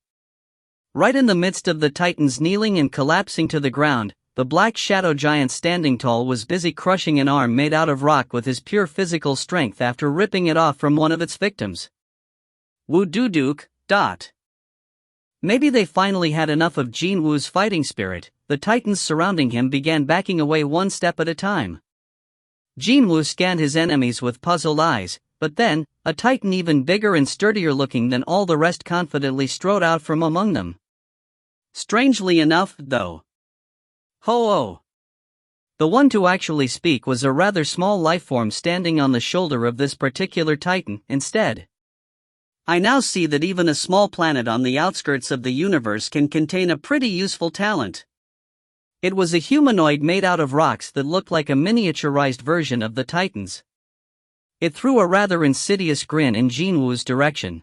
Right in the midst of the Titans kneeling and collapsing to the ground, the black shadow giant standing tall was busy crushing an arm made out of rock with his pure physical strength after ripping it off from one of its victims. Woo-doo-dook, dot. Maybe they finally had enough of Jin-Woo's fighting spirit. The Titans surrounding him began backing away one step at a time. Jin-Woo scanned his enemies with puzzled eyes, but then, a Titan even bigger and sturdier looking than all the rest confidently strode out from among them. Strangely enough, though. Ho-oh! The one to actually speak was a rather small lifeform standing on the shoulder of this particular Titan, instead. I now see that even a small planet on the outskirts of the universe can contain a pretty useful talent. It was a humanoid made out of rocks that looked like a miniaturized version of the Titans. It threw a rather insidious grin in Jin-Woo's direction.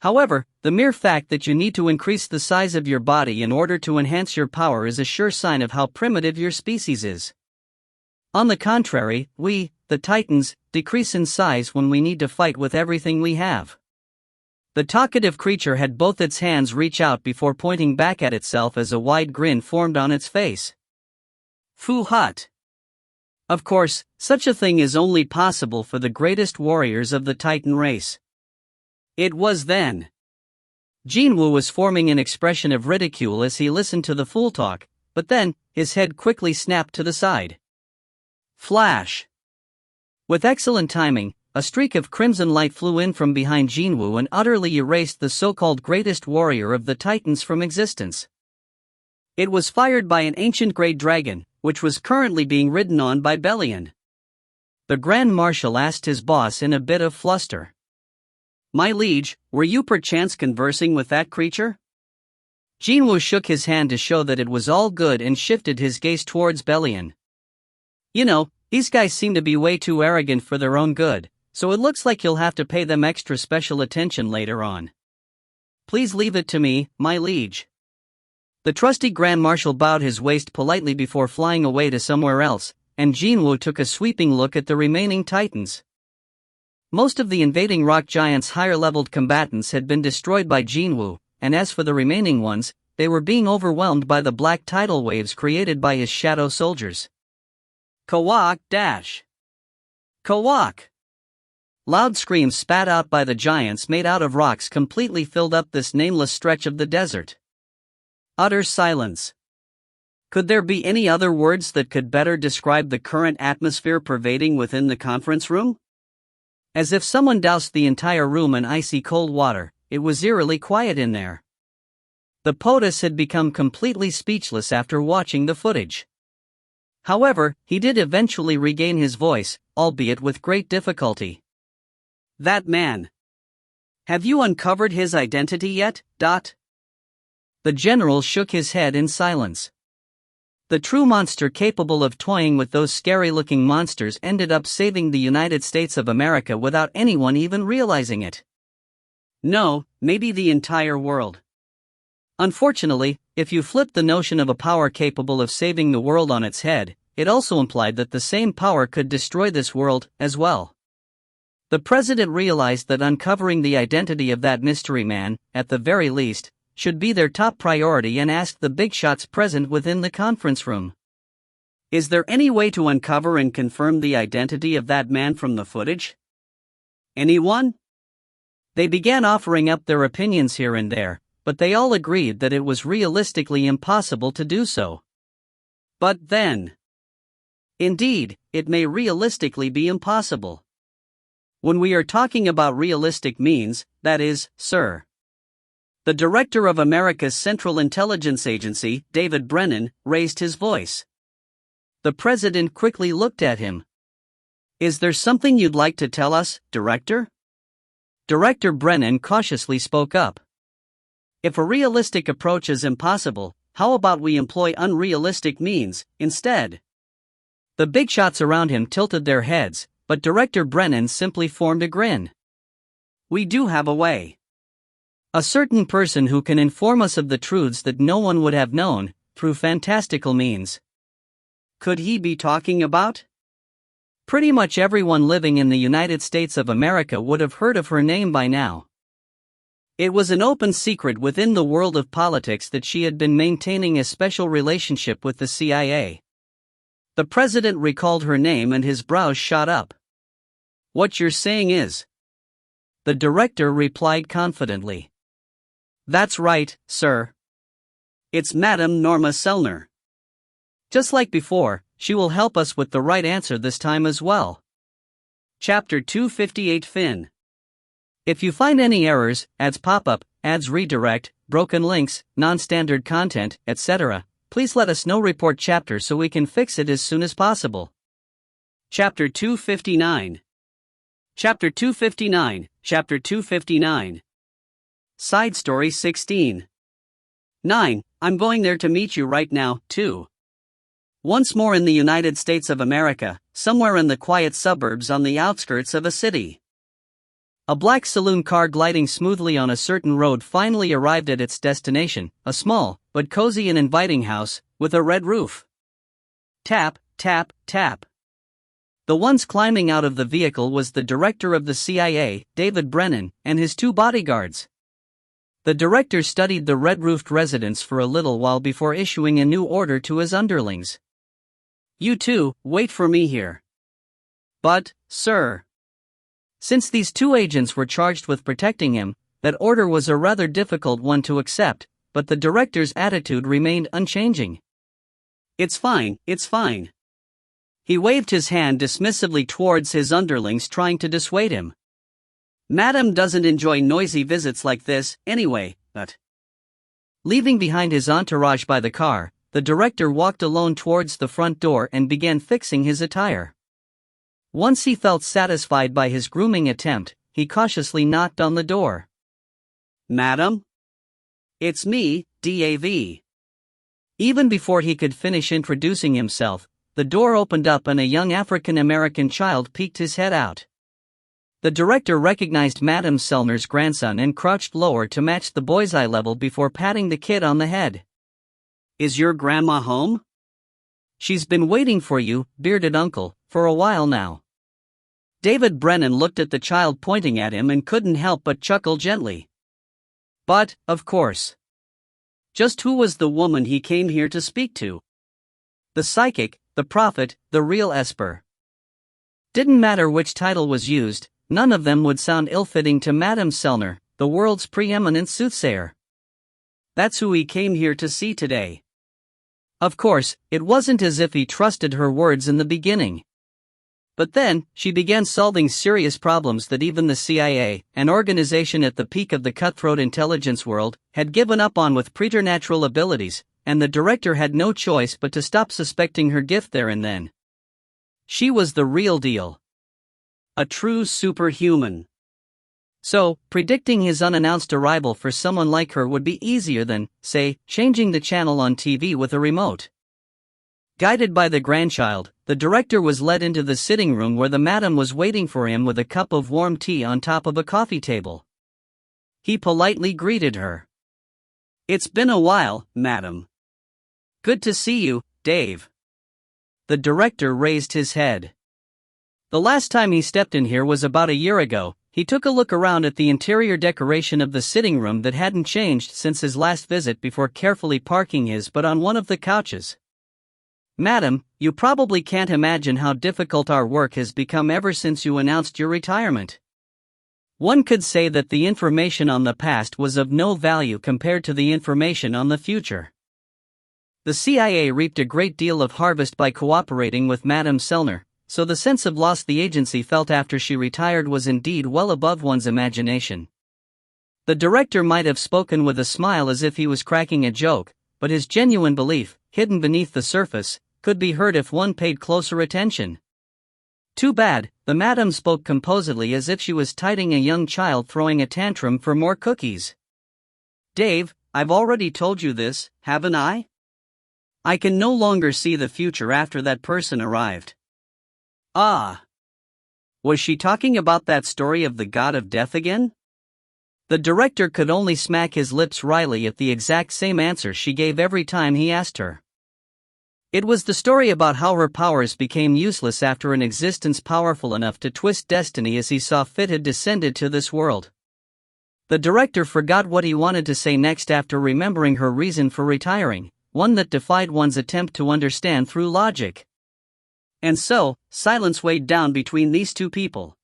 However, the mere fact that you need to increase the size of your body in order to enhance your power is a sure sign of how primitive your species is. On the contrary, we, the Titans, decrease in size when we need to fight with everything we have. The talkative creature had both its hands reach out before pointing back at itself as a wide grin formed on its face. Foo hut. Of course, such a thing is only possible for the greatest warriors of the Titan race. It was then. Jin-Woo was forming an expression of ridicule as he listened to the fool talk, but then, his head quickly snapped to the side. Flash! With excellent timing, a streak of crimson light flew in from behind Jin-Woo and utterly erased the so-called greatest warrior of the Titans from existence. It was fired by an ancient great dragon, which was currently being ridden on by Belian. The Grand Marshal asked his boss in a bit of fluster. My liege, were you perchance conversing with that creature? Jin-Woo shook his hand to show that it was all good and shifted his gaze towards Belian. You know, these guys seem to be way too arrogant for their own good, so it looks like you'll have to pay them extra special attention later on. Please leave it to me, my liege. The trusty Grand Marshal bowed his waist politely before flying away to somewhere else, and Jin-Woo took a sweeping look at the remaining Titans. Most of the invading rock giants' higher-leveled combatants had been destroyed by Jin-Woo, and as for the remaining ones, they were being overwhelmed by the black tidal waves created by his shadow soldiers. Kawak dash! Kawak! Loud screams spat out by the giants made out of rocks completely filled up this nameless stretch of the desert. Utter silence. Could there be any other words that could better describe the current atmosphere pervading within the conference room? As if someone doused the entire room in icy cold water, it was eerily quiet in there. The POTUS had become completely speechless after watching the footage. However, he did eventually regain his voice, albeit with great difficulty. That man. Have you uncovered his identity yet, Dot? The general shook his head in silence. The true monster capable of toying with those scary-looking monsters ended up saving the United States of America without anyone even realizing it. No, maybe the entire world. Unfortunately, if you flip the notion of a power capable of saving the world on its head, it also implied that the same power could destroy this world, as well. The president realized that uncovering the identity of that mystery man, at the very least, should be their top priority and asked the big shots present within the conference room. Is there any way to uncover and confirm the identity of that man from the footage? Anyone? They began offering up their opinions here and there, but they all agreed that it was realistically impossible to do so. But then, indeed, it may realistically be impossible. When we are talking about realistic means, that is, sir. The director of America's Central Intelligence Agency, David Brennan, raised his voice. The president quickly looked at him. Is there something you'd like to tell us, Director? Director Brennan cautiously spoke up. If a realistic approach is impossible, how about we employ unrealistic means, instead? The big shots around him tilted their heads, but Director Brennan simply formed a grin. We do have a way. A certain person who can inform us of the truths that no one would have known, through fantastical means. Could he be talking about? Pretty much everyone living in the United States of America would have heard of her name by now. It was an open secret within the world of politics that she had been maintaining a special relationship with the CIA. The president recalled her name and his brows shot up. What you're saying is? The director replied confidently. That's right, sir. It's Madame Norma Selner. Just like before, she will help us with the right answer this time as well. Chapter 258 Fin. If you find any errors, ads pop up, ads redirect, broken links, non-standard content, etc., please let us know. Report chapter so we can fix it as soon as possible. Chapter 259. Chapter 259, Chapter 259. Side Story 16. 9. I'm going there to meet you right now, too. Once more in the United States of America, somewhere in the quiet suburbs on the outskirts of a city. A black saloon car gliding smoothly on a certain road finally arrived at its destination, a small, but cozy and inviting house, with a red roof. Tap, tap, tap. The ones climbing out of the vehicle was the director of the CIA, David Brennan, and his two bodyguards. The director studied the red-roofed residence for a little while before issuing a new order to his underlings. You two, wait for me here. But, sir. Since these two agents were charged with protecting him, that order was a rather difficult one to accept, but the director's attitude remained unchanging. It's fine, it's fine. He waved his hand dismissively towards his underlings, trying to dissuade him. Madam doesn't enjoy noisy visits like this, anyway, but... Leaving behind his entourage by the car, the director walked alone towards the front door and began fixing his attire. Once he felt satisfied by his grooming attempt, he cautiously knocked on the door. Madam? It's me, DAV. Even before he could finish introducing himself, the door opened up and a young African-American child peeked his head out. The director recognized Madame Selner's grandson and crouched lower to match the boy's eye level before patting the kid on the head. Is your grandma home? She's been waiting for you, bearded uncle, for a while now. David Brennan looked at the child pointing at him and couldn't help but chuckle gently. But, of course. Just who was the woman he came here to speak to? The psychic, the prophet, the real Esper. Didn't matter which title was used, none of them would sound ill-fitting to Madame Selner, the world's preeminent soothsayer. That's who he came here to see today. Of course, it wasn't as if he trusted her words in the beginning. But then, she began solving serious problems that even the CIA, an organization at the peak of the cutthroat intelligence world, had given up on with preternatural abilities, and the director had no choice but to stop suspecting her gift there and then. She was the real deal. A true superhuman. So, predicting his unannounced arrival for someone like her would be easier than, say, changing the channel on TV with a remote. Guided by the grandchild, the director was led into the sitting room where the madam was waiting for him with a cup of warm tea on top of a coffee table. He politely greeted her. "It's been a while, madam." "Good to see you, Dave." The director raised his head. The last time he stepped in here was about a year ago. He took a look around at the interior decoration of the sitting room that hadn't changed since his last visit before carefully parking his butt on one of the couches. "Madam, you probably can't imagine how difficult our work has become ever since you announced your retirement. One could say that the information on the past was of no value compared to the information on the future. The CIA reaped a great deal of harvest by cooperating with Madame Sellner, so the sense of loss the agency felt after she retired was indeed well above one's imagination." The director might have spoken with a smile as if he was cracking a joke, but his genuine belief, hidden beneath the surface, could be heard if one paid closer attention. "Too bad," the madam spoke composedly as if she was tiding a young child throwing a tantrum for more cookies. "Dave, I've already told you this, haven't I? I can no longer see the future after that person arrived." "Ah. Was she talking about that story of the god of death again?" The director could only smack his lips wryly at the exact same answer she gave every time he asked her. It was the story about how her powers became useless after an existence powerful enough to twist destiny as he saw fit had descended to this world. The director forgot what he wanted to say next after remembering her reason for retiring, one that defied one's attempt to understand through logic. And so, silence weighed down between these two people.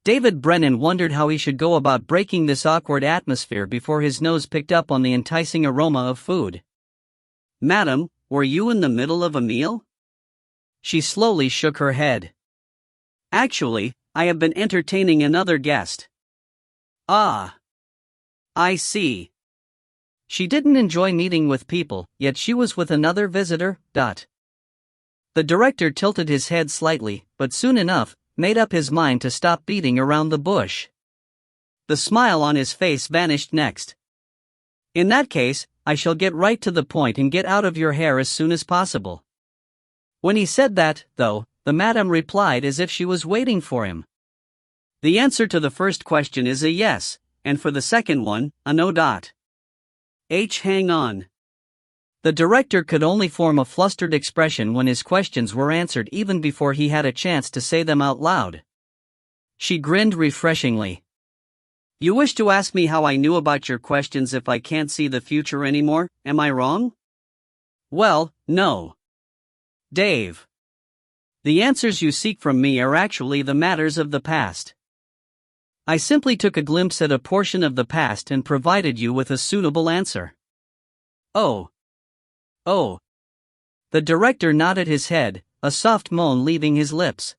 David Brennan wondered how he should go about breaking this awkward atmosphere before his nose picked up on the enticing aroma of food. "Madam, were you in the middle of a meal?" She slowly shook her head. "Actually, I have been entertaining another guest." "Ah. I see." She didn't enjoy meeting with people, yet she was with another visitor. The director tilted his head slightly, but soon enough, made up his mind to stop beating around the bush. The smile on his face vanished next. "In that case, I shall get right to the point and get out of your hair as soon as possible." When he said that, though, the madam replied as if she was waiting for him. "The answer to the first question is a yes, and for the second one, a no. Hang on." The director could only form a flustered expression when his questions were answered even before he had a chance to say them out loud. She grinned refreshingly. "You wish to ask me how I knew about your questions if I can't see the future anymore, am I wrong?" "Well, no. Dave. The answers you seek from me are actually the matters of the past. I simply took a glimpse at a portion of the past and provided you with a suitable answer." Oh. The director nodded his head, a soft moan leaving his lips.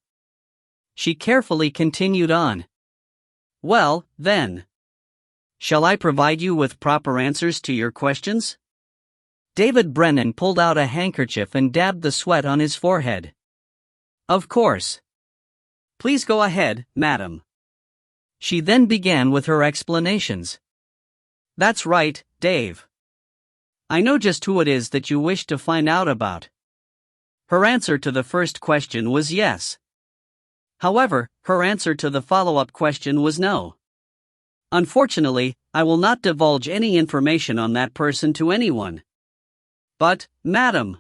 She carefully continued on. "Well, then. Shall I provide you with proper answers to your questions?" David Brennan pulled out a handkerchief and dabbed the sweat on his forehead. "Of course. Please go ahead, madam." She then began with her explanations. "That's right, Dave. I know just who it is that you wish to find out about." Her answer to the first question was yes. However, her answer to the follow-up question was no. "Unfortunately, I will not divulge any information on that person to anyone." "But, madam."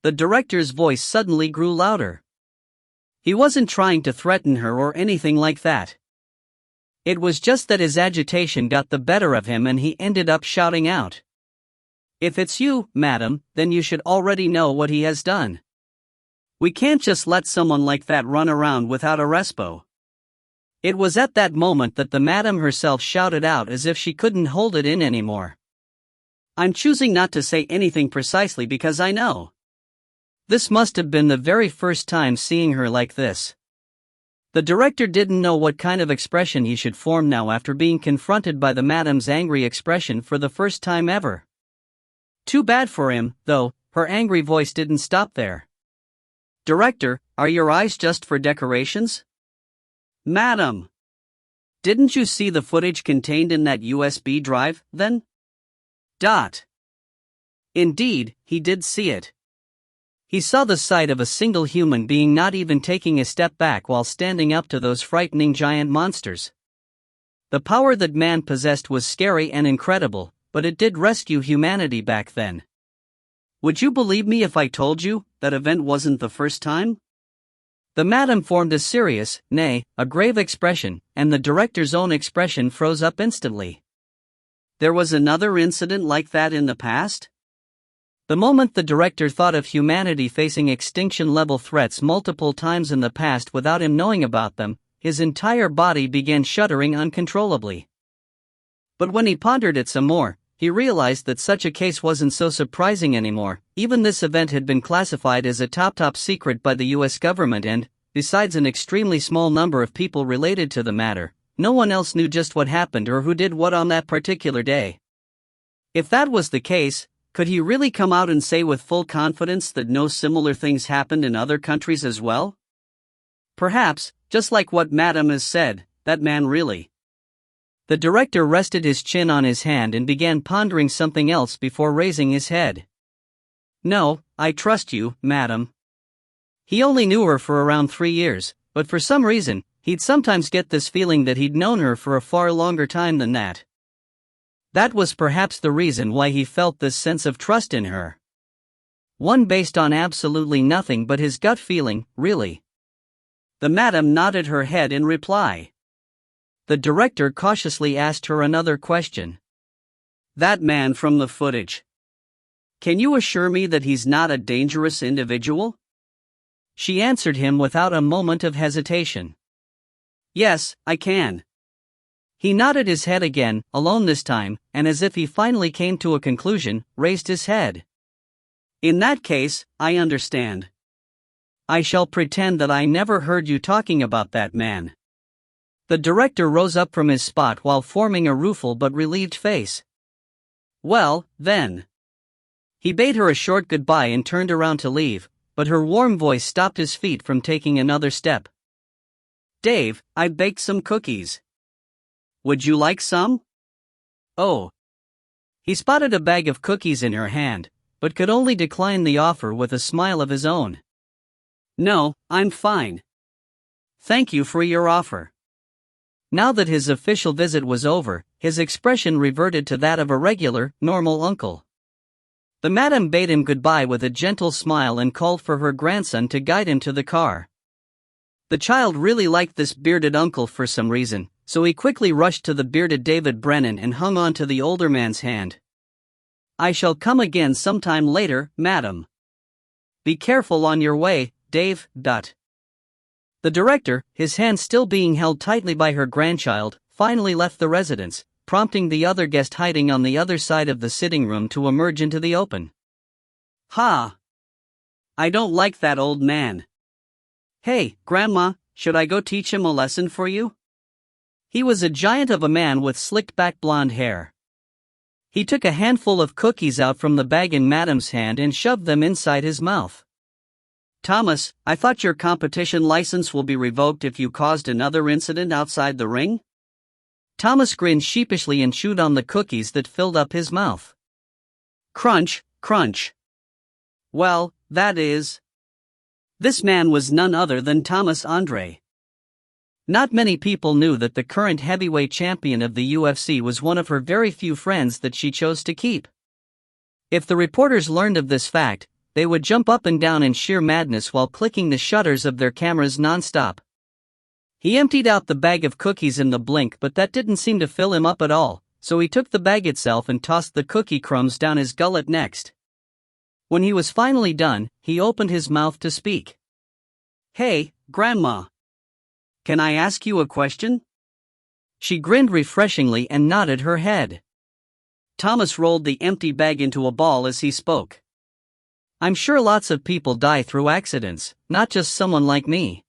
The director's voice suddenly grew louder. He wasn't trying to threaten her or anything like that. It was just that his agitation got the better of him and he ended up shouting out. "If it's you, madam, then you should already know what he has done. We can't just let someone like that run around without a respo." It was at that moment that the madam herself shouted out as if she couldn't hold it in anymore. "I'm choosing not to say anything precisely because I know." This must have been the very first time seeing her like this. The director didn't know what kind of expression he should form now after being confronted by the madam's angry expression for the first time ever. Too bad for him, though, her angry voice didn't stop there. "Director, are your eyes just for decorations?" "Madam." Didn't you see the footage contained in that USB drive, then? Indeed, he did see it. He saw the sight of a single human being not even taking a step back while standing up to those frightening giant monsters. The power that man possessed was scary and incredible, but it did rescue humanity back then. Would you believe me if I told you that event wasn't the first time? The madam formed a serious, nay, a grave expression, and the director's own expression froze up instantly. There was another incident like that in the past? The moment the director thought of humanity facing extinction-level threats multiple times in the past without him knowing about them, his entire body began shuddering uncontrollably. But when he pondered it some more, he realized that such a case wasn't so surprising anymore. Even this event had been classified as a top secret by the US government and, besides an extremely small number of people related to the matter, no one else knew just what happened or who did what on that particular day. If that was the case, could he really come out and say with full confidence that no similar things happened in other countries as well? Perhaps, just like what Madame has said, that man really. The director rested his chin on his hand and began pondering something else before raising his head. No, I trust you, madam. He only knew her for around 3 years, but for some reason, he'd sometimes get this feeling that he'd known her for a far longer time than that. That was perhaps the reason why he felt this sense of trust in her. One based on absolutely nothing but his gut feeling, really. The madam nodded her head in reply. The director cautiously asked her another question. That man from the footage. Can you assure me that he's not a dangerous individual? She answered him without a moment of hesitation. Yes, I can. He nodded his head again, alone this time, and as if he finally came to a conclusion, raised his head. In that case, I understand. I shall pretend that I never heard you talking about that man. The director rose up from his spot while forming a rueful but relieved face. Well, then. He bade her a short goodbye and turned around to leave, but her warm voice stopped his feet from taking another step. Dave, I baked some cookies. Would you like some? Oh. He spotted a bag of cookies in her hand, but could only decline the offer with a smile of his own. No, I'm fine. Thank you for your offer. Now that his official visit was over, his expression reverted to that of a regular, normal uncle. The madam bade him goodbye with a gentle smile and called for her grandson to guide him to the car. The child really liked this bearded uncle for some reason, so he quickly rushed to the bearded David Brennan and hung on to the older man's hand. I shall come again sometime later, madam. Be careful on your way, Dave. The director, his hand still being held tightly by her grandchild, finally left the residence, prompting the other guest hiding on the other side of the sitting room to emerge into the open. Ha! I don't like that old man. Hey, Grandma, should I go teach him a lesson for you? He was a giant of a man with slicked back blonde hair. He took a handful of cookies out from the bag in Madam's hand and shoved them inside his mouth. Thomas, I thought your competition license will be revoked if you caused another incident outside the ring? Thomas grinned sheepishly and chewed on the cookies that filled up his mouth. Crunch, crunch. Well, that is. This man was none other than Thomas Andre. Not many people knew that the current heavyweight champion of the UFC was one of her very few friends that she chose to keep. If the reporters learned of this fact, they would jump up and down in sheer madness while clicking the shutters of their cameras non-stop. He emptied out the bag of cookies in the blink, but that didn't seem to fill him up at all, so he took the bag itself and tossed the cookie crumbs down his gullet next. When he was finally done, he opened his mouth to speak. Hey, Grandma. Can I ask you a question? She grinned refreshingly and nodded her head. Thomas rolled the empty bag into a ball as he spoke. I'm sure lots of people die through accidents, not just someone like me.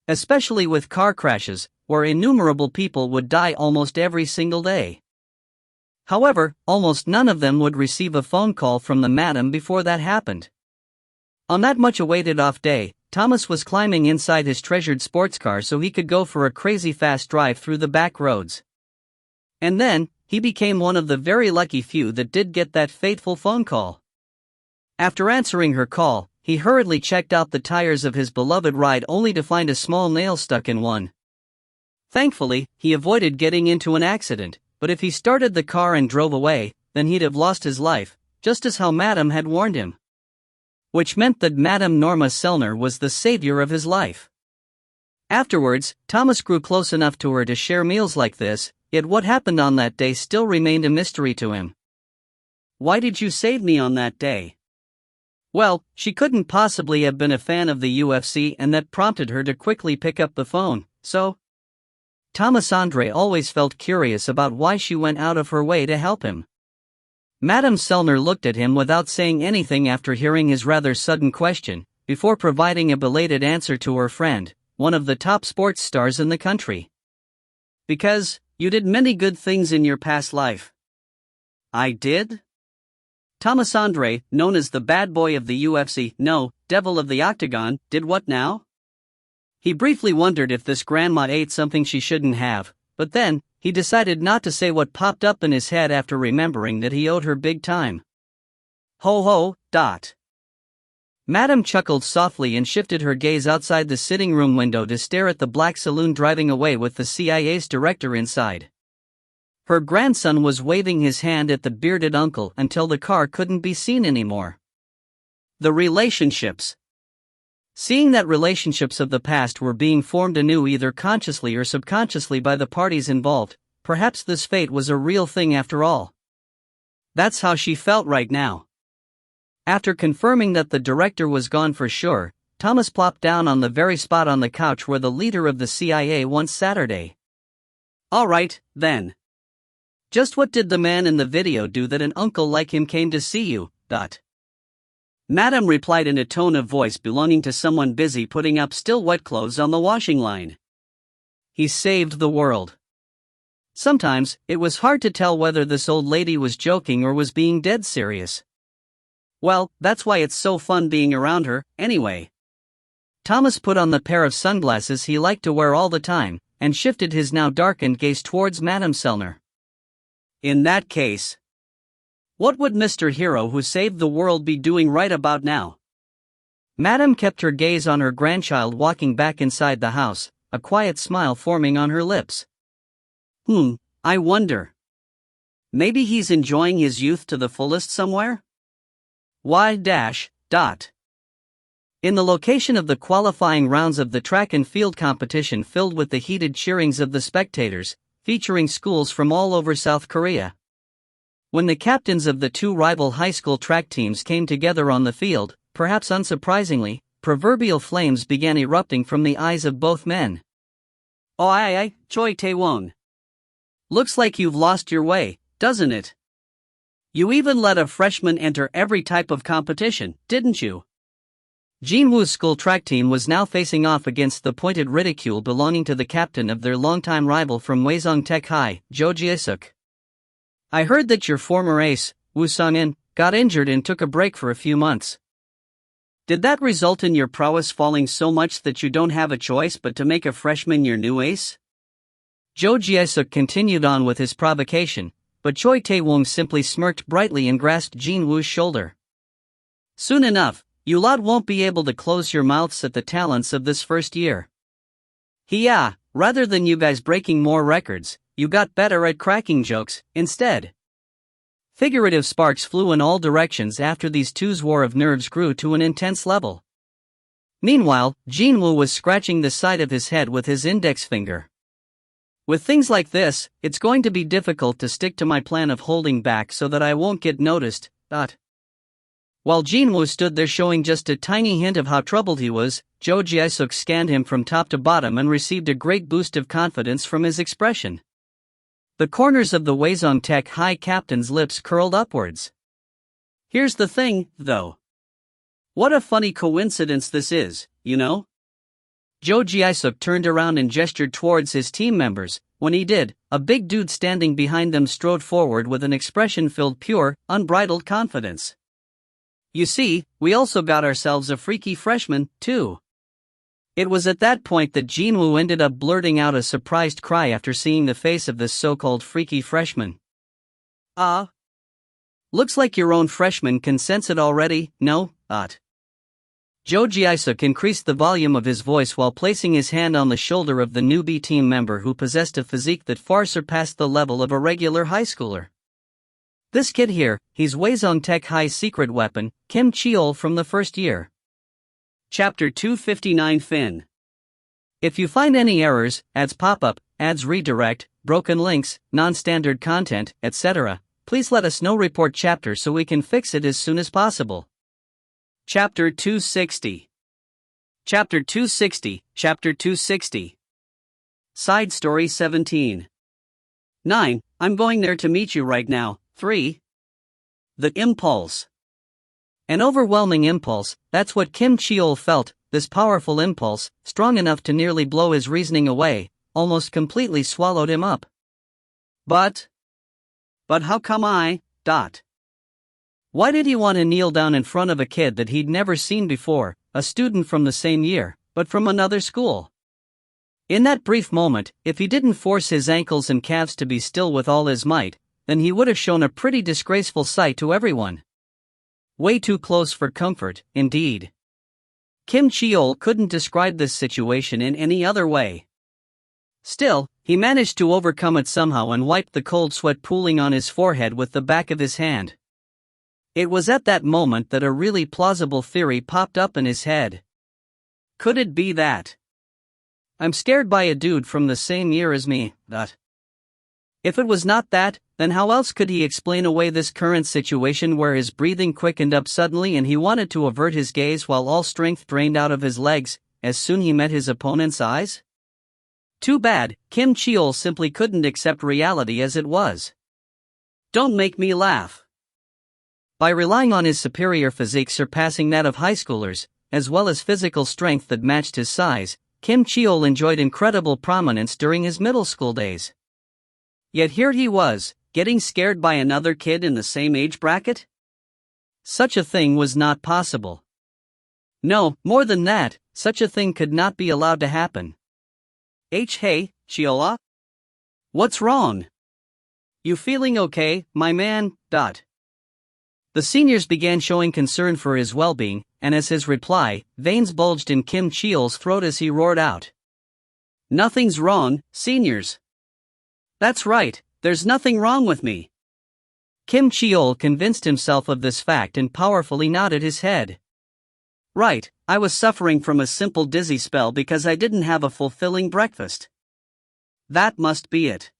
Especially with car crashes, where innumerable people would die almost every single day. However, almost none of them would receive a phone call from the madam before that happened. On that much-awaited off day, Thomas was climbing inside his treasured sports car so he could go for a crazy fast drive through the back roads. And then, he became one of the very lucky few that did get that fateful phone call. After answering her call, he hurriedly checked out the tires of his beloved ride only to find a small nail stuck in one. Thankfully, he avoided getting into an accident, but if he started the car and drove away, then he'd have lost his life, just as how Madame had warned him. Which meant that Madame Norma Sellner was the savior of his life. Afterwards, Thomas grew close enough to her to share meals like this, yet what happened on that day still remained a mystery to him. "Why did you save me on that day?" Well, she couldn't possibly have been a fan of the UFC, and that prompted her to quickly pick up the phone, so Thomas André always felt curious about why she went out of her way to help him. Madame Sellner looked at him without saying anything after hearing his rather sudden question, before providing a belated answer to her friend, one of the top sports stars in the country. "Because you did many good things in your past life." "I did?" Thomas André, known as the bad boy of the UFC, no, devil of the octagon, did what now? He briefly wondered if this grandma ate something she shouldn't have, but then, he decided not to say what popped up in his head after remembering that he owed her big time. "Ho ho, dot." Madame chuckled softly and shifted her gaze outside the sitting room window to stare at the black saloon driving away with the CIA's director inside. Her grandson was waving his hand at the bearded uncle until the car couldn't be seen anymore. The relationships. Seeing that relationships of the past were being formed anew either consciously or subconsciously by the parties involved, perhaps this fate was a real thing after all. That's how she felt right now. After confirming that the director was gone for sure, Thomas plopped down on the very spot on the couch where the leader of the CIA once Saturday. "All right, then. Just what did the man in the video do that an uncle like him came to see you, dot?" Madame replied in a tone of voice belonging to someone busy putting up still wet clothes on the washing line. "He saved the world." Sometimes, it was hard to tell whether this old lady was joking or was being dead serious. Well, that's why it's so fun being around her, anyway. Thomas put on the pair of sunglasses he liked to wear all the time, and shifted his now darkened gaze towards Madame Sellner. "In that case, what would Mr. Hero who saved the world be doing right about now?" Madame kept her gaze on her grandchild walking back inside the house, a quiet smile forming on her lips. I wonder. Maybe he's enjoying his youth to the fullest somewhere? In the location of the qualifying rounds of the track and field competition filled with the heated cheerings of the spectators, featuring schools from all over South Korea. When the captains of the two rival high school track teams came together on the field, perhaps unsurprisingly, proverbial flames began erupting from the eyes of both men. "Oh, Choi Tae-won. Looks like you've lost your way, doesn't it? You even let a freshman enter every type of competition, didn't you?" Jin-Woo's school track team was now facing off against the pointed ridicule belonging to the captain of their longtime rival from Hwaseong Tech High, Jo Jae-suk. "I heard that your former ace, Woo Sung-in, got injured and took a break for a few months. Did that result in your prowess falling so much that you don't have a choice but to make a freshman your new ace?" Jo Jae-suk continued on with his provocation, but Choi Tae-won simply smirked brightly and grasped Jin-Woo's shoulder. "Soon enough, you lot won't be able to close your mouths at the talents of this first year. Rather than you guys breaking more records, you got better at cracking jokes, instead." Figurative sparks flew in all directions after these two's war of nerves grew to an intense level. Meanwhile, Jin-Woo was scratching the side of his head with his index finger. "With things like this, it's going to be difficult to stick to my plan of holding back so that I won't get noticed, While Jin-Woo stood there showing just a tiny hint of how troubled he was, Jo Jae-suk scanned him from top to bottom and received a great boost of confidence from his expression. The corners of the Hwaseong Tech High captain's lips curled upwards. "Here's the thing, though. What a funny coincidence this is, you know?" Jo Jae-suk turned around and gestured towards his team members. When he did, a big dude standing behind them strode forward with an expression filled pure, unbridled confidence. "You see, we also got ourselves a freaky freshman, too." It was at that point that Jin-Woo ended up blurting out a surprised cry after seeing the face of this so-called freaky freshman. Looks like your own freshman can sense it already, no? Jo Ji-suk increased the volume of his voice while placing his hand on the shoulder of the newbie team member who possessed a physique that far surpassed the level of a regular high schooler. This kid here, he's Hwasong Tech High's secret weapon, Kim Cheol from the first year. Chapter 259 Fin. If you find any errors, ads pop up, ads redirect, broken links, non-standard content, etc., please let us know. Report chapter so we can fix it as soon as possible. Chapter 260. Chapter 260. Side Story 17. 9. I'm going there to meet you right now. 3. The impulse. An overwhelming impulse, that's what Kim Cheol felt. This powerful impulse, strong enough to nearly blow his reasoning away, almost completely swallowed him up. But how come Why did he want to kneel down in front of a kid that he'd never seen before, a student from the same year, but from another school? In that brief moment, if he didn't force his ankles and calves to be still with all his might, then he would have shown a pretty disgraceful sight to everyone. Way too close for comfort, indeed. Kim Cheol couldn't describe this situation in any other way. Still, he managed to overcome it somehow and wiped the cold sweat pooling on his forehead with the back of his hand. It was at that moment that a really plausible theory popped up in his head. Could it be that I'm scared by a dude from the same year as me? If it was not that, then how else could he explain away this current situation where his breathing quickened up suddenly and he wanted to avert his gaze while all strength drained out of his legs, as soon he met his opponent's eyes? Too bad, Kim Cheol simply couldn't accept reality as it was. Don't make me laugh. By relying on his superior physique surpassing that of high schoolers, as well as physical strength that matched his size, Kim Cheol enjoyed incredible prominence during his middle school days. Yet here he was, getting scared by another kid in the same age bracket? Such a thing was not possible. No, more than that, such a thing could not be allowed to happen. Hey, Cheola? What's wrong? You feeling okay, my man? The seniors began showing concern for his well-being, and as his reply, veins bulged in Kim Cheol's throat as he roared out. Nothing's wrong, seniors. That's right, there's nothing wrong with me. Kim Cheol convinced himself of this fact and powerfully nodded his head. Right, I was suffering from a simple dizzy spell because I didn't have a fulfilling breakfast. That must be it.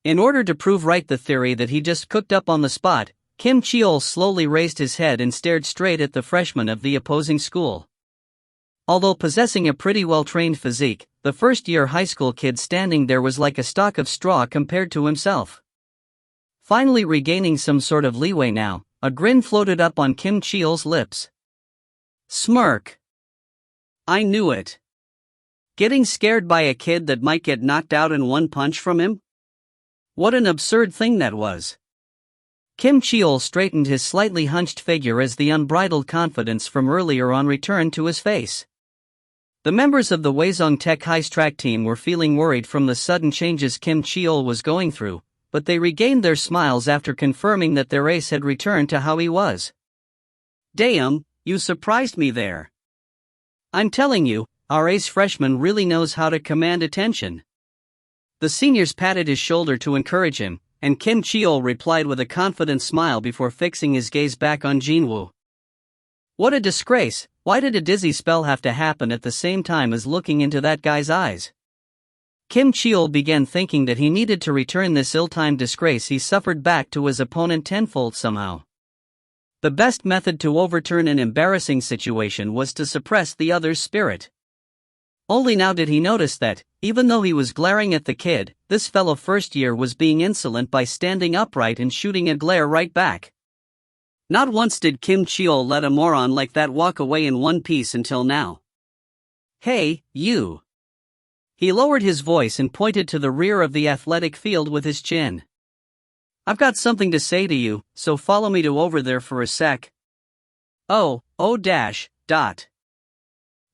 In order to prove right the theory that he just cooked up on the spot, Kim Cheol slowly raised his head and stared straight at the freshman of the opposing school. Although possessing a pretty well-trained physique, the first-year high school kid standing there was like a stalk of straw compared to himself. Finally regaining some sort of leeway now, a grin floated up on Kim Cheol's lips. Smirk. I knew it. Getting scared by a kid that might get knocked out in one punch from him? What an absurd thing that was. Kim Cheol straightened his slightly hunched figure as the unbridled confidence from earlier on returned to his face. The members of the Hwasong Tech High's track team were feeling worried from the sudden changes Kim Cheol was going through, but they regained their smiles after confirming that their ace had returned to how he was. Damn, you surprised me there. I'm telling you, our ace freshman really knows how to command attention. The seniors patted his shoulder to encourage him, and Kim Cheol replied with a confident smile before fixing his gaze back on Jin-Woo. What a disgrace, why did a dizzy spell have to happen at the same time as looking into that guy's eyes? Kim Cheol began thinking that he needed to return this ill-timed disgrace he suffered back to his opponent tenfold somehow. The best method to overturn an embarrassing situation was to suppress the other's spirit. Only now did he notice that, even though he was glaring at the kid, this fellow first year was being insolent by standing upright and shooting a glare right back. Not once did Kim Cheol let a moron like that walk away in one piece until now. Hey, you. He lowered his voice and pointed to the rear of the athletic field with his chin. I've got something to say to you, so follow me to over there for a sec.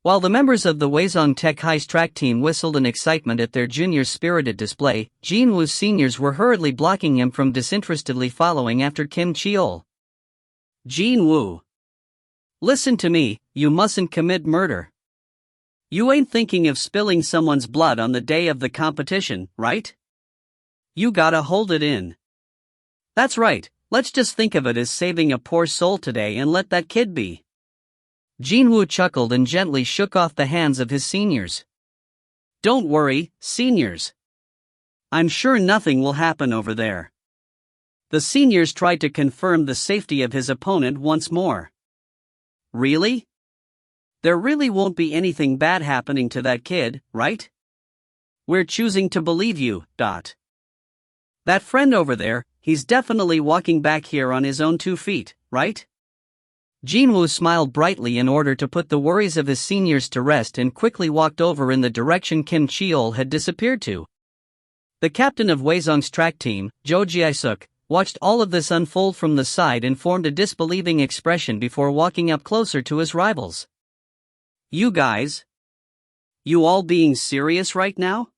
While the members of the Weizong Tech High's track team whistled in excitement at their junior's spirited display, Jin-Woo's seniors were hurriedly blocking him from disinterestedly following after Kim Cheol. Jin-Woo. Listen to me, you mustn't commit murder. You ain't thinking of spilling someone's blood on the day of the competition, right? You gotta hold it in. That's right, let's just think of it as saving a poor soul today and let that kid be. Jin-Woo chuckled and gently shook off the hands of his seniors. Don't worry, seniors. I'm sure nothing will happen over there. The seniors tried to confirm the safety of his opponent once more. Really? There really won't be anything bad happening to that kid, right? We're choosing to believe you. That friend over there, he's definitely walking back here on his own 2 feet, right? Jin-Woo smiled brightly in order to put the worries of his seniors to rest and quickly walked over in the direction Kim Cheol had disappeared to. The captain of Weizong's track team, Jo Jae-suk, watched all of this unfold from the side and formed a disbelieving expression before walking up closer to his rivals. You guys? You all being serious right now?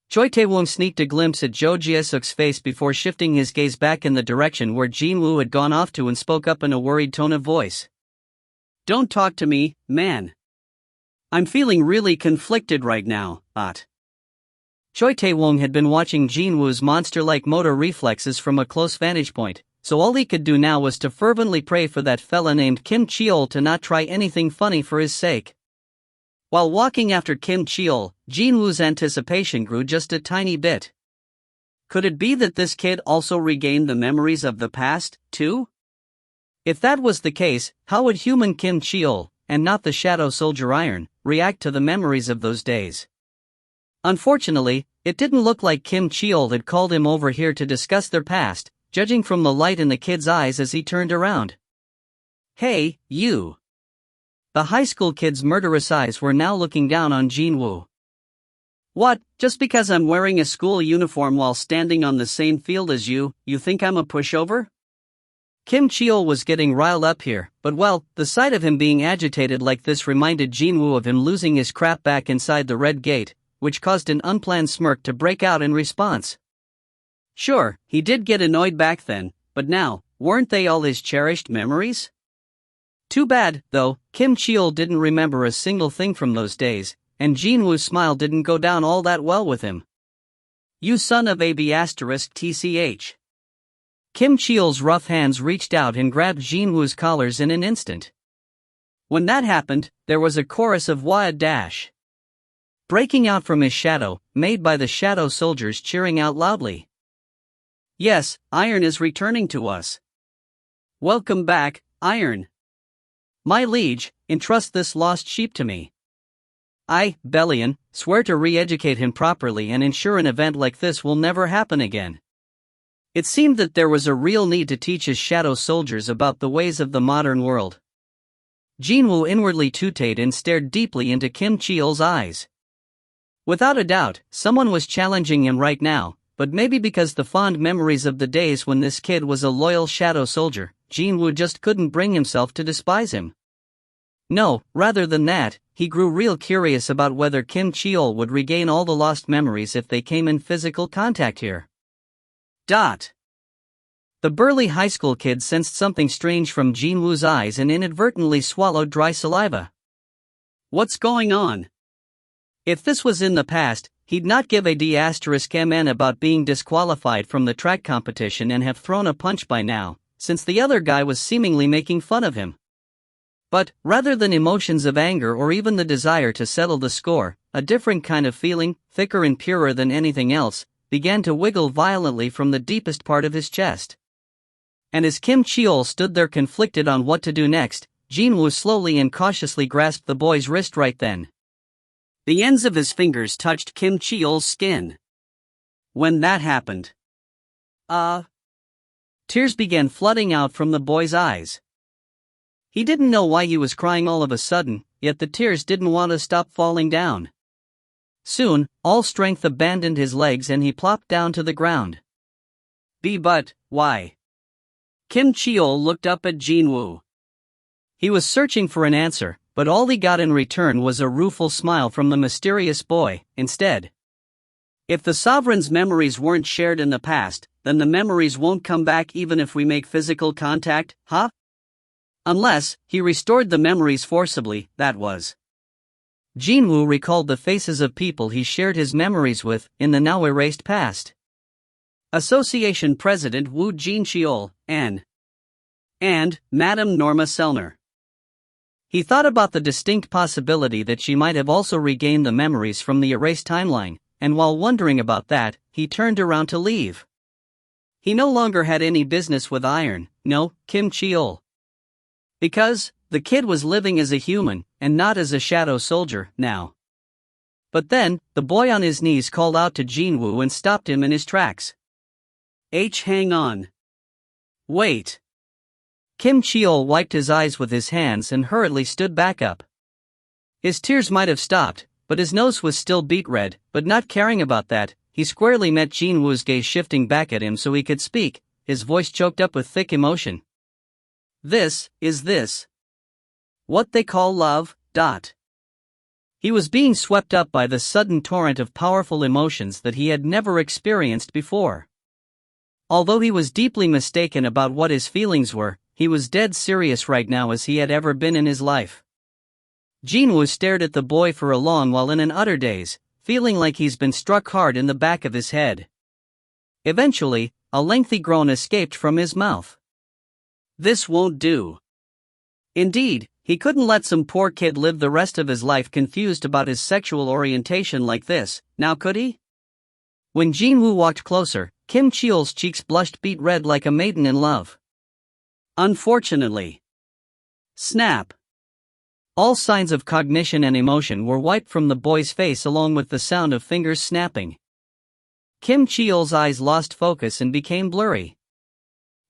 Choi Tae-won sneaked a glimpse at Jo Jae-suk's face before shifting his gaze back in the direction where Jin-Woo had gone off to and spoke up in a worried tone of voice. Don't talk to me, man. I'm feeling really conflicted right now, Choi Tae-won had been watching Jin-Woo's monster-like motor reflexes from a close vantage point, so all he could do now was to fervently pray for that fella named Kim Cheol to not try anything funny for his sake. While walking after Kim Cheol, Jin-Woo's anticipation grew just a tiny bit. Could it be that this kid also regained the memories of the past, too? If that was the case, how would human Kim Cheol, and not the Shadow Soldier Iron, react to the memories of those days? Unfortunately, it didn't look like Kim Cheol had called him over here to discuss their past, judging from the light in the kid's eyes as he turned around. Hey, you! The high school kid's murderous eyes were now looking down on Jin-Woo. What, just because I'm wearing a school uniform while standing on the same field as you think I'm a pushover? Kim Cheol was getting riled up here, but well, the sight of him being agitated like this reminded Jin-Woo of him losing his crap back inside the red gate, which caused an unplanned smirk to break out in response. Sure, he did get annoyed back then, but now, weren't they all his cherished memories? Too bad, though, Kim Cheol didn't remember a single thing from those days, and Jin-Woo's smile didn't go down all that well with him. You son of a b***tch. Kim Cheol's rough hands reached out and grabbed Jin-Woo's collars in an instant. When that happened, there was a chorus of "Wah dash!" breaking out from his shadow, made by the shadow soldiers cheering out loudly. Yes, Iron is returning to us. Welcome back, Iron. My liege, entrust this lost sheep to me. I, Bellion, swear to re-educate him properly and ensure an event like this will never happen again. It seemed that there was a real need to teach his shadow soldiers about the ways of the modern world. Jin-Woo inwardly tooted and stared deeply into Kim Cheol's eyes. Without a doubt, someone was challenging him right now, but maybe because the fond memories of the days when this kid was a loyal shadow soldier, Jin-Woo just couldn't bring himself to despise him. No, rather than that, he grew real curious about whether Kim Cheol would regain all the lost memories if they came in physical contact here. The burly high school kid sensed something strange from Jin-Woo's eyes and inadvertently swallowed dry saliva. What's going on? If this was in the past, he'd not give a d***mn about being disqualified from the track competition and have thrown a punch by now, since the other guy was seemingly making fun of him. But, rather than emotions of anger or even the desire to settle the score, a different kind of feeling, thicker and purer than anything else, began to wiggle violently from the deepest part of his chest. And as Kim Cheol stood there conflicted on what to do next, Jin-Woo slowly and cautiously grasped the boy's wrist right then. The ends of his fingers touched Kim Cheol's skin. When that happened, tears began flooding out from the boy's eyes. He didn't know why he was crying all of a sudden, yet the tears didn't want to stop falling down. Soon, all strength abandoned his legs and he plopped down to the ground. But, why? Kim Cheol looked up at Jin-Woo. He was searching for an answer, but all he got in return was a rueful smile from the mysterious boy, instead. If the sovereign's memories weren't shared in the past, then the memories won't come back even if we make physical contact, huh? Unless, he restored the memories forcibly, that was. Jin-Woo recalled the faces of people he shared his memories with, in the now-erased past. Association President Woo Jin-Cheol, and Madame Norma Selner. He thought about the distinct possibility that she might have also regained the memories from the erased timeline, and while wondering about that, he turned around to leave. He no longer had any business with Iron, no, Kim Cheol. Because, the kid was living as a human, and not as a shadow soldier, now. But then, the boy on his knees called out to Jin-Woo and stopped him in his tracks. Hang on. Wait. Kim Cheol wiped his eyes with his hands and hurriedly stood back up. His tears might have stopped, but his nose was still beet red, but not caring about that, he squarely met Jin-Woo's gaze shifting back at him so he could speak, his voice choked up with thick emotion. This is what they call love, . He was being swept up by the sudden torrent of powerful emotions that he had never experienced before. Although he was deeply mistaken about what his feelings were, he was dead serious right now as he had ever been in his life. Jin-Woo stared at the boy for a long while in an utter daze, feeling like he's been struck hard in the back of his head. Eventually, a lengthy groan escaped from his mouth. This won't do. Indeed, he couldn't let some poor kid live the rest of his life confused about his sexual orientation like this, now could he? When Jin-Woo walked closer, Kim Cheol's cheeks blushed beet red like a maiden in love. Unfortunately. Snap. All signs of cognition and emotion were wiped from the boy's face along with the sound of fingers snapping. Kim Cheol's eyes lost focus and became blurry.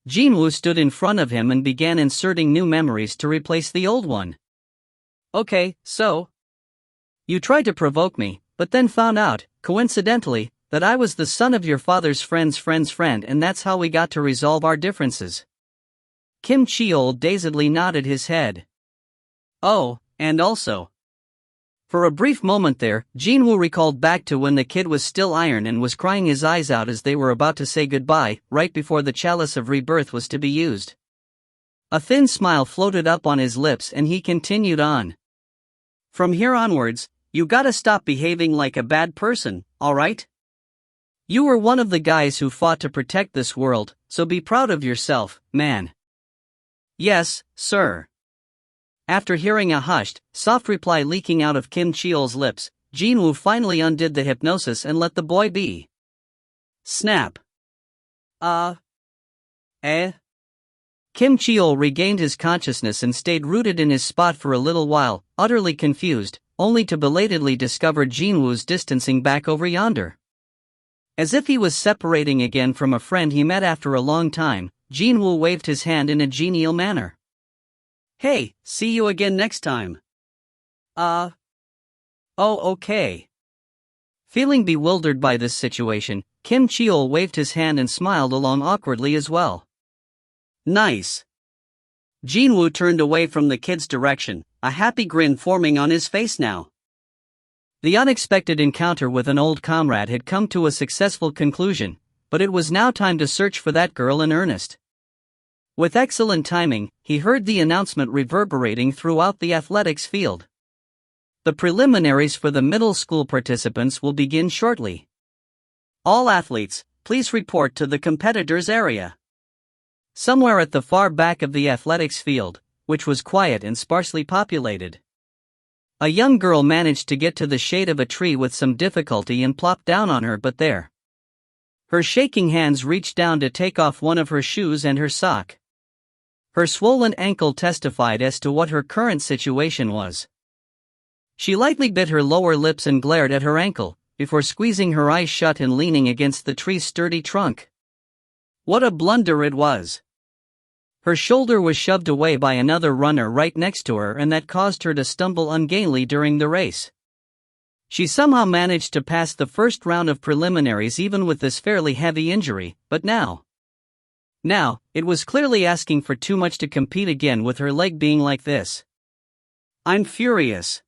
Jin-Woo stood in front of him and began inserting new memories to replace the old one. Okay, so? You tried to provoke me, but then found out, coincidentally, that I was the son of your father's friend's friend's friend and that's how we got to resolve our differences. Kim Cheol dazedly nodded his head. Oh, and also. For a brief moment there, Jin-Woo recalled back to when the kid was still Iron and was crying his eyes out as they were about to say goodbye, right before the chalice of rebirth was to be used. A thin smile floated up on his lips and he continued on. From here onwards, you gotta stop behaving like a bad person, alright? You were one of the guys who fought to protect this world, so be proud of yourself, man. Yes, sir. After hearing a hushed, soft reply leaking out of Kim Cheol's lips, Jin-Woo finally undid the hypnosis and let the boy be. Snap. Kim Cheol regained his consciousness and stayed rooted in his spot for a little while, utterly confused, only to belatedly discover Jin-Woo's distancing back over yonder. As if he was separating again from a friend he met after a long time, Jin-Woo waved his hand in a genial manner. Hey, see you again next time. Oh, okay. Feeling bewildered by this situation, Kim Cheol waved his hand and smiled along awkwardly as well. Nice. Jin-Woo turned away from the kid's direction, a happy grin forming on his face now. The unexpected encounter with an old comrade had come to a successful conclusion, but it was now time to search for that girl in earnest. With excellent timing, he heard the announcement reverberating throughout the athletics field. The preliminaries for the middle school participants will begin shortly. All athletes, please report to the competitors' area. Somewhere at the far back of the athletics field, which was quiet and sparsely populated, a young girl managed to get to the shade of a tree with some difficulty and plopped down on her, but there. Her shaking hands reached down to take off one of her shoes and her sock. Her swollen ankle testified as to what her current situation was. She lightly bit her lower lips and glared at her ankle, before squeezing her eyes shut and leaning against the tree's sturdy trunk. What a blunder it was! Her shoulder was shoved away by another runner right next to her, and that caused her to stumble ungainly during the race. She somehow managed to pass the first round of preliminaries even with this fairly heavy injury, but now, it was clearly asking for too much to compete again with her leg being like this. I'm furious.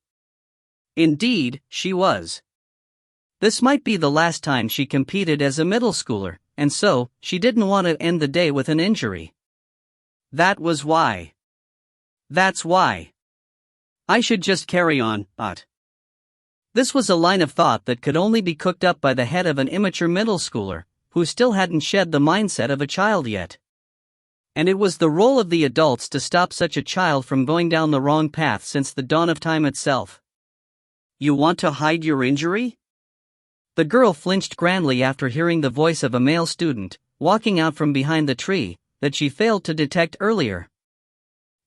Indeed, she was. This might be the last time she competed as a middle schooler, and so, she didn't want to end the day with an injury. That was why. That's why. I should just carry on, but. This was a line of thought that could only be cooked up by the head of an immature middle schooler, who still hadn't shed the mindset of a child yet. And it was the role of the adults to stop such a child from going down the wrong path since the dawn of time itself. You want to hide your injury? The girl flinched grandly after hearing the voice of a male student, walking out from behind the tree, that she failed to detect earlier.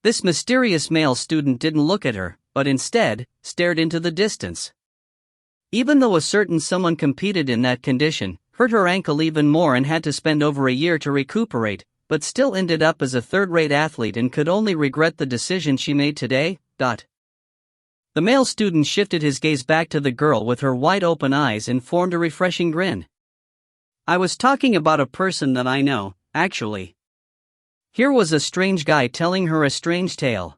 This mysterious male student didn't look at her, but instead, stared into the distance. Even though a certain someone competed in that condition, hurt her ankle even more and had to spend over a year to recuperate, but still ended up as a third-rate athlete and could only regret the decision she made today. The male student shifted his gaze back to the girl with her wide-open eyes and formed a refreshing grin. I was talking about a person that I know, actually. Here was a strange guy telling her a strange tale.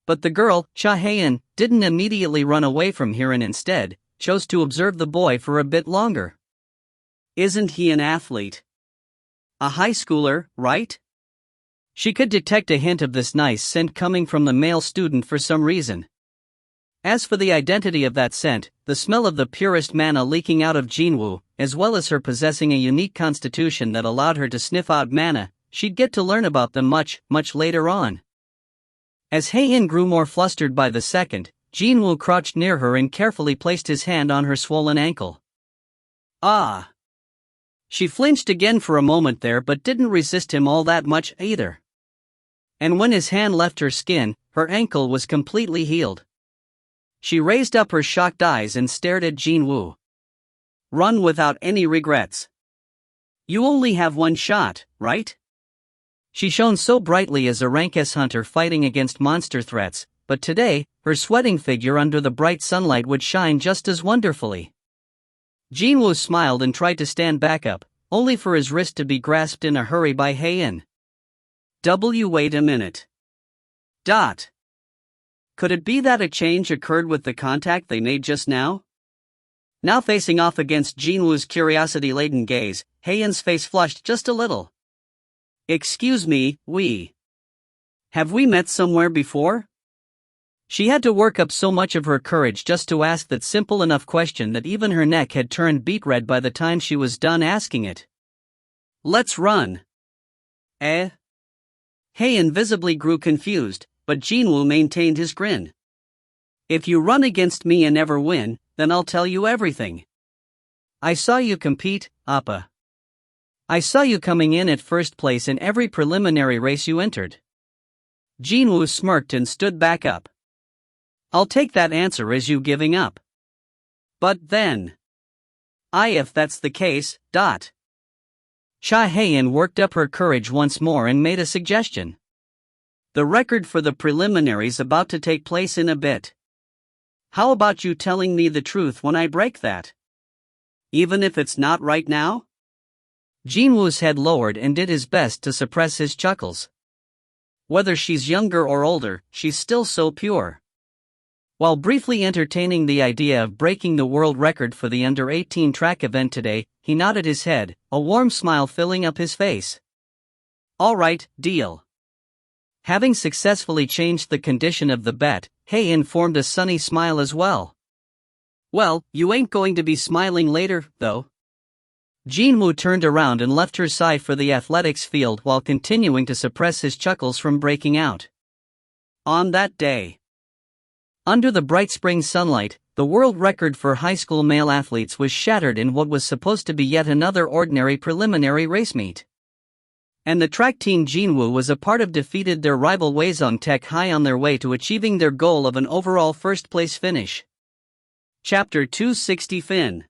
But the girl, Cha Hae-in, didn't immediately run away from here and instead, chose to observe the boy for a bit longer. Isn't he an athlete? A high schooler, right? She could detect a hint of this nice scent coming from the male student for some reason. As for the identity of that scent, the smell of the purest manna leaking out of Jin-Woo, as well as her possessing a unique constitution that allowed her to sniff out manna, she'd get to learn about them much, much later on. As Hae-in grew more flustered by the second, Jin-Woo crouched near her and carefully placed his hand on her swollen ankle. Ah! She flinched again for a moment there but didn't resist him all that much either. And when his hand left her skin, her ankle was completely healed. She raised up her shocked eyes and stared at Jin-Woo. Run without any regrets. You only have one shot, right? She shone so brightly as a rank S hunter fighting against monster threats, but today, her sweating figure under the bright sunlight would shine just as wonderfully. Jin-Woo smiled and tried to stand back up, only for his wrist to be grasped in a hurry by Hae-in. Wait a minute. Could it be that a change occurred with the contact they made just now? Now facing off against Jin-Woo's curiosity-laden gaze, Hae-in's face flushed just a little. Excuse me, have we met somewhere before? She had to work up so much of her courage just to ask that simple enough question that even her neck had turned beet red by the time she was done asking it. Let's run. Hae-in visibly grew confused, but Jin-Woo maintained his grin. If you run against me and never win, then I'll tell you everything. I saw you compete, Appa. I saw you coming in at first place in every preliminary race you entered. Jin-Woo smirked and stood back up. I'll take that answer as you giving up. But then. If that's the case, Cha Hae-in worked up her courage once more and made a suggestion. The record for the preliminaries about to take place in a bit. How about you telling me the truth when I break that? Even if it's not right now? Jin-Woo's head lowered and did his best to suppress his chuckles. Whether she's younger or older, she's still so pure. While briefly entertaining the idea of breaking the world record for the under-18 track event today, he nodded his head, a warm smile filling up his face. All right, deal. Having successfully changed the condition of the bet, Hae-in formed a sunny smile as well. Well, you ain't going to be smiling later, though. Jin-Woo turned around and left her side for the athletics field while continuing to suppress his chuckles from breaking out. On that day, under the bright spring sunlight, the world record for high school male athletes was shattered in what was supposed to be yet another ordinary preliminary race meet. And the track team Jin-Woo was a part of defeated their rival Wazong Tech High on their way to achieving their goal of an overall first-place finish. Chapter 260 Fin.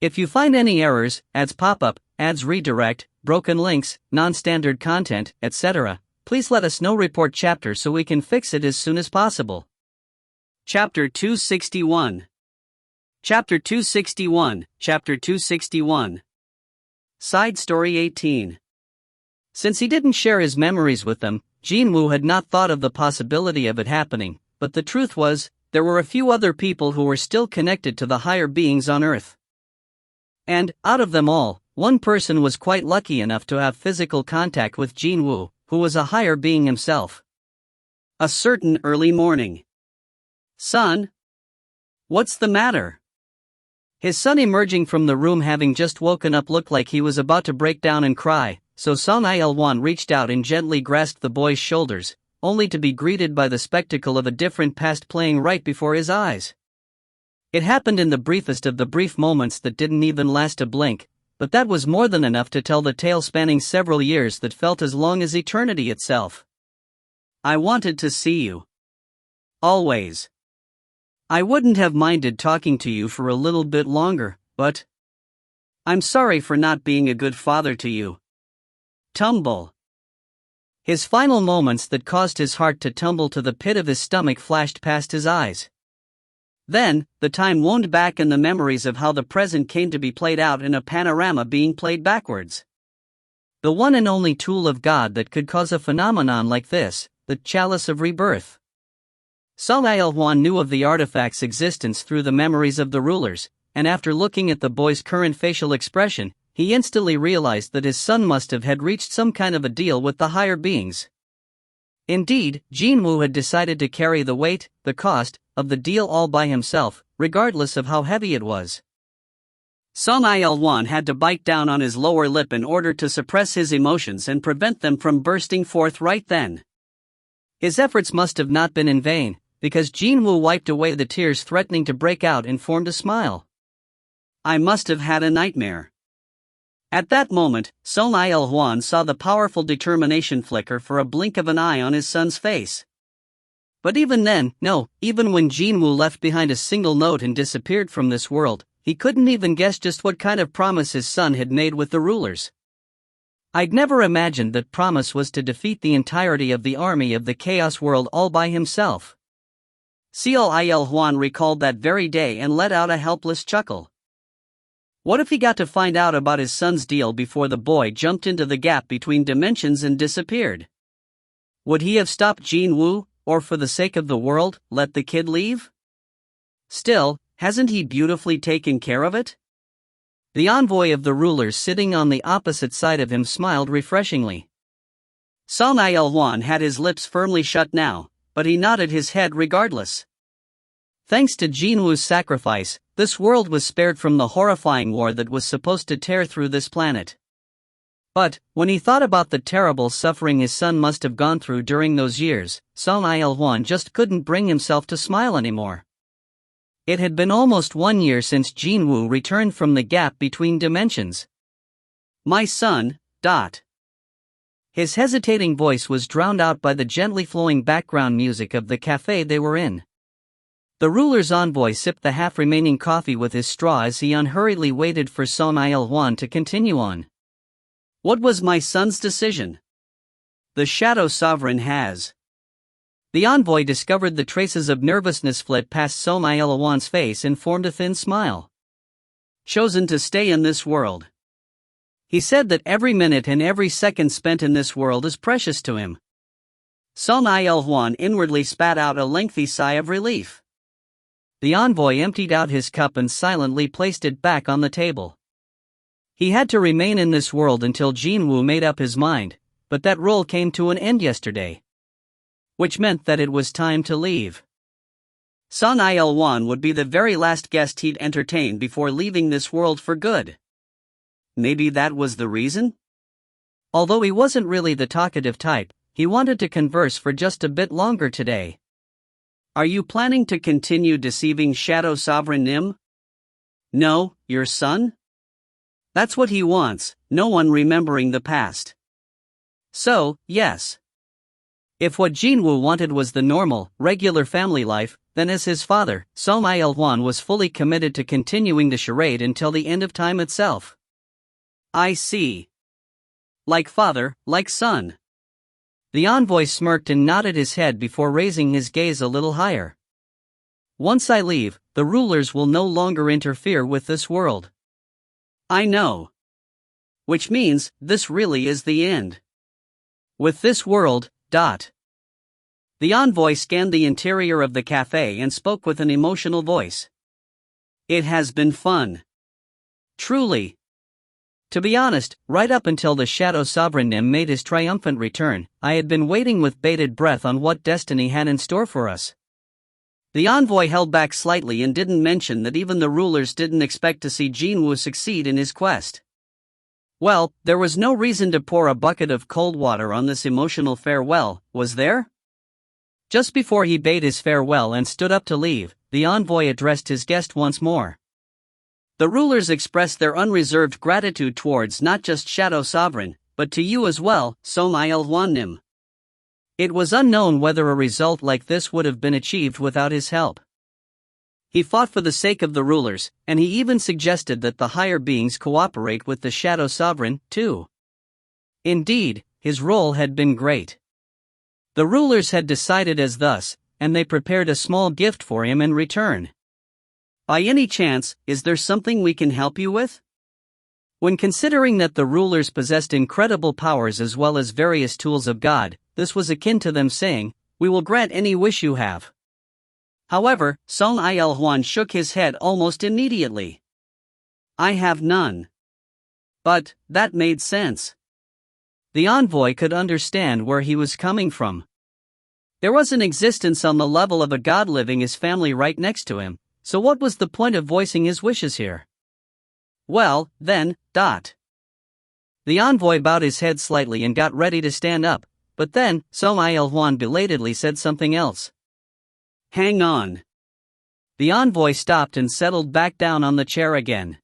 If you find any errors, ads pop up, ads redirect, broken links, non-standard content, etc., please let us know. Report chapter so we can fix it as soon as possible. Chapter 261. Chapter 261. Chapter 261. Side Story 18. Since he didn't share his memories with them, Jin-Woo had not thought of the possibility of it happening, but the truth was, there were a few other people who were still connected to the higher beings on Earth. And, out of them all, one person was quite lucky enough to have physical contact with Jin-Woo, who was a higher being himself. A certain early morning. "Son? What's the matter?" His son, emerging from the room having just woken up, looked like he was about to break down and cry, so Seong Jin-Woo reached out and gently grasped the boy's shoulders, only to be greeted by the spectacle of a different past playing right before his eyes. It happened in the briefest of the brief moments that didn't even last a blink, but that was more than enough to tell the tale spanning several years that felt as long as eternity itself. "I wanted to see you. Always. I wouldn't have minded talking to you for a little bit longer, but I'm sorry for not being a good father to you." Tumble. His final moments that caused his heart to tumble to the pit of his stomach flashed past his eyes. Then, the time wound back and the memories of how the present came to be played out in a panorama being played backwards. The one and only tool of God that could cause a phenomenon like this, the chalice of rebirth. Seong Jin-Woo knew of the artifact's existence through the memories of the rulers, and after looking at the boy's current facial expression, he instantly realized that his son must have had reached some kind of a deal with the higher beings. Indeed, Jin-Woo had decided to carry the weight, the cost, of the deal all by himself, regardless of how heavy it was. Seong Jin-Woo had to bite down on his lower lip in order to suppress his emotions and prevent them from bursting forth right then. His efforts must have not been in vain, because Jin-Woo wiped away the tears threatening to break out and formed a smile. "I must have had a nightmare." At that moment, Seong Jin-Woo saw the powerful determination flicker for a blink of an eye on his son's face. But even then, no, even when Jin-Woo left behind a single note and disappeared from this world, he couldn't even guess just what kind of promise his son had made with the rulers. "I'd never imagined that promise was to defeat the entirety of the army of the Chaos World all by himself." Seong Jin-Woo recalled that very day and let out a helpless chuckle. What if he got to find out about his son's deal before the boy jumped into the gap between dimensions and disappeared? Would he have stopped Jin-Woo, or for the sake of the world, let the kid leave? Still, hasn't he beautifully taken care of it? The envoy of the rulers sitting on the opposite side of him smiled refreshingly. Seong Jin-Woo had his lips firmly shut now, but he nodded his head regardless. Thanks to Jin-Woo's sacrifice, this world was spared from the horrifying war that was supposed to tear through this planet. But, when he thought about the terrible suffering his son must have gone through during those years, Seong Jin-Woo just couldn't bring himself to smile anymore. It had been almost 1 year since Jin-Woo returned from the gap between dimensions. "My son, ... His hesitating voice was drowned out by the gently flowing background music of the cafe they were in. The ruler's envoy sipped the half-remaining coffee with his straw as he unhurriedly waited for Seong Jin-Woo to continue on. "What was my son's decision?" "The Shadow Sovereign has..." The envoy discovered the traces of nervousness flit past Seong Jin-Woo's face and formed a thin smile. "Chosen to stay in this world. He said that every minute and every second spent in this world is precious to him." Seong Jin-Woo inwardly spat out a lengthy sigh of relief. The envoy emptied out his cup and silently placed it back on the table. He had to remain in this world until Jin-Woo made up his mind, but that role came to an end yesterday. Which meant that it was time to leave. Seong Jin-Woo would be the very last guest he'd entertain before leaving this world for good. Maybe that was the reason? Although he wasn't really the talkative type, he wanted to converse for just a bit longer today. "Are you planning to continue deceiving Shadow Sovereign Nim?" "No, your son? That's what he wants, no one remembering the past." "So, yes. If what Jin-Woo wanted was the normal, regular family life, then as his father, Seong Jin-Woo was fully committed to continuing the charade until the end of time itself." "I see. Like father, like son." The envoy smirked and nodded his head before raising his gaze a little higher. "Once I leave, the rulers will no longer interfere with this world." "I know. Which means, this really is the end. With this world, ... The envoy scanned the interior of the cafe and spoke with an emotional voice. It has been fun. Truly. To be honest, right up until the Shadow Sovereign Nim made his triumphant return, I had been waiting with bated breath on what destiny had in store for us. The envoy held back slightly and didn't mention that even the rulers didn't expect to see Jin-Woo succeed in his quest. Well, there was no reason to pour a bucket of cold water on this emotional farewell, was there? Just before he bade his farewell and stood up to leave, the envoy addressed his guest once more. The rulers expressed their unreserved gratitude towards not just Shadow Sovereign, but to you as well, Seong Jin-Woo. It was unknown whether a result like this would have been achieved without his help. He fought for the sake of the rulers, and he even suggested that the higher beings cooperate with the Shadow Sovereign, too. Indeed, his role had been great. The rulers had decided as thus, and they prepared a small gift for him in return. By any chance, is there something we can help you with? When considering that the rulers possessed incredible powers as well as various tools of God, this was akin to them saying, "We will grant any wish you have." However, Seong Jin-Woo shook his head almost immediately. "I have none." But that made sense. The envoy could understand where he was coming from. There was an existence on the level of a god living his family right next to him, so what was the point of voicing his wishes here? Well, then. The envoy bowed his head slightly and got ready to stand up, but then, Seong Jin-Woo belatedly said something else. Hang on. The envoy stopped and settled back down on the chair again.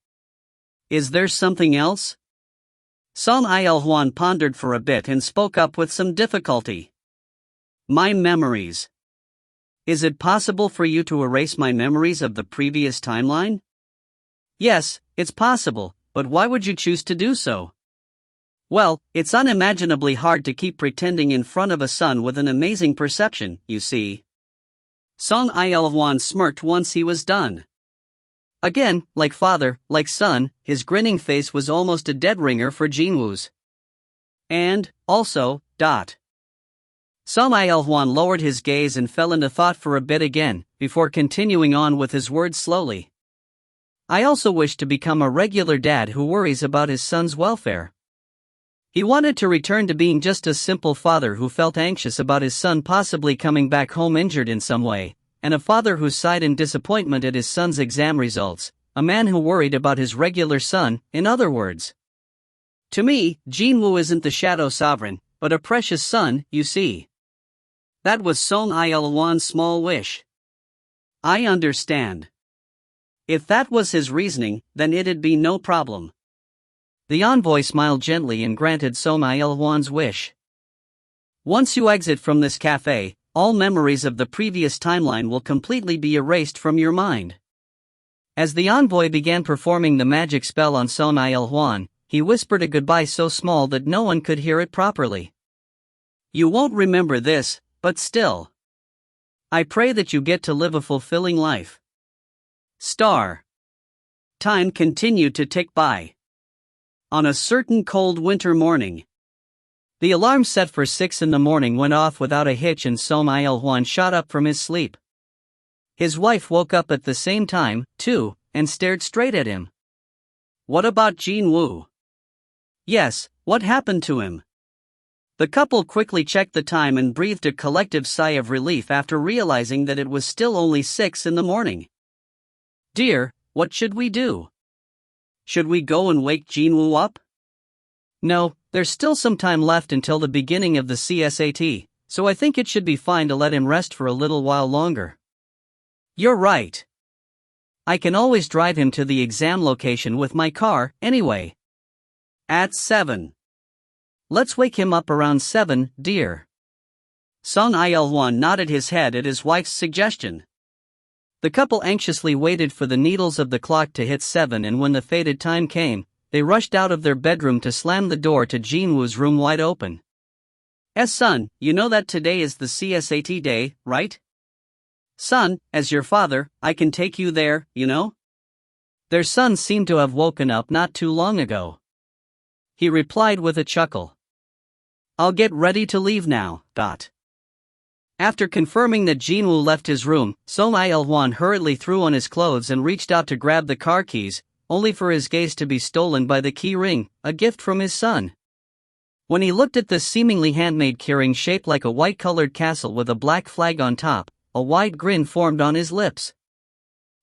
Is there something else? Seong Jin-Woo pondered for a bit and spoke up with some difficulty. My memories. Is it possible for you to erase my memories of the previous timeline? Yes, it's possible, but why would you choose to do so? Well, it's unimaginably hard to keep pretending in front of a son with an amazing perception, you see. Seong Jin-Woo smirked once he was done. Again, like father, like son, his grinning face was almost a dead ringer for Jin-Woo's. And, also, Seong Jin-Woo lowered his gaze and fell into thought for a bit again, before continuing on with his words slowly. I also wish to become a regular dad who worries about his son's welfare. He wanted to return to being just a simple father who felt anxious about his son possibly coming back home injured in some way, and a father who sighed in disappointment at his son's exam results, a man who worried about his regular son, in other words. To me, Jin-Woo isn't the Shadow Sovereign, but a precious son, you see. That was Seong Jin-Woo's small wish. I understand. If that was his reasoning, then it'd be no problem. The envoy smiled gently and granted Seong Jin-Woo's wish. Once you exit from this cafe, all memories of the previous timeline will completely be erased from your mind. As the envoy began performing the magic spell on Seong Jin-Woo, he whispered a goodbye so small that no one could hear it properly. You won't remember this, but still. I pray that you get to live a fulfilling life. Star. Time continued to tick by. On a certain cold winter morning, the alarm set for 6 a.m. went off without a hitch and Seong Jin-Woo shot up from his sleep. His wife woke up at the same time, too, and stared straight at him. What about Jin-Woo? Yes, what happened to him? The couple quickly checked the time and breathed a collective sigh of relief after realizing that it was still only 6 a.m. Dear, what should we do? Should we go and wake Jin-Woo up? No, there's still some time left until the beginning of the CSAT, so I think it should be fine to let him rest for a little while longer. You're right. I can always drive him to the exam location with my car, anyway. At 7. Let's wake him up around 7, dear. Seong Jin-Woo nodded his head at his wife's suggestion. The couple anxiously waited for the needles of the clock to hit 7, and when the fated time came, they rushed out of their bedroom to slam the door to Jin-Woo's room wide open. Son, you know that today is the CSAT day, right? Son, as your father, I can take you there, you know? Their son seemed to have woken up not too long ago. He replied with a chuckle. I'll get ready to leave now. After confirming that Jin-Woo left his room, Seong Il-won hurriedly threw on his clothes and reached out to grab the car keys, only for his gaze to be stolen by the key ring, a gift from his son. When he looked at this seemingly handmade keyring shaped like a white-colored castle with a black flag on top, a wide grin formed on his lips.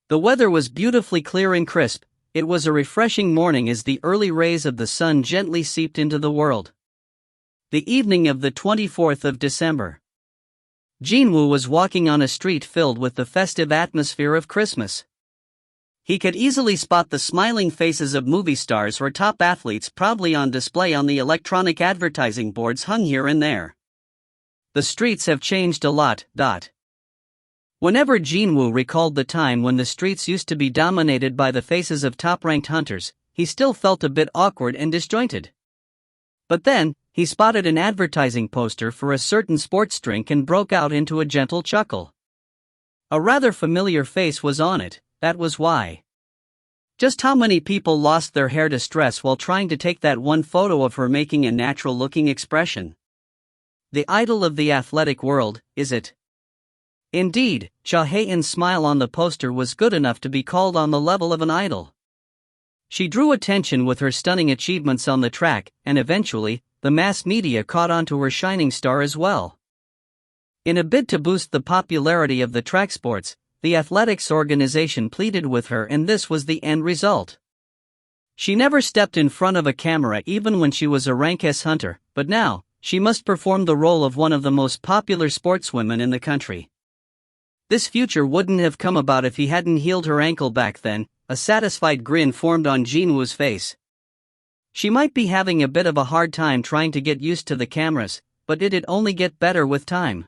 The weather was beautifully clear and crisp. It was a refreshing morning as the early rays of the sun gently seeped into the world. The evening of the 24th of December. Jin-Woo was walking on a street filled with the festive atmosphere of Christmas. He could easily spot the smiling faces of movie stars or top athletes proudly on display on the electronic advertising boards hung here and there. The streets have changed a lot. Whenever Jin-Woo recalled the time when the streets used to be dominated by the faces of top-ranked hunters, he still felt a bit awkward and disjointed. But then, he spotted an advertising poster for a certain sports drink and broke out into a gentle chuckle. A rather familiar face was on it, that was why. Just how many people lost their hair to stress while trying to take that one photo of her making a natural-looking expression? The idol of the athletic world, is it? Indeed, Cha Hae-in's smile on the poster was good enough to be called on the level of an idol. She drew attention with her stunning achievements on the track, and eventually, the mass media caught on to her shining star as well. In a bid to boost the popularity of the track sports, the athletics organization pleaded with her, and this was the end result. She never stepped in front of a camera even when she was a rank S hunter, but now, she must perform the role of one of the most popular sportswomen in the country. This future wouldn't have come about if he hadn't healed her ankle back then. A satisfied grin formed on Jin-Woo's face. She might be having a bit of a hard time trying to get used to the cameras, but it'd only get better with time.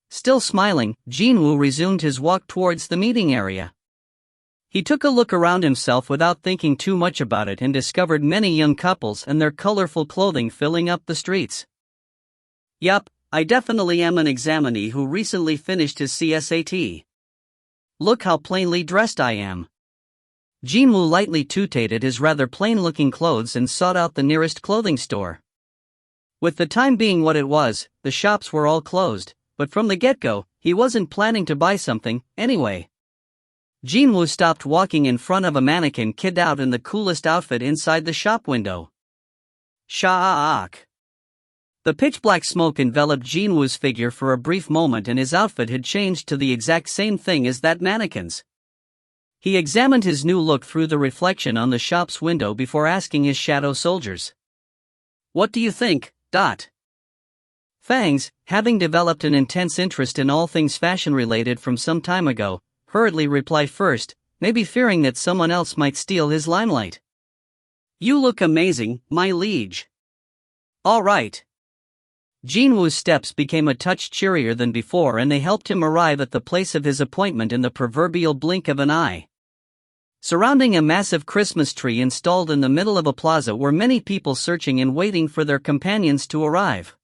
Still smiling, Jin-Woo resumed his walk towards the meeting area. He took a look around himself without thinking too much about it and discovered many young couples and their colorful clothing filling up the streets. Yup, I definitely am an examinee who recently finished his CSAT. Look how plainly dressed I am. Jin-Woo lightly tooted at his rather plain-looking clothes and sought out the nearest clothing store. With the time being what it was, the shops were all closed, but from the get-go, he wasn't planning to buy something, anyway. Jin-Woo stopped walking in front of a mannequin kid out in the coolest outfit inside the shop window. Shaak. The pitch-black smoke enveloped Jin-Woo's figure for a brief moment and his outfit had changed to the exact same thing as that mannequin's. He examined his new look through the reflection on the shop's window before asking his shadow soldiers. What do you think, Dot? Fangs, having developed an intense interest in all things fashion-related from some time ago, hurriedly replied first, maybe fearing that someone else might steal his limelight. You look amazing, my liege. All right. Jin-Woo's steps became a touch cheerier than before and they helped him arrive at the place of his appointment in the proverbial blink of an eye. Surrounding a massive Christmas tree installed in the middle of a plaza were many people searching and waiting for their companions to arrive.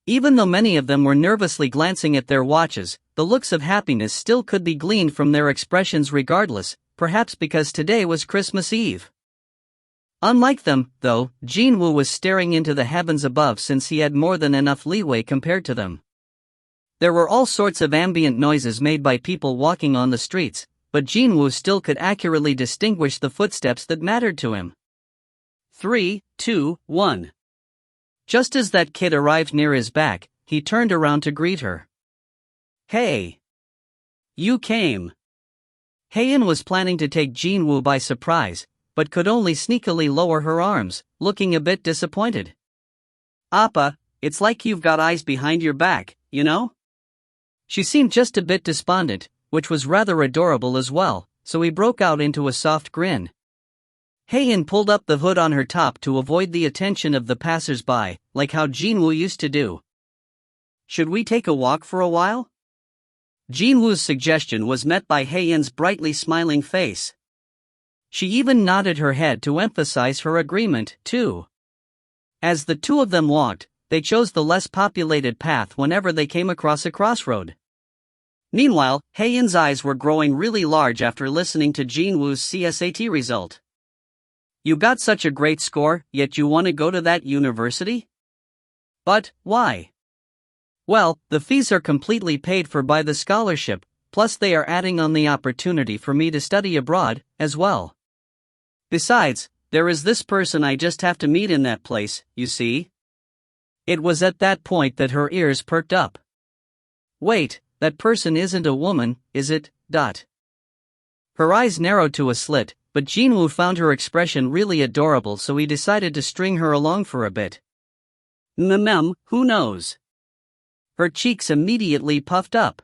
Even though many of them were nervously glancing at their watches, the looks of happiness still could be gleaned from their expressions regardless, perhaps because today was Christmas Eve. Unlike them, though, Jin-Woo was staring into the heavens above since he had more than enough leeway compared to them. There were all sorts of ambient noises made by people walking on the streets, but Jin-Woo still could accurately distinguish the footsteps that mattered to him. 3, 2, 1. Just as that kid arrived near his back, he turned around to greet her. Hey! You came! Hae-in was planning to take Jin-Woo by surprise, but could only sneakily lower her arms, looking a bit disappointed. Appa, it's like you've got eyes behind your back, you know? She seemed just a bit despondent, which was rather adorable as well, so he broke out into a soft grin. Hae-in pulled up the hood on her top to avoid the attention of the passers-by, like how Jin-Woo used to do. Should we take a walk for a while? Jin-Woo's suggestion was met by Hae-in's brightly smiling face. She even nodded her head to emphasize her agreement, too. As the two of them walked, they chose the less populated path whenever they came across a crossroad. Meanwhile, Hae-in's eyes were growing really large after listening to Jin-Woo's CSAT result. You got such a great score, yet you want to go to that university? But, why? Well, the fees are completely paid for by the scholarship, plus they are adding on the opportunity for me to study abroad, as well. Besides, there is this person I just have to meet in that place, you see? It was at that point that her ears perked up. Wait, that person isn't a woman, is it? Her eyes narrowed to a slit, but Jin-Woo found her expression really adorable, so he decided to string her along for a bit. Who knows? Her cheeks immediately puffed up.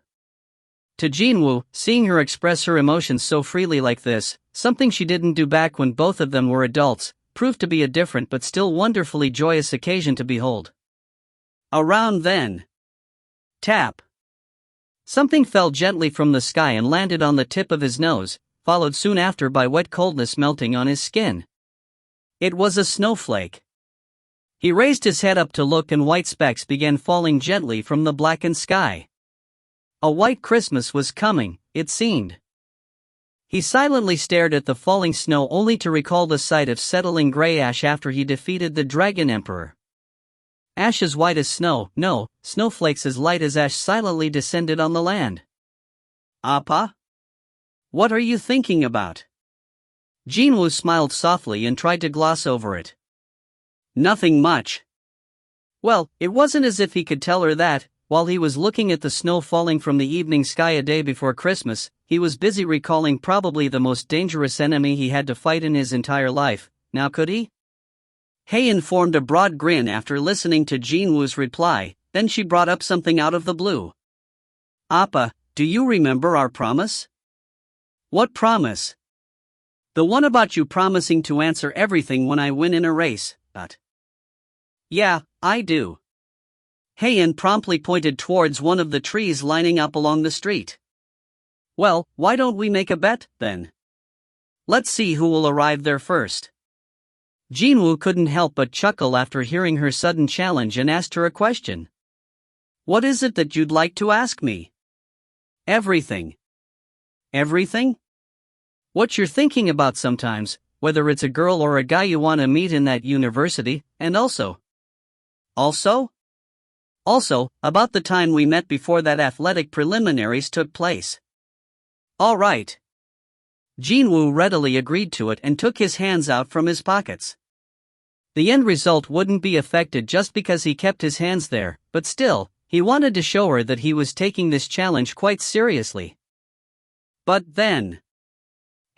To Jin-Woo, seeing her express her emotions so freely like this, something she didn't do back when both of them were adults, proved to be a different but still wonderfully joyous occasion to behold. Around then. Tap. Something fell gently from the sky and landed on the tip of his nose, followed soon after by wet coldness melting on his skin. It was a snowflake. He raised his head up to look, and white specks began falling gently from the blackened sky. A white Christmas was coming, it seemed. He silently stared at the falling snow, only to recall the sight of settling gray ash after he defeated the Dragon Emperor. Ash as white as snow, no, snowflakes as light as ash silently descended on the land. Appa? What are you thinking about? Jin-Woo smiled softly and tried to gloss over it. Nothing much. Well, it wasn't as if he could tell her that. While he was looking at the snow falling from the evening sky a day before Christmas, he was busy recalling probably the most dangerous enemy he had to fight in his entire life. Now could he? Haein formed a broad grin after listening to Jin-Woo's reply, then she brought up something out of the blue. Appa, do you remember our promise? What promise? The one about you promising to answer everything when I win in a race, Yeah, I do. Haein promptly pointed towards one of the trees lining up along the street. Well, why don't we make a bet, then? Let's see who will arrive there first. Jin-Woo couldn't help but chuckle after hearing her sudden challenge and asked her a question. What is it that you'd like to ask me? Everything. Everything? What you're thinking about sometimes, whether it's a girl or a guy you want to meet in that university, and also, about the time we met before that athletic preliminaries took place. All right. Jin-Woo readily agreed to it and took his hands out from his pockets. The end result wouldn't be affected just because he kept his hands there, but still, he wanted to show her that he was taking this challenge quite seriously. But then,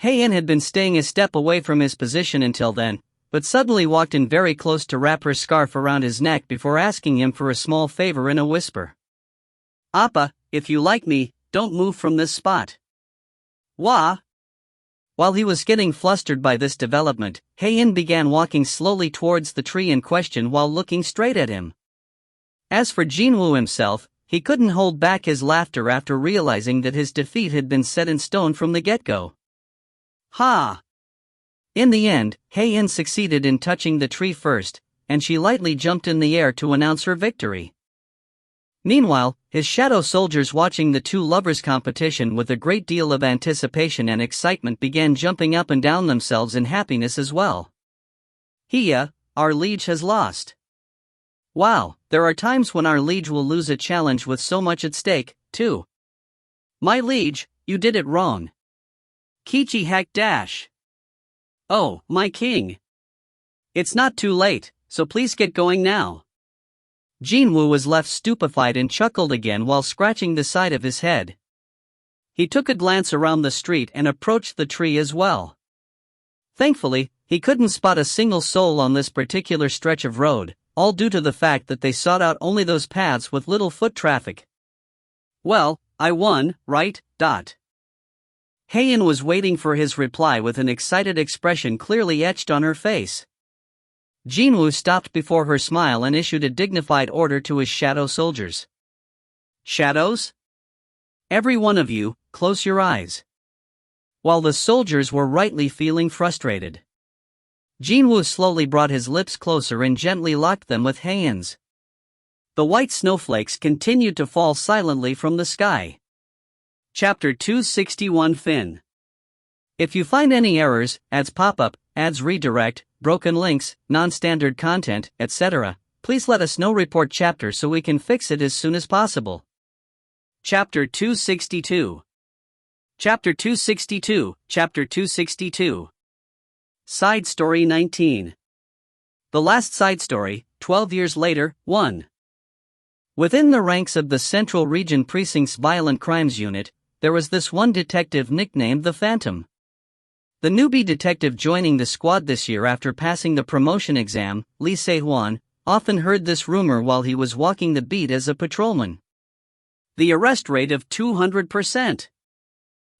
Haein had been staying a step away from his position until then, but suddenly walked in very close to wrap her scarf around his neck before asking him for a small favor in a whisper. Appa, if you like me, don't move from this spot. Wah? While he was getting flustered by this development, Haein began walking slowly towards the tree in question while looking straight at him. As for Jin-Woo himself, he couldn't hold back his laughter after realizing that his defeat had been set in stone from the get-go. Ha! In the end, Haein succeeded in touching the tree first, and she lightly jumped in the air to announce her victory. Meanwhile, his shadow soldiers watching the two lovers' competition with a great deal of anticipation and excitement began jumping up and down themselves in happiness as well. Hiya, our liege has lost. Wow, there are times when our liege will lose a challenge with so much at stake, too. My liege, you did it wrong. Kichi hack dash. Oh, my king. It's not too late, so please get going now. Jin-Woo was left stupefied and chuckled again while scratching the side of his head. He took a glance around the street and approached the tree as well. Thankfully, he couldn't spot a single soul on this particular stretch of road, all due to the fact that they sought out only those paths with little foot traffic. Well, I won, right? Haein was waiting for his reply with an excited expression clearly etched on her face. Jin-Woo stopped before her smile and issued a dignified order to his shadow soldiers. Shadows? Every one of you, close your eyes. While the soldiers were rightly feeling frustrated, Jin-Woo slowly brought his lips closer and gently locked them with Haein's. The white snowflakes continued to fall silently from the sky. Chapter 261 Fin. If you find any errors, ads pop up, ads redirect, broken links, non-standard content, etc., Please let us know report chapter so we can fix it as soon as possible. Chapter 262. Chapter 262. Side Story 19. The last side story, 12 years later, 1. Within the ranks of the Central Region Precinct's Violent Crimes Unit, there was this one detective nicknamed the Phantom. The newbie detective joining the squad this year after passing the promotion exam, Lee Se-hwan, often heard this rumor while he was walking the beat as a patrolman. The arrest rate of 200%.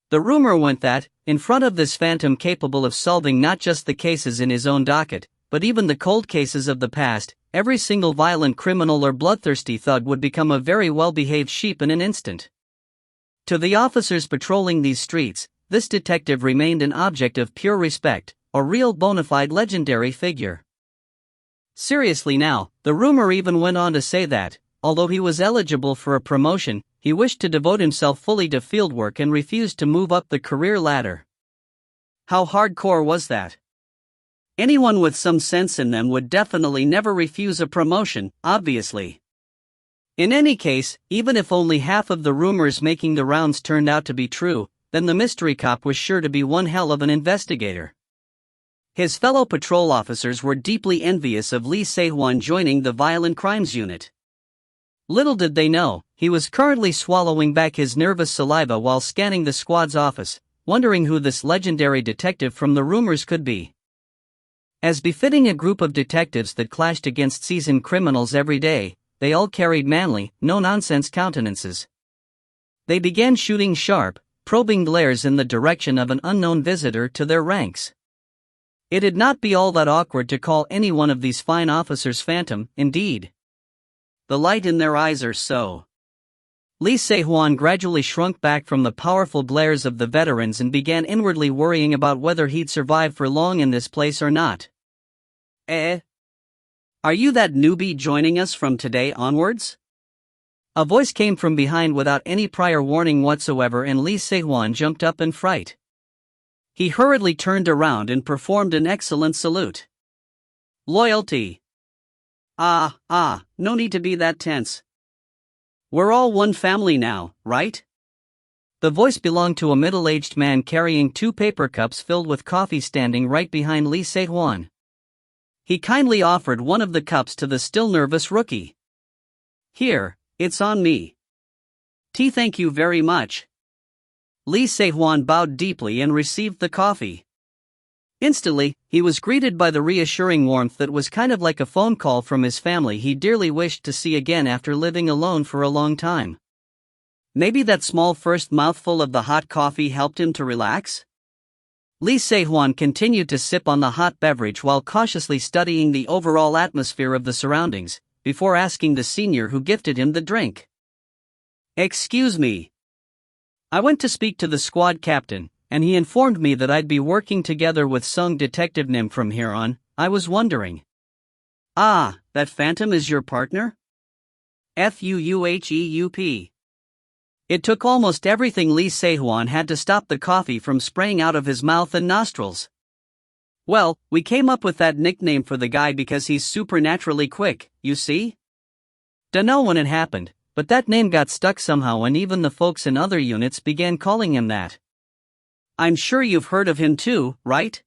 The rumor went that, in front of this Phantom capable of solving not just the cases in his own docket, but even the cold cases of the past, every single violent criminal or bloodthirsty thug would become a very well-behaved sheep in an instant. To the officers patrolling these streets, this detective remained an object of pure respect, a real bona fide legendary figure. Seriously now, the rumor even went on to say that, although he was eligible for a promotion, he wished to devote himself fully to fieldwork and refused to move up the career ladder. How hardcore was that? Anyone with some sense in them would definitely never refuse a promotion, obviously. In any case, even if only half of the rumors making the rounds turned out to be true, then the mystery cop was sure to be one hell of an investigator. His fellow patrol officers were deeply envious of Lee Se-hwan joining the Violent Crimes Unit. Little did they know, he was currently swallowing back his nervous saliva while scanning the squad's office, wondering who this legendary detective from the rumors could be. As befitting a group of detectives that clashed against seasoned criminals every day, they all carried manly, no-nonsense countenances. They began shooting sharp, probing glares in the direction of an unknown visitor to their ranks. It'd not be all that awkward to call any one of these fine officers Phantom, indeed. The light in their eyes or so. Lee Se-hwan gradually shrunk back from the powerful glares of the veterans and began inwardly worrying about whether he'd survive for long in this place or not. Are you that newbie joining us from today onwards? A voice came from behind without any prior warning whatsoever, and Lee Se-hwan jumped up in fright. He hurriedly turned around and performed an excellent salute. Loyalty. No need to be that tense. We're all one family now, right? The voice belonged to a middle-aged man carrying 2 paper cups filled with coffee standing right behind Lee Se-hwan. He kindly offered one of the cups to the still nervous rookie. Here, it's on me. Thank you very much. Lee Se-hwan bowed deeply and received the coffee. Instantly, he was greeted by the reassuring warmth that was kind of like a phone call from his family he dearly wished to see again after living alone for a long time. Maybe that small first mouthful of the hot coffee helped him to relax? Lee Se-hwan continued to sip on the hot beverage while cautiously studying the overall atmosphere of the surroundings, before asking the senior who gifted him the drink. Excuse me. I went to speak to the squad captain, and he informed me that I'd be working together with Seong Detective Nim from here on. I was wondering. That Phantom is your partner? Fuuheup. It took almost everything Lee Se-hwan had to stop the coffee from spraying out of his mouth and nostrils. Well, we came up with that nickname for the guy because he's supernaturally quick, you see? Dunno when it happened, but that name got stuck somehow and even the folks in other units began calling him that. I'm sure you've heard of him too, right?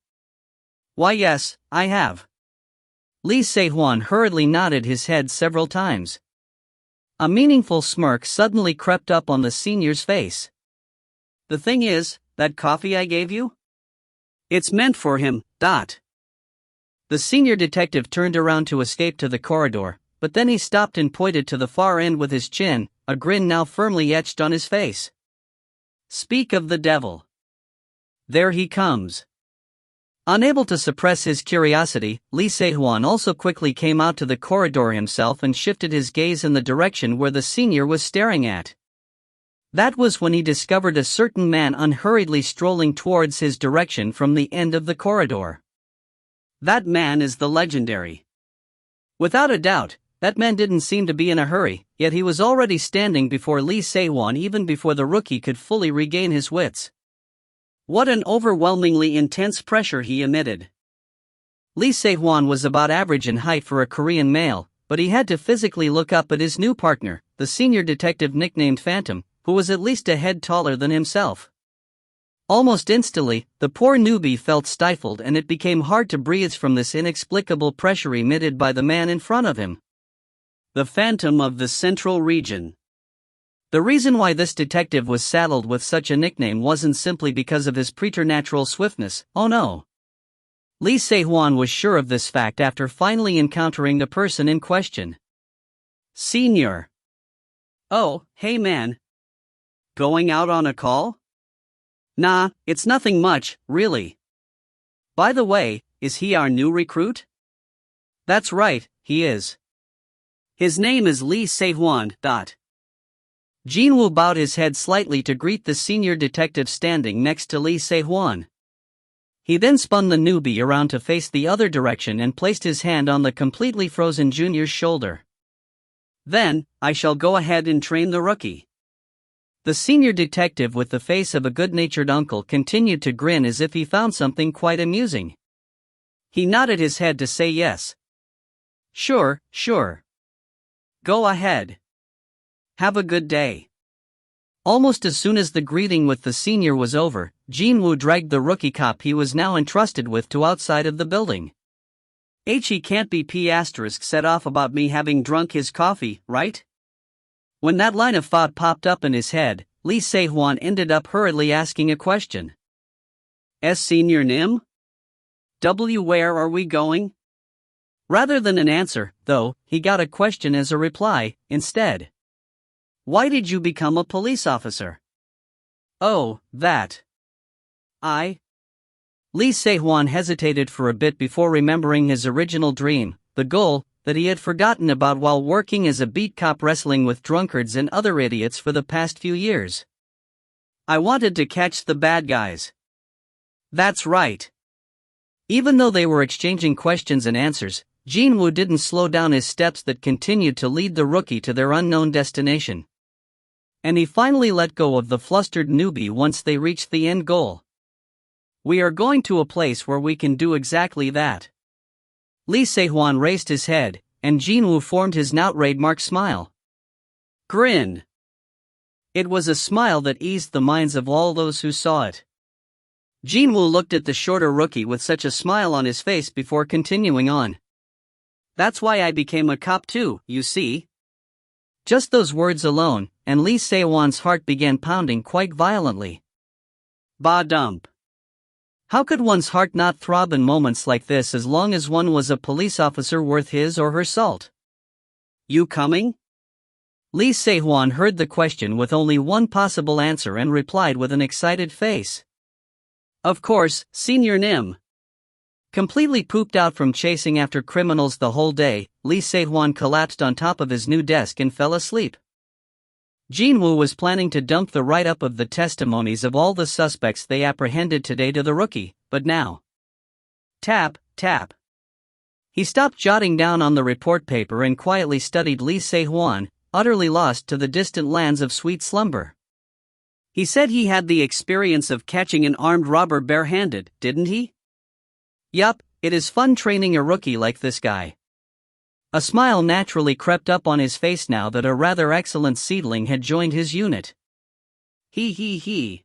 Why yes, I have. Lee Se-hwan hurriedly nodded his head several times. A meaningful smirk suddenly crept up on the senior's face. The thing is, that coffee I gave you? It's meant for him, . The senior detective turned around to escape to the corridor, but then he stopped and pointed to the far end with his chin, a grin now firmly etched on his face. Speak of the devil. There he comes. Unable to suppress his curiosity, Lee Se-hwan also quickly came out to the corridor himself and shifted his gaze in the direction where the senior was staring at. That was when he discovered a certain man unhurriedly strolling towards his direction from the end of the corridor. That man is the legendary. Without a doubt, that man didn't seem to be in a hurry, yet he was already standing before Lee Se-hwan even before the rookie could fully regain his wits. What an overwhelmingly intense pressure he emitted. Lee Se-hwan was about average in height for a Korean male, but he had to physically look up at his new partner, the senior detective nicknamed Phantom, who was at least a head taller than himself. Almost instantly, the poor newbie felt stifled and it became hard to breathe from this inexplicable pressure emitted by the man in front of him. The Phantom of the Central Region. The reason why this detective was saddled with such a nickname wasn't simply because of his preternatural swiftness, oh no. Lee Se-hwan was sure of this fact after finally encountering the person in question. Senior. Oh, hey man. Going out on a call? Nah, it's nothing much, really. By the way, is he our new recruit? That's right, he is. His name is Lee Se-hwan. Jin-Woo bowed his head slightly to greet the senior detective standing next to Lee Se-hwan. He then spun the newbie around to face the other direction and placed his hand on the completely frozen junior's shoulder. Then, I shall go ahead and train the rookie. The senior detective with the face of a good-natured uncle continued to grin as if he found something quite amusing. He nodded his head to say yes. Sure. Go ahead. Have a good day. Almost as soon as the greeting with the senior was over, Jin-Woo dragged the rookie cop he was now entrusted with to outside of the building. He can't be P** set off about me having drunk his coffee, right? When that line of thought popped up in his head, Lee Se-hwan ended up hurriedly asking a question. Senior Nim? Where are we going? Rather than an answer, though, he got a question as a reply, instead. Why did you become a police officer? Oh, that. Lee Se-hwan hesitated for a bit before remembering his original dream, the goal that he had forgotten about while working as a beat cop wrestling with drunkards and other idiots for the past few years. I wanted to catch the bad guys. That's right. Even though they were exchanging questions and answers, Jin-Woo didn't slow down his steps that continued to lead the rookie to their unknown destination. And he finally let go of the flustered newbie once they reached the end goal. We are going to a place where we can do exactly that. Lee Se-hwan raised his head, and Jin-Woo formed his now trademark smile. Grin. It was a smile that eased the minds of all those who saw it. Jin-Woo looked at the shorter rookie with such a smile on his face before continuing on. That's why I became a cop too, you see. Just those words alone, and Lee Se-hwan's heart began pounding quite violently. Ba-dump. How could one's heart not throb in moments like this as long as one was a police officer worth his or her salt? You coming? Lee Se-hwan heard the question with only one possible answer and replied with an excited face. Of course, Senior Nim. Completely pooped out from chasing after criminals the whole day, Lee Se-hwan collapsed on top of his new desk and fell asleep. Jin-Woo was planning to dump the write-up of the testimonies of all the suspects they apprehended today to the rookie, but now. Tap. He stopped jotting down on the report paper and quietly studied Lee Se-hwan, utterly lost to the distant lands of sweet slumber. He said he had the experience of catching an armed robber barehanded, didn't he? Yup, it is fun training a rookie like this guy. A smile naturally crept up on his face now that a rather excellent seedling had joined his unit. He.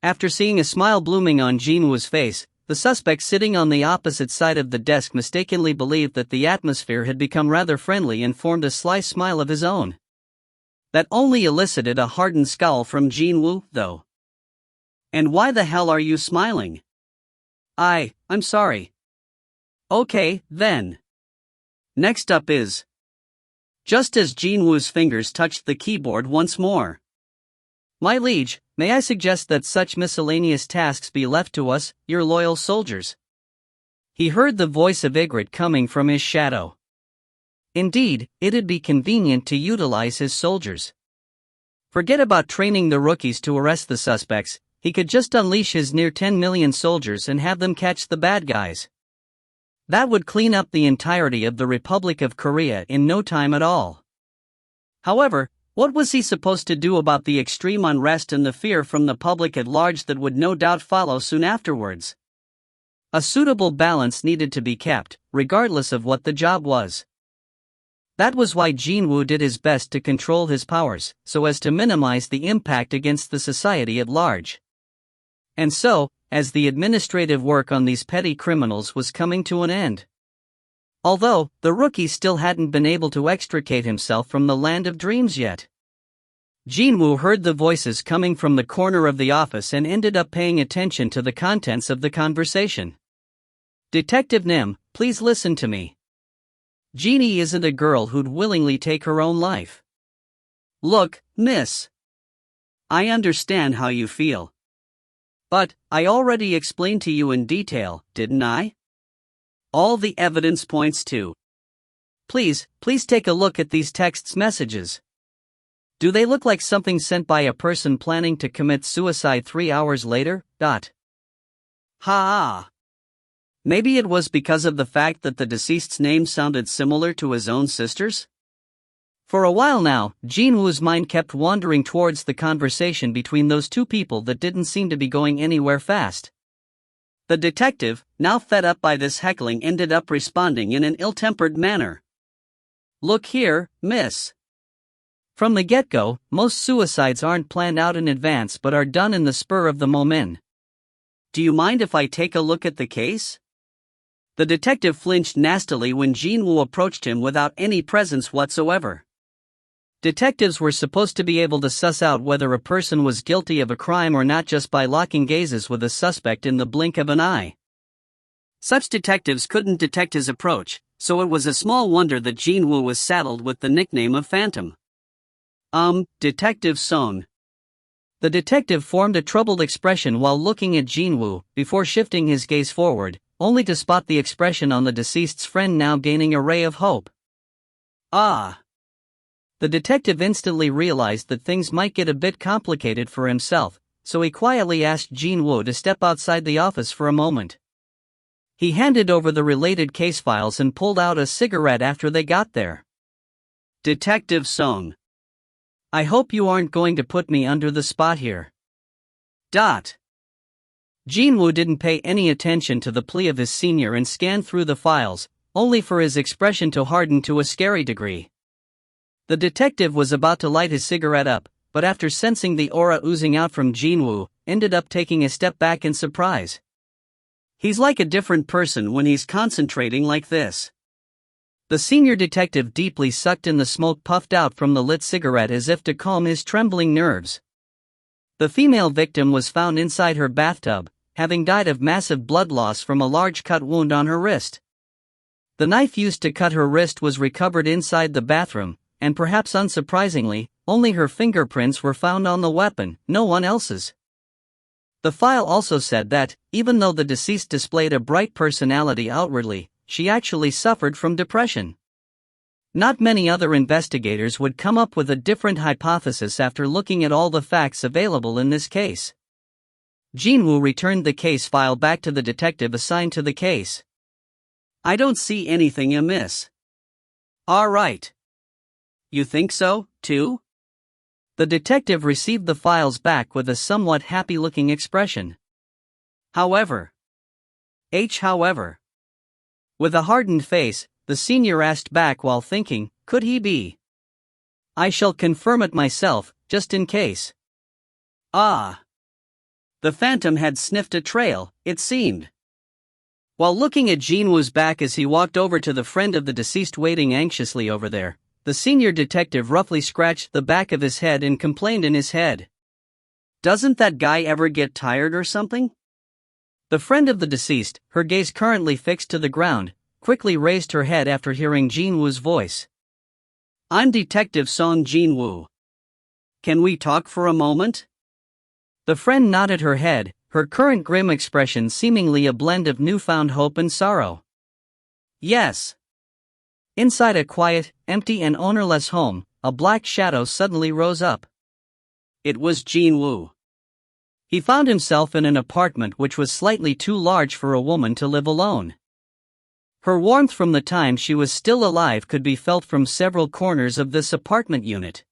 After seeing a smile blooming on Jin-Woo's face, the suspect sitting on the opposite side of the desk mistakenly believed that the atmosphere had become rather friendly and formed a sly smile of his own. That only elicited a hardened scowl from Jin-Woo, though. And why the hell are you smiling? I'm sorry. Okay, then. Next up is. Just as Jin-Woo's fingers touched the keyboard once more. My liege, may I suggest that such miscellaneous tasks be left to us, your loyal soldiers? He heard the voice of Ygritte coming from his shadow. Indeed, it'd be convenient to utilize his soldiers. Forget about training the rookies to arrest the suspects, he could just unleash his near 10 million soldiers and have them catch the bad guys. That would clean up the entirety of the Republic of Korea in no time at all. However, what was he supposed to do about the extreme unrest and the fear from the public at large that would no doubt follow soon afterwards? A suitable balance needed to be kept, regardless of what the job was. That was why Jin-Woo did his best to control his powers, so as to minimize the impact against the society at large. And so, as the administrative work on these petty criminals was coming to an end. Although, the rookie still hadn't been able to extricate himself from the land of dreams yet. Jin-Woo heard the voices coming from the corner of the office and ended up paying attention to the contents of the conversation. "Detective Nim, please listen to me. Jeannie isn't a girl who'd willingly take her own life. Look, miss. I understand how you feel. But, I already explained to you in detail, didn't I? All the evidence points to. Please take a look at these text messages. Do they look like something sent by a person planning to commit suicide 3 hours later? Ha! Maybe it was because of the fact that the deceased's name sounded similar to his own sister's? For a while now, Jin-Woo's mind kept wandering towards the conversation between those two people that didn't seem to be going anywhere fast. The detective, now fed up by this heckling, ended up responding in an ill-tempered manner. "Look here, miss. From the get-go, most suicides aren't planned out in advance but are done in the spur of the moment. Do you mind if I take a look at the case?" The detective flinched nastily when Jin-Woo approached him without any presence whatsoever. Detectives were supposed to be able to suss out whether a person was guilty of a crime or not just by locking gazes with a suspect in the blink of an eye. Such detectives couldn't detect his approach, so it was a small wonder that Jin-Woo was saddled with the nickname of Phantom. Detective Seong. The detective formed a troubled expression while looking at Jin-Woo, before shifting his gaze forward, only to spot the expression on the deceased's friend now gaining a ray of hope. Ah! The detective instantly realized that things might get a bit complicated for himself, so he quietly asked Jin-Woo to step outside the office for a moment. He handed over the related case files and pulled out a cigarette after they got there. "Detective Seong. I hope you aren't going to put me under the spot here." Jin-Woo didn't pay any attention to the plea of his senior and scanned through the files, only for his expression to harden to a scary degree. The detective was about to light his cigarette up, but after sensing the aura oozing out from Jin-Woo, ended up taking a step back in surprise. He's like a different person when he's concentrating like this. The senior detective deeply sucked in the smoke puffed out from the lit cigarette as if to calm his trembling nerves. The female victim was found inside her bathtub, having died of massive blood loss from a large cut wound on her wrist. The knife used to cut her wrist was recovered inside the bathroom, and perhaps unsurprisingly, only her fingerprints were found on the weapon, no one else's. The file also said that, even though the deceased displayed a bright personality outwardly, she actually suffered from depression. Not many other investigators would come up with a different hypothesis after looking at all the facts available in this case. Jin-Woo returned the case file back to the detective assigned to the case. "I don't see anything amiss." "All right. You think so, too?" The detective received the files back with a somewhat happy-looking expression. However. With a hardened face, the senior asked back while thinking, could he be? "I shall confirm it myself, just in case." Ah. The Phantom had sniffed a trail, it seemed. While looking at Jin-Woo's back as he walked over to the friend of the deceased waiting anxiously over there, the senior detective roughly scratched the back of his head and complained in his head. "Doesn't that guy ever get tired or something?" The friend of the deceased, her gaze currently fixed to the ground, quickly raised her head after hearing Jin-Woo's voice. "I'm Detective Seong Jin-Woo. Can we talk for a moment?" The friend nodded her head, her current grim expression seemingly a blend of newfound hope and sorrow. "Yes." Inside a quiet, empty and ownerless home, a black shadow suddenly rose up. It was Jin-Woo. He found himself in an apartment which was slightly too large for a woman to live alone. Her warmth from the time she was still alive could be felt from several corners of this apartment unit.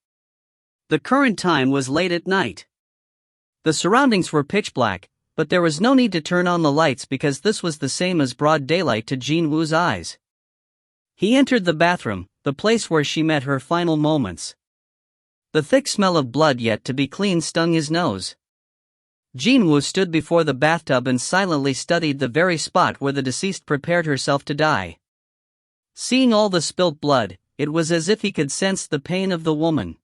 The current time was late at night. The surroundings were pitch black, but there was no need to turn on the lights because this was the same as broad daylight to Jin-Woo's eyes. He entered the bathroom, the place where she met her final moments. The thick smell of blood yet to be cleaned stung his nose. Jin-Woo stood before the bathtub and silently studied the very spot where the deceased prepared herself to die. Seeing all the spilt blood, it was as if he could sense the pain of the woman.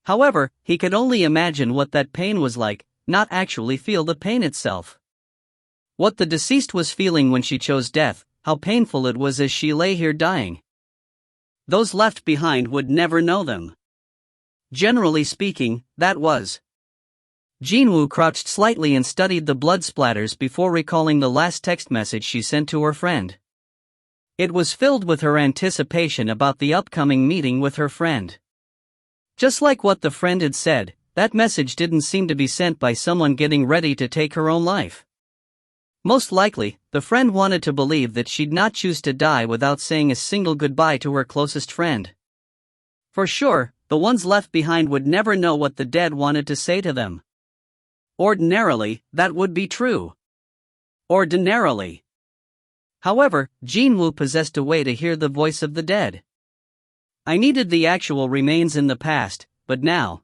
However, he could only imagine what that pain was like, not actually feel the pain itself. What the deceased was feeling when she chose death, how painful it was as she lay here dying. Those left behind would never know them. Generally speaking, that was. Jin-Woo crouched slightly and studied the blood splatters before recalling the last text message she sent to her friend. It was filled with her anticipation about the upcoming meeting with her friend. Just like what the friend had said, that message didn't seem to be sent by someone getting ready to take her own life. Most likely, the friend wanted to believe that she'd not choose to die without saying a single goodbye to her closest friend. For sure, the ones left behind would never know what the dead wanted to say to them. Ordinarily, that would be true. Ordinarily. However, Jin-Woo possessed a way to hear the voice of the dead. I needed the actual remains in the past, but now,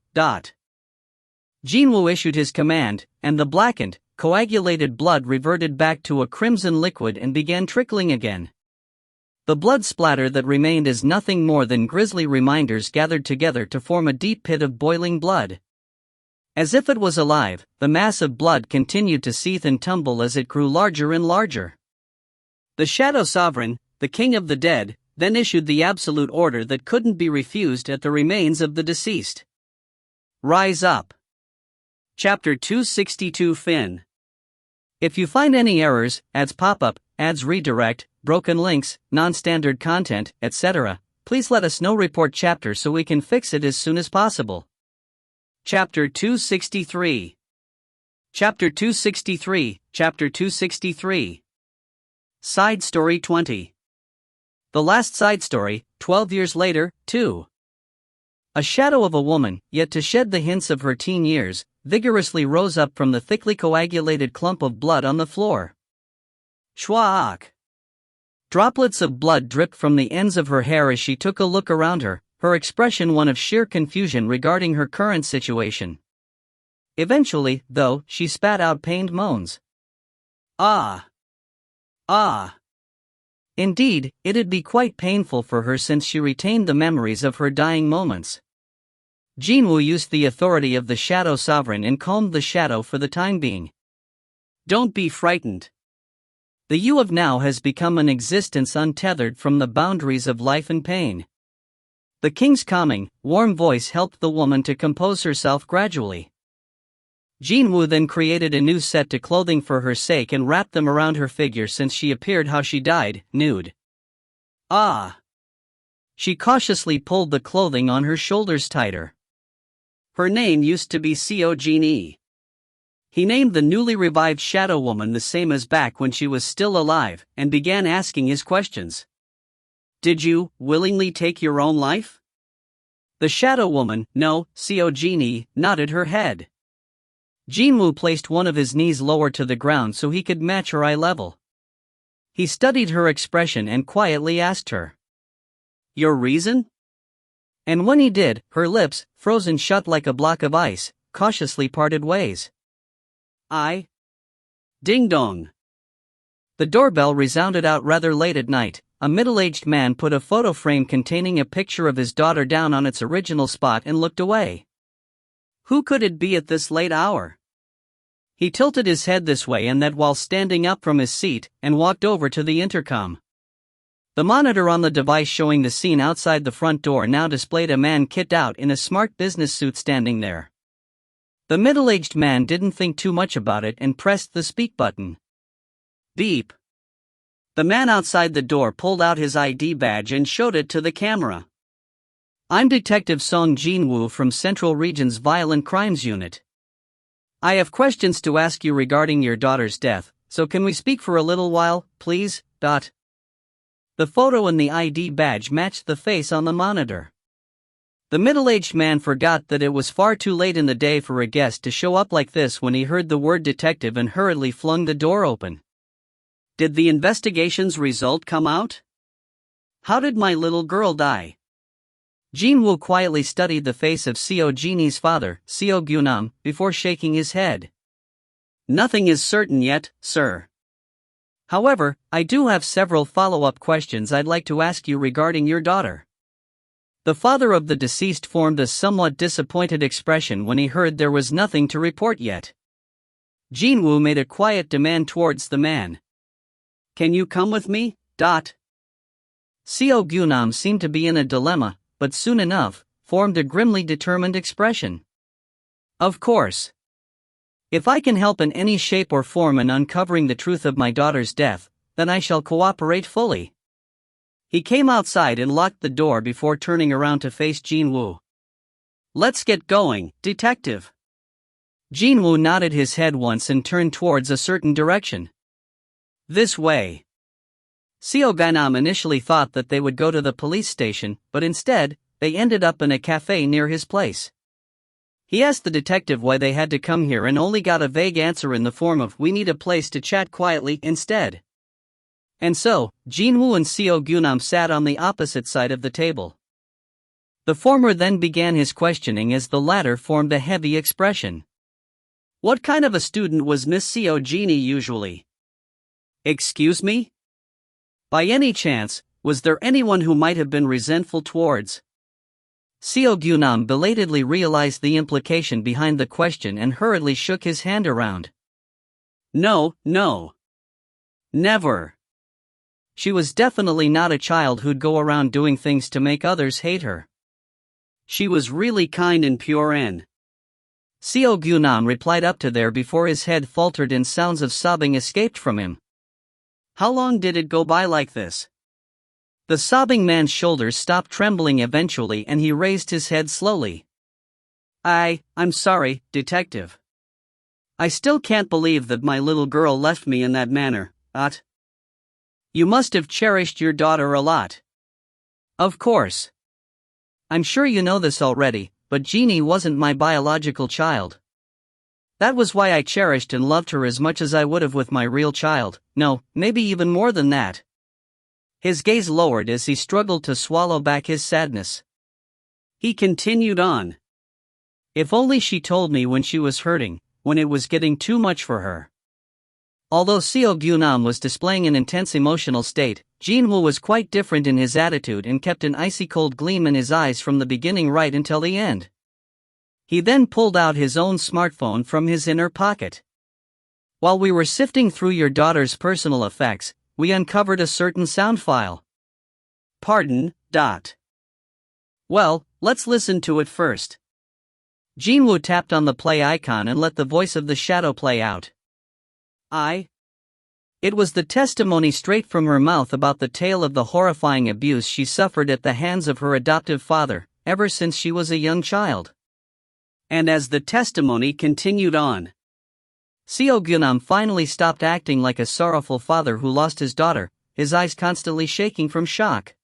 Jin-Woo issued his command, and the blackened, coagulated blood reverted back to a crimson liquid and began trickling again. The blood splatter that remained is nothing more than grisly reminders gathered together to form a deep pit of boiling blood. As if it was alive, the mass of blood continued to seethe and tumble as it grew larger and larger. The Shadow Sovereign, the King of the Dead, then issued the absolute order that couldn't be refused at the remains of the deceased. Rise up. Chapter 262 Fin. If you find any errors, ads pop up, ads redirect, broken links, non-standard content, etc., please let us know. Report chapter so we can fix it as soon as possible. Chapter 263. Chapter 263, Chapter 263. Side Story 20. The last side story, 12 years later, 2. A shadow of a woman, yet to shed the hints of her teen years, vigorously rose up from the thickly coagulated clump of blood on the floor. Shwaak! Droplets of blood dripped from the ends of her hair as she took a look around her, her expression one of sheer confusion regarding her current situation. Eventually, though, she spat out pained moans. Ah! Ah! Indeed, it'd be quite painful for her since she retained the memories of her dying moments. Jin-Woo used the authority of the Shadow Sovereign and calmed the shadow for the time being. Don't be frightened. The you of now has become an existence untethered from the boundaries of life and pain. The king's calming, warm voice helped the woman to compose herself gradually. Jin-Woo then created a new set to clothing for her sake and wrapped them around her figure since she appeared how she died, nude. Ah! She cautiously pulled the clothing on her shoulders tighter. Her name used to be Seong Jin-Woo. He named the newly revived Shadow Woman the same as back when she was still alive, and began asking his questions. Did you willingly take your own life? The Shadow Woman, no, Seong Jin-Woo, nodded her head. Jin-Woo placed one of his knees lower to the ground so he could match her eye level. He studied her expression and quietly asked her. Your reason? And when he did, her lips, frozen shut like a block of ice, cautiously parted ways. Ding dong. The doorbell resounded out rather late at night. A middle-aged man put a photo frame containing a picture of his daughter down on its original spot and looked away. Who could it be at this late hour? He tilted his head this way and that while standing up from his seat, and walked over to the intercom. The monitor on the device showing the scene outside the front door now displayed a man kitted out in a smart business suit standing there. The middle-aged man didn't think too much about it and pressed the speak button. Beep. The man outside the door pulled out his ID badge and showed it to the camera. I'm Detective Seong Jin-Woo from Central Region's Violent Crimes Unit. I have questions to ask you regarding your daughter's death, so can we speak for a little while, please? The photo and the ID badge matched the face on the monitor. The middle-aged man forgot that it was far too late in the day for a guest to show up like this when he heard the word detective and hurriedly flung the door open. Did the investigation's result come out? How did my little girl die? Jin-Woo quietly studied the face of Seo Jinhee's father, Seo Gyunam, before shaking his head. Nothing is certain yet, sir. However, I do have several follow-up questions I'd like to ask you regarding your daughter. The father of the deceased formed a somewhat disappointed expression when he heard there was nothing to report yet. Jin-Woo made a quiet demand towards the man. Can you come with me? Seo Gyunam seemed to be in a dilemma, but soon enough, formed a grimly determined expression. Of course. If I can help in any shape or form in uncovering the truth of my daughter's death, then I shall cooperate fully. He came outside and locked the door before turning around to face Jin-Woo. Let's get going, detective. Jin-Woo nodded his head once and turned towards a certain direction. This way. Seo Gyunam initially thought that they would go to the police station, but instead, they ended up in a cafe near his place. He asked the detective why they had to come here and only got a vague answer in the form of "we need a place to chat quietly" instead. And so, Jin-Woo and Seo Gyunam sat on the opposite side of the table. The former then began his questioning as the latter formed a heavy expression. What kind of a student was Miss Seo Jinhee usually? Excuse me? By any chance, was there anyone who might have been resentful towards? Seo Gyunam belatedly realized the implication behind the question and hurriedly shook his hand around. No. Never. She was definitely not a child who'd go around doing things to make others hate her. She was really kind and pure and... Seo Gyunam replied up to there before his head faltered and sounds of sobbing escaped from him. How long did it go by like this? The sobbing man's shoulders stopped trembling eventually and he raised his head slowly. I'm sorry, detective. I still can't believe that my little girl left me in that manner, You must have cherished your daughter a lot. Of course. I'm sure you know this already, but Jinhee wasn't my biological child. That was why I cherished and loved her as much as I would have with my real child, no, maybe even more than that. His gaze lowered as he struggled to swallow back his sadness. He continued on. If only she told me when she was hurting, when it was getting too much for her. Although Seo Gyunam was displaying an intense emotional state, Jin-Woo was quite different in his attitude and kept an icy cold gleam in his eyes from the beginning right until the end. He then pulled out his own smartphone from his inner pocket. While we were sifting through your daughter's personal effects, we uncovered a certain sound file. Pardon. Well, let's listen to it first. Jin-Woo tapped on the play icon and let the voice of the shadow play out. It was the testimony straight from her mouth about the tale of the horrifying abuse she suffered at the hands of her adoptive father, ever since she was a young child. And as the testimony continued on, Seo Gyunam finally stopped acting like a sorrowful father who lost his daughter, his eyes constantly shaking from shock.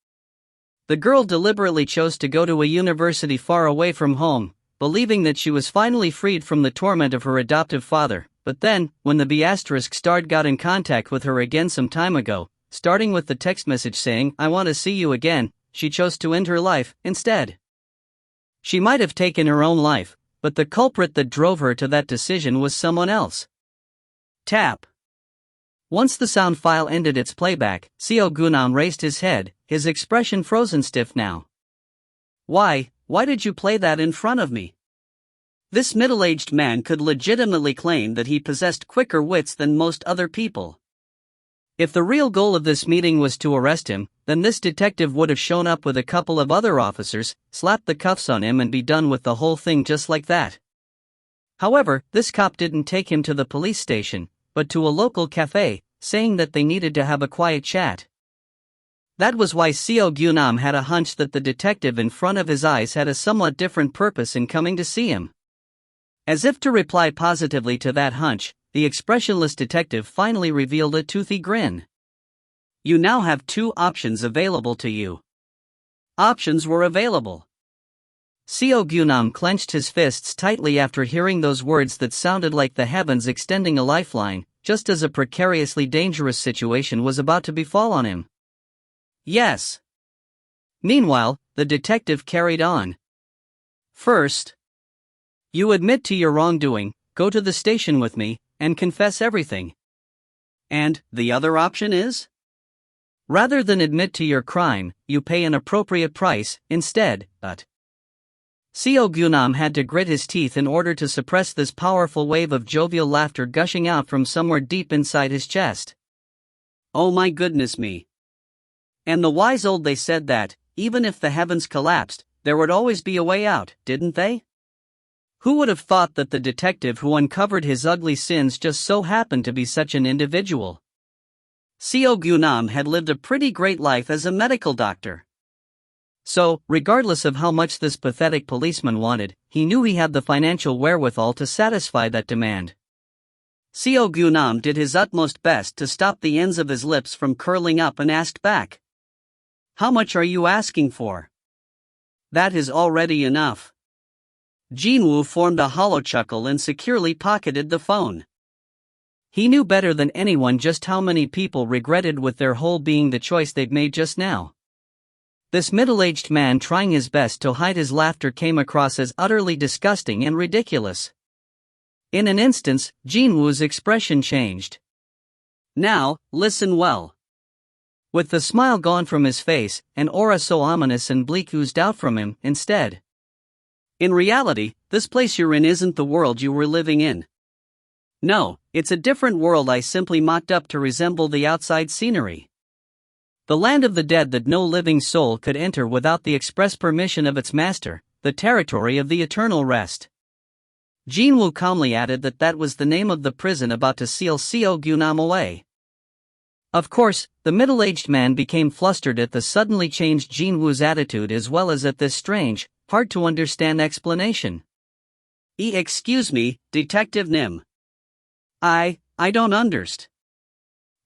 The girl deliberately chose to go to a university far away from home, believing that she was finally freed from the torment of her adoptive father, but then, when the B***star got in contact with her again some time ago, starting with the text message saying, "I want to see you again," she chose to end her life, instead. She might have taken her own life, but the culprit that drove her to that decision was someone else. Tap. Once the sound file ended its playback, Seo Gyunam raised his head, his expression frozen stiff now. Why did you play that in front of me? This middle-aged man could legitimately claim that he possessed quicker wits than most other people. If the real goal of this meeting was to arrest him, then this detective would have shown up with a couple of other officers, slapped the cuffs on him and be done with the whole thing just like that. However, this cop didn't take him to the police station, but to a local cafe, saying that they needed to have a quiet chat. That was why Seo Gyunam had a hunch that the detective in front of his eyes had a somewhat different purpose in coming to see him. As if to reply positively to that hunch, the expressionless detective finally revealed a toothy grin. You now have two options available to you. Options were available. Seo Gyunam clenched his fists tightly after hearing those words that sounded like the heavens extending a lifeline, just as a precariously dangerous situation was about to befall on him. Yes. Meanwhile, the detective carried on. First, you admit to your wrongdoing, go to the station with me, and confess everything. And the other option is? Rather than admit to your crime, you pay an appropriate price, instead, but Seo Gyunam had to grit his teeth in order to suppress this powerful wave of jovial laughter gushing out from somewhere deep inside his chest. Oh my goodness me. And the wise old they said that, even if the heavens collapsed, there would always be a way out, didn't they? Who would have thought that the detective who uncovered his ugly sins just so happened to be such an individual? Seo Gyunam had lived a pretty great life as a medical doctor. So, regardless of how much this pathetic policeman wanted, he knew he had the financial wherewithal to satisfy that demand. Seo Gyunam did his utmost best to stop the ends of his lips from curling up and asked back, "How much are you asking for?" "That is already enough." Jin-Woo formed a hollow chuckle and securely pocketed the phone. He knew better than anyone just how many people regretted with their whole being the choice they'd made just now. This middle-aged man trying his best to hide his laughter came across as utterly disgusting and ridiculous. In an instant, Jin-Woo's expression changed. Now, listen well. With the smile gone from his face, an aura so ominous and bleak oozed out from him, instead. In reality, this place you're in isn't the world you were living in. No, it's a different world I simply mocked up to resemble the outside scenery. The land of the dead that no living soul could enter without the express permission of its master, the territory of the eternal rest. Jin-Woo calmly added that that was the name of the prison about to seal Seo Gyunam away. Of course, the middle-aged man became flustered at the suddenly changed Jin-Woo's attitude as well as at this strange, hard-to-understand explanation. Excuse me, Detective Nim. I don't understand.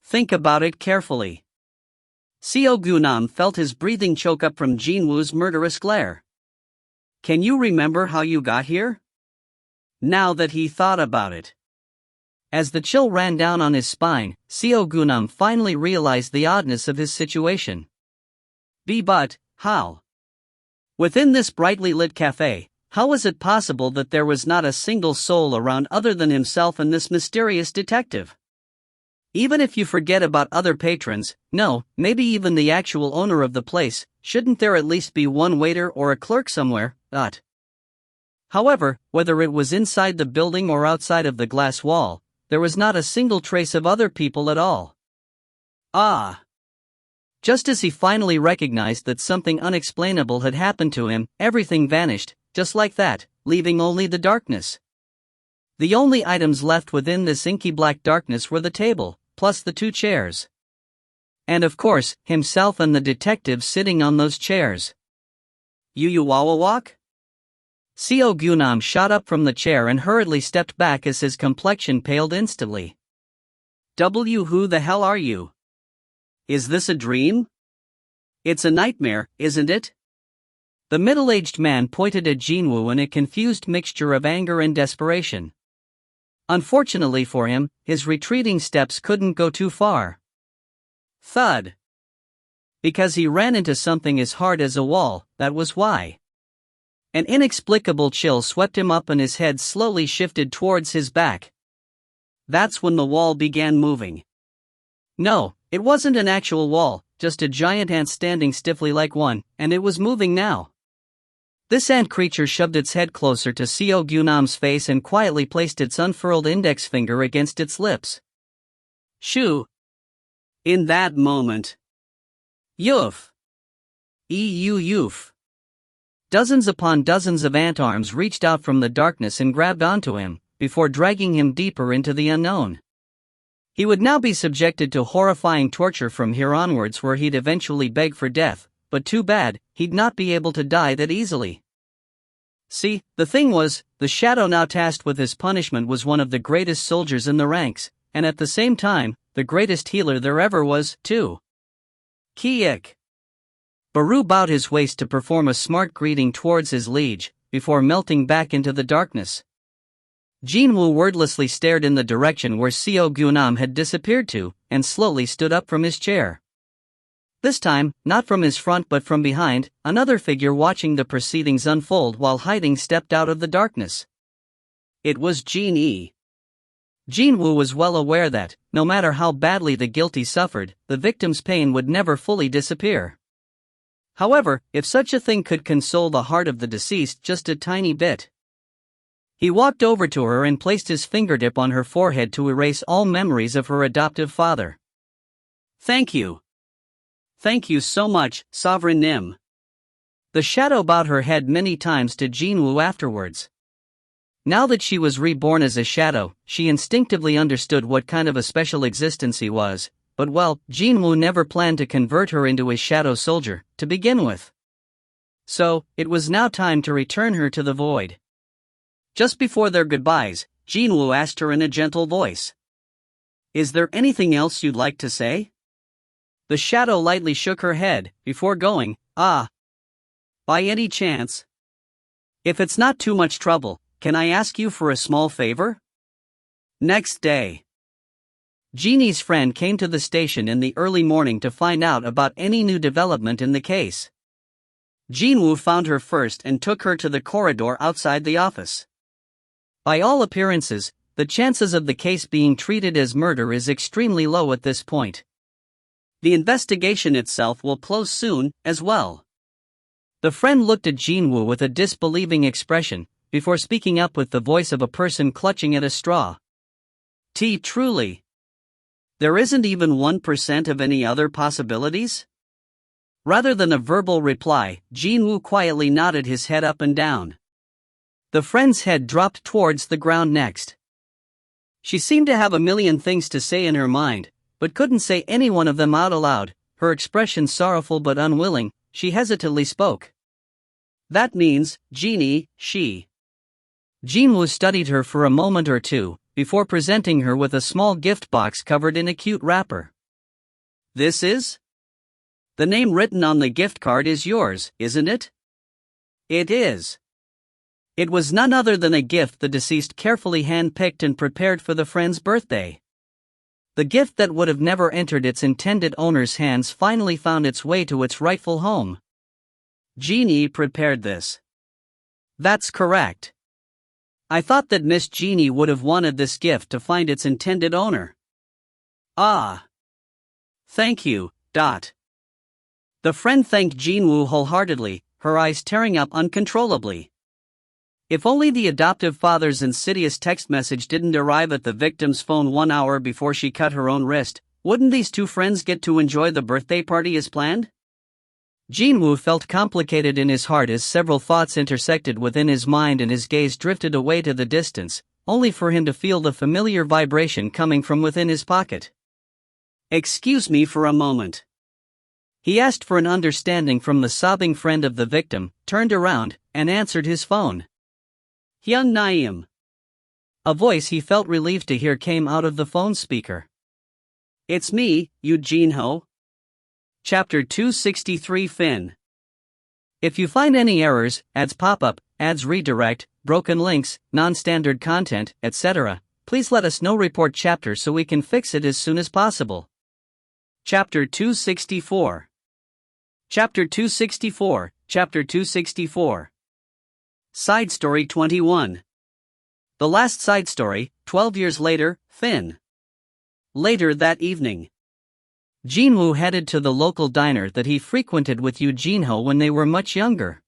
Think about it carefully. Seo Gyunam felt his breathing choke up from Jin-Woo's murderous glare. Can you remember how you got here? Now that he thought about it. As the chill ran down on his spine, Seo Gyunam finally realized the oddness of his situation. But, how? Within this brightly lit cafe, how was it possible that there was not a single soul around other than himself and this mysterious detective? Even if you forget about other patrons, no, maybe even the actual owner of the place, shouldn't there at least be one waiter or a clerk somewhere? However, whether it was inside the building or outside of the glass wall, there was not a single trace of other people at all. Just as he finally recognized that something unexplainable had happened to him, everything vanished, just like that, leaving only the darkness. The only items left within this inky black darkness were the table, plus the 2 chairs. And of course, himself and the detective sitting on those chairs. You walk? Seo Gyunam shot up from the chair and hurriedly stepped back as his complexion paled instantly. Who the hell are you? Is this a dream? It's a nightmare, isn't it? The middle-aged man pointed at Jin-Woo in a confused mixture of anger and desperation. Unfortunately for him, his retreating steps couldn't go too far. Thud. Because he ran into something as hard as a wall, that was why. An inexplicable chill swept him up and his head slowly shifted towards his back. That's when the wall began moving. No, it wasn't an actual wall, just a giant ant standing stiffly like one, and it was moving now. This ant creature shoved its head closer to Seo Gyunam's face and quietly placed its unfurled index finger against its lips. Shoo! In that moment. Yoof! Yoof! Dozens upon dozens of ant arms reached out from the darkness and grabbed onto him, before dragging him deeper into the unknown. He would now be subjected to horrifying torture from here onwards, where he'd eventually beg for death, but too bad, he'd not be able to die that easily. See, the thing was, the shadow now tasked with his punishment was one of the greatest soldiers in the ranks, and at the same time, the greatest healer there ever was, too. Kiek. Baru bowed his waist to perform a smart greeting towards his liege, before melting back into the darkness. Jin-Woo wordlessly stared in the direction where Seo Gyunam had disappeared to, and slowly stood up from his chair. This time, not from his front but from behind, another figure watching the proceedings unfold while hiding stepped out of the darkness. It was Jin-Woo. Jin-Woo was well aware that, no matter how badly the guilty suffered, the victim's pain would never fully disappear. However, if such a thing could console the heart of the deceased just a tiny bit. He walked over to her and placed his fingertip on her forehead to erase all memories of her adoptive father. "Thank you. Thank you so much, Sovereign Nim." The shadow bowed her head many times to Jin-Woo afterwards. Now that she was reborn as a shadow, she instinctively understood what kind of a special existence he was, but well, Jin-Woo never planned to convert her into his shadow soldier, to begin with. So, it was now time to return her to the void. Just before their goodbyes, Jin-Woo asked her in a gentle voice. "Is there anything else you'd like to say?" The shadow lightly shook her head, before going, "By any chance? If it's not too much trouble, can I ask you for a small favor?" Next day, Jeannie's friend came to the station in the early morning to find out about any new development in the case. Jin-Woo found her first and took her to the corridor outside the office. By all appearances, the chances of the case being treated as murder is extremely low at this point. The investigation itself will close soon, as well. The friend looked at Jin-Woo with a disbelieving expression, before speaking up with the voice of a person clutching at a straw. Truly? There isn't even 1% of any other possibilities?" Rather than a verbal reply, Jin-Woo quietly nodded his head up and down. The friend's head dropped towards the ground next. She seemed to have a million things to say in her mind, but couldn't say any one of them out aloud. Her expression sorrowful but unwilling, she hesitantly spoke. "That means, Jeannie, she." Jin-Woo studied her for a moment or two, before presenting her with a small gift box covered in a cute wrapper. "This is? The name written on the gift card is yours, isn't it?" "It is." It was none other than a gift the deceased carefully hand-picked and prepared for the friend's birthday. The gift that would have never entered its intended owner's hands finally found its way to its rightful home. Jeannie prepared this. That's correct. I thought that Miss Jeannie would have wanted this gift to find its intended owner. Thank you. The friend thanked Jin-Woo wholeheartedly, her eyes tearing up uncontrollably. If only the adoptive father's insidious text message didn't arrive at the victim's phone 1 hour before she cut her own wrist, wouldn't these two friends get to enjoy the birthday party as planned? Jin-Woo felt complicated in his heart as several thoughts intersected within his mind and his gaze drifted away to the distance, only for him to feel the familiar vibration coming from within his pocket. "Excuse me for a moment." He asked for an understanding from the sobbing friend of the victim, turned around, and answered his phone. "Hyun Naim." A voice he felt relieved to hear came out of the phone speaker. "It's me, Eugene Ho." Chapter 263 Fin. If you find any errors, ads pop up, ads redirect, broken links, non-standard content, etc., please let us know. Report chapter so we can fix it as soon as possible. Chapter 264. Chapter 264. Chapter 264. Side Story 21. The last side story, 12 years later, Fin. Later that evening, Jin-Woo headed to the local diner that he frequented with Eugene Ho when they were much younger.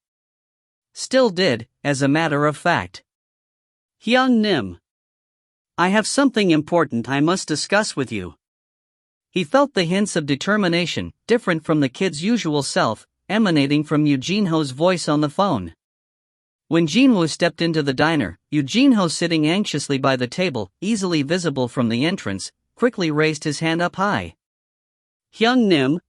Still did, as a matter of fact. "Hyun Nim. I have something important I must discuss with you." He felt the hints of determination, different from the kid's usual self, emanating from Eugene Ho's voice on the phone. When Jin-Woo stepped into the diner, Eugene Ho, sitting anxiously by the table, easily visible from the entrance, quickly raised his hand up high. "Hyun Nim.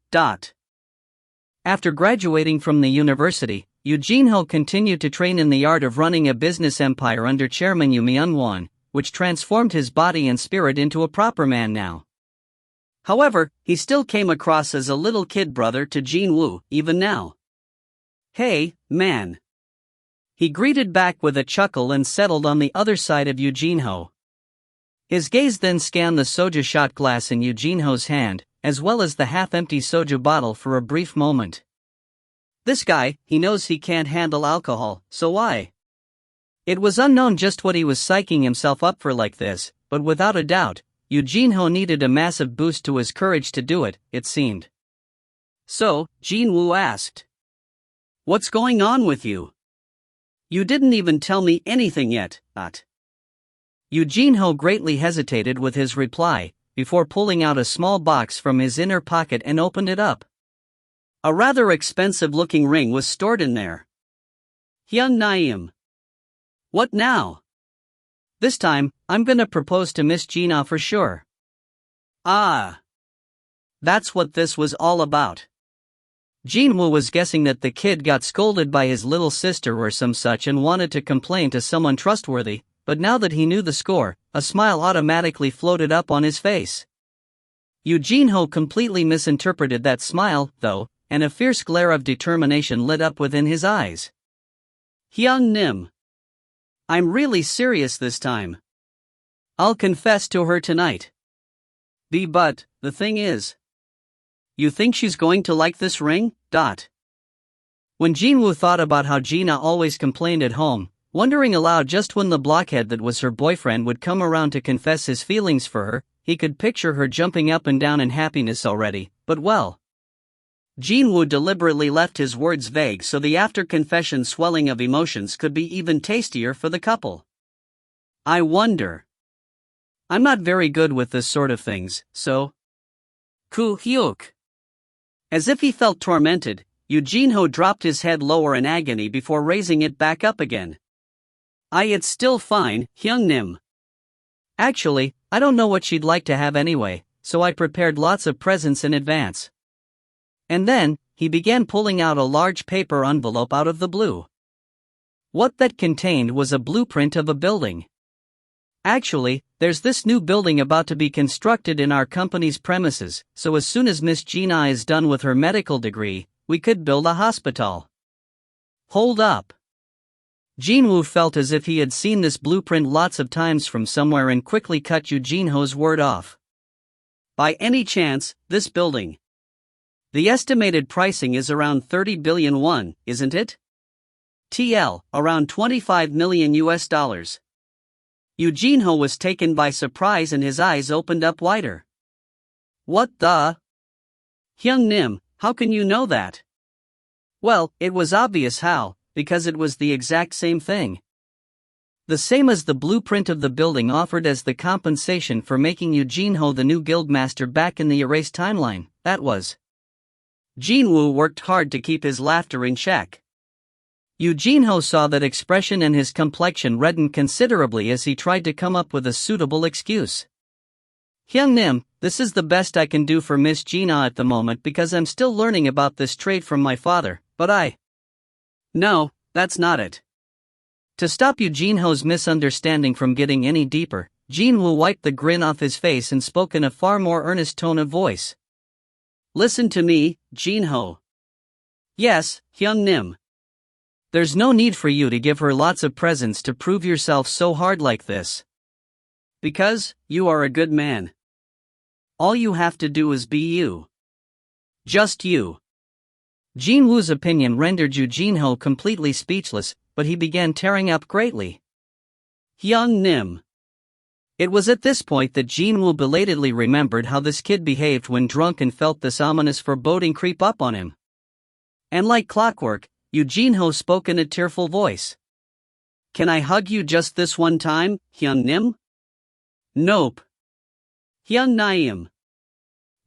After graduating from the university, Eugene Ho continued to train in the art of running a business empire under Chairman Yu Myung-won, which transformed his body and spirit into a proper man now. However, he still came across as a little kid brother to Jin-Woo, even now. "Hey, man." He greeted back with a chuckle and settled on the other side of Eugene Ho. His gaze then scanned the soju shot glass in Eugene Ho's hand, as well as the half-empty soju bottle for a brief moment. This guy, he knows he can't handle alcohol, so why? It was unknown just what he was psyching himself up for like this, but without a doubt, Yoo Jin-ho needed a massive boost to his courage to do it, it seemed. So, Jin-Woo asked. "What's going on with you? You didn't even tell me anything yet, Yoo Jin-ho greatly hesitated with his reply, before pulling out a small box from his inner pocket and opened it up. A rather expensive-looking ring was stored in there. "Hyung Naeum. What now? This time, I'm gonna propose to Miss Gina for sure." Ah. That's what this was all about. Jin-Woo was guessing that the kid got scolded by his little sister or some such and wanted to complain to someone trustworthy, but now that he knew the score, a smile automatically floated up on his face. Yoo Jin-ho completely misinterpreted that smile, though, and a fierce glare of determination lit up within his eyes. "Hyung Nim. I'm really serious this time. I'll confess to her tonight. But, the thing is, you think she's going to like this ring? When Jin-Woo thought about how Gina always complained at home, wondering aloud just when the blockhead that was her boyfriend would come around to confess his feelings for her, he could picture her jumping up and down in happiness already, but well. Jin-Woo deliberately left his words vague so the after-confession swelling of emotions could be even tastier for the couple. "I wonder. I'm not very good with this sort of things, so." Ku-hyuk. As if he felt tormented, Yoo Jin-ho dropped his head lower in agony before raising it back up again. It's still fine, Hyung Nim. Actually, I don't know what she'd like to have anyway, so I prepared lots of presents in advance." And then, he began pulling out a large paper envelope out of the blue. What that contained was a blueprint of a building. "Actually, there's this new building about to be constructed in our company's premises, so as soon as Miss Gina is done with her medical degree, we could build a hospital." Hold up. Jin-Woo felt as if he had seen this blueprint lots of times from somewhere and quickly cut Yoo Jin-ho's word off. "By any chance, this building? The estimated pricing is around 30 billion won, isn't it? Around $25 million US. Yoo Jin-ho was taken by surprise and his eyes opened up wider. "What the? Hyung Nim, how can you know that?" Well, it was obvious how, because it was the exact same thing. The same as the blueprint of the building offered as the compensation for making Yoo Jin-ho the new guildmaster back in the erased timeline, that was. Jin-Woo worked hard to keep his laughter in check. Yoo Jin-ho saw that expression and his complexion reddened considerably as he tried to come up with a suitable excuse. "Hyung Nim, this is the best I can do for Miss Gina at the moment because I'm still learning about this trade from my father, but No, that's not it." To stop Yoo Jin-ho's misunderstanding from getting any deeper, Jin-Woo wiped the grin off his face and spoke in a far more earnest tone of voice. "Listen to me, Jin-ho. Yes, Hyung Nim. There's no need for you to give her lots of presents to prove yourself so hard like this. Because, you are a good man. All you have to do is be you. Just you." Jin-Woo's opinion rendered Yoo Jin-ho completely speechless, but he began tearing up greatly. "Hyung Nim." It was at this point that Jin-Woo belatedly remembered how this kid behaved when drunk and felt this ominous foreboding creep up on him. And like clockwork, Yoo Jin-ho spoke in a tearful voice. "Can I hug you just this one time, Hyung Nim?" "Nope. Hyung Naeum."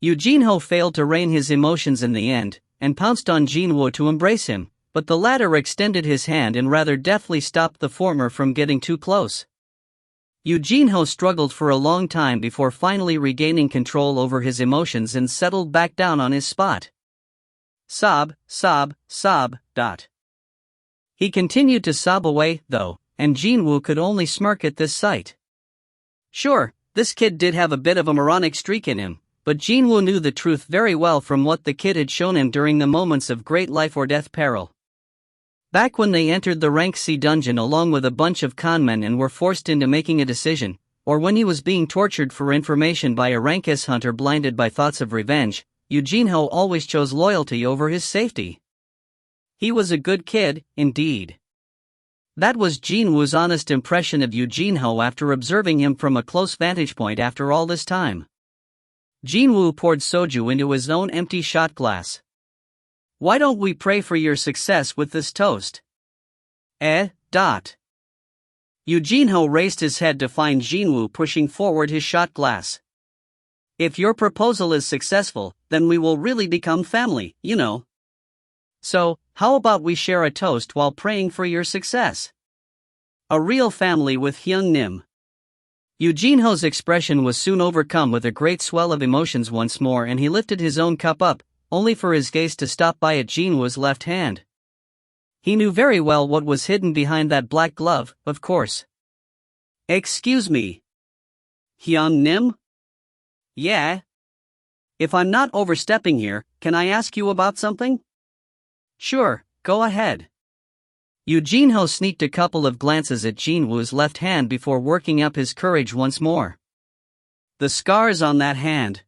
Yoo Jin-ho failed to rein his emotions in the end, and pounced on Jin-Woo to embrace him, but the latter extended his hand and rather deftly stopped the former from getting too close. Yoo Jin-ho struggled for a long time before finally regaining control over his emotions and settled back down on his spot. Sob, sob, sob. He continued to sob away, though, and Jin-Woo could only smirk at this sight. Sure, this kid did have a bit of a moronic streak in him, but Jin-Woo knew the truth very well from what the kid had shown him during the moments of great life-or-death peril. Back when they entered the Rank C dungeon along with a bunch of conmen and were forced into making a decision, or when he was being tortured for information by a Rankis hunter blinded by thoughts of revenge, Eugene-ho always chose loyalty over his safety. He was a good kid, indeed. That was Jin-Woo's honest impression of Eugene-ho after observing him from a close vantage point after all this time. Jin-Woo poured soju into his own empty shot glass. "Why don't we pray for your success with this toast?" Eugene-ho raised his head to find Jin-Woo pushing forward his shot glass. "If your proposal is successful, then we will really become family, you know. So, how about we share a toast while praying for your success? A real family with Hyung-nim." Eugene-ho's expression was soon overcome with a great swell of emotions once more, and he lifted his own cup up, only for his gaze to stop by at Jin-Woo's left hand. He knew very well what was hidden behind that black glove, of course. "Excuse me. Hyung-nim?" "Yeah? If I'm not overstepping here, can I ask you about something?" "Sure, go ahead." Eugene-ho sneaked a couple of glances at Jin-Woo's left hand before working up his courage once more. "The scars on that hand.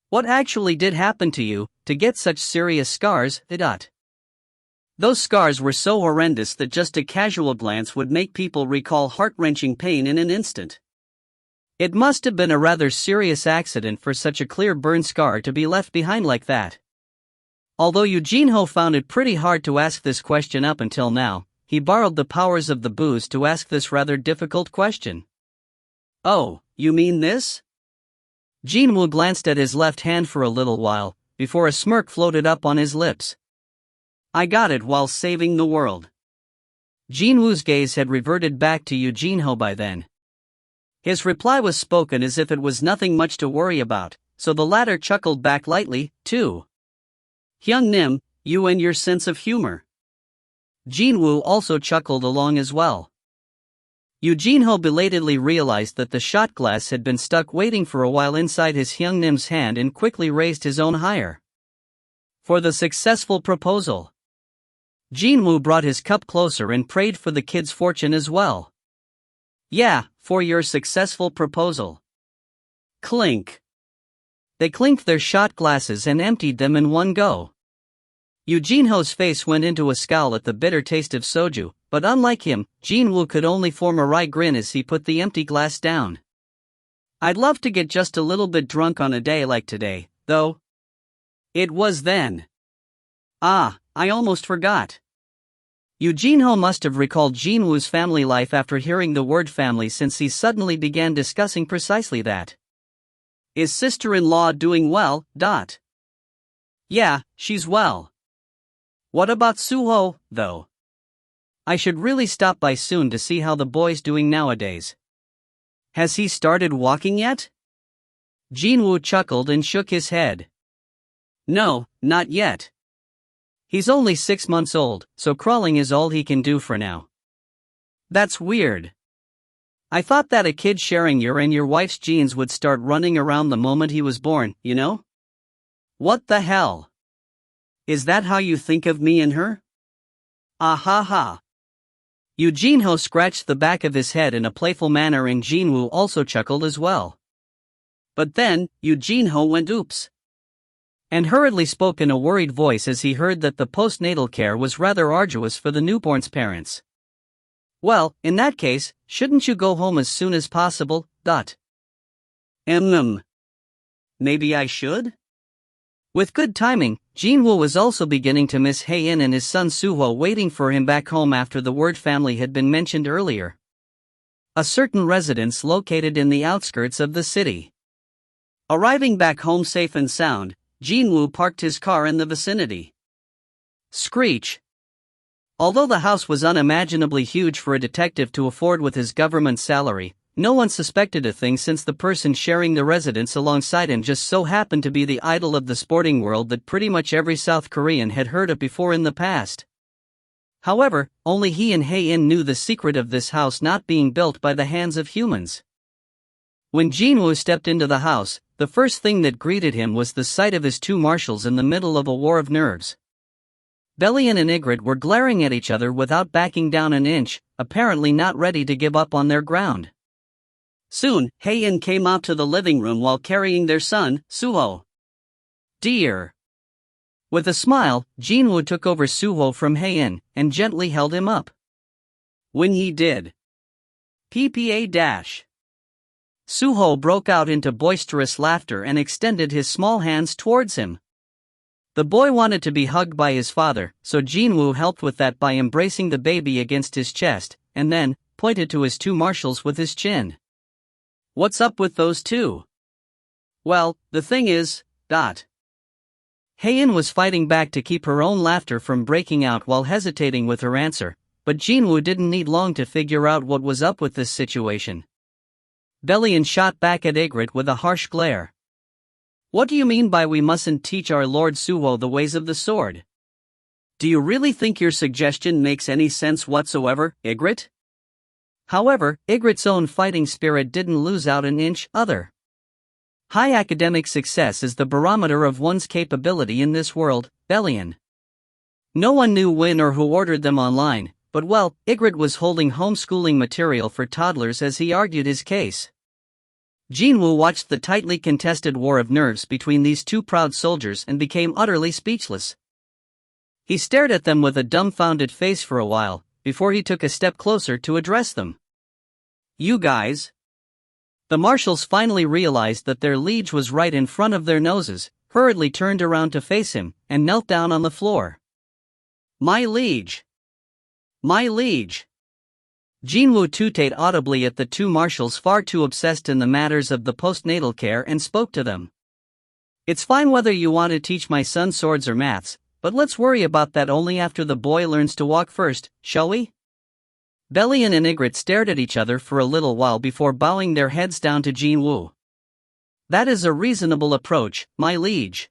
What actually did happen to you, to get such serious scars, Those scars were so horrendous that just a casual glance would make people recall heart-wrenching pain in an instant. It must have been a rather serious accident for such a clear burn scar to be left behind like that." Although Eugene-ho found it pretty hard to ask this question up until now, he borrowed the powers of the booze to ask this rather difficult question. "Oh, you mean this?" Jin-Woo glanced at his left hand for a little while, before a smirk floated up on his lips. "I got it while saving the world." Jin-Woo's gaze had reverted back to Eugene-ho by then. His reply was spoken as if it was nothing much to worry about, so the latter chuckled back lightly, too. "Hyung-nim, you and your sense of humor." Jin-Woo also chuckled along as well. Eugene-ho belatedly realized that the shot glass had been stuck waiting for a while inside his Hyung-nim's hand and quickly raised his own higher. "For the successful proposal." Jin-Woo brought his cup closer and prayed for the kid's fortune as well. "Yeah, for your successful proposal." Clink. They clinked their shot glasses and emptied them in one go. Eugene-ho's face went into a scowl at the bitter taste of soju, but unlike him, Jin-Woo could only form a wry grin as he put the empty glass down. "I'd love to get just a little bit drunk on a day like today, though." It was then. I almost forgot. Eugene-ho must have recalled Jin-Woo's family life after hearing the word family, since he suddenly began discussing precisely that. "Is sister-in-law doing well, ? "Yeah, she's well." "What about Suho, though? I should really stop by soon to see how the boy's doing nowadays." "Has he started walking yet?" Jin-Woo chuckled and shook his head. "No, not yet. He's only 6 months old, so crawling is all he can do for now." "That's weird. I thought that a kid sharing your and your wife's genes would start running around the moment he was born, you know?" "What the hell? Is that how you think of me and her?" "Ah ha ha." Eugene-ho scratched the back of his head in a playful manner, and Jin-Woo also chuckled as well. But then, Eugene-ho went oops, and hurriedly spoke in a worried voice as he heard that the postnatal care was rather arduous for the newborn's parents. "Well, in that case, shouldn't you go home as soon as possible, ? Maybe I should?" With good timing, Jin-Woo was also beginning to miss Hae-in and his son Suho waiting for him back home after the word family had been mentioned earlier. A certain residence located in the outskirts of the city. Arriving back home safe and sound, Jin-Woo parked his car in the vicinity. Screech. Although the house was unimaginably huge for a detective to afford with his government salary, no one suspected a thing, since the person sharing the residence alongside him just so happened to be the idol of the sporting world that pretty much every South Korean had heard of before in the past. However, only he and Hae-in knew the secret of this house not being built by the hands of humans. When Jin-Woo stepped into the house, the first thing that greeted him was the sight of his two marshals in the middle of a war of nerves. Bellion and Ygritte were glaring at each other without backing down an inch, apparently not ready to give up on their ground. Soon, Hae-in came out to the living room while carrying their son, Suho. "Dear." With a smile, Jin-Woo took over Suho from Hae-in and gently held him up. When he did, Suho broke out into boisterous laughter and extended his small hands towards him. The boy wanted to be hugged by his father, so Jin-Woo helped with that by embracing the baby against his chest, and then pointed to his two marshals with his chin. "What's up with those two?" "Well, the thing is, Hae-in was fighting back to keep her own laughter from breaking out while hesitating with her answer, but Jin-Woo didn't need long to figure out what was up with this situation. Bellion shot back at Ygritte with a harsh glare. "What do you mean by we mustn't teach our Lord Suho the ways of the sword? Do you really think your suggestion makes any sense whatsoever, Ygritte?" However, Ygritte's own fighting spirit didn't lose out an inch either. High academic success is the barometer of one's capability in this world, Bellion. No one knew when or who ordered them online, but well, Ygritte was holding homeschooling material for toddlers as he argued his case. Jin-Woo watched the tightly contested war of nerves between these two proud soldiers and became utterly speechless. He stared at them with a dumbfounded face for a while, before he took a step closer to address them. "You guys." The marshals finally realized that their liege was right in front of their noses, hurriedly turned around to face him, and knelt down on the floor. "My liege! My liege!" Jin-Woo tooted audibly at the two marshals far too obsessed in the matters of the postnatal care and spoke to them. "It's fine whether you want to teach my son swords or maths, but let's worry about that only after the boy learns to walk first, shall we?" Bellion and Ygritte stared at each other for a little while before bowing their heads down to Jin-Woo. "That is a reasonable approach, my liege."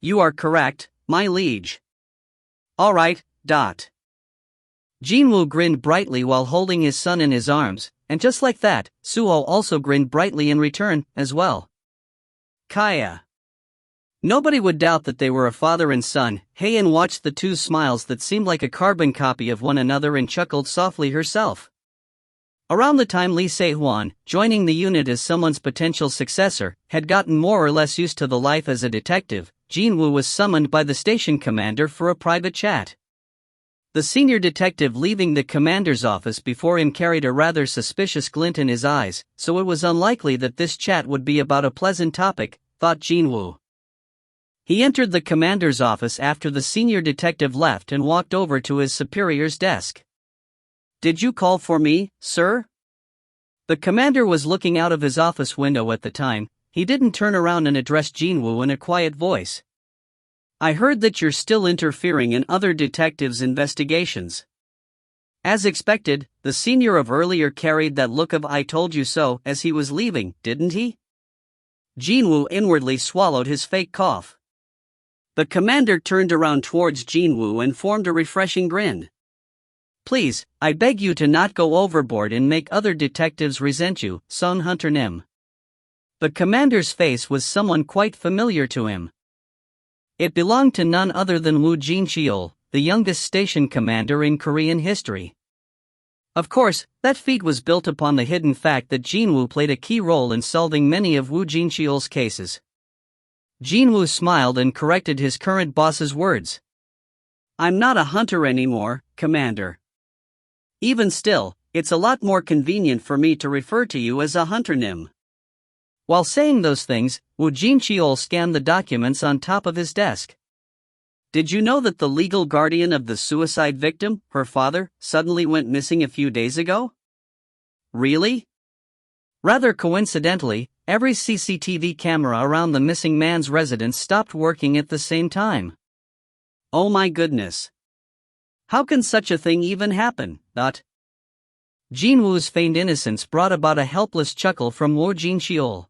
"You are correct, my liege." "All right, Jin-Woo grinned brightly while holding his son in his arms, and just like that, Suho also grinned brightly in return, as well. Kaya. Nobody would doubt that they were a father and son. Hae-in watched the two smiles that seemed like a carbon copy of one another and chuckled softly herself. Around the time Lee Se-hwan, joining the unit as someone's potential successor, had gotten more or less used to the life as a detective, Jin-Woo was summoned by the station commander for a private chat. The senior detective leaving the commander's office before him carried a rather suspicious glint in his eyes, so it was unlikely that this chat would be about a pleasant topic, thought Jin-Woo. He entered the commander's office after the senior detective left and walked over to his superior's desk. "Did you call for me, sir?" The commander was looking out of his office window at the time. He didn't turn around and address Jin-Woo in a quiet voice. "I heard that you're still interfering in other detectives' investigations." As expected, the senior of earlier carried that look of "I told you so" as he was leaving, didn't he? Jin-Woo inwardly swallowed his fake cough. The commander turned around towards Jin-Woo and formed a refreshing grin. "Please, I beg you to not go overboard and make other detectives resent you, Son Hunter Nim." The commander's face was someone quite familiar to him. It belonged to none other than Woo Jin-cheol, the youngest station commander in Korean history. Of course, that feat was built upon the hidden fact that Jin-Woo played a key role in solving many of Woo Jin-cheol's cases. Jin-Woo smiled and corrected his current boss's words. "I'm not a hunter anymore, Commander. Even still, it's a lot more convenient for me to refer to you as a Hunter Nim." While saying those things, Woo Jin-cheol scanned the documents on top of his desk. "Did you know that the legal guardian of the suicide victim, her father, suddenly went missing a few days ago?" "Really?" Rather coincidentally, every CCTV camera around the missing man's residence stopped working at the same time. "Oh my goodness. How can such a thing even happen?" Jin-Woo's feigned innocence brought about a helpless chuckle from Woo Jin-cheol.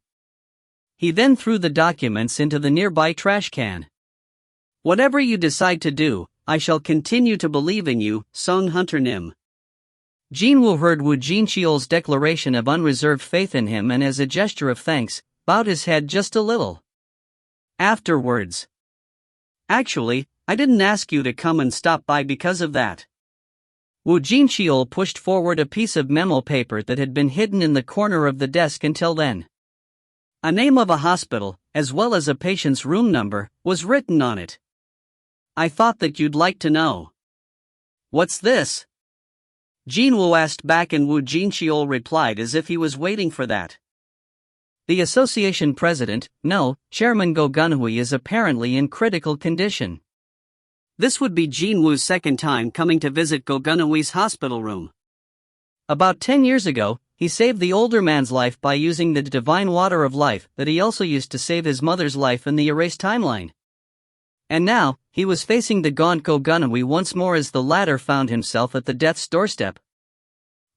He then threw the documents into the nearby trash can. "Whatever you decide to do, I shall continue to believe in you, Son Hunter Nim." Jin-Woo heard Woo Jin-cheol's declaration of unreserved faith in him and as a gesture of thanks, bowed his head just a little. Afterwards, "Actually, I didn't ask you to come and stop by because of that." Woo Jin-cheol pushed forward a piece of memo paper that had been hidden in the corner of the desk until then. A name of a hospital, as well as a patient's room number, was written on it. I thought that you'd like to know. What's this? Jin-Woo asked back, and Woo Jin-cheol replied as if he was waiting for that. The association president, no, Chairman Go Gun-hui, is apparently in critical condition. This would be Jin-Woo's second time coming to visit Go Gun-hui's hospital room. About 10 years ago, he saved the older man's life by using the divine water of life that he also used to save his mother's life in the erased timeline. And now, he was facing the gaunt Go Gun-hui once more as the latter found himself at the death's doorstep.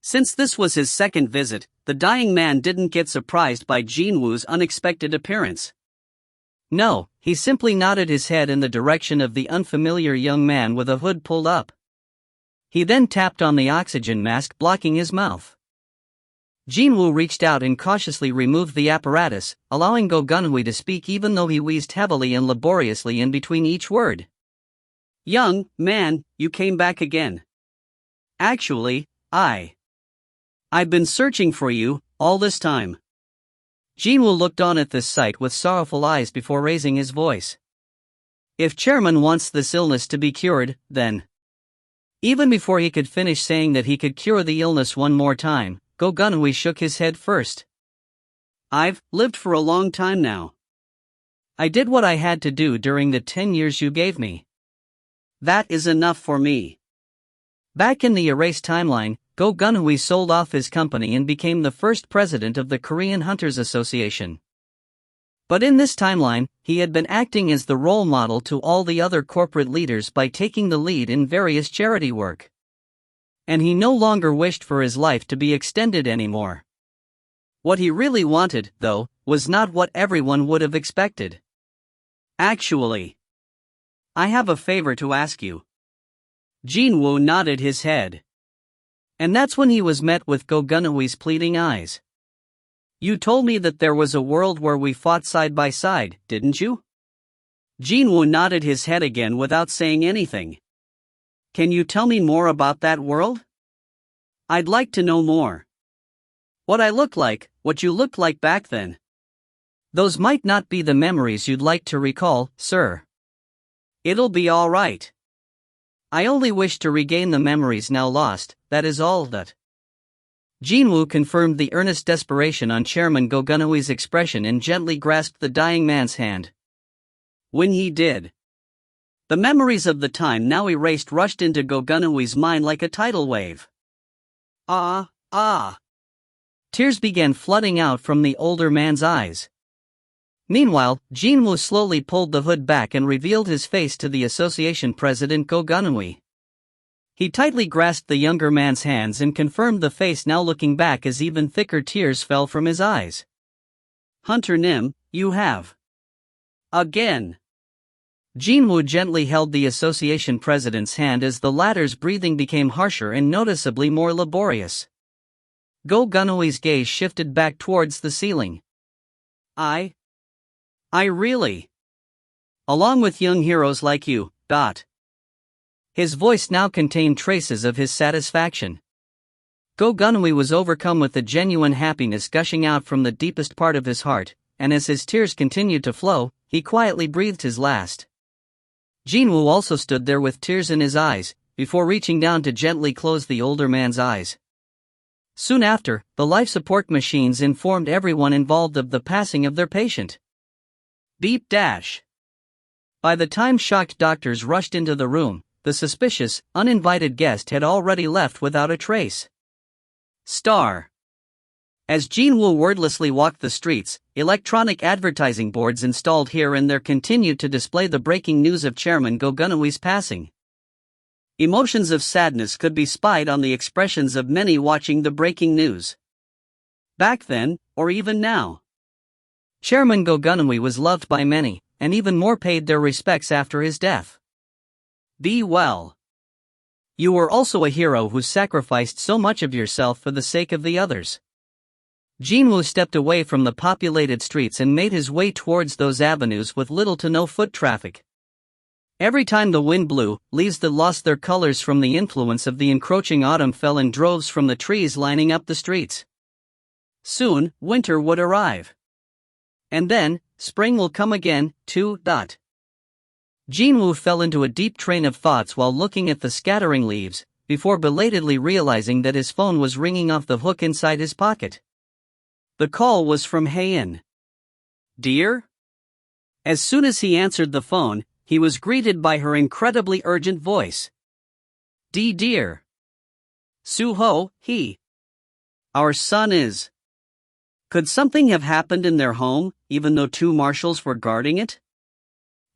Since this was his second visit, the dying man didn't get surprised by Jin-Woo's unexpected appearance. No, he simply nodded his head in the direction of the unfamiliar young man with a hood pulled up. He then tapped on the oxygen mask blocking his mouth. Jin-Woo reached out and cautiously removed the apparatus, allowing Go Gun-hui to speak even though he wheezed heavily and laboriously in between each word. Young man, you came back again. Actually, I've been searching for you, all this time. Jin-Woo looked on at this sight with sorrowful eyes before raising his voice. If Chairman wants this illness to be cured, then... Even before he could finish saying that he could cure the illness one more time, Go Gun-hui shook his head first. I've lived for a long time now. I did what I had to do during the 10 years you gave me. That is enough for me. Back in the erased timeline, Go Gun-hui sold off his company and became the first president of the Korean Hunters Association. But in this timeline, he had been acting as the role model to all the other corporate leaders by taking the lead in various charity work. And he no longer wished for his life to be extended anymore. What he really wanted, though, was not what everyone would have expected. Actually, I have a favor to ask you. Jin-Woo nodded his head. And that's when he was met with Go Gun-hui's pleading eyes. You told me that there was a world where we fought side by side, didn't you? Jin-Woo nodded his head again without saying anything. Can you tell me more about that world? I'd like to know more. What I look like, what you looked like back then. Those might not be the memories you'd like to recall, sir. It'll be all right. I only wish to regain the memories now lost, that is all that. Jin-Woo confirmed the earnest desperation on Chairman Go Gun-hui's expression and gently grasped the dying man's hand. When he did, the memories of the time now erased rushed into Go Gun-hui's mind like a tidal wave. Tears began flooding out from the older man's eyes. Meanwhile, Jin-Woo slowly pulled the hood back and revealed his face to the association president Go Gun-hui. He tightly grasped the younger man's hands and confirmed the face now looking back as even thicker tears fell from his eyes. Hunter Nim, you have. Again. Jin-Woo gently held the association president's hand as the latter's breathing became harsher and noticeably more laborious. Go Gun-hui's gaze shifted back towards the ceiling. I really. Along with young heroes like you, His voice now contained traces of his satisfaction. Go Gun-hui was overcome with the genuine happiness gushing out from the deepest part of his heart, and as his tears continued to flow, he quietly breathed his last. Jin-Woo also stood there with tears in his eyes, before reaching down to gently close the older man's eyes. Soon after, the life support machines informed everyone involved of the passing of their patient. Beep dash. By the time shocked doctors rushed into the room, the suspicious, uninvited guest had already left without a trace. Star. As Jin-Woo wordlessly walked the streets, electronic advertising boards installed here and there continued to display the breaking news of Chairman Go Gun-hui's passing. Emotions of sadness could be spied on the expressions of many watching the breaking news. Back then, or even now, Chairman Go Gun-hui was loved by many, and even more paid their respects after his death. Be well. You were also a hero who sacrificed so much of yourself for the sake of the others. Jin-Woo stepped away from the populated streets and made his way towards those avenues with little to no foot traffic. Every time the wind blew, leaves that lost their colors from the influence of the encroaching autumn fell in droves from the trees lining up the streets. Soon, winter would arrive. And then, spring will come again, too. Jin-Woo fell into a deep train of thoughts while looking at the scattering leaves, before belatedly realizing that his phone was ringing off the hook inside his pocket. The call was from Hae-in. "Dear?" As soon as he answered the phone, he was greeted by her incredibly urgent voice. Dear. Suho, he. Our son is. Could something have happened in their home, even though 2 marshals were guarding it?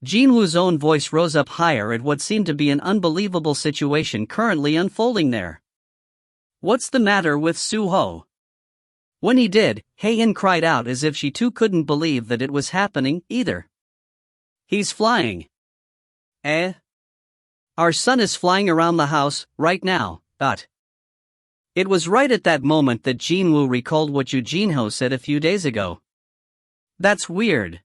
Jin-Woo's own voice rose up higher at what seemed to be an unbelievable situation currently unfolding there. What's the matter with Suho? When he did, Hae-in cried out as if she too couldn't believe that it was happening, either. He's flying. Eh? Our son is flying around the house, right now. It was right at that moment that Jin-Woo recalled what Eugene said a few days ago. That's weird.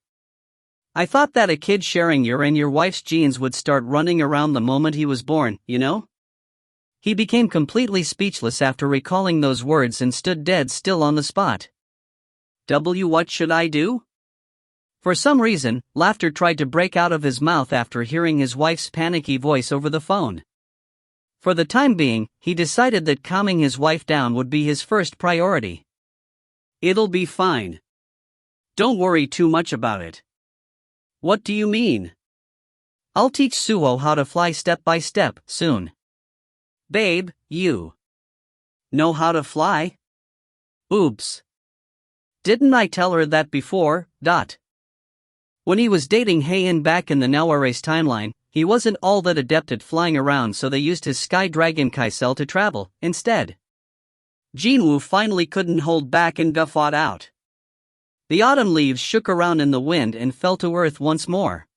I thought that a kid sharing your and your wife's genes would start running around the moment he was born, you know? He became completely speechless after recalling those words and stood dead still on the spot. What should I do? For some reason, laughter tried to break out of his mouth after hearing his wife's panicky voice over the phone. For the time being, he decided that calming his wife down would be his first priority. It'll be fine. Don't worry too much about it. What do you mean? I'll teach Suho how to fly step by step, soon. Babe, you know how to fly? Oops. Didn't I tell her that before? When he was dating Hae-in back in the Noware's timeline, he wasn't all that adept at flying around, so they used his Sky Dragon Kaisel to travel, instead. Jin-Woo finally couldn't hold back and guffawed out. The autumn leaves shook around in the wind and fell to earth once more.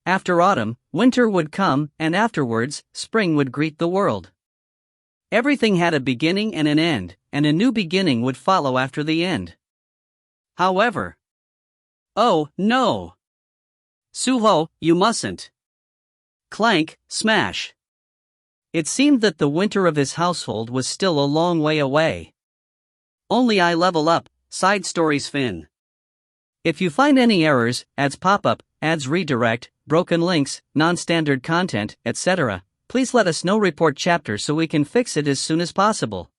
After autumn, winter would come, and afterwards, spring would greet the world. Everything had a beginning and an end, and a new beginning would follow after the end. However, oh, no! Suho, you mustn't. Clank, smash. It seemed that the winter of his household was still a long way away. Only I level up, side stories fin. If you find any errors, ads pop up, ads redirect, broken links, non-standard content, etc., please let us know. Report chapter so we can fix it as soon as possible.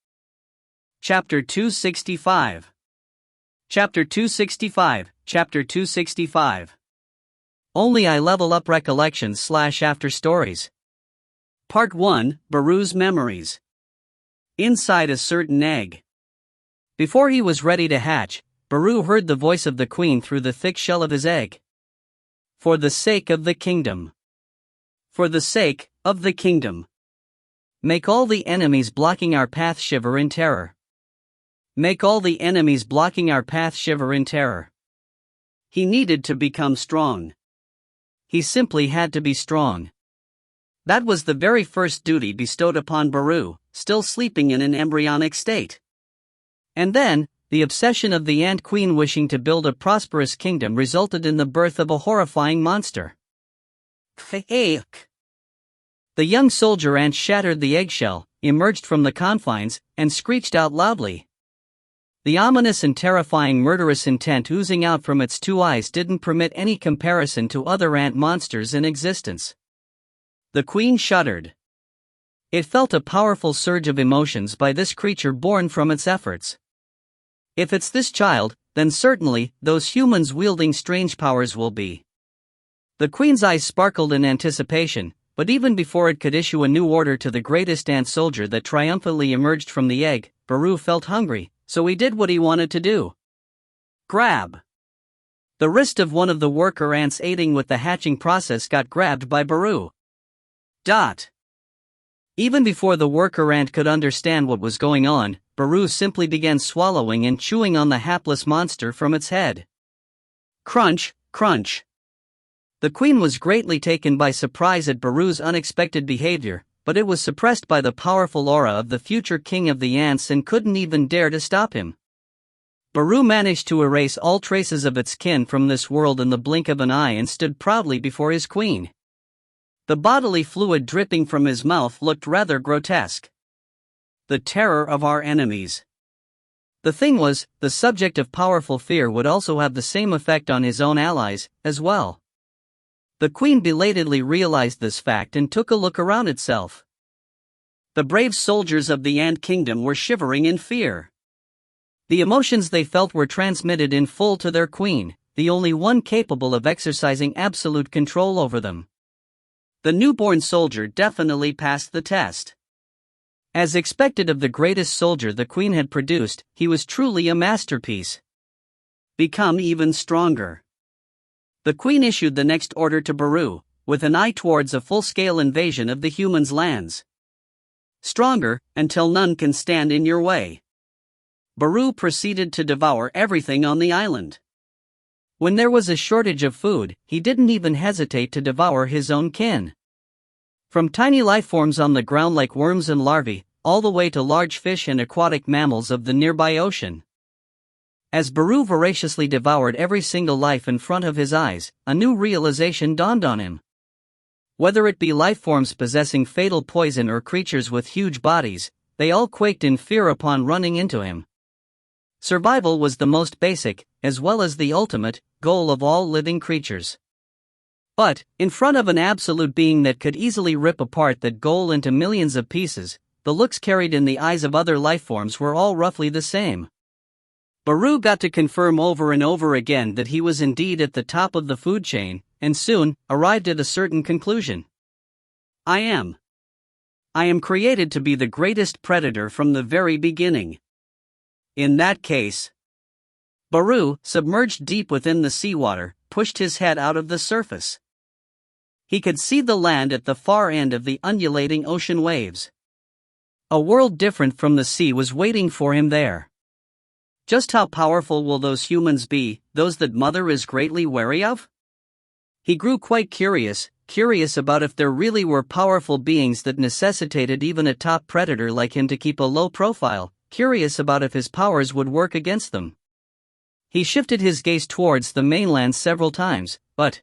Chapter 265. Chapter 265, Chapter 265. Only I level up recollections / after stories. Part 1, Baru's memories. Inside a certain egg. Before he was ready to hatch, Baru heard the voice of the queen through the thick shell of his egg. For the sake of the kingdom. For the sake of the kingdom. Make all the enemies blocking our path shiver in terror. Make all the enemies blocking our path shiver in terror. He needed to become strong. He simply had to be strong. That was the very first duty bestowed upon Baru, still sleeping in an embryonic state. And then, the obsession of the Ant Queen wishing to build a prosperous kingdom resulted in the birth of a horrifying monster. The young soldier ant shattered the eggshell, emerged from the confines, and screeched out loudly. The ominous and terrifying murderous intent oozing out from its 2 eyes didn't permit any comparison to other ant monsters in existence. The queen shuddered. It felt a powerful surge of emotions by this creature born from its efforts. If it's this child, then certainly, those humans wielding strange powers will be. The queen's eyes sparkled in anticipation, but even before it could issue a new order to the greatest ant soldier that triumphantly emerged from the egg, Baru felt hungry, so he did what he wanted to do. Grab. The wrist of one of the worker ants aiding with the hatching process got grabbed by Baru. Even before the worker ant could understand what was going on, Baru simply began swallowing and chewing on the hapless monster from its head. Crunch, crunch. The queen was greatly taken by surprise at Baru's unexpected behavior, but it was suppressed by the powerful aura of the future king of the ants and couldn't even dare to stop him. Baru managed to erase all traces of its kin from this world in the blink of an eye and stood proudly before his queen. The bodily fluid dripping from his mouth looked rather grotesque. The terror of our enemies. The thing was, the subject of powerful fear would also have the same effect on his own allies, as well. The queen belatedly realized this fact and took a look around itself. The brave soldiers of the Ant Kingdom were shivering in fear. The emotions they felt were transmitted in full to their queen, the only one capable of exercising absolute control over them. The newborn soldier definitely passed the test. As expected of the greatest soldier the queen had produced, he was truly a masterpiece. Become even stronger. The queen issued the next order to Baru, with an eye towards a full-scale invasion of the humans' lands. Stronger, until none can stand in your way. Baru proceeded to devour everything on the island. When there was a shortage of food, he didn't even hesitate to devour his own kin. From tiny lifeforms on the ground like worms and larvae, all the way to large fish and aquatic mammals of the nearby ocean. As Baru voraciously devoured every single life in front of his eyes, a new realization dawned on him. Whether it be lifeforms possessing fatal poison or creatures with huge bodies, they all quaked in fear upon running into him. Survival was the most basic, as well as the ultimate, goal of all living creatures. But, in front of an absolute being that could easily rip apart that goal into millions of pieces, the looks carried in the eyes of other lifeforms were all roughly the same. Baru got to confirm over and over again that he was indeed at the top of the food chain, and soon arrived at a certain conclusion. I am created to be the greatest predator from the very beginning. In that case, Baru, submerged deep within the seawater, pushed his head out of the surface. He could see the land at the far end of the undulating ocean waves. A world different from the sea was waiting for him there. Just how powerful will those humans be, those that Mother is greatly wary of? He grew quite curious about if there really were powerful beings that necessitated even a top predator like him to keep a low profile, curious about if his powers would work against them. He shifted his gaze towards the mainland several times, but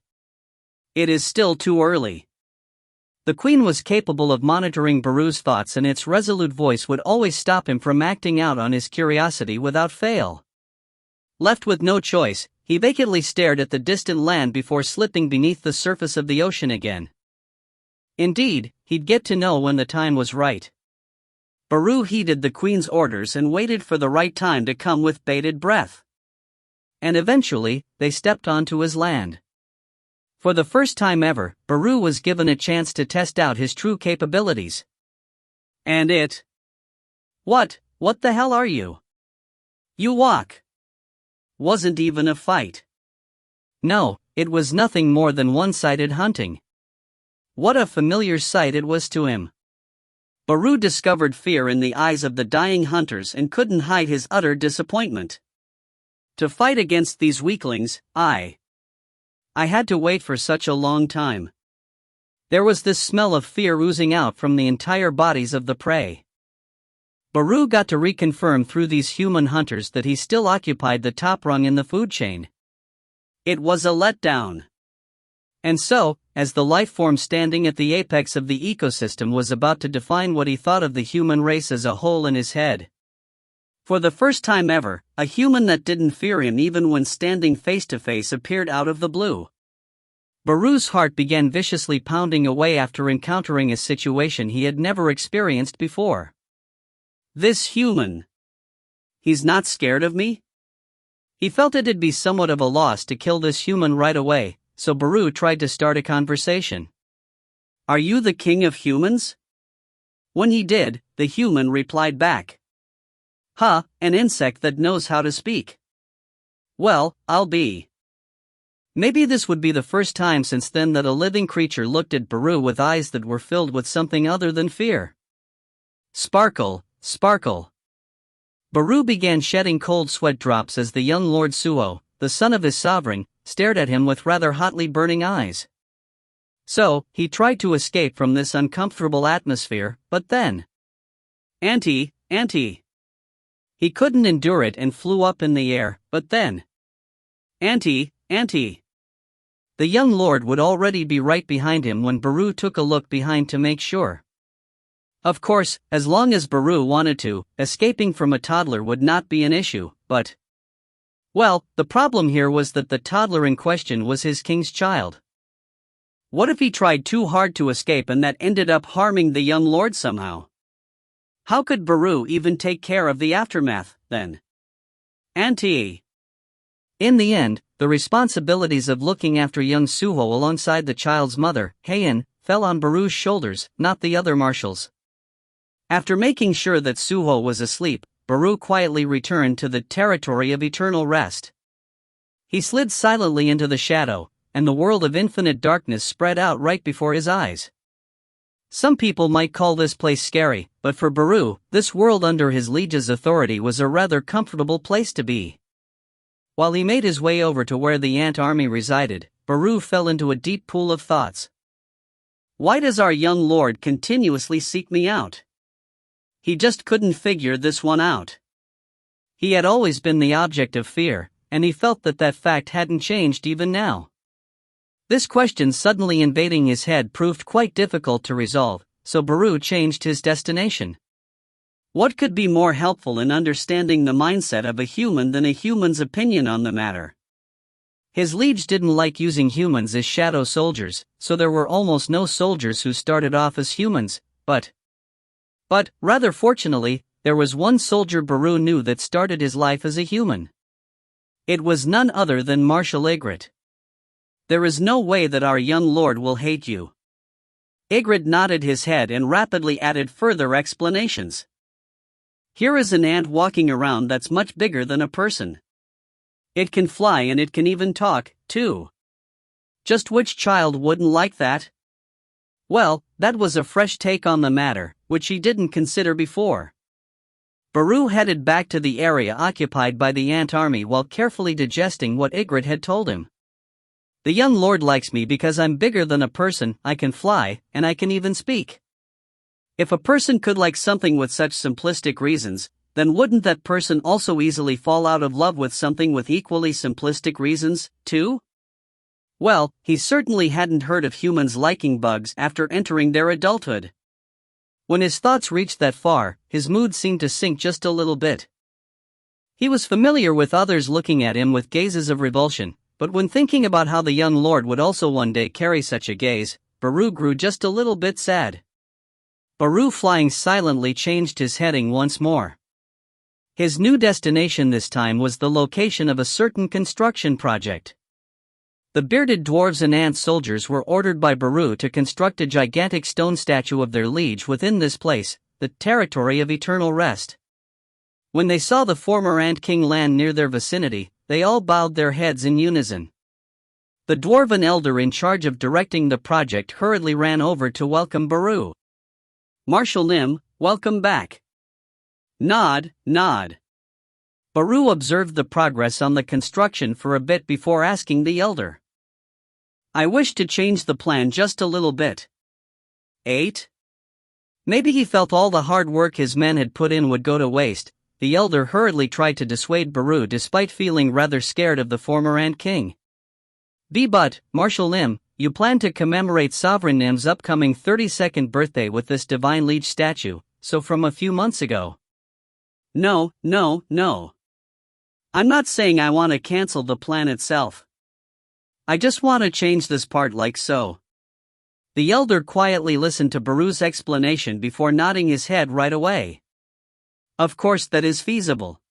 it is still too early. The queen was capable of monitoring Baru's thoughts, and its resolute voice would always stop him from acting out on his curiosity without fail. Left with no choice, he vacantly stared at the distant land before slipping beneath the surface of the ocean again. Indeed, he'd get to know when the time was right. Baru heeded the queen's orders and waited for the right time to come with bated breath. And eventually, they stepped onto his land. For the first time ever, Baru was given a chance to test out his true capabilities. And it... What the hell are you? You walk. Wasn't even a fight. No, it was nothing more than one-sided hunting. What a familiar sight it was to him. Baru discovered fear in the eyes of the dying hunters and couldn't hide his utter disappointment. To fight against these weaklings, I had to wait for such a long time. There was this smell of fear oozing out from the entire bodies of the prey. Baru got to reconfirm through these human hunters that he still occupied the top rung in the food chain. It was a letdown. And so, as the life form standing at the apex of the ecosystem was about to define what he thought of the human race as a whole in his head. For the first time ever, a human that didn't fear him even when standing face to face appeared out of the blue. Baru's heart began viciously pounding away after encountering a situation he had never experienced before. This human. He's not scared of me? He felt it'd be somewhat of a loss to kill this human right away, so Baru tried to start a conversation. Are you the king of humans? When he did, the human replied back. Huh, an insect that knows how to speak. Well, I'll be. Maybe this would be the first time since then that a living creature looked at Baru with eyes that were filled with something other than fear. Sparkle. Sparkle. Baru began shedding cold sweat drops as the young Lord Suo, the son of his sovereign, stared at him with rather hotly burning eyes. So, he tried to escape from this uncomfortable atmosphere, but then... Auntie. He couldn't endure it and flew up in the air, but then... Auntie. The young lord would already be right behind him when Baru took a look behind to make sure. Of course, as long as Baru wanted to, escaping from a toddler would not be an issue, but... Well, the problem here was that the toddler in question was his king's child. What if he tried too hard to escape and that ended up harming the young lord somehow? How could Baru even take care of the aftermath, then? Auntie. In the end, the responsibilities of looking after young Suho alongside the child's mother, Heian, fell on Baru's shoulders, not the other marshals. After making sure that Suho was asleep, Baru quietly returned to the territory of eternal rest. He slid silently into the shadow, and the world of infinite darkness spread out right before his eyes. Some people might call this place scary, but for Baru, this world under his liege's authority was a rather comfortable place to be. While he made his way over to where the ant army resided, Baru fell into a deep pool of thoughts. Why does our young lord continuously seek me out? He just couldn't figure this one out. He had always been the object of fear, and he felt that that fact hadn't changed even now. This question suddenly invading his head proved quite difficult to resolve, so Baru changed his destination. What could be more helpful in understanding the mindset of a human than a human's opinion on the matter? His liege didn't like using humans as shadow soldiers, so there were almost no soldiers who started off as humans, but rather fortunately, there was one soldier Baru knew that started his life as a human. It was none other than Marshal Ygritte. There is no way that our young lord will hate you. Ygritte nodded his head and rapidly added further explanations. Here is an ant walking around that's much bigger than a person. It can fly and it can even talk, too. Just which child wouldn't like that? Well, that was a fresh take on the matter, which he didn't consider before. Baru headed back to the area occupied by the ant army while carefully digesting what Ygritte had told him. The young lord likes me because I'm bigger than a person, I can fly, and I can even speak. If a person could like something with such simplistic reasons, then wouldn't that person also easily fall out of love with something with equally simplistic reasons, too? Well, he certainly hadn't heard of humans liking bugs after entering their adulthood. When his thoughts reached that far, his mood seemed to sink just a little bit. He was familiar with others looking at him with gazes of revulsion, but when thinking about how the young lord would also one day carry such a gaze, Baru grew just a little bit sad. Baru flying silently changed his heading once more. His new destination this time was the location of a certain construction project. The bearded dwarves and ant soldiers were ordered by Baru to construct a gigantic stone statue of their liege within this place, the territory of eternal rest. When they saw the former ant king land near their vicinity, they all bowed their heads in unison. The dwarven elder in charge of directing the project hurriedly ran over to welcome Baru. Marshal Nim, welcome back. Nod, nod. Baru observed the progress on the construction for a bit before asking the elder. I wish to change the plan just a little bit. 8? Maybe he felt all the hard work his men had put in would go to waste. The elder hurriedly tried to dissuade Baru despite feeling rather scared of the former ant king. But, Marshal Nim, you plan to commemorate Sovereign Nim's upcoming 32nd birthday with this divine liege statue, so from a few months ago. No. I'm not saying I want to cancel the plan itself. I just want to change this part like so. The elder quietly listened to Baru's explanation before nodding his head right away. Of course that is feasible.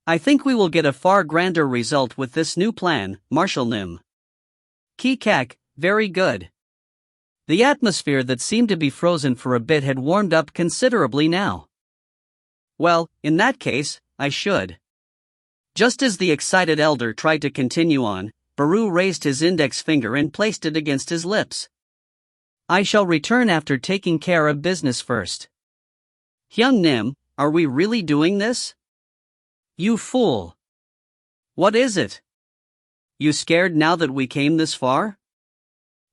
I think we will get a far grander result with this new plan, Marshal Nim. Kikak, very good. The atmosphere that seemed to be frozen for a bit had warmed up considerably now. Well, in that case, I should. Just as the excited elder tried to continue on, Baru raised his index finger and placed it against his lips. I shall return after taking care of business first. Hyung Nim, are we really doing this? You fool. What is it? You scared now that we came this far?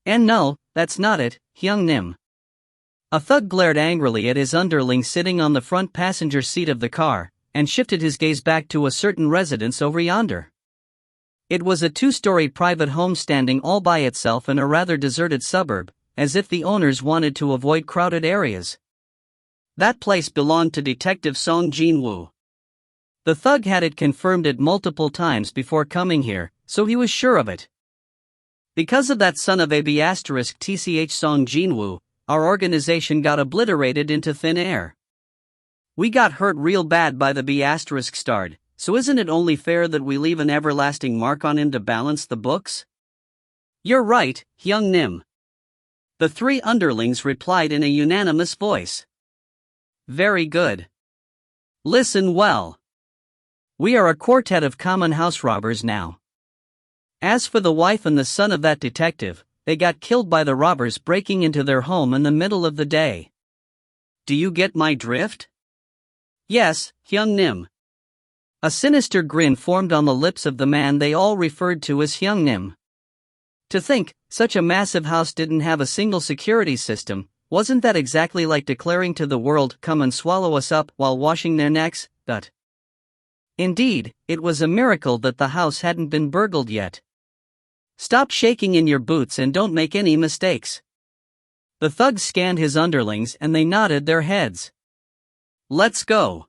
And no, that's not it, Hyung Nim. A thug glared angrily at his underling sitting on the front passenger seat of the car, and shifted his gaze back to a certain residence over yonder. It was a two-story private home standing all by itself in a rather deserted suburb, as if the owners wanted to avoid crowded areas. That place belonged to Detective Seong Jin-Woo. The thug had it confirmed it multiple times before coming here, so he was sure of it. Because of that son of a B*tch Seong Jin-Woo, our organization got obliterated into thin air. We got hurt real bad by the B** starred, so isn't it only fair that we leave an everlasting mark on him to balance the books? You're right, Hyung Nim. The three underlings replied in a unanimous voice. Very good. Listen well. We are a quartet of common house robbers now. As for the wife and the son of that detective, they got killed by the robbers breaking into their home in the middle of the day. Do you get my drift? Yes, Hyung Nim. A sinister grin formed on the lips of the man they all referred to as Hyung Nim. To think, such a massive house didn't have a single security system, wasn't that exactly like declaring to the world, come and swallow us up while washing their necks? Indeed, it was a miracle that the house hadn't been burgled yet. Stop shaking in your boots and don't make any mistakes. The thug scanned his underlings and they nodded their heads. Let's go.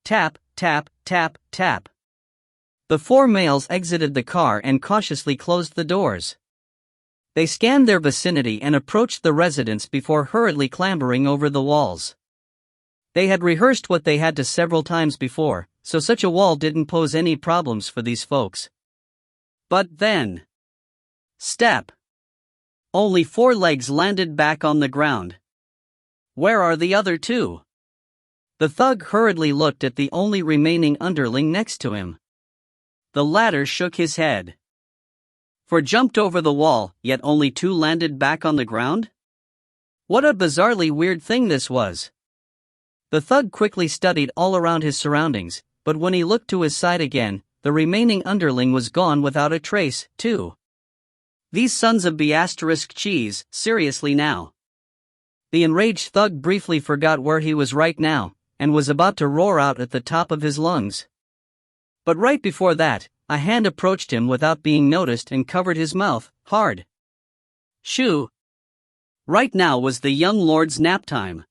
Tap, tap, tap, tap. The four males exited the car and cautiously closed the doors. They scanned their vicinity and approached the residence before hurriedly clambering over the walls. They had rehearsed what they had to several times before, so such a wall didn't pose any problems for these folks. But then... Step! Only 4 legs landed back on the ground. Where are the other 2? The thug hurriedly looked at the only remaining underling next to him. The latter shook his head. For jumped over the wall, yet only 2 landed back on the ground? What a bizarrely weird thing this was. The thug quickly studied all around his surroundings, but when he looked to his side again, the remaining underling was gone without a trace, too. These sons of B** cheese, seriously now. The enraged thug briefly forgot where he was right now, and was about to roar out at the top of his lungs. But right before that, a hand approached him without being noticed and covered his mouth, hard. Shoo! Right now was the young lord's nap time.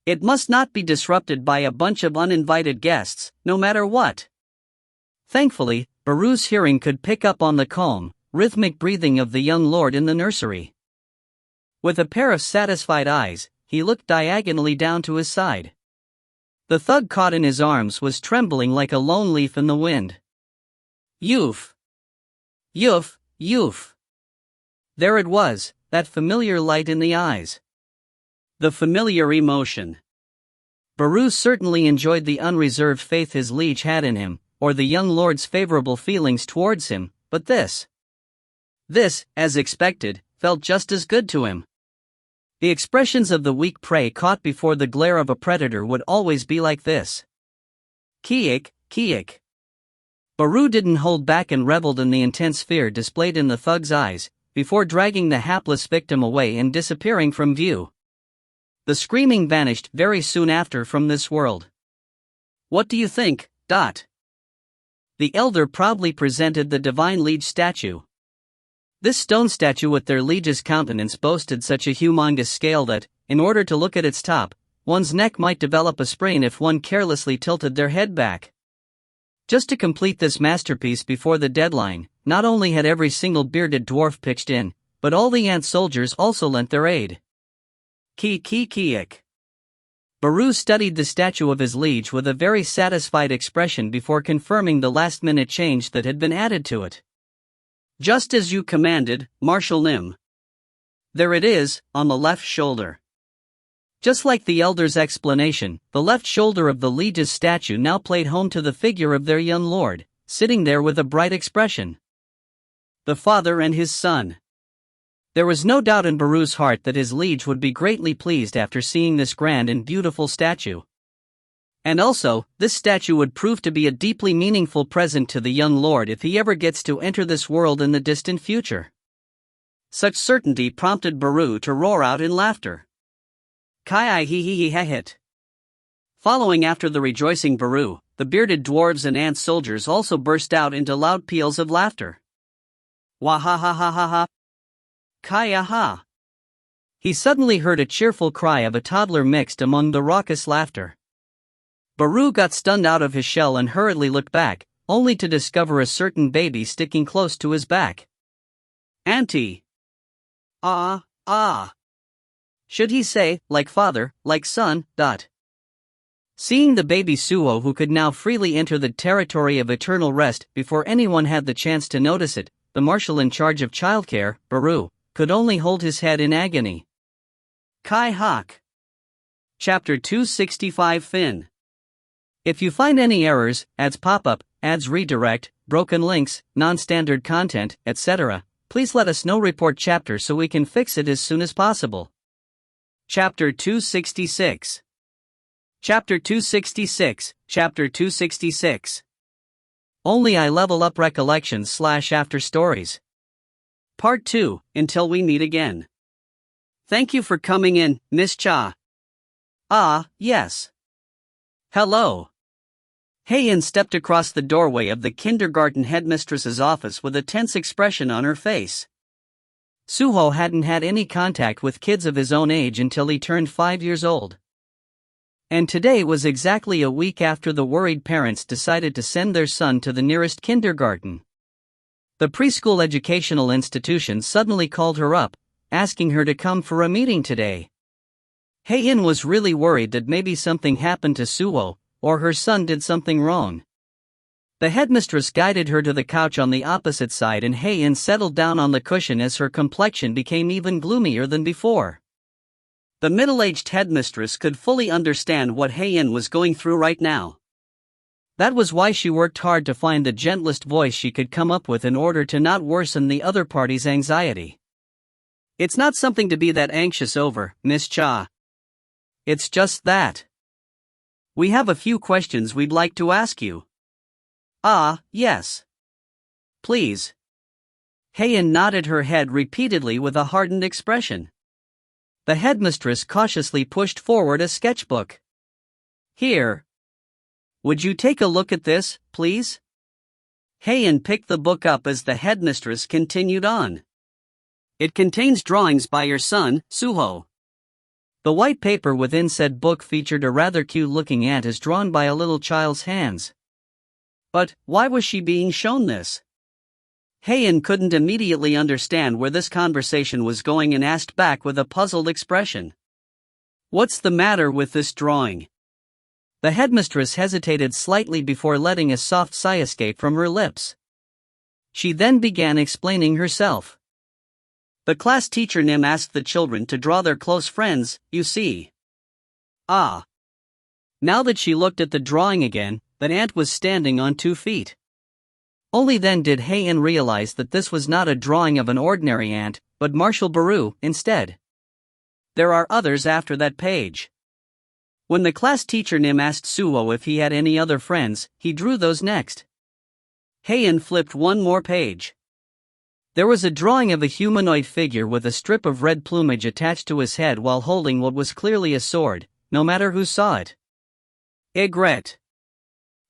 It must not be disrupted by a bunch of uninvited guests, no matter what. Thankfully, Baru's hearing could pick up on the calm, rhythmic breathing of the young lord in the nursery. With a pair of satisfied eyes, he looked diagonally down to his side. The thug caught in his arms was trembling like a lone leaf in the wind. Yoof! Yoof! Yoof! There it was, that familiar light in the eyes. The familiar emotion. Baru certainly enjoyed the unreserved faith his liege had in him, or the young lord's favorable feelings towards him, but this, as expected, felt just as good to him. The expressions of the weak prey caught before the glare of a predator would always be like this. Kiik, kiik. Baru didn't hold back and reveled in the intense fear displayed in the thug's eyes, before dragging the hapless victim away and disappearing from view. The screaming vanished very soon after from this world. What do you think, Dot? The elder proudly presented the divine liege statue. This stone statue with their liege's countenance boasted such a humongous scale that, in order to look at its top, one's neck might develop a sprain if one carelessly tilted their head back. Just to complete this masterpiece before the deadline, not only had every single bearded dwarf pitched in, but all the ant soldiers also lent their aid. Kiik. Baru studied the statue of his liege with a very satisfied expression before confirming the last-minute change that had been added to it. Just as you commanded, Marshal Nim. There it is, on the left shoulder. Just like the elder's explanation, the left shoulder of the liege's statue now played home to the figure of their young lord, sitting there with a bright expression. The father and his son. There was no doubt in Baru's heart that his liege would be greatly pleased after seeing this grand and beautiful statue. And also, this statue would prove to be a deeply meaningful present to the young lord if he ever gets to enter this world in the distant future. Such certainty prompted Baru to roar out in laughter. Kai-I-he-he-he-he-hit. Following after the rejoicing Baru, the bearded dwarves and ant soldiers also burst out into loud peals of laughter. Wah-ha-ha-ha-ha-ha! Kaya-ha! He suddenly heard a cheerful cry of a toddler mixed among the raucous laughter. Baru got stunned out of his shell and hurriedly looked back, only to discover a certain baby sticking close to his back. Auntie! Ah. Should he say, like father, like son, ... Seeing the baby Suho, who could now freely enter the territory of eternal rest before anyone had the chance to notice it, the marshal in charge of childcare, Baru, could only hold his head in agony. Kai Hak. Chapter 265 Fin. If you find any errors, ads pop up, ads redirect, broken links, non-standard content, etc., please let us know. Report chapter so we can fix it as soon as possible. Chapter 266. Chapter 266. Only I level up recollections / after stories. Part 2, until we meet again. Thank you for coming in, Miss Cha. Ah, yes. Hello. Hei-in stepped across the doorway of the kindergarten headmistress's office with a tense expression on her face. Suho hadn't had any contact with kids of his own age until he turned 5 years old. And today was exactly a week after the worried parents decided to send their son to the nearest kindergarten. The preschool educational institution suddenly called her up, asking her to come for a meeting today. Hei-in was really worried that maybe something happened to Suho, or her son did something wrong. The headmistress guided her to the couch on the opposite side, and Hei-in settled down on the cushion as her complexion became even gloomier than before. The middle-aged headmistress could fully understand what Hei-in was going through right now. That was why she worked hard to find the gentlest voice she could come up with in order to not worsen the other party's anxiety. It's not something to be that anxious over, Miss Cha. It's just that we have a few questions we'd like to ask you. Ah, yes. Please. Hei-in nodded her head repeatedly with a hardened expression. The headmistress cautiously pushed forward a sketchbook. Here. Would you take a look at this, please? Hei-in picked the book up as the headmistress continued on. It contains drawings by your son, Suho. The white paper within said book featured a rather cute-looking ant as drawn by a little child's hands. But why was she being shown this? Hei-in couldn't immediately understand where this conversation was going and asked back with a puzzled expression. What's the matter with this drawing? The headmistress hesitated slightly before letting a soft sigh escape from her lips. She then began explaining herself. The class teacher Nim asked the children to draw their close friends, you see. Ah. Now that she looked at the drawing again, the ant was standing on 2 feet. Only then did Hei-in realize that this was not a drawing of an ordinary ant, but Marshal Baru, instead. There are others after that page. When the class teacher Nim asked Suho if he had any other friends, he drew those next. Hei-in flipped one more page. There was a drawing of a humanoid figure with a strip of red plumage attached to his head while holding what was clearly a sword, no matter who saw it. Egret.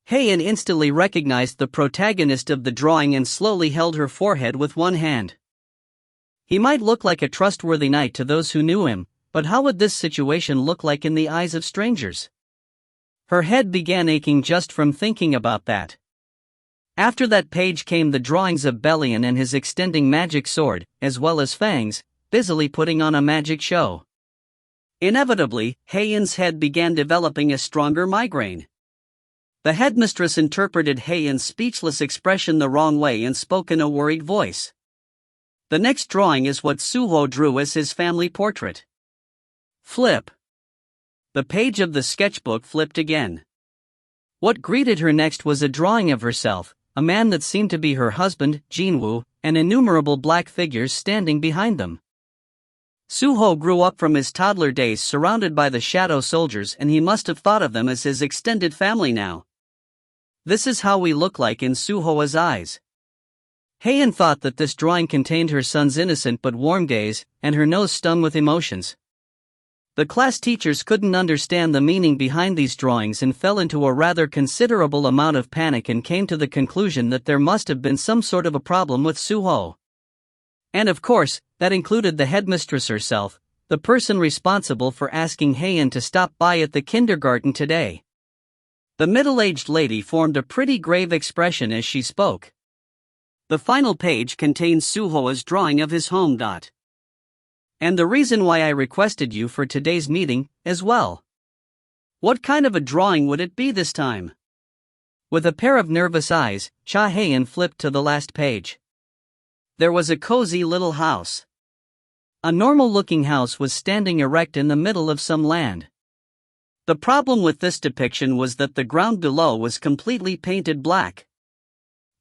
Hei-in instantly recognized the protagonist of the drawing and slowly held her forehead with one hand. He might look like a trustworthy knight to those who knew him, but how would this situation look like in the eyes of strangers? Her head began aching just from thinking about that. After that page came the drawings of Belian and his extending magic sword, as well as Fangs, busily putting on a magic show. Inevitably, Hei-in's head began developing a stronger migraine. The headmistress interpreted Hei-in's speechless expression the wrong way and spoke in a worried voice. The next drawing is what Suho drew as his family portrait. Flip. The page of the sketchbook flipped again. What greeted her next was a drawing of herself, a man that seemed to be her husband, Jin-Woo, and innumerable black figures standing behind them. Suho grew up from his toddler days surrounded by the shadow soldiers, and he must have thought of them as his extended family now. This is how we look like in Suho's eyes. Hei-in thought that this drawing contained her son's innocent but warm gaze, and her nose stung with emotions. The class teachers couldn't understand the meaning behind these drawings and fell into a rather considerable amount of panic and came to the conclusion that there must have been some sort of a problem with Suho. And of course, that included the headmistress herself, the person responsible for asking Haein to stop by at the kindergarten today. The middle-aged lady formed a pretty grave expression as she spoke. The final page contains Suho's drawing of his home. And the reason why I requested you for today's meeting, as well. What kind of a drawing would it be this time? With a pair of nervous eyes, Cha Haein flipped to the last page. There was a cozy little house. A normal-looking house was standing erect in the middle of some land. The problem with this depiction was that the ground below was completely painted black.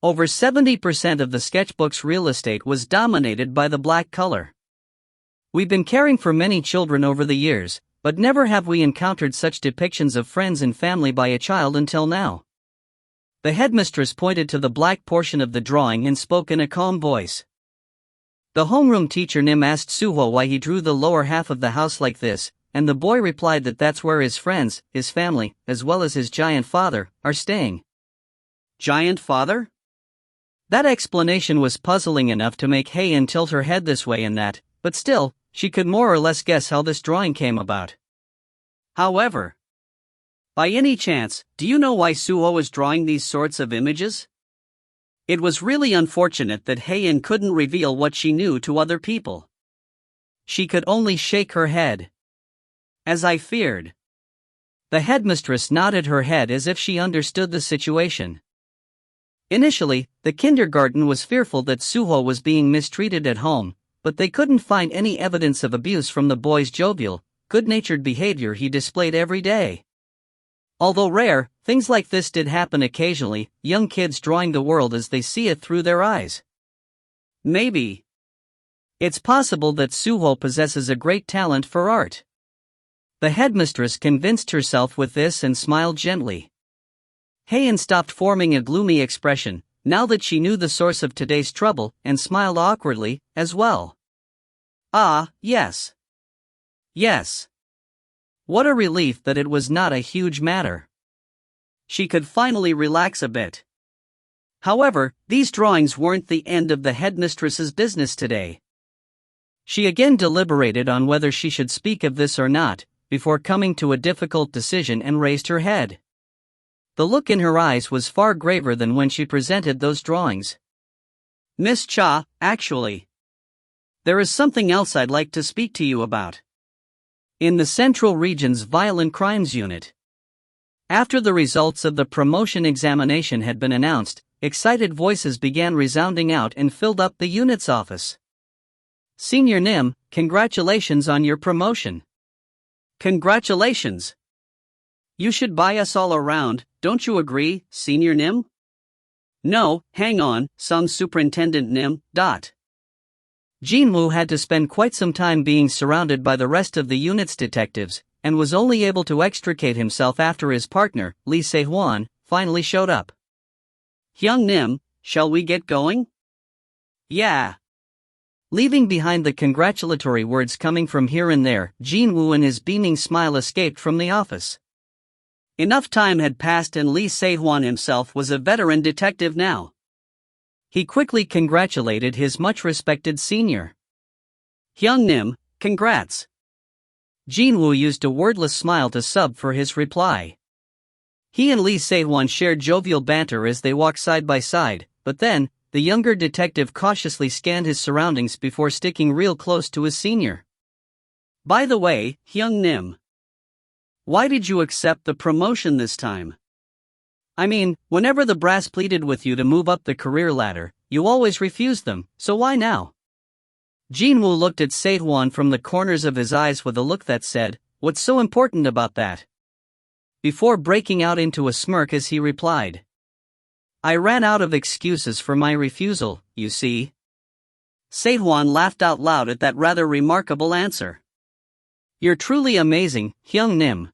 Over 70% of the sketchbook's real estate was dominated by the black color. We've been caring for many children over the years, but never have we encountered such depictions of friends and family by a child until now. The headmistress pointed to the black portion of the drawing and spoke in a calm voice. The homeroom teacher Nim asked Suho why he drew the lower half of the house like this, and the boy replied that that's where his friends, his family, as well as his giant father, are staying. Giant father? That explanation was puzzling enough to make Haein tilt her head this way and that, but still, she could more or less guess how this drawing came about. However, by any chance, do you know why Suho was drawing these sorts of images? It was really unfortunate that Haein couldn't reveal what she knew to other people. She could only shake her head. As I feared. The headmistress nodded her head as if she understood the situation. Initially, the kindergarten was fearful that Suho was being mistreated at home, but they couldn't find any evidence of abuse from the boy's jovial, good-natured behavior he displayed every day. Although rare, things like this did happen occasionally, young kids drawing the world as they see it through their eyes. Maybe. It's possible that Suho possesses a great talent for art. The headmistress convinced herself with this and smiled gently. Haein stopped forming a gloomy expression, now that she knew the source of today's trouble, and smiled awkwardly, as well. Ah, yes. Yes. What a relief that it was not a huge matter. She could finally relax a bit. However, these drawings weren't the end of the headmistress's business today. She again deliberated on whether she should speak of this or not, before coming to a difficult decision and raised her head. The look in her eyes was far graver than when she presented those drawings. Miss Cha, actually, there is something else I'd like to speak to you about. In the Central Region's Violent Crimes Unit. After the results of the promotion examination had been announced, excited voices began resounding out and filled up the unit's office. Senior Nim, congratulations on your promotion. Congratulations. You should buy us all around, don't you agree, Senior Nim? No, hang on, sung Superintendent Nim. Jin-Woo had to spend quite some time being surrounded by the rest of the unit's detectives, and was only able to extricate himself after his partner, Lee Se-hwan, finally showed up. Hyung Nim, shall we get going? Yeah. Leaving behind the congratulatory words coming from here and there, Jin-Woo and his beaming smile escaped from the office. Enough time had passed and Lee Se-hwan himself was a veteran detective now. He quickly congratulated his much-respected senior. Hyung Nim, congrats. Jin-Woo used a wordless smile to sub for his reply. He and Lee Se-hwan shared jovial banter as they walked side by side, but then, the younger detective cautiously scanned his surroundings before sticking real close to his senior. By the way, Hyung Nim, why did you accept the promotion this time? I mean, whenever the brass pleaded with you to move up the career ladder, you always refused them, so why now? Jin-Woo looked at Se-hwan from the corners of his eyes with a look that said, what's so important about that? Before breaking out into a smirk as he replied. I ran out of excuses for my refusal, you see. Se-hwan laughed out loud at that rather remarkable answer. You're truly amazing, Hyung Nim.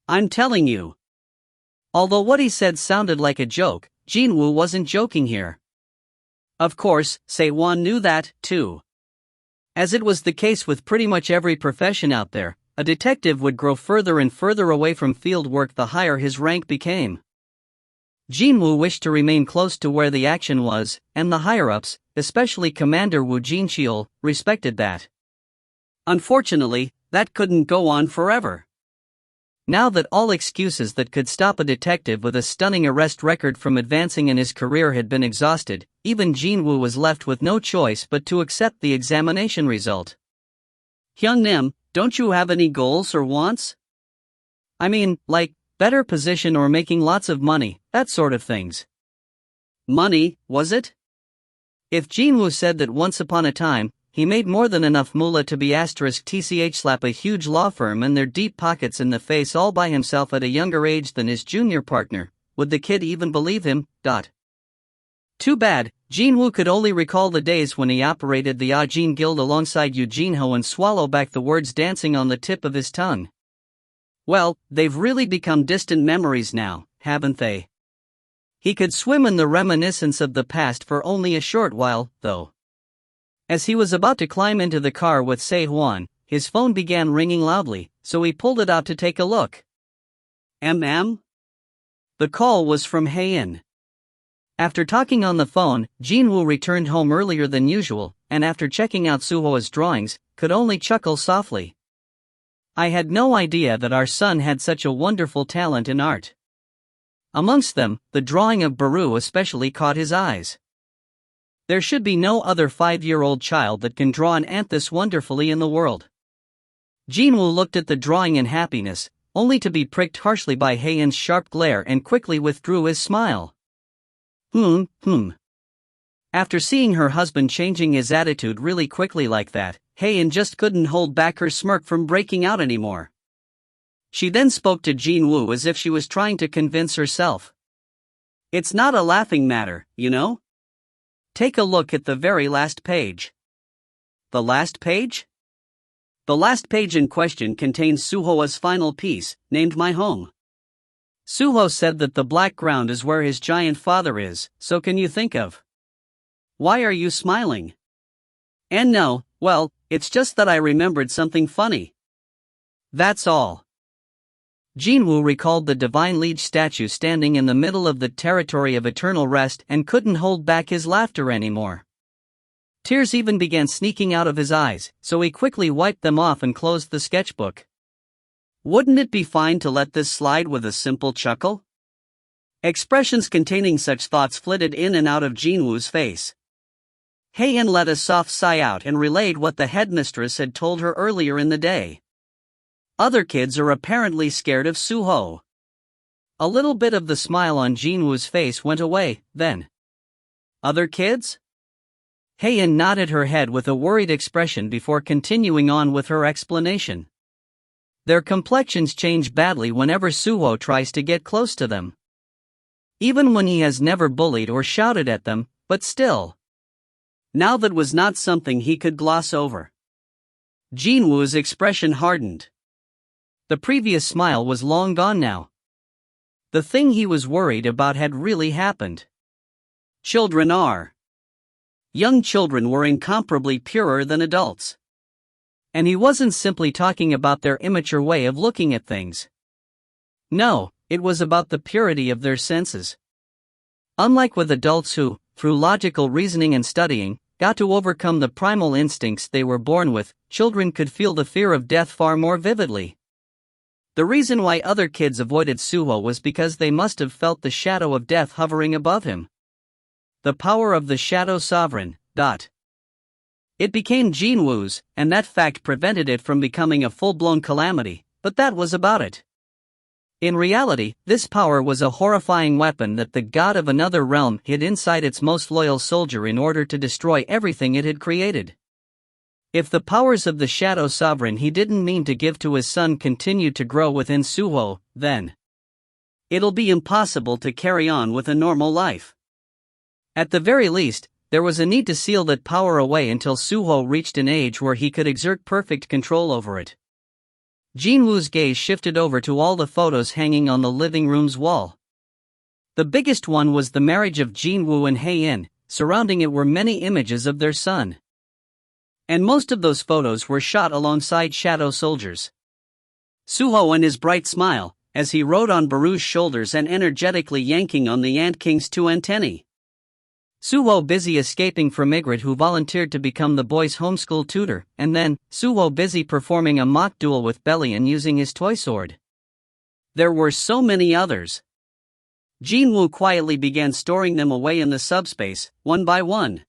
I'm telling you. Although what he said sounded like a joke, Jin-Woo wasn't joking here. Of course, Se-hwan knew that, too. As it was the case with pretty much every profession out there, a detective would grow further and further away from field work the higher his rank became. Jin-Woo wished to remain close to where the action was, and the higher-ups, especially Commander Woo Jin-cheol, respected that. Unfortunately, that couldn't go on forever. Now that all excuses that could stop a detective with a stunning arrest record from advancing in his career had been exhausted, even Jin-Woo was left with no choice but to accept the examination result. "Hyung-nim, don't you have any goals or wants? I mean, like, better position or making lots of money, that sort of things." Money, was it? If Jin-Woo said that once upon a time, he made more than enough moolah to be *tch slap a huge law firm and their deep pockets in the face all by himself at a younger age than his junior partner, would the kid even believe him? Too bad, Jin-Woo could only recall the days when he operated the Ajin Guild alongside Eugene-ho and swallow back the words dancing on the tip of his tongue. Well, they've really become distant memories now, haven't they? He could swim in the reminiscence of the past for only a short while, though. As he was about to climb into the car with Se-hwan, his phone began ringing loudly, so he pulled it out to take a look. The call was from Hae-in. After talking on the phone, Jin-Woo returned home earlier than usual, and after checking out Suho's drawings, could only chuckle softly. "I had no idea that our son had such a wonderful talent in art." Amongst them, the drawing of Baru especially caught his eyes. There should be no other 5-year-old child that can draw an ant this wonderfully in the world. Jin-Woo looked at the drawing in happiness, only to be pricked harshly by Hae-in's sharp glare and quickly withdrew his smile. After seeing her husband changing his attitude really quickly like that, Hae-in just couldn't hold back her smirk from breaking out anymore. She then spoke to Jin-Woo as if she was trying to convince herself. "It's not a laughing matter, you know? Take a look at the very last page." The last page? The last page in question contains Suho's final piece, named My Home. Suho said that the black ground is where his giant father is, so can you think of? Why are you smiling? And no, well, it's just that I remembered something funny. That's all. Jin-Woo recalled the divine liege statue standing in the middle of the territory of eternal rest and couldn't hold back his laughter anymore. Tears even began sneaking out of his eyes, so he quickly wiped them off and closed the sketchbook. Wouldn't it be fine to let this slide with a simple chuckle? Expressions containing such thoughts flitted in and out of Jin-Woo's face. Hae-in let a soft sigh out and relayed what the headmistress had told her earlier in the day. Other kids are apparently scared of Suho. A little bit of the smile on Jin-Woo's face went away, then. Other kids? Hae-in nodded her head with a worried expression before continuing on with her explanation. Their complexions change badly whenever Suho tries to get close to them. Even when he has never bullied or shouted at them, but still. Now that was not something he could gloss over. Jin-Woo's expression hardened. The previous smile was long gone now. The thing he was worried about had really happened. Young children were incomparably purer than adults. And he wasn't simply talking about their immature way of looking at things. No, it was about the purity of their senses. Unlike with adults who, through logical reasoning and studying, got to overcome the primal instincts they were born with, children could feel the fear of death far more vividly. The reason why other kids avoided Suho was because they must have felt the shadow of death hovering above him. The power of the Shadow Sovereign. It became Jin-Woo's, and that fact prevented it from becoming a full-blown calamity, but that was about it. In reality, this power was a horrifying weapon that the god of another realm hid inside its most loyal soldier in order to destroy everything it had created. If the powers of the Shadow Sovereign he didn't mean to give to his son continued to grow within Suho, then it'll be impossible to carry on with a normal life. At the very least, there was a need to seal that power away until Suho reached an age where he could exert perfect control over it. Jin-Woo's gaze shifted over to all the photos hanging on the living room's wall. The biggest one was the marriage of Jin-Woo and Hae-in, surrounding it were many images of their son. And most of those photos were shot alongside shadow soldiers. Suho and his bright smile, as he rode on Baru's shoulders and energetically yanking on the Ant King's two antennae. Suho busy escaping from Ygritte, who volunteered to become the boy's homeschool tutor, and then, Suho busy performing a mock duel with Belian using his toy sword. There were so many others. Jin-Woo quietly began storing them away in the subspace, one by one.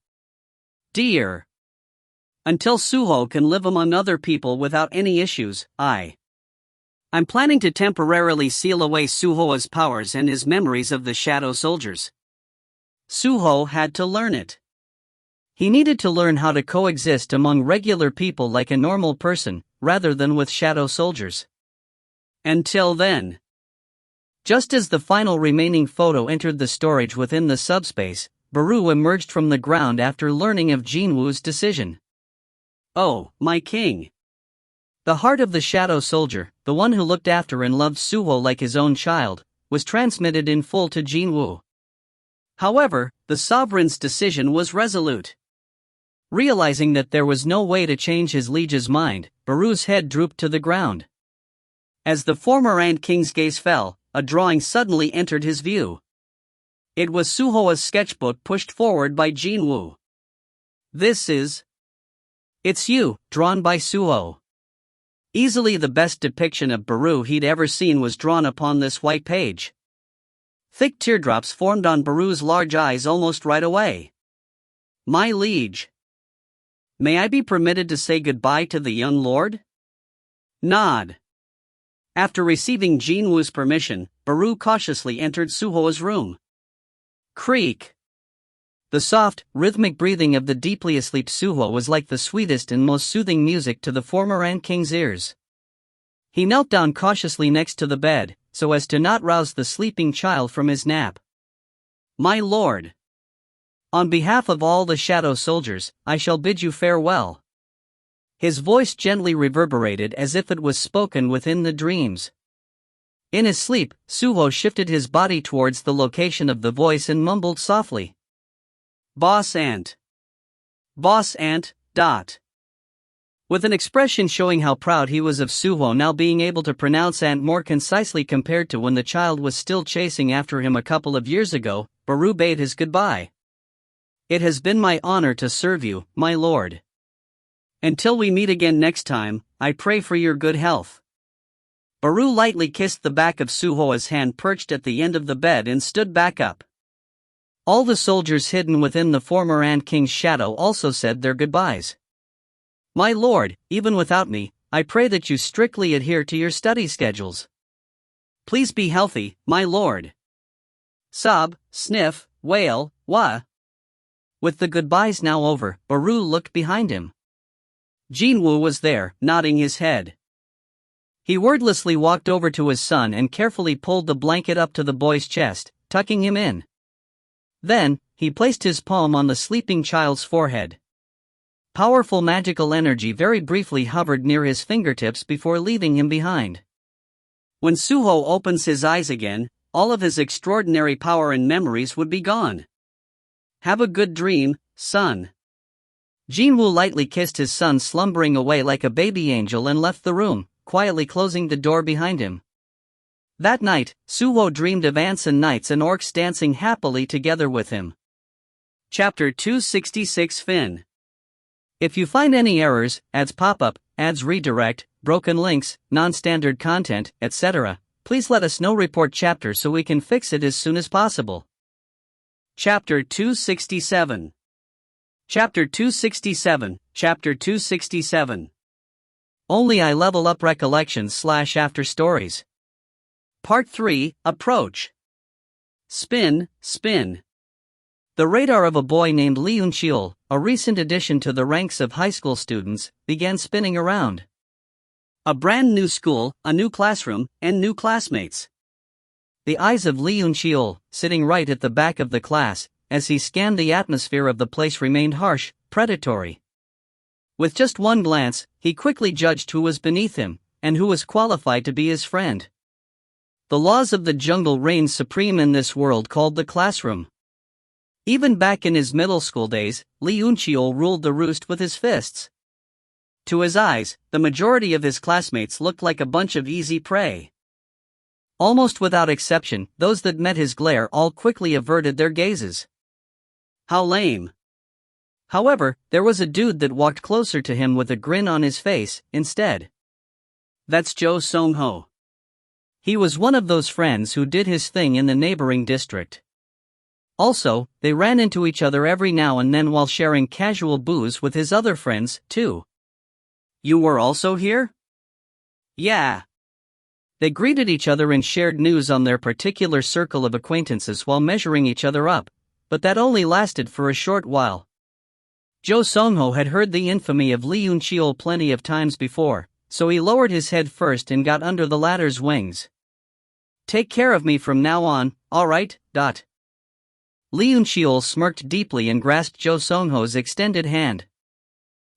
Dear. Until Suho can live among other people without any issues, I'm planning to temporarily seal away Suho's powers and his memories of the Shadow Soldiers. Suho had to learn it. He needed to learn how to coexist among regular people like a normal person, rather than with Shadow Soldiers. Until then. Just as the final remaining photo entered the storage within the subspace, Baru emerged from the ground after learning of Jin-Woo's decision. Oh, my king. The heart of the Shadow Soldier, the one who looked after and loved Suho like his own child, was transmitted in full to Jin-Woo. However, the sovereign's decision was resolute. Realizing that there was no way to change his liege's mind, Baru's head drooped to the ground. As the former Ant King's gaze fell, a drawing suddenly entered his view. It was Suho's sketchbook pushed forward by Jin-Woo. It's you, drawn by Suho. Easily the best depiction of Baru he'd ever seen was drawn upon this white page. Thick teardrops formed on Baru's large eyes almost right away. My liege. May I be permitted to say goodbye to the young lord? Nod. After receiving Jin-Woo's permission, Baru cautiously entered Suho's room. Creak. The soft, rhythmic breathing of the deeply asleep Suho was like the sweetest and most soothing music to the former Ant King's ears. He knelt down cautiously next to the bed, so as to not rouse the sleeping child from his nap. My lord. On behalf of all the Shadow Soldiers, I shall bid you farewell. His voice gently reverberated as if it was spoken within the dreams. In his sleep, Suho shifted his body towards the location of the voice and mumbled softly. Boss Ant. Boss Ant. With an expression showing how proud he was of Suho now being able to pronounce Ant more concisely compared to when the child was still chasing after him a couple of years ago, Baru bade his goodbye. It has been my honor to serve you, my lord. Until we meet again next time, I pray for your good health. Baru lightly kissed the back of Suho's hand perched at the end of the bed and stood back up. All the soldiers hidden within the former Ant King's shadow also said their goodbyes. My lord, even without me, I pray that you strictly adhere to your study schedules. Please be healthy, my lord. Sob, sniff, wail, wah. With the goodbyes now over, Baru looked behind him. Jin-Woo was there, nodding his head. He wordlessly walked over to his son and carefully pulled the blanket up to the boy's chest, tucking him in. Then, he placed his palm on the sleeping child's forehead. Powerful magical energy very briefly hovered near his fingertips before leaving him behind. When Suho opens his eyes again, all of his extraordinary power and memories would be gone. Have a good dream, son. Jin-Woo lightly kissed his son slumbering away like a baby angel and left the room, quietly closing the door behind him. That night, Suho dreamed of ants and knights and orcs dancing happily together with him. Chapter 266 Fin. If you find any errors, ads pop up, ads redirect, broken links, non-standard content, etc., please let us know. Report chapter so we can fix it as soon as possible. Chapter 267. Chapter 267, Chapter 267. Only I Level Up Recollections / After Stories. Part 3, Approach. Spin, spin. The radar of a boy named Lee Eun-cheol, a recent addition to the ranks of high school students, began spinning around. A brand new school, a new classroom, and new classmates. The eyes of Lee Eun-cheol, sitting right at the back of the class, as he scanned the atmosphere of the place remained harsh, predatory. With just one glance, he quickly judged who was beneath him, and who was qualified to be his friend. The laws of the jungle reigned supreme in this world called the classroom. Even back in his middle school days, Lee Eun-cheol ruled the roost with his fists. To his eyes, the majority of his classmates looked like a bunch of easy prey. Almost without exception, those that met his glare all quickly averted their gazes. How lame. However, there was a dude that walked closer to him with a grin on his face, instead. That's Jo Song-ho. He was one of those friends who did his thing in the neighboring district. Also, they ran into each other every now and then while sharing casual booze with his other friends, too. You were also here? Yeah. They greeted each other and shared news on their particular circle of acquaintances while measuring each other up, but that only lasted for a short while. Jo Song-ho had heard the infamy of Lee Yoon-cheol plenty of times before, so he lowered his head first and got under the latter's wings. Take care of me from now on, alright? Lee Yoon-cheol smirked deeply and grasped Jo Song-ho's extended hand.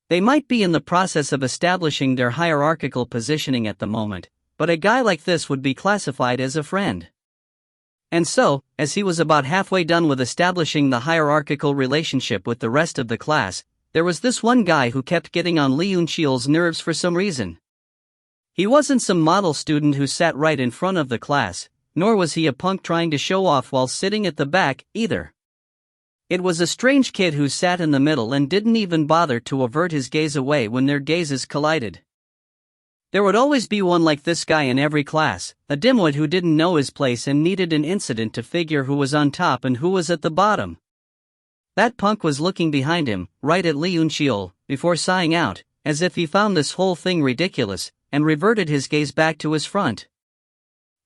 They might be in the process of establishing their hierarchical positioning at the moment, but a guy like this would be classified as a friend. And so, as he was about halfway done with establishing the hierarchical relationship with the rest of the class, there was this one guy who kept getting on Lee Yoon-cheol's nerves for some reason. He wasn't some model student who sat right in front of the class, nor was he a punk trying to show off while sitting at the back, either. It was a strange kid who sat in the middle and didn't even bother to avert his gaze away when their gazes collided. There would always be one like this guy in every class, a dimwit who didn't know his place and needed an incident to figure who was on top and who was at the bottom. That punk was looking behind him, right at Lee Yoon-cheol, before sighing out, as if he found this whole thing ridiculous, and reverted his gaze back to his front.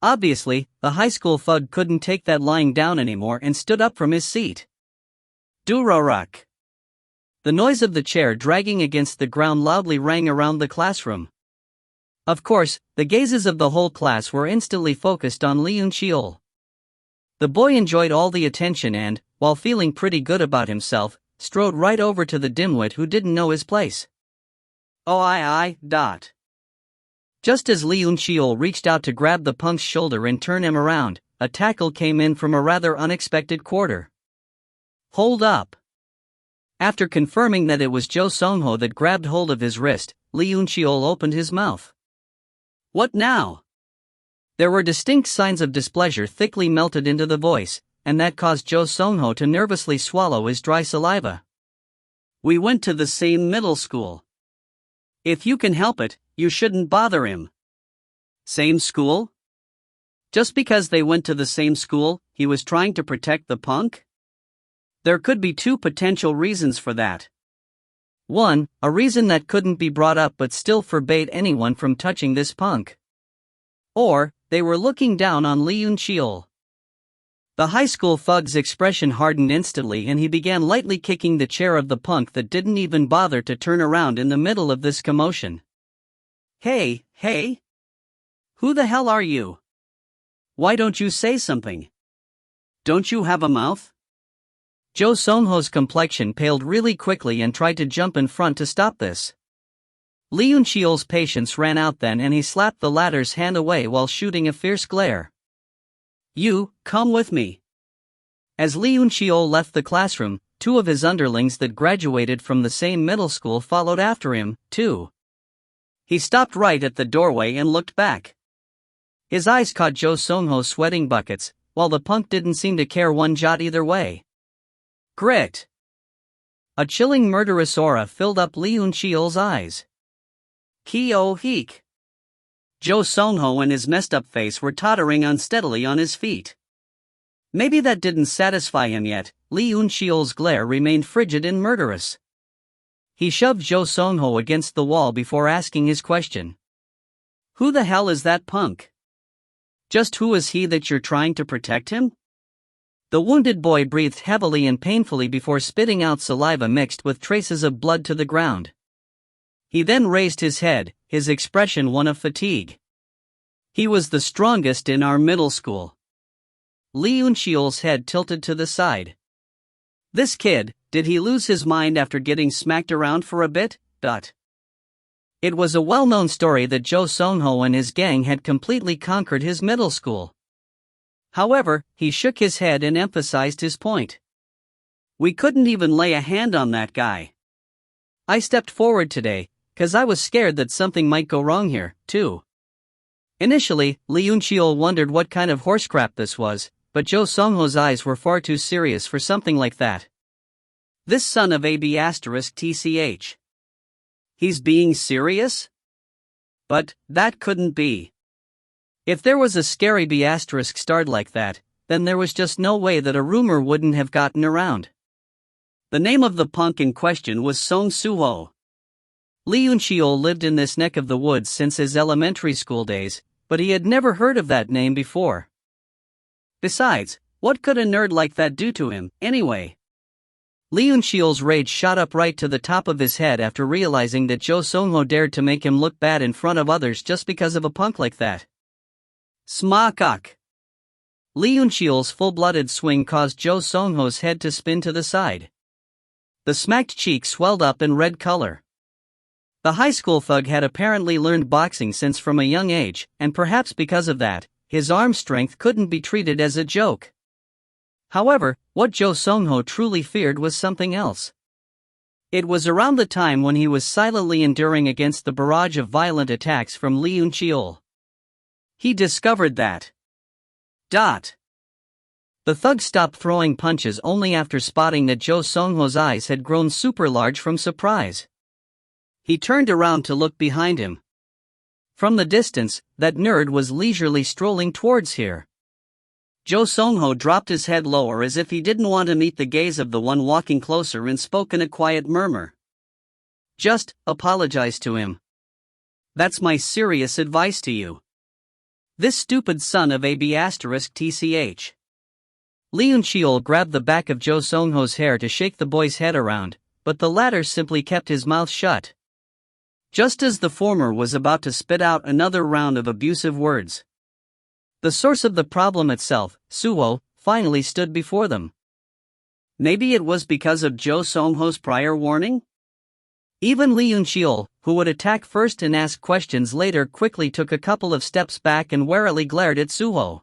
Obviously, the high school thug couldn't take that lying down anymore and stood up from his seat. Durorak. The noise of the chair dragging against the ground loudly rang around the classroom. Of course, the gazes of the whole class were instantly focused on Lee Yoon-cheol. The boy enjoyed all the attention and, while feeling pretty good about himself, strode right over to the dimwit who didn't know his place. Just as Lee Yoon-cheol reached out to grab the punk's shoulder and turn him around, a tackle came in from a rather unexpected quarter. Hold up. After confirming that it was Jo Song-ho that grabbed hold of his wrist, Lee Yoon-cheol opened his mouth. What now? There were distinct signs of displeasure thickly melted into the voice, and that caused Jo Song-ho to nervously swallow his dry saliva. We went to the same middle school. If you can help it, you shouldn't bother him. Same school? Just because they went to the same school, he was trying to protect the punk? There could be two potential reasons for that. One, a reason that couldn't be brought up but still forbade anyone from touching this punk. Or, they were looking down on Lee Yoon-cheol. The high school thug's expression hardened instantly and he began lightly kicking the chair of the punk that didn't even bother to turn around in the middle of this commotion. Hey! Who the hell are you? Why don't you say something? Don't you have a mouth? Jo Song-ho's complexion paled really quickly and tried to jump in front to stop this. Lee Yoon-cheol's patience ran out then and he slapped the latter's hand away while shooting a fierce glare. You, come with me. As Lee Yoon-cheol left the classroom, two of his underlings that graduated from the same middle school followed after him, too. He stopped right at the doorway and looked back. His eyes caught Jo Song-ho's sweating buckets, while the punk didn't seem to care one jot either way. Grit. A chilling murderous aura filled up Lee Yoon-cheol's eyes. Ki-oh-heek. Jo Song-ho and his messed-up face were tottering unsteadily on his feet. Maybe that didn't satisfy him yet, Lee Yoon-cheol's glare remained frigid and murderous. He shoved Jo Song-ho against the wall before asking his question. Who the hell is that punk? Just who is he that you're trying to protect him? The wounded boy breathed heavily and painfully before spitting out saliva mixed with traces of blood to the ground. He then raised his head, his expression one of fatigue. He was the strongest in our middle school. Lee Yoon-cheol's head tilted to the side. This kid, did he lose his mind after getting smacked around for a bit? It was a well-known story that Jo Song-ho and his gang had completely conquered his middle school. However, he shook his head and emphasized his point. We couldn't even lay a hand on that guy. I stepped forward today, 'Cause I was scared that something might go wrong here, too. Initially, Lee Yun-cheol wondered what kind of horse crap this was, but Jo Sung-ho's eyes were far too serious for something like that. This son of a B***TCH. He's being serious? But that couldn't be. If there was a scary B***starred like that, then there was just no way that a rumor wouldn't have gotten around. The name of the punk in question was Song Soo-ho. Lee Yun-cheol lived in this neck of the woods since his elementary school days, but he had never heard of that name before. Besides, what could a nerd like that do to him, anyway? Lee Yun-cheol's rage shot up right to the top of his head after realizing that Jo Sung-ho dared to make him look bad in front of others just because of a punk like that. Smackok! Lee Yun-cheol's full-blooded swing caused Jo Sung-ho's head to spin to the side. The smacked cheek swelled up in red color. The high school thug had apparently learned boxing since from a young age, and perhaps because of that, his arm strength couldn't be treated as a joke. However, what Jo Sung-ho truly feared was something else. It was around the time when he was silently enduring against the barrage of violent attacks from Lee Yun-cheol. He discovered that. The thug stopped throwing punches only after spotting that Jo Sung-ho's eyes had grown super large from surprise. He turned around to look behind him. From the distance, that nerd was leisurely strolling towards here. Jo Sung-ho dropped his head lower as if he didn't want to meet the gaze of the one walking closer and spoke in a quiet murmur. Just apologize to him. That's my serious advice to you. This stupid son of a B***TCH. Lee Yun-cheol grabbed the back of Jo Sung-ho's hair to shake the boy's head around, but the latter simply kept his mouth shut. Just as the former was about to spit out another round of abusive words. The source of the problem itself, Suho, finally stood before them. Maybe it was because of Jo Sung-ho's prior warning? Even Lee Yun-cheol, who would attack first and ask questions later, quickly took a couple of steps back and warily glared at Suho.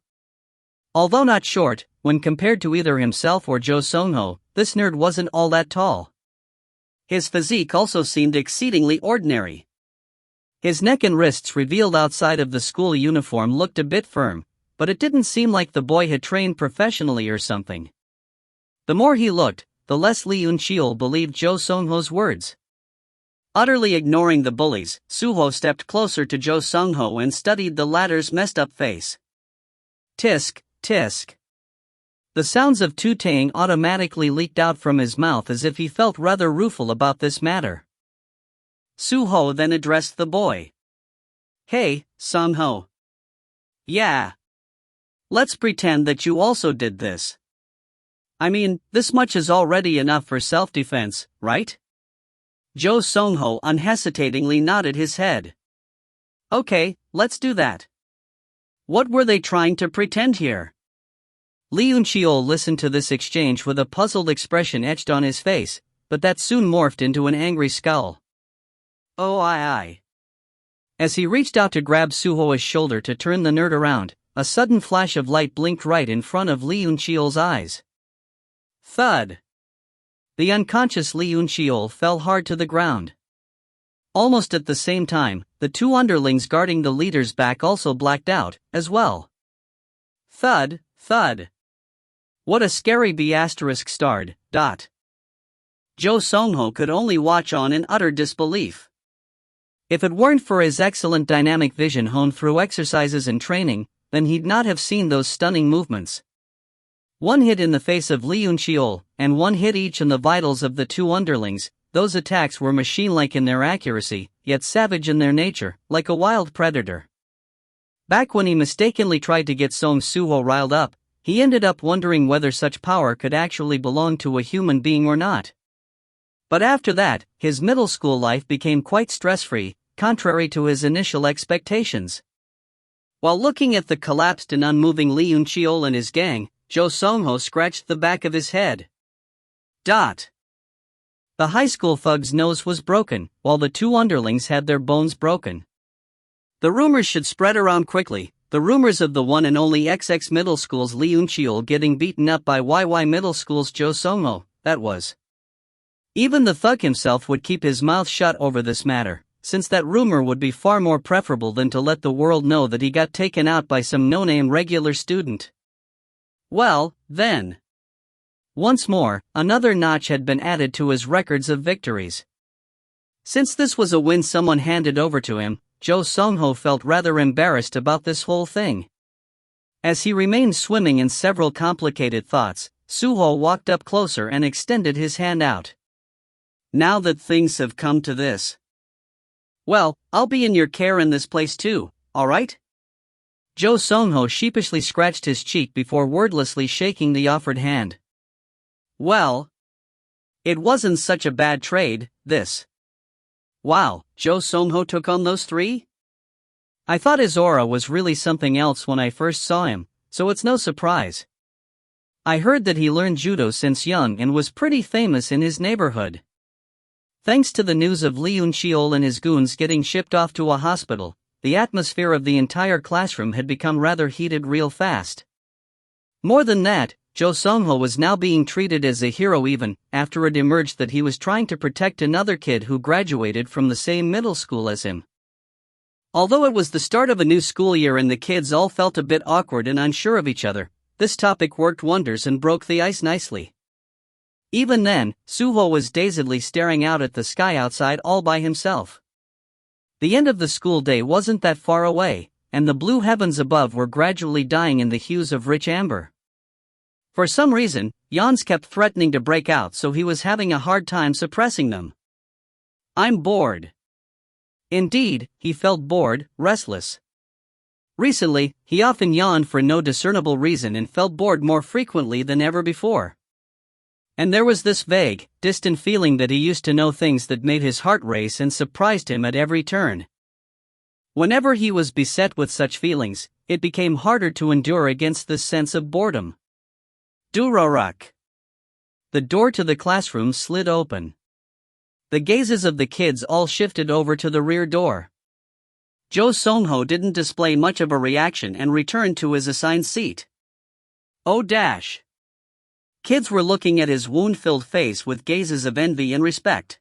Although not short, when compared to either himself or Jo Sung-ho, this nerd wasn't all that tall. His physique also seemed exceedingly ordinary. His neck and wrists revealed outside of the school uniform looked a bit firm, but it didn't seem like the boy had trained professionally or something. The more he looked, the less Lee Yun-cheol believed Jo Sung-ho's words. Utterly ignoring the bullies, Suho stepped closer to Jo Sung-ho and studied the latter's messed-up face. Tisk, tisk. The sounds of tutaying automatically leaked out from his mouth as if he felt rather rueful about this matter. Suho then addressed the boy. Hey, Sung-ho. Yeah. Let's pretend that you also did this. I mean, this much is already enough for self-defense, right? Jo Sung-ho unhesitatingly nodded his head. Okay, let's do that. What were they trying to pretend here? Lee Yun-cheol listened to this exchange with a puzzled expression etched on his face, but that soon morphed into an angry scowl. Oh I. As he reached out to grab Suho's shoulder to turn the nerd around, a sudden flash of light blinked right in front of Lee Yun-cheol's eyes. Thud. The unconscious Lee Yun-cheol fell hard to the ground. Almost at the same time, the two underlings guarding the leader's back also blacked out, as well. Thud, thud. What a scary B***starred. Jo Sung-ho could only watch on in utter disbelief. If it weren't for his excellent dynamic vision honed through exercises and training, then he'd not have seen those stunning movements. One hit in the face of Lee Yun-cheol, and one hit each in the vitals of the two underlings. Those attacks were machine-like in their accuracy, yet savage in their nature, like a wild predator. Back when he mistakenly tried to get Song Soo-ho riled up, he ended up wondering whether such power could actually belong to a human being or not. But after that, his middle school life became quite stress-free, contrary to his initial expectations. While looking at the collapsed and unmoving Lee Yun-cheol and his gang, Jo Sung-ho scratched the back of his head. The high school thug's nose was broken, while the two underlings had their bones broken. The rumors should spread around quickly, the rumors of the one and only XX Middle School's Lee Yun-cheol getting beaten up by YY Middle School's Jo Sung-ho, that was. Even the thug himself would keep his mouth shut over this matter, since that rumor would be far more preferable than to let the world know that he got taken out by some no-name regular student. Well, then. Once more, another notch had been added to his records of victories. Since this was a win someone handed over to him, Jo Seong-ho felt rather embarrassed about this whole thing. As he remained swimming in several complicated thoughts, Soo-ho walked up closer and extended his hand out. Now that things have come to this. Well, I'll be in your care in this place too, alright? Jo Seong-ho sheepishly scratched his cheek before wordlessly shaking the offered hand. Well, it wasn't such a bad trade, this. Wow, Jo Seong-ho took on those three? I thought his aura was really something else when I first saw him, so it's no surprise. I heard that he learned judo since young and was pretty famous in his neighborhood. Thanks to the news of Lee Eun-cheol and his goons getting shipped off to a hospital, the atmosphere of the entire classroom had become rather heated real fast. More than that, Jo Seong-ho was now being treated as a hero even after it emerged that he was trying to protect another kid who graduated from the same middle school as him. Although it was the start of a new school year and the kids all felt a bit awkward and unsure of each other, this topic worked wonders and broke the ice nicely. Even then, Soo-ho was dazedly staring out at the sky outside all by himself. The end of the school day wasn't that far away, and the blue heavens above were gradually dying in the hues of rich amber. For some reason, yawns kept threatening to break out, so he was having a hard time suppressing them. I'm bored. Indeed, he felt bored, restless. Recently, he often yawned for no discernible reason and felt bored more frequently than ever before. And there was this vague, distant feeling that he used to know things that made his heart race and surprised him at every turn. Whenever he was beset with such feelings, it became harder to endure against this sense of boredom. Durorak. The door to the classroom slid open. The gazes of the kids all shifted over to the rear door. Jo Seong-ho didn't display much of a reaction and returned to his assigned seat. Oh dash. Kids were looking at his wound-filled face with gazes of envy and respect.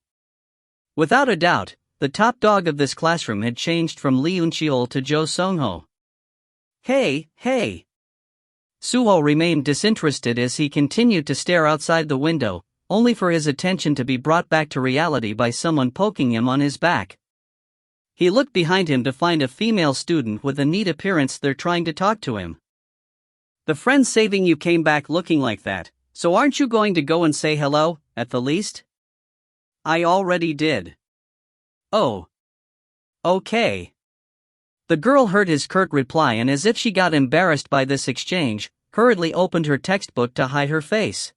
Without a doubt, the top dog of this classroom had changed from Lee Eun-cheol to Jo Seong-ho. Hey. Soo-ho remained disinterested as he continued to stare outside the window, only for his attention to be brought back to reality by someone poking him on his back. He looked behind him to find a female student with a neat appearance there trying to talk to him. The friend saving you came back looking like that. So aren't you going to go and say hello, at the least? I already did. Oh. Okay. The girl heard his curt reply and, as if she got embarrassed by this exchange, hurriedly opened her textbook to hide her face.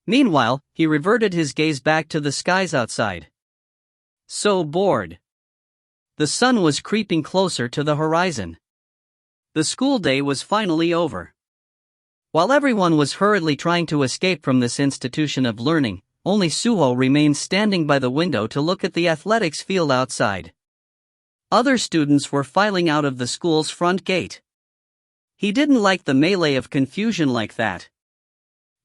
Meanwhile, he reverted his gaze back to the skies outside. So bored. The sun was creeping closer to the horizon. The school day was finally over. While everyone was hurriedly trying to escape from this institution of learning, only Soo-ho remained standing by the window to look at the athletics field outside. Other students were filing out of the school's front gate. He didn't like the melee of confusion like that.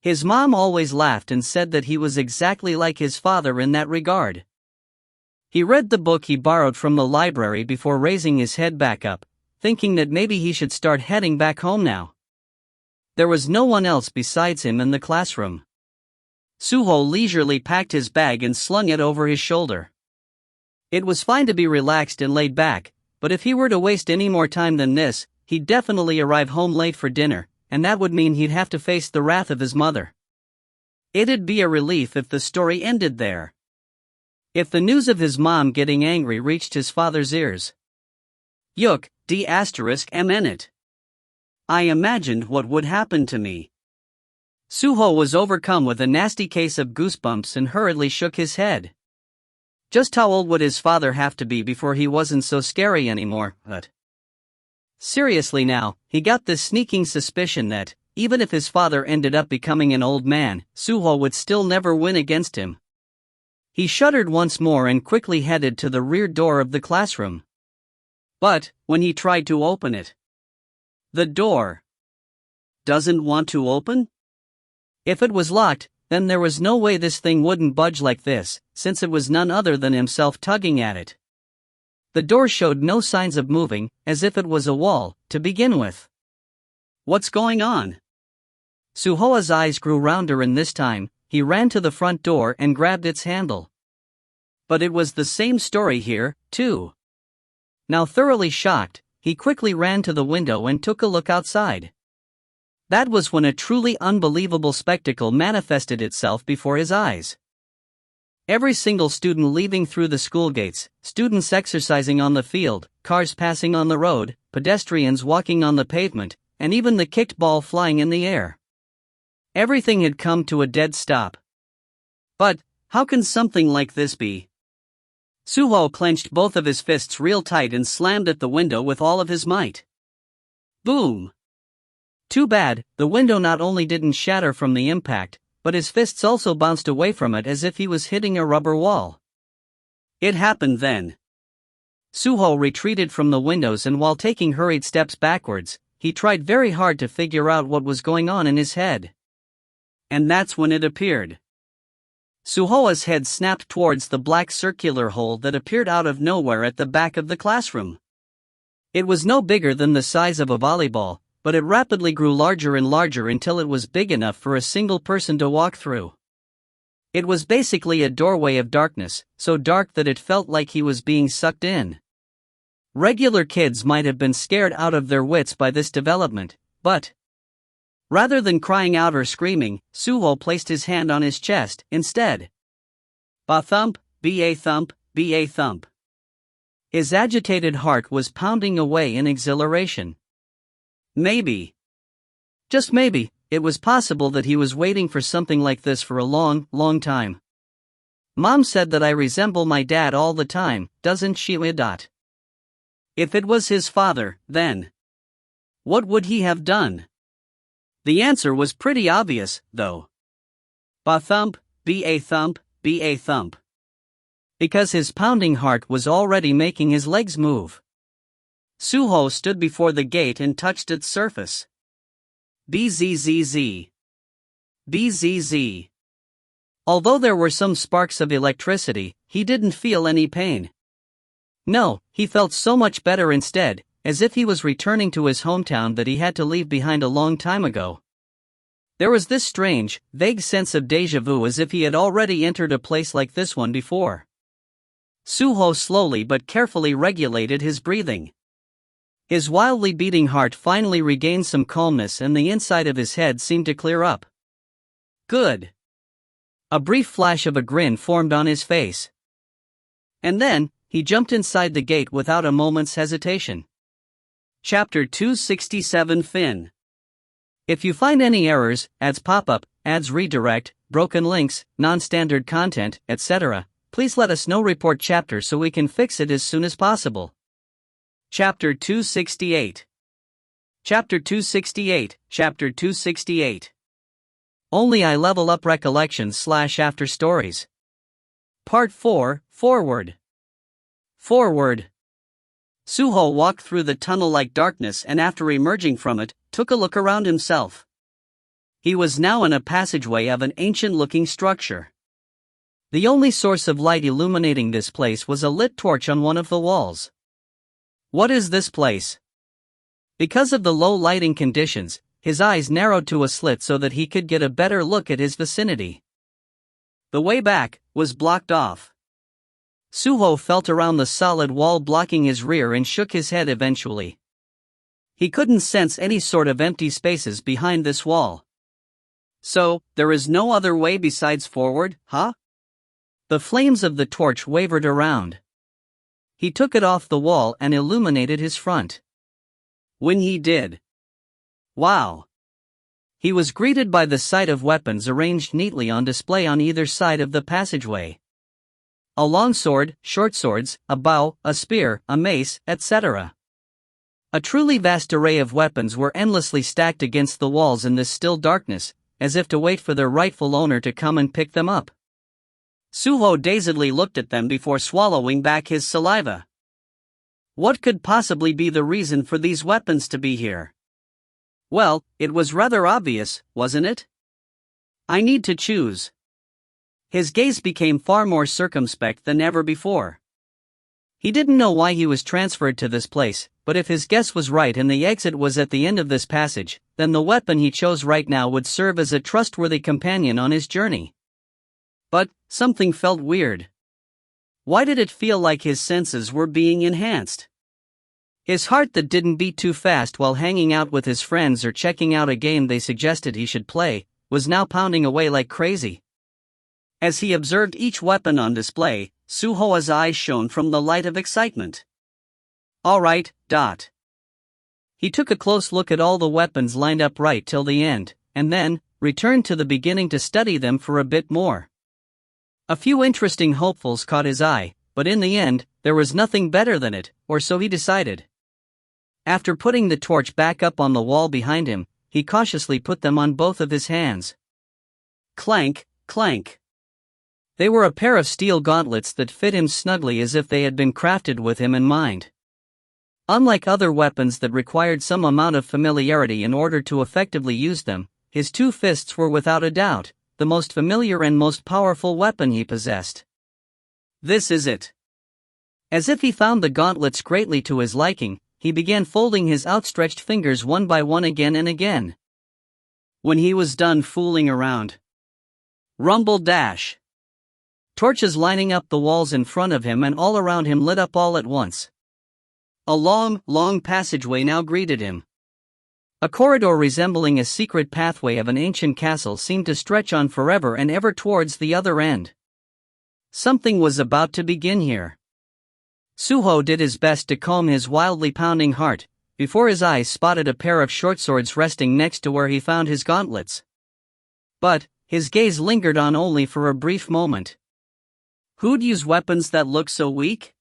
His mom always laughed and said that he was exactly like his father in that regard. He read the book he borrowed from the library before raising his head back up, thinking that maybe he should start heading back home now. There was no one else besides him in the classroom. Soo-ho leisurely packed his bag and slung it over his shoulder. It was fine to be relaxed and laid back, but if he were to waste any more time than this, he'd definitely arrive home late for dinner, and that would mean he'd have to face the wrath of his mother. It'd be a relief if the story ended there. If the news of his mom getting angry reached his father's ears. Yuk, d***mn. I imagined what would happen to me. Soo-ho was overcome with a nasty case of goosebumps and hurriedly shook his head. Just how old would his father have to be before he wasn't so scary anymore, but... Seriously now, he got this sneaking suspicion that, even if his father ended up becoming an old man, Soo-ho would still never win against him. He shuddered once more and quickly headed to the rear door of the classroom. But, when he tried to open it, the door doesn't want to open? If it was locked, then there was no way this thing wouldn't budge like this, since it was none other than himself tugging at it. The door showed no signs of moving, as if it was a wall, to begin with. What's going on? Suho's eyes grew rounder, and this time, he ran to the front door and grabbed its handle. But it was the same story here, too. Now thoroughly shocked, he quickly ran to the window and took a look outside. That was when a truly unbelievable spectacle manifested itself before his eyes. Every single student leaving through the school gates, students exercising on the field, cars passing on the road, pedestrians walking on the pavement, and even the kicked ball flying in the air. Everything had come to a dead stop. But, how can something like this be? Suho clenched both of his fists real tight and slammed at the window with all of his might. Boom! Too bad, the window not only didn't shatter from the impact, but his fists also bounced away from it as if he was hitting a rubber wall. It happened then. Suho retreated from the windows, and while taking hurried steps backwards, he tried very hard to figure out what was going on in his head. And that's when it appeared. Suho's head snapped towards the black circular hole that appeared out of nowhere at the back of the classroom. It was no bigger than the size of a volleyball, but it rapidly grew larger and larger until it was big enough for a single person to walk through. It was basically a doorway of darkness, so dark that it felt like he was being sucked in. Regular kids might have been scared out of their wits by this development, but rather than crying out or screaming, Suho placed his hand on his chest instead. Ba-thump, ba-thump, ba-thump. His agitated heart was pounding away in exhilaration. Maybe, just maybe, it was possible that he was waiting for something like this for a long, long time. Mom said that I resemble my dad all the time, doesn't she? If it was his father, then what would he have done? The answer was pretty obvious, though. Ba-thump, ba-thump, ba-thump. Because his pounding heart was already making his legs move. Suho stood before the gate and touched its surface. Bzzz. Bzz. Although there were some sparks of electricity, he didn't feel any pain. No, he felt so much better instead, as if he was returning to his hometown that he had to leave behind a long time ago. There was this strange, vague sense of déjà vu, as if he had already entered a place like this one before. Suho slowly but carefully regulated his breathing. His wildly beating heart finally regained some calmness, and the inside of his head seemed to clear up. Good. A brief flash of a grin formed on his face. And then, he jumped inside the gate without a moment's hesitation. Chapter 267 Fin. If you find any errors, ads pop up, ads redirect, broken links, non-standard content, etc., please let us know. Report chapter so we can fix it as soon as possible. Chapter 268. Chapter 268, Chapter 268. Only I Level Up Recollections / After Stories. Part 4, Forward. Forward. Suho walked through the tunnel-like darkness, and after emerging from it, took a look around himself. He was now in a passageway of an ancient-looking structure. The only source of light illuminating this place was a lit torch on one of the walls. What is this place? Because of the low lighting conditions, his eyes narrowed to a slit so that he could get a better look at his vicinity. The way back was blocked off. Suho felt around the solid wall blocking his rear and shook his head eventually. He couldn't sense any sort of empty spaces behind this wall. So, there is no other way besides forward, huh? The flames of the torch wavered around. He took it off the wall and illuminated his front. When he did, wow! He was greeted by the sight of weapons arranged neatly on display on either side of the passageway. A long sword, short swords, a bow, a spear, a mace, etc. A truly vast array of weapons were endlessly stacked against the walls in this still darkness, as if to wait for their rightful owner to come and pick them up. Suho dazedly looked at them before swallowing back his saliva. What could possibly be the reason for these weapons to be here? Well, it was rather obvious, wasn't it? I need to choose. His gaze became far more circumspect than ever before. He didn't know why he was transferred to this place, but if his guess was right and the exit was at the end of this passage, then the weapon he chose right now would serve as a trustworthy companion on his journey. But something felt weird. Why did it feel like his senses were being enhanced? His heart that didn't beat too fast while hanging out with his friends or checking out a game they suggested he should play, was now pounding away like crazy. As he observed each weapon on display, Suho's eyes shone from the light of excitement. All right. He took a close look at all the weapons lined up right till the end, and then returned to the beginning to study them for a bit more. A few interesting hopefuls caught his eye, but in the end, there was nothing better than it, or so he decided. After putting the torch back up on the wall behind him, he cautiously put them on both of his hands. Clank, clank. They were a pair of steel gauntlets that fit him snugly as if they had been crafted with him in mind. Unlike other weapons that required some amount of familiarity in order to effectively use them, his two fists were without a doubt the most familiar and most powerful weapon he possessed. This is it. As if he found the gauntlets greatly to his liking, he began folding his outstretched fingers one by one again and again. When he was done fooling around, rumble dash. Torches lining up the walls in front of him and all around him lit up all at once. A long, long passageway now greeted him. A corridor resembling a secret pathway of an ancient castle seemed to stretch on forever and ever towards the other end. Something was about to begin here. Suho did his best to calm his wildly pounding heart, before his eyes spotted a pair of short swords resting next to where he found his gauntlets. But his gaze lingered on only for a brief moment. Who'd use weapons that look so weak?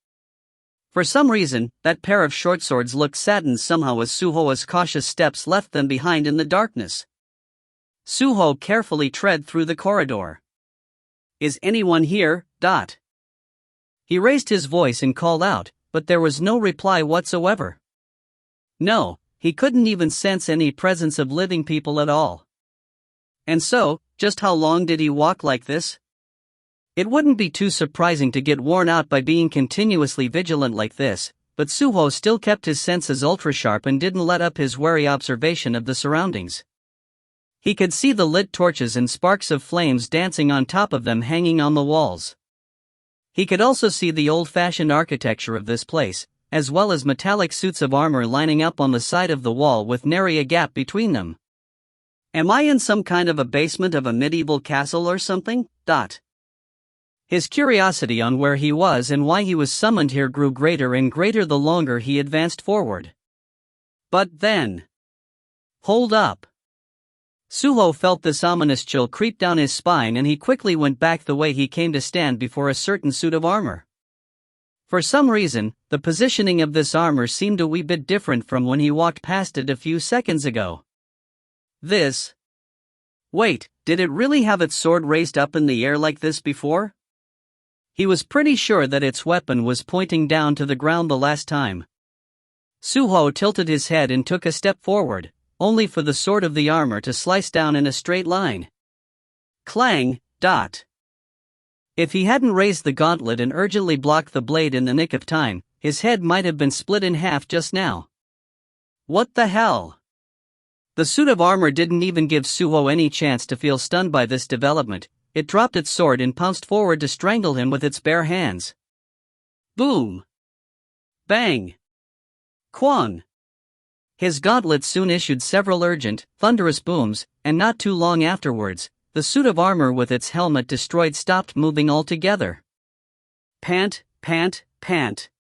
For some reason, that pair of short swords looked saddened somehow as Suho's cautious steps left them behind in the darkness. Suho carefully tread through the corridor. Is anyone here? He raised his voice and called out, but there was no reply whatsoever. No, he couldn't even sense any presence of living people at all. And so, just how long did he walk like this? It wouldn't be too surprising to get worn out by being continuously vigilant like this, but Suho still kept his senses ultra-sharp and didn't let up his wary observation of the surroundings. He could see the lit torches and sparks of flames dancing on top of them hanging on the walls. He could also see the old-fashioned architecture of this place, as well as metallic suits of armor lining up on the side of the wall with nary a gap between them. Am I in some kind of a basement of a medieval castle or something? His curiosity on where he was and why he was summoned here grew greater and greater the longer he advanced forward. But then... Hold up. Suho felt this ominous chill creep down his spine and he quickly went back the way he came to stand before a certain suit of armor. For some reason, the positioning of this armor seemed a wee bit different from when he walked past it a few seconds ago. Wait, did it really have its sword raised up in the air like this before? He was pretty sure that its weapon was pointing down to the ground the last time. Suho tilted his head and took a step forward, only for the sword of the armor to slice down in a straight line. Clang. If he hadn't raised the gauntlet and urgently blocked the blade in the nick of time, his head might have been split in half just now. What the hell? The suit of armor didn't even give Suho any chance to feel stunned by this development. It dropped its sword and pounced forward to strangle him with its bare hands. Boom! Bang! Quan! His gauntlet soon issued several urgent, thunderous booms, and not too long afterwards, the suit of armor with its helmet destroyed stopped moving altogether. Pant, pant, pant.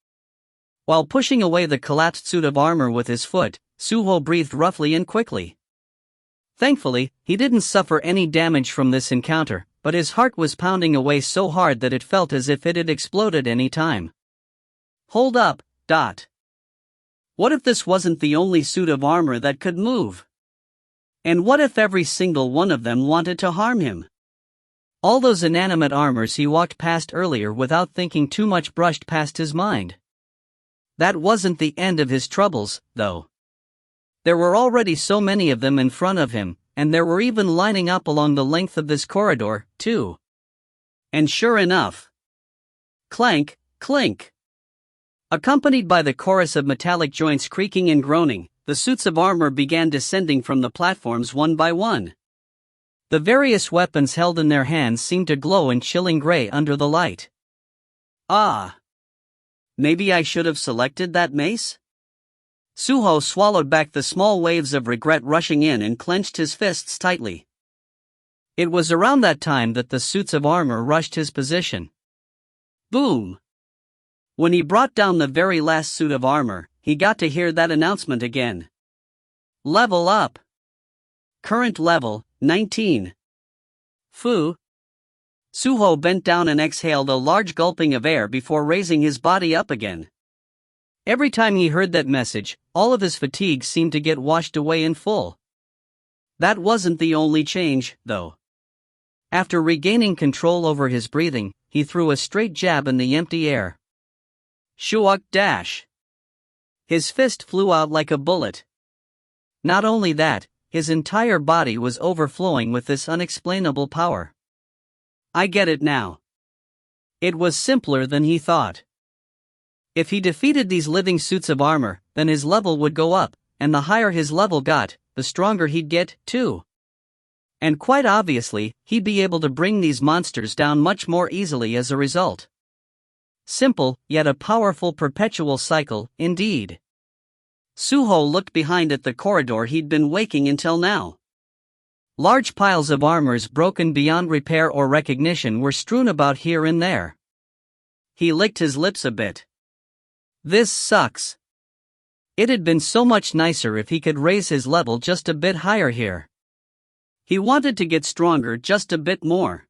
While pushing away the collapsed suit of armor with his foot, Suho breathed roughly and quickly. Thankfully, he didn't suffer any damage from this encounter, but his heart was pounding away so hard that it felt as if it had exploded any time. Hold up. What if this wasn't the only suit of armor that could move? And what if every single one of them wanted to harm him? All those inanimate armors he walked past earlier without thinking too much brushed past his mind. That wasn't the end of his troubles, though. There were already so many of them in front of him, and there were even lining up along the length of this corridor, too. And sure enough. Clank, clink. Accompanied by the chorus of metallic joints creaking and groaning, the suits of armor began descending from the platforms one by one. The various weapons held in their hands seemed to glow in chilling gray under the light. Ah! Maybe I should have selected that mace? Suho swallowed back the small waves of regret rushing in and clenched his fists tightly. It was around that time that the suits of armor rushed his position. Boom! When he brought down the very last suit of armor, he got to hear that announcement again. Level up! Current level, 19. Fu. Suho bent down and exhaled a large gulping of air before raising his body up again. Every time he heard that message, all of his fatigue seemed to get washed away in full. That wasn't the only change, though. After regaining control over his breathing, he threw a straight jab in the empty air. Shuak dash! His fist flew out like a bullet. Not only that, his entire body was overflowing with this unexplainable power. I get it now. It was simpler than he thought. If he defeated these living suits of armor, then his level would go up, and the higher his level got, the stronger he'd get, too. And quite obviously, he'd be able to bring these monsters down much more easily as a result. Simple, yet a powerful perpetual cycle, indeed. Suho looked behind at the corridor he'd been waking until now. Large piles of armors broken beyond repair or recognition were strewn about here and there. He licked his lips a bit. This sucks. It had been so much nicer if he could raise his level just a bit higher here. He wanted to get stronger just a bit more.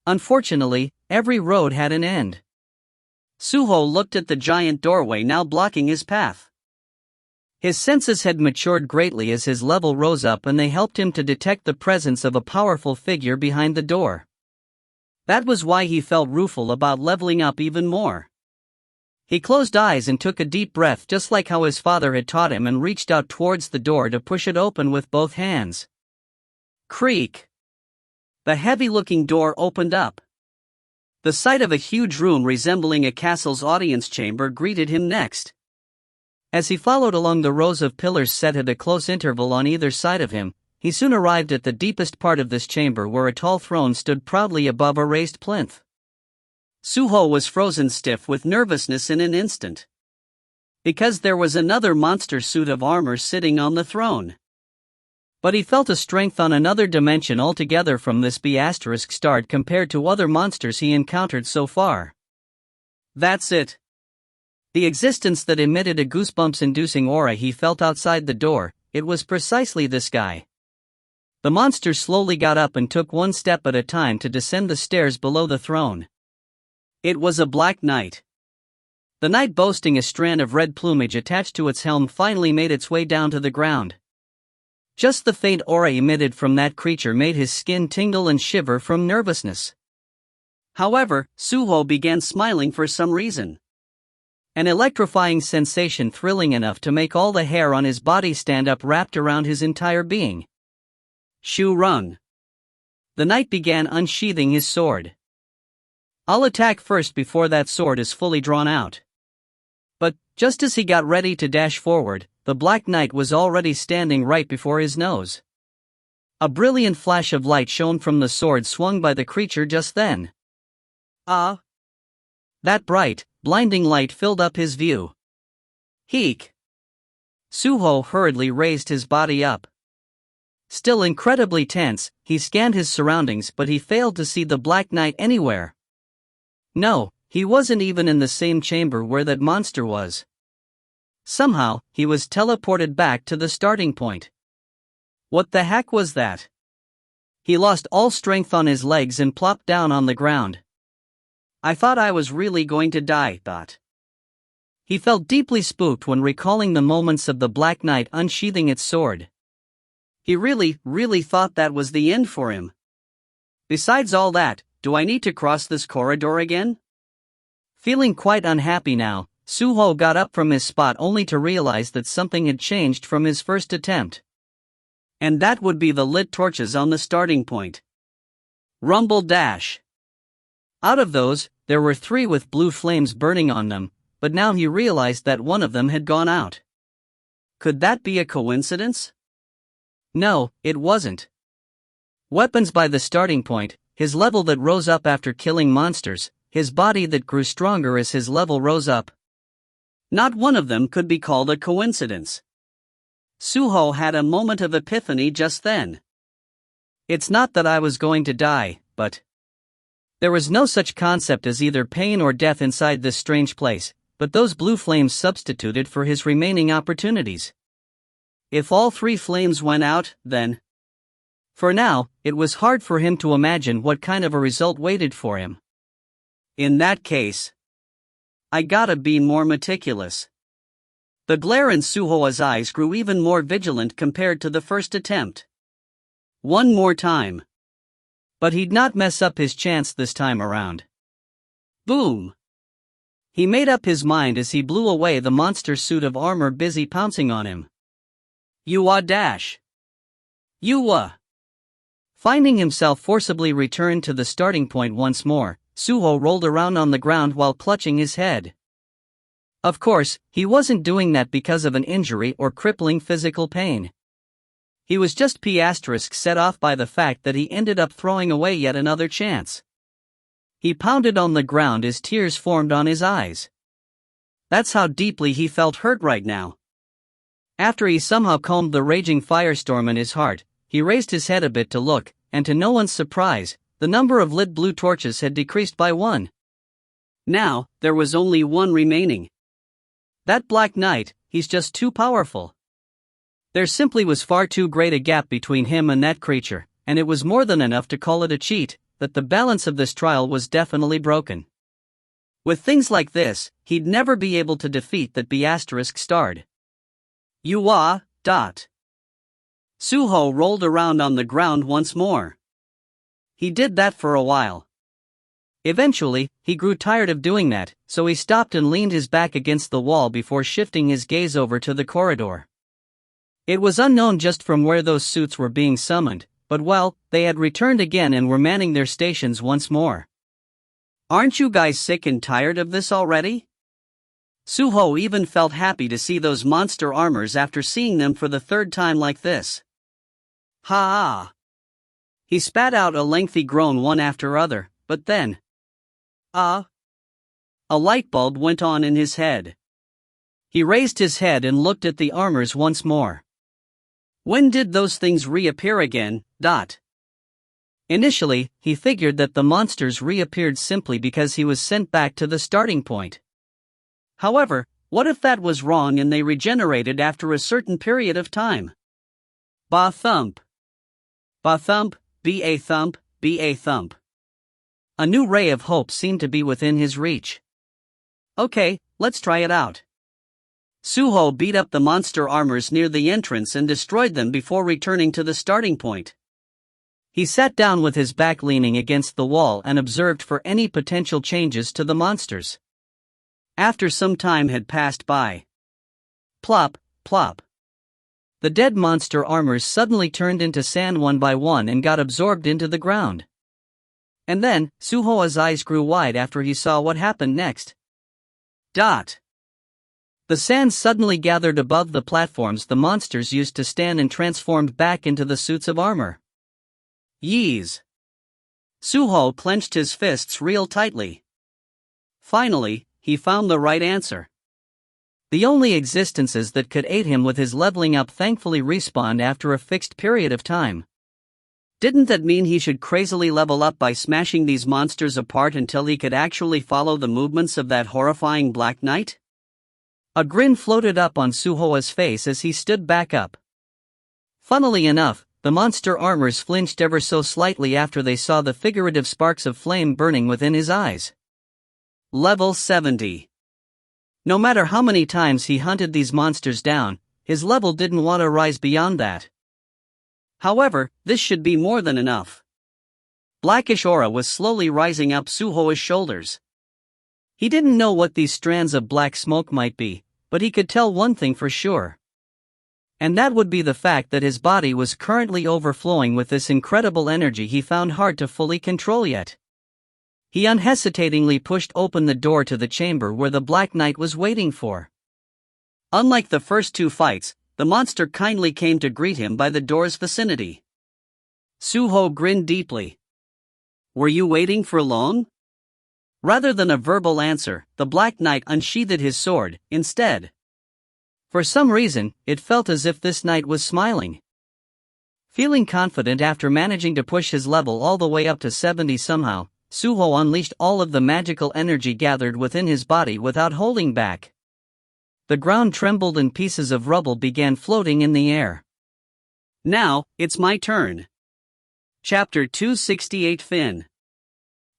Unfortunately, every road had an end. Suho looked at the giant doorway now blocking his path. His senses had matured greatly as his level rose up, and they helped him to detect the presence of a powerful figure behind the door. That was why he felt rueful about leveling up even more. He closed eyes and took a deep breath, just like how his father had taught him, and reached out towards the door to push it open with both hands. Creak! The heavy-looking door opened up. The sight of a huge room resembling a castle's audience chamber greeted him next. As he followed along the rows of pillars set at a close interval on either side of him, he soon arrived at the deepest part of this chamber, where a tall throne stood proudly above a raised plinth. Suho was frozen stiff with nervousness in an instant. Because there was another monster suit of armor sitting on the throne. But he felt a strength on another dimension altogether from this B** compared to other monsters he encountered so far. That's it. The existence that emitted a goosebumps-inducing aura he felt outside the door, it was precisely this guy. The monster slowly got up and took one step at a time to descend the stairs below the throne. It was a black knight. The knight, boasting a strand of red plumage attached to its helm, finally made its way down to the ground. Just the faint aura emitted from that creature made his skin tingle and shiver from nervousness. However, Suho began smiling for some reason. An electrifying sensation thrilling enough to make all the hair on his body stand up wrapped around his entire being. Shu Rung. The knight began unsheathing his sword. I'll attack first before that sword is fully drawn out. But, just as he got ready to dash forward, the Black Knight was already standing right before his nose. A brilliant flash of light shone from the sword swung by the creature just then. Ah! That bright, blinding light filled up his view. Heek! Suho hurriedly raised his body up. Still incredibly tense, he scanned his surroundings, but he failed to see the Black Knight anywhere. No, he wasn't even in the same chamber where that monster was. Somehow, he was teleported back to the starting point. What the heck was that? He lost all strength on his legs and plopped down on the ground. I thought I was really going to die, thought. He felt deeply spooked when recalling the moments of the Black Knight unsheathing its sword. He really thought that was the end for him. Besides all that, do I need to cross this corridor again? Feeling quite unhappy now, Suho got up from his spot only to realize that something had changed from his first attempt. And that would be the lit torches on the starting point. Rumble dash. Out of those, there were 3 with blue flames burning on them, but now he realized that one of them had gone out. Could that be a coincidence? No, it wasn't. Weapons by the starting point, his level that rose up after killing monsters, his body that grew stronger as his level rose up. Not one of them could be called a coincidence. Suho had a moment of epiphany just then. It's not that I was going to die, but there was no such concept as either pain or death inside this strange place, but those blue flames substituted for his remaining opportunities. If all three flames went out, then for now, it was hard for him to imagine what kind of a result waited for him. In that case, I gotta be more meticulous. The glare in Suho's eyes grew even more vigilant compared to the first attempt. One more time. But he'd not mess up his chance this time around. Boom! He made up his mind as he blew away the monster suit of armor busy pouncing on him. Dash! Finding himself forcibly returned to the starting point once more, Suho rolled around on the ground while clutching his head. Of course, he wasn't doing that because of an injury or crippling physical pain. He was just set off by the fact that he ended up throwing away yet another chance. He pounded on the ground as tears formed on his eyes. That's how deeply he felt hurt right now. After he somehow calmed the raging firestorm in his heart, he raised his head a bit to look, and to no one's surprise, the number of lit blue torches had decreased by 1. Now, there was only one remaining. That Black Knight, he's just too powerful. There simply was far too great a gap between him and that creature, and it was more than enough to call it a cheat, that the balance of this trial was definitely broken. With things like this, he'd never be able to defeat that B***starred. Suho rolled around on the ground once more. He did that for a while. Eventually, he grew tired of doing that, so he stopped and leaned his back against the wall before shifting his gaze over to the corridor. It was unknown just from where those suits were being summoned, but well, they had returned again and were manning their stations once more. Aren't you guys sick and tired of this already? Suho even felt happy to see those monster armors after seeing them for the third time like this. Ha! He spat out a lengthy groan one after other, but then, a light bulb went on in his head. He raised his head and looked at the armors once more. When did those things reappear again? Initially, he figured that the monsters reappeared simply because he was sent back to the starting point. However, what if that was wrong and they regenerated after a certain period of time? Ba-thump. Ba-thump, B-a-thump, B-a-thump. A new ray of hope seemed to be within his reach. Okay, let's try it out. Suho beat up the monster armors near the entrance and destroyed them before returning to the starting point. He sat down with his back leaning against the wall and observed for any potential changes to the monsters. After some time had passed by. Plop, plop. The dead monster armors suddenly turned into sand one by one and got absorbed into the ground. And then, Suho's eyes grew wide after he saw what happened next. The sand suddenly gathered above the platforms the monsters used to stand and transformed back into the suits of armor. Yeez! Suho clenched his fists real tightly. Finally, he found the right answer. The only existences that could aid him with his leveling up thankfully respawned after a fixed period of time. Didn't that mean he should crazily level up by smashing these monsters apart until he could actually follow the movements of that horrifying Black Knight? A grin floated up on Suho's face as he stood back up. Funnily enough, the monster armors flinched ever so slightly after they saw the figurative sparks of flame burning within his eyes. Level 70. No matter how many times he hunted these monsters down, his level didn't want to rise beyond that. However, this should be more than enough. Blackish aura was slowly rising up Suho's shoulders. He didn't know what these strands of black smoke might be, but he could tell one thing for sure. And that would be the fact that his body was currently overflowing with this incredible energy he found hard to fully control yet. He unhesitatingly pushed open the door to the chamber where the Black Knight was waiting for. Unlike the first two fights, the monster kindly came to greet him by the door's vicinity. Suho grinned deeply. "Were you waiting for long?" Rather than a verbal answer, the Black Knight unsheathed his sword, instead. For some reason, it felt as if this knight was smiling. Feeling confident after managing to push his level all the way up to 70 somehow, Suho unleashed all of the magical energy gathered within his body without holding back. The ground trembled and pieces of rubble began floating in the air. Now, it's my turn. Chapter 268 Fin.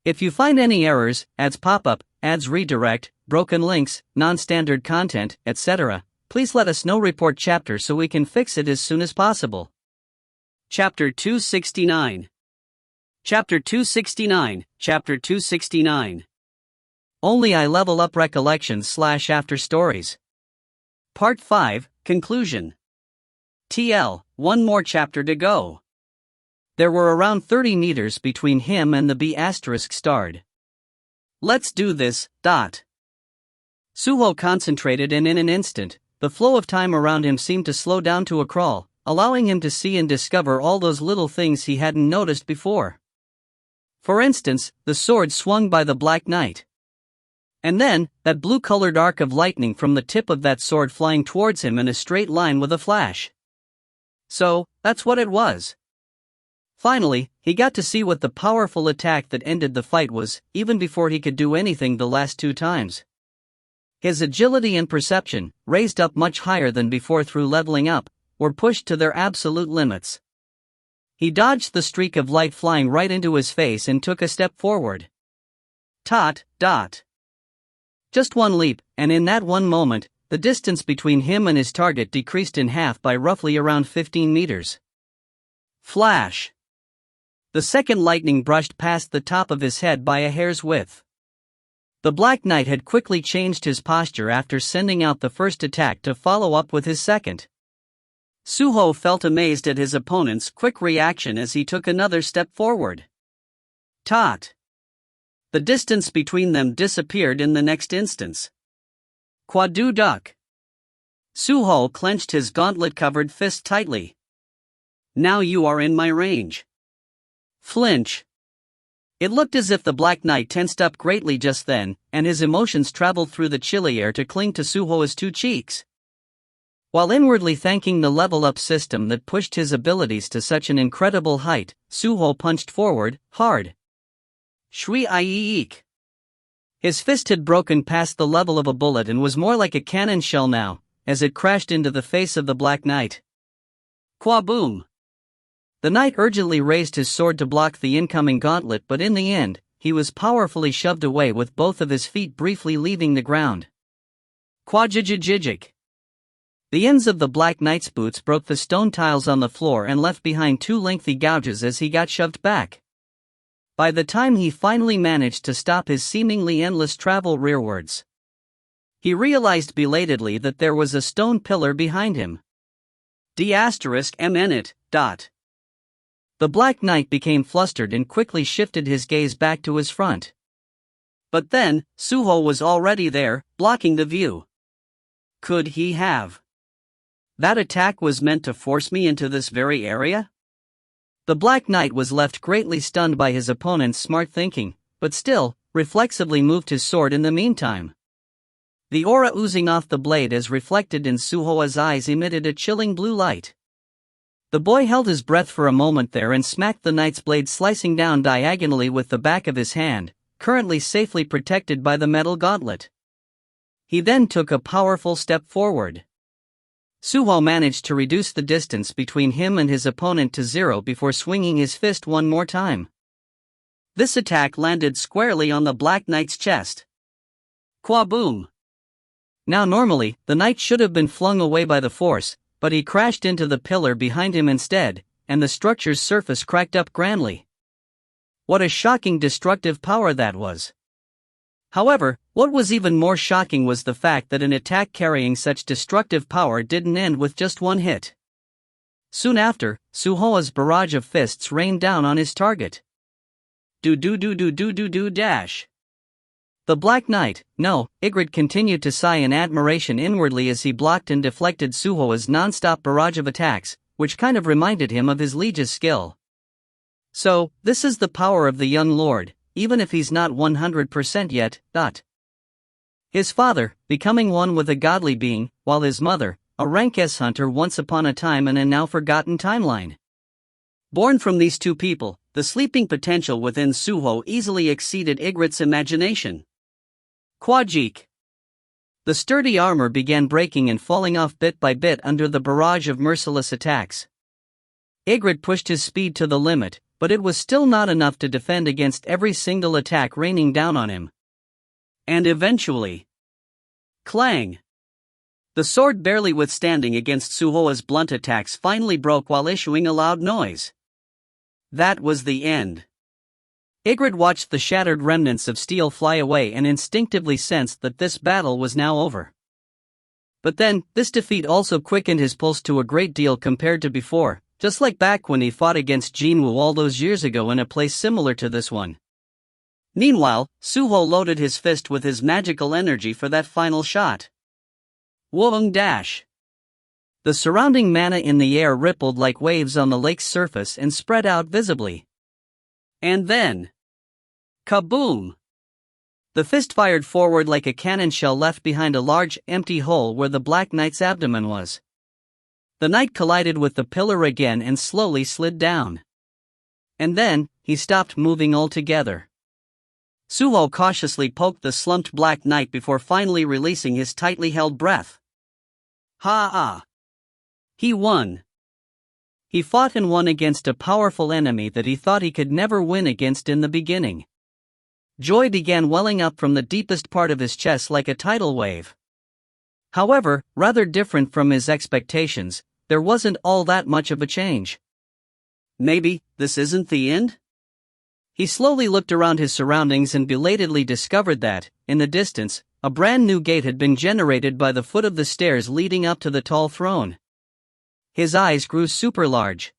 If you find any errors, ads pop up, ads redirect, broken links, non-standard content, etc., please let us know. Report chapter so we can fix it as soon as possible. Chapter 269. Chapter 269, Chapter 269. Only I Level Up Recollections / After Stories. Part 5, Conclusion. TL, one more chapter to go. There were around 30 meters between him and the B** starred. Let's do this. Suho concentrated, and in an instant, the flow of time around him seemed to slow down to a crawl, allowing him to see and discover all those little things he hadn't noticed before. For instance, the sword swung by the Black Knight. And then, that blue-colored arc of lightning from the tip of that sword flying towards him in a straight line with a flash. So, that's what it was. Finally, he got to see what the powerful attack that ended the fight was, even before he could do anything the last two times. His agility and perception, raised up much higher than before through leveling up, were pushed to their absolute limits. He dodged the streak of light flying right into his face and took a step forward. Just one leap, and in that one moment, the distance between him and his target decreased in half by roughly around 15 meters. Flash! The second lightning brushed past the top of his head by a hair's width. The Black Knight had quickly changed his posture after sending out the first attack to follow up with his second. Suho felt amazed at his opponent's quick reaction as he took another step forward. The distance between them disappeared in the next instance. Quadu duck. Suho clenched his gauntlet-covered fist tightly. Now you are in my range. Flinch. It looked as if the Black Knight tensed up greatly just then, and his emotions traveled through the chilly air to cling to Suho's two cheeks. While inwardly thanking the level-up system that pushed his abilities to such an incredible height, Suho punched forward, hard. Shri-ie-eek. His fist had broken past the level of a bullet and was more like a cannon shell now, as it crashed into the face of the Black Knight. Qua-boom! The knight urgently raised his sword to block the incoming gauntlet, but in the end, he was powerfully shoved away with both of his feet briefly leaving the ground. Quajijijijik. The ends of the Black Knight's boots broke the stone tiles on the floor and left behind two lengthy gouges as he got shoved back. By the time he finally managed to stop his seemingly endless travel rearwards, he realized belatedly that there was a stone pillar behind him. D***M***it. The Black Knight became flustered and quickly shifted his gaze back to his front. But then, Suho was already there, blocking the view. Could he have? That attack was meant to force me into this very area? The Black Knight was left greatly stunned by his opponent's smart thinking, but still, reflexively moved his sword in the meantime. The aura oozing off the blade as reflected in Suho's eyes emitted a chilling blue light. The boy held his breath for a moment there and smacked the knight's blade slicing down diagonally with the back of his hand, currently safely protected by the metal gauntlet. He then took a powerful step forward. Suho managed to reduce the distance between him and his opponent to 0 before swinging his fist one more time. This attack landed squarely on the Black Knight's chest. Qua-boom! Now normally, the knight should have been flung away by the force, but he crashed into the pillar behind him instead, and the structure's surface cracked up grandly. What a shocking destructive power that was! However, what was even more shocking was the fact that an attack carrying such destructive power didn't end with just one hit. Soon after, Suho's barrage of fists rained down on his target. dash. The Black Knight, no, Ygritte continued to sigh in admiration inwardly as he blocked and deflected Suho's non-stop barrage of attacks, which kind of reminded him of his liege's skill. So, this is the power of the young lord, even if he's not 100% yet. His father, becoming one with a godly being, while his mother, a rank S hunter once upon a time in a now forgotten timeline. Born from these two people, the sleeping potential within Suho easily exceeded Ygritte's imagination. Quajik. The sturdy armor began breaking and falling off bit by bit under the barrage of merciless attacks. Ygritte pushed his speed to the limit, but it was still not enough to defend against every single attack raining down on him. And eventually, clang! The sword barely withstanding against Suho's blunt attacks finally broke while issuing a loud noise. That was the end. Ygritte watched the shattered remnants of steel fly away and instinctively sensed that this battle was now over. But then, this defeat also quickened his pulse to a great deal compared to before, just like back when he fought against Jin-Woo all those years ago in a place similar to this one. Meanwhile, Suho loaded his fist with his magical energy for that final shot. Woong dash. The surrounding mana in the air rippled like waves on the lake's surface and spread out visibly. And then, kaboom! The fist fired forward like a cannon shell left behind a large, empty hole where the Black Knight's abdomen was. The knight collided with the pillar again and slowly slid down. And then, he stopped moving altogether. Suho cautiously poked the slumped Black Knight before finally releasing his tightly held breath. Ha! He won. He fought and won against a powerful enemy that he thought he could never win against in the beginning. Joy began welling up from the deepest part of his chest like a tidal wave. However, rather different from his expectations, there wasn't all that much of a change. Maybe, this isn't the end? He slowly looked around his surroundings and belatedly discovered that, in the distance, a brand new gate had been generated by the foot of the stairs leading up to the tall throne. His eyes grew super large.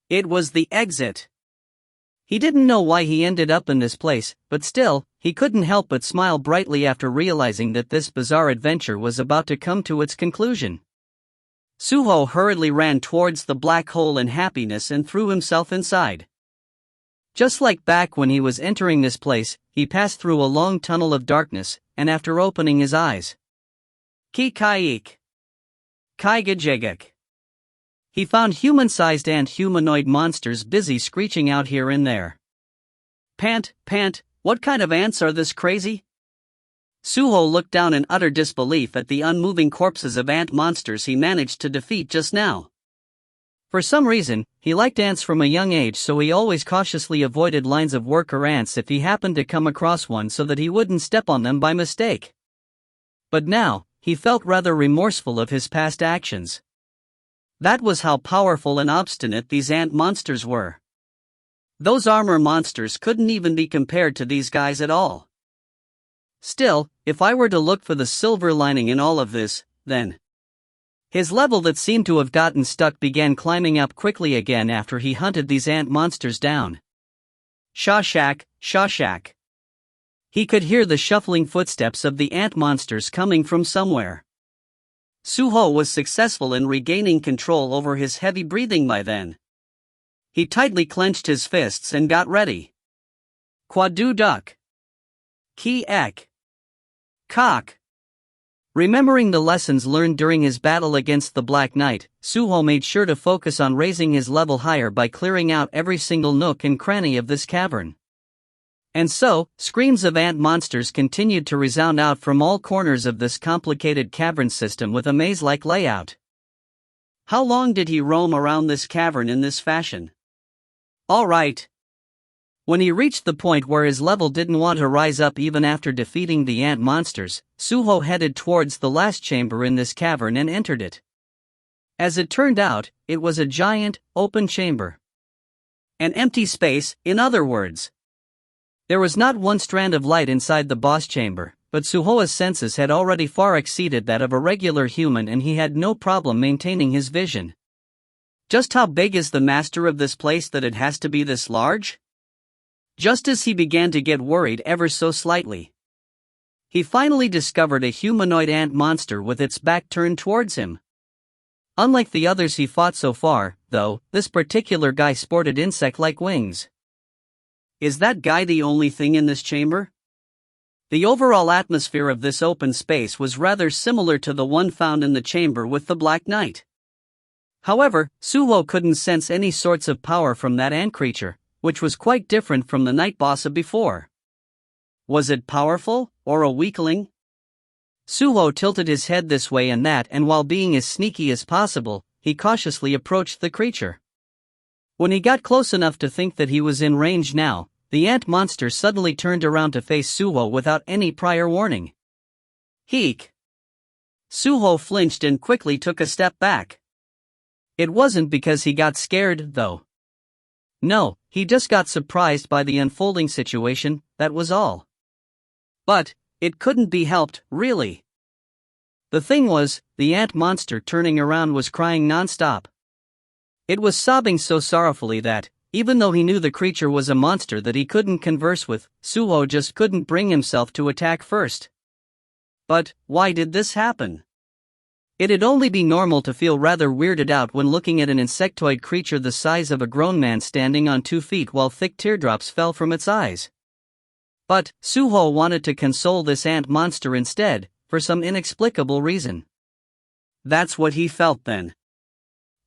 It was the exit. He didn't know why he ended up in this place, but still, he couldn't help but smile brightly after realizing that this bizarre adventure was about to come to its conclusion. Suho hurriedly ran towards the black hole in happiness and threw himself inside. Just like back when he was entering this place, he passed through a long tunnel of darkness, and after opening his eyes, Ki-Kaik. Kaigajegak. He found human-sized and humanoid monsters busy screeching out here and there. Pant, what kind of ants are this crazy? Suho looked down in utter disbelief at the unmoving corpses of ant monsters he managed to defeat just now. For some reason, he liked ants from a young age, so he always cautiously avoided lines of worker ants if he happened to come across one so that he wouldn't step on them by mistake. But now, he felt rather remorseful of his past actions. That was how powerful and obstinate these ant monsters were. Those armor monsters couldn't even be compared to these guys at all. Still, if I were to look for the silver lining in all of this, then his level that seemed to have gotten stuck began climbing up quickly again after he hunted these ant monsters down. Shawshak. He could hear the shuffling footsteps of the ant monsters coming from somewhere. Suho was successful in regaining control over his heavy breathing by then. He tightly clenched his fists and got ready. Quadu duck. Ki-ek. Cock. Remembering the lessons learned during his battle against the Black Knight, Suho made sure to focus on raising his level higher by clearing out every single nook and cranny of this cavern. And so, screams of ant monsters continued to resound out from all corners of this complicated cavern system with a maze-like layout. How long did he roam around this cavern in this fashion? All right. When he reached the point where his level didn't want to rise up even after defeating the ant monsters, Suho headed towards the last chamber in this cavern and entered it. As it turned out, it was a giant, open chamber. An empty space, in other words. There was not one strand of light inside the boss chamber, but Suho's senses had already far exceeded that of a regular human and he had no problem maintaining his vision. Just how big is the master of this place that it has to be this large? Just as he began to get worried ever so slightly, he finally discovered a humanoid ant monster with its back turned towards him. Unlike the others he fought so far, though, this particular guy sported insect-like wings. Is that guy the only thing in this chamber? The overall atmosphere of this open space was rather similar to the one found in the chamber with the Black Knight. However, Suho couldn't sense any sorts of power from that ant creature, which was quite different from the night boss of before. Was it powerful, or a weakling? Suho tilted his head this way and that, and while being as sneaky as possible, he cautiously approached the creature. When he got close enough to think that he was in range now, the ant monster suddenly turned around to face Suho without any prior warning. Heek! Suho flinched and quickly took a step back. It wasn't because he got scared, though. No, he just got surprised by the unfolding situation, that was all. But it couldn't be helped, really. The thing was, the ant monster turning around was crying non-stop. It was sobbing so sorrowfully that, even though he knew the creature was a monster that he couldn't converse with, Suho just couldn't bring himself to attack first. But why did this happen? It'd only be normal to feel rather weirded out when looking at an insectoid creature the size of a grown man standing on 2 feet while thick teardrops fell from its eyes. But Suho wanted to console this ant monster instead, for some inexplicable reason. That's what he felt then.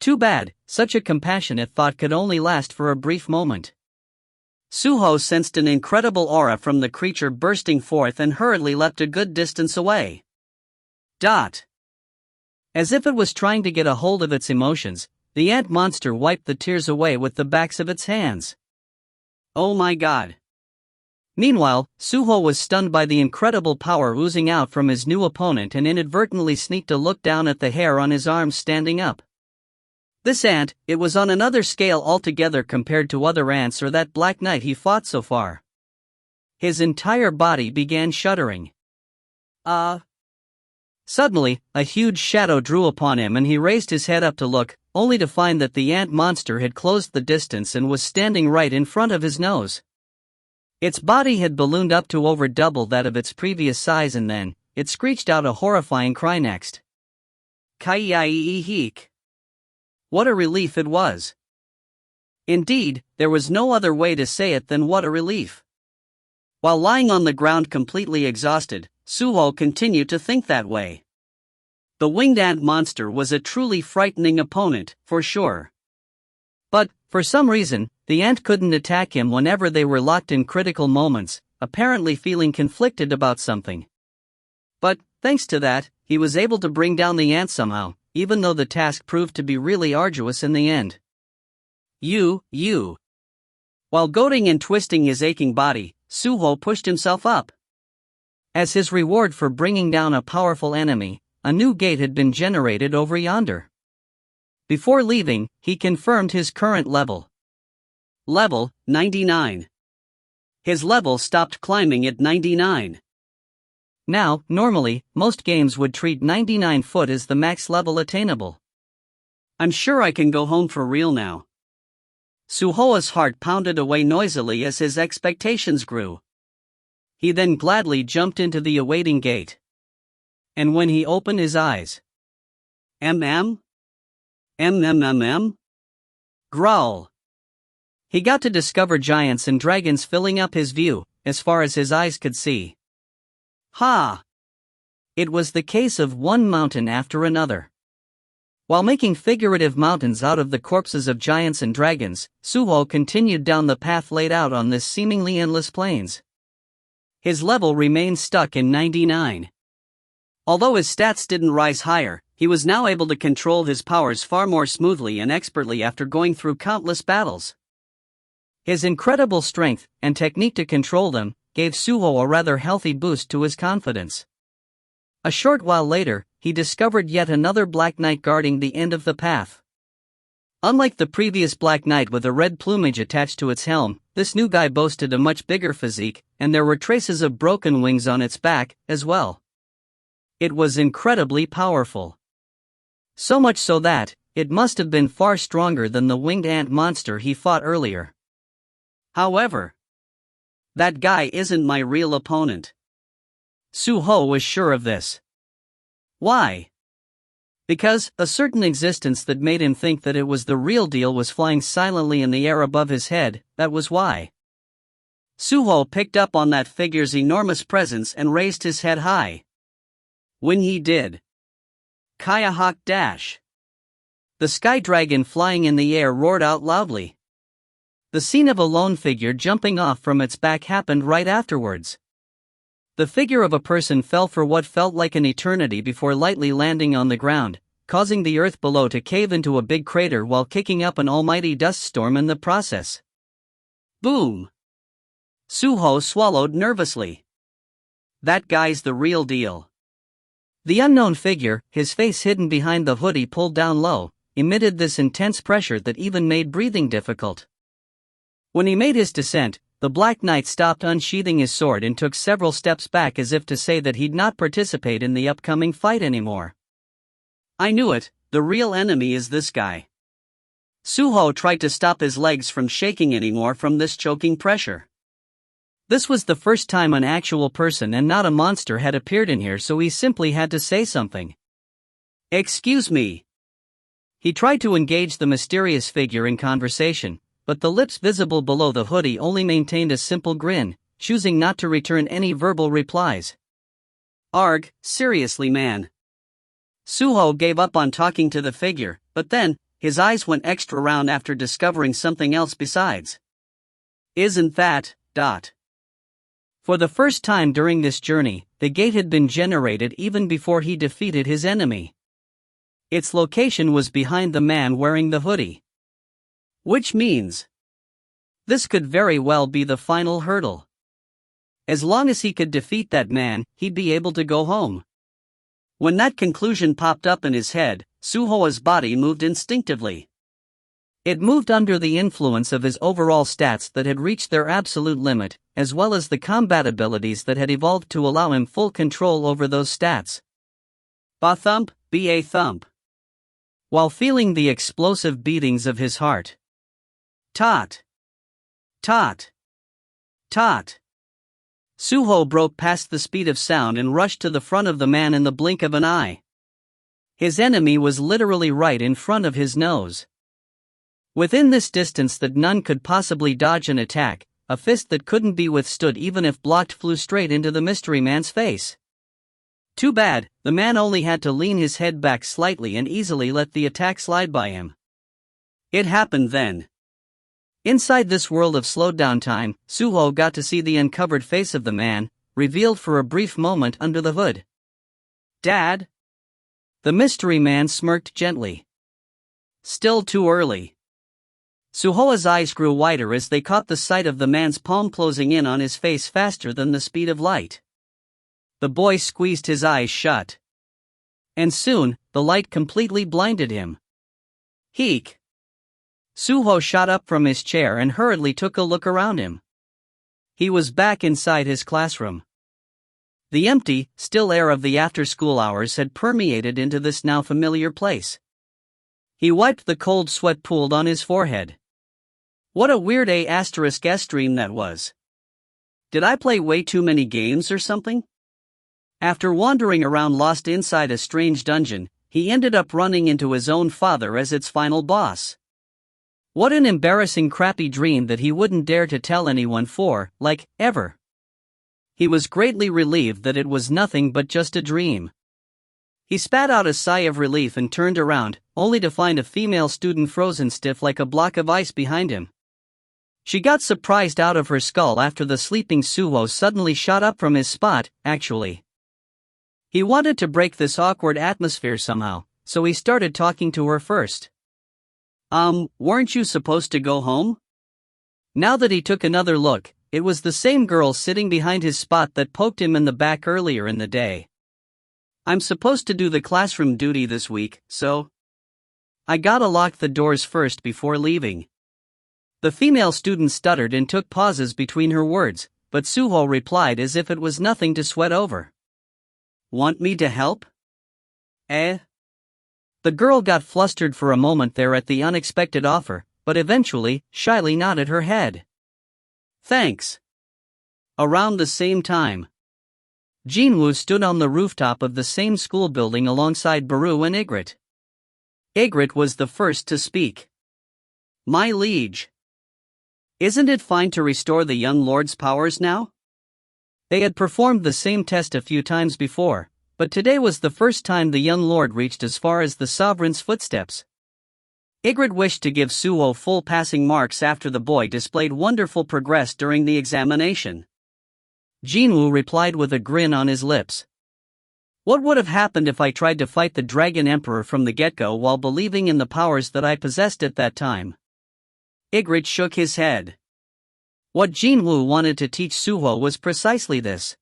Too bad, such a compassionate thought could only last for a brief moment. Suho sensed an incredible aura from the creature bursting forth and hurriedly leapt a good distance away. As if it was trying to get a hold of its emotions, the ant monster wiped the tears away with the backs of its hands. Oh my god. Meanwhile, Suho was stunned by the incredible power oozing out from his new opponent and inadvertently sneaked a look down at the hair on his arms standing up. This ant, it was on another scale altogether compared to other ants or that Black Knight he fought so far. His entire body began shuddering. Suddenly, a huge shadow drew upon him and he raised his head up to look, only to find that the ant monster had closed the distance and was standing right in front of his nose. Its body had ballooned up to over double that of its previous size and then, it screeched out a horrifying cry next. Kai-i-e-heek. What a relief it was. Indeed, there was no other way to say it than what a relief. While lying on the ground completely exhausted, Suho continued to think that way. The winged ant monster was a truly frightening opponent, for sure. But, for some reason, the ant couldn't attack him whenever they were locked in critical moments, apparently feeling conflicted about something. But, thanks to that, he was able to bring down the ant somehow, even though the task proved to be really arduous in the end. While goading and twisting his aching body, Suho pushed himself up. As his reward for bringing down a powerful enemy, a new gate had been generated over yonder. Before leaving, he confirmed his current level. Level 99. His level stopped climbing at 99. Now, normally, most games would treat 99 foot as the max level attainable. I'm sure I can go home for real now. Suho's heart pounded away noisily as his expectations grew. He then gladly jumped into the awaiting gate. And when he opened his eyes, growl. He got to discover giants and dragons filling up his view, as far as his eyes could see. It was the case of one mountain after another. While making figurative mountains out of the corpses of giants and dragons, Suho continued down the path laid out on this seemingly endless plains. His level remained stuck in 99. Although his stats didn't rise higher, he was now able to control his powers far more smoothly and expertly after going through countless battles. His incredible strength and technique to control them gave Suho a rather healthy boost to his confidence. A short while later, he discovered yet another Black Knight guarding the end of the path. Unlike the previous Black Knight with a red plumage attached to its helm, this new guy boasted a much bigger physique, and there were traces of broken wings on its back, as well. It was incredibly powerful. So much so that, it must have been far stronger than the winged ant monster he fought earlier. However, That guy isn't my real opponent. Suho was sure of this. Why? Because a certain existence that made him think that it was the real deal was flying silently in the air above his head, that was why. Suho picked up on that figure's enormous presence and raised his head high. When he did, Kayahawk dash. The sky dragon flying in the air roared out loudly. The scene of a lone figure jumping off from its back happened right afterwards. The figure of a person fell for what felt like an eternity before lightly landing on the ground, causing the earth below to cave into a big crater while kicking up an almighty dust storm in the process. Boom! Suho swallowed nervously. That guy's the real deal. The unknown figure, his face hidden behind the hoodie pulled down low, emitted this intense pressure that even made breathing difficult. When he made his descent, the Black Knight stopped unsheathing his sword and took several steps back as if to say that he'd not participate in the upcoming fight anymore. I knew it, the real enemy is this guy. Suho tried to stop his legs from shaking anymore from this choking pressure. This was the first time an actual person and not a monster had appeared in here, so he simply had to say something. Excuse me. He tried to engage the mysterious figure in conversation, but the lips visible below the hoodie only maintained a simple grin, choosing not to return any verbal replies. Arg, seriously man. Suho gave up on talking to the figure, but then, his eyes went extra round after discovering something else besides. Isn't that, ... For the first time during this journey, the gate had been generated even before he defeated his enemy. Its location was behind the man wearing the hoodie. Which means this could very well be the final hurdle. As long as he could defeat that man, he'd be able to go home. When that conclusion popped up in his head, Suho's body moved instinctively. It moved under the influence of his overall stats that had reached their absolute limit, as well as the combat abilities that had evolved to allow him full control over those stats. Ba-thump, ba-thump. While feeling the explosive beatings of his heart. Tot. Tot. Tot. Suho broke past the speed of sound and rushed to the front of the man in the blink of an eye. His enemy was literally right in front of his nose. Within this distance that none could possibly dodge an attack, a fist that couldn't be withstood even if blocked flew straight into the mystery man's face. Too bad, the man only had to lean his head back slightly and easily let the attack slide by him. It happened then. Inside this world of slowed down time, Suho got to see the uncovered face of the man, revealed for a brief moment under the hood. Dad? The mystery man smirked gently. Still too early. Suho's eyes grew wider as they caught the sight of the man's palm closing in on his face faster than the speed of light. The boy squeezed his eyes shut. And soon, the light completely blinded him. Heek. Suho shot up from his chair and hurriedly took a look around him. He was back inside his classroom. The empty, still air of the after-school hours had permeated into this now familiar place. He wiped the cold sweat pooled on his forehead. What a weird **S dream that was. Did I play way too many games or something? After wandering around lost inside a strange dungeon, he ended up running into his own father as its final boss. What an embarrassing crappy dream that he wouldn't dare to tell anyone ever. He was greatly relieved that it was nothing but just a dream. He spat out a sigh of relief and turned around, only to find a female student frozen stiff like a block of ice behind him. She got surprised out of her skull after the sleeping Suho suddenly shot up from his spot, actually. He wanted to break this awkward atmosphere somehow, so he started talking to her first. Weren't you supposed to go home? Now that he took another look, it was the same girl sitting behind his spot that poked him in the back earlier in the day. I'm supposed to do the classroom duty this week, so I gotta lock the doors first before leaving. The female student stuttered and took pauses between her words, but Suho replied as if it was nothing to sweat over. Want me to help? The girl got flustered for a moment there at the unexpected offer, but eventually, shyly nodded her head. Thanks. Around the same time, Jin-Woo stood on the rooftop of the same school building alongside Baru and Ygritte. Ygritte was the first to speak. "My liege, isn't it fine to restore the young lord's powers now?" They had performed the same test a few times before, but today was the first time the young lord reached as far as the sovereign's footsteps. Ygritte wished to give Suho full passing marks after the boy displayed wonderful progress during the examination. Jin-Woo replied with a grin on his lips. "What would have happened if I tried to fight the Dragon Emperor from the get-go while believing in the powers that I possessed at that time?" Ygritte shook his head. What Jin-Woo wanted to teach Suho was precisely this.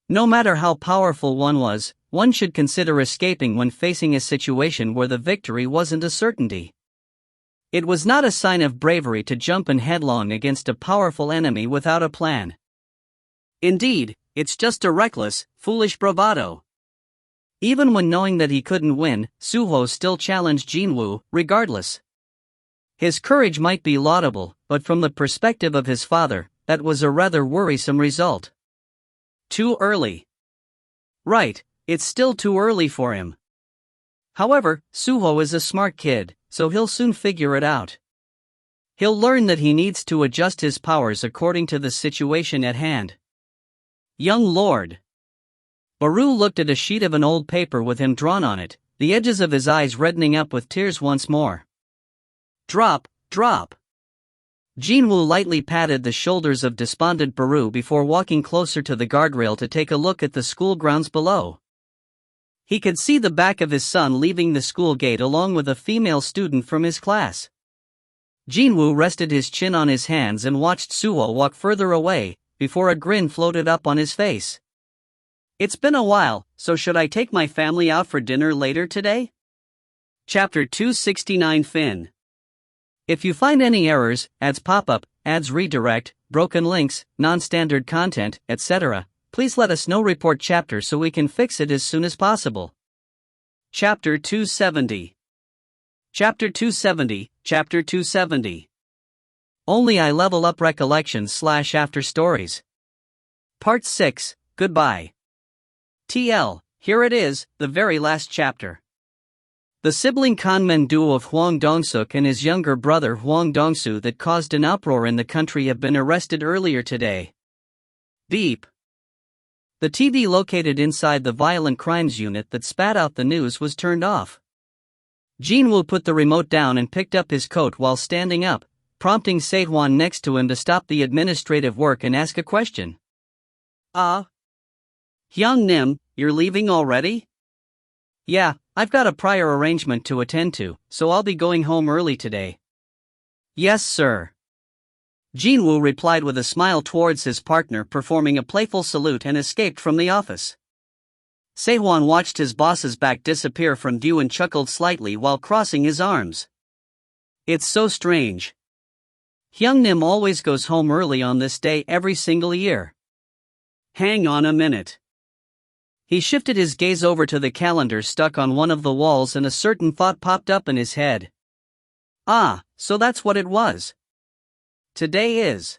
No matter how powerful one was, one should consider escaping when facing a situation where the victory wasn't a certainty. It was not a sign of bravery to jump in headlong against a powerful enemy without a plan. Indeed, it's just a reckless, foolish bravado. Even when knowing that he couldn't win, Suho still challenged Jin-Woo, regardless. His courage might be laudable, but from the perspective of his father, that was a rather worrisome result. Too early. Right, it's still too early for him. However, Suho is a smart kid, so he'll soon figure it out. He'll learn that he needs to adjust his powers according to the situation at hand. "Young lord." Baru looked at a sheet of an old paper with him drawn on it, the edges of his eyes reddening up with tears once more. "Drop, drop." Jin-Woo lightly patted the shoulders of despondent Baru before walking closer to the guardrail to take a look at the school grounds below. He could see the back of his son leaving the school gate along with a female student from his class. Jin-Woo rested his chin on his hands and watched Suho walk further away, before a grin floated up on his face. "It's been a while, so should I take my family out for dinner later today?" Chapter 269 Fin. If you find any errors, ads pop up, ads redirect, broken links, non-standard content, etc., please let us know. Report chapter so we can fix it as soon as possible. Chapter 270. Chapter 270, Chapter 270. Only I Level Up Recollections / After Stories. Part 6, Goodbye. TL, here it is, the very last chapter. The sibling conmen duo of Hwang Dong-suk and his younger brother Hwang Dong-soo that caused an uproar in the country have been arrested earlier today. Beep. The TV located inside the violent crimes unit that spat out the news was turned off. Jin-Woo put the remote down and picked up his coat while standing up, prompting Sehwan next to him to stop the administrative work and ask a question. Hyung-nim, you're leaving already?" "Yeah, I've got a prior arrangement to attend to, so I'll be going home early today." "Yes, sir." Jin-Woo replied with a smile towards his partner, performing a playful salute, and escaped from the office. Sehwan watched his boss's back disappear from view and chuckled slightly while crossing his arms. It's so strange. Hyung-nim always goes home early on this day every single year. Hang on a minute. He shifted his gaze over to the calendar stuck on one of the walls, and a certain thought popped up in his head. Ah, so that's what it was. Today is.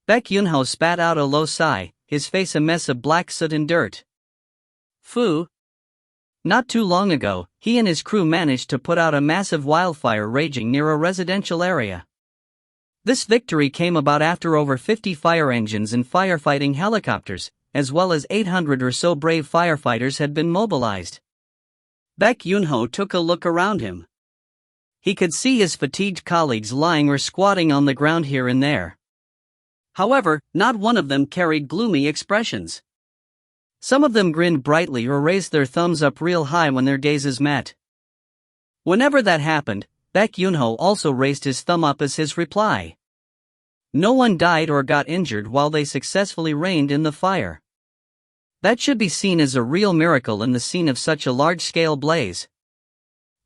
Baek Yun-ho spat out a low sigh, his face a mess of black soot and dirt. Phew. Not too long ago, he and his crew managed to put out a massive wildfire raging near a residential area. This victory came about after over 50 fire engines and firefighting helicopters, as well as 800 or so brave firefighters had been mobilized. Baek Yun-ho took a look around him. He could see his fatigued colleagues lying or squatting on the ground here and there. However, not one of them carried gloomy expressions. Some of them grinned brightly or raised their thumbs up real high when their gazes met. Whenever that happened, Baek Yun-ho also raised his thumb up as his reply. No one died or got injured while they successfully reigned in the fire. That should be seen as a real miracle in the scene of such a large-scale blaze.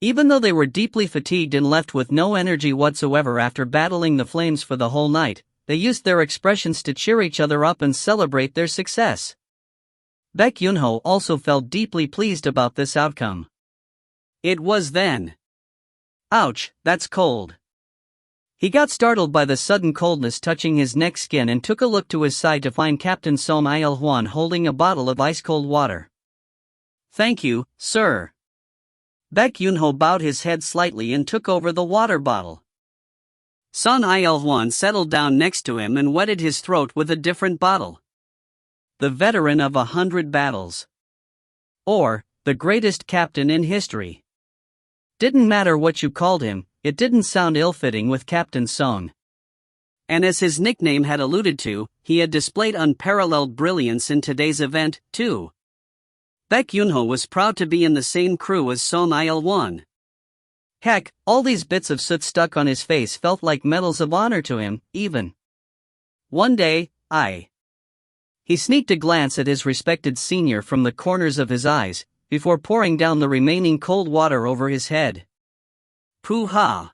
Even though they were deeply fatigued and left with no energy whatsoever after battling the flames for the whole night, they used their expressions to cheer each other up and celebrate their success. Baek Yun-ho also felt deeply pleased about this outcome. It was then. Ouch, that's cold. He got startled by the sudden coldness touching his neck skin and took a look to his side to find Captain Som Il-hwan holding a bottle of ice-cold water. "Thank you, sir." Baek Yun-ho bowed his head slightly and took over the water bottle. Son Il-hwan settled down next to him and wetted his throat with a different bottle. The veteran of 100 battles. Or, the greatest captain in history. Didn't matter what you called him, it didn't sound ill-fitting with Captain Song. And as his nickname had alluded to, he had displayed unparalleled brilliance in today's event, too. Baek Yun-ho was proud to be in the same crew as Som Il-hwan. Heck, all these bits of soot stuck on his face felt like medals of honor to him, even. One day, He sneaked a glance at his respected senior from the corners of his eyes, before pouring down the remaining cold water over his head. Poo-ha!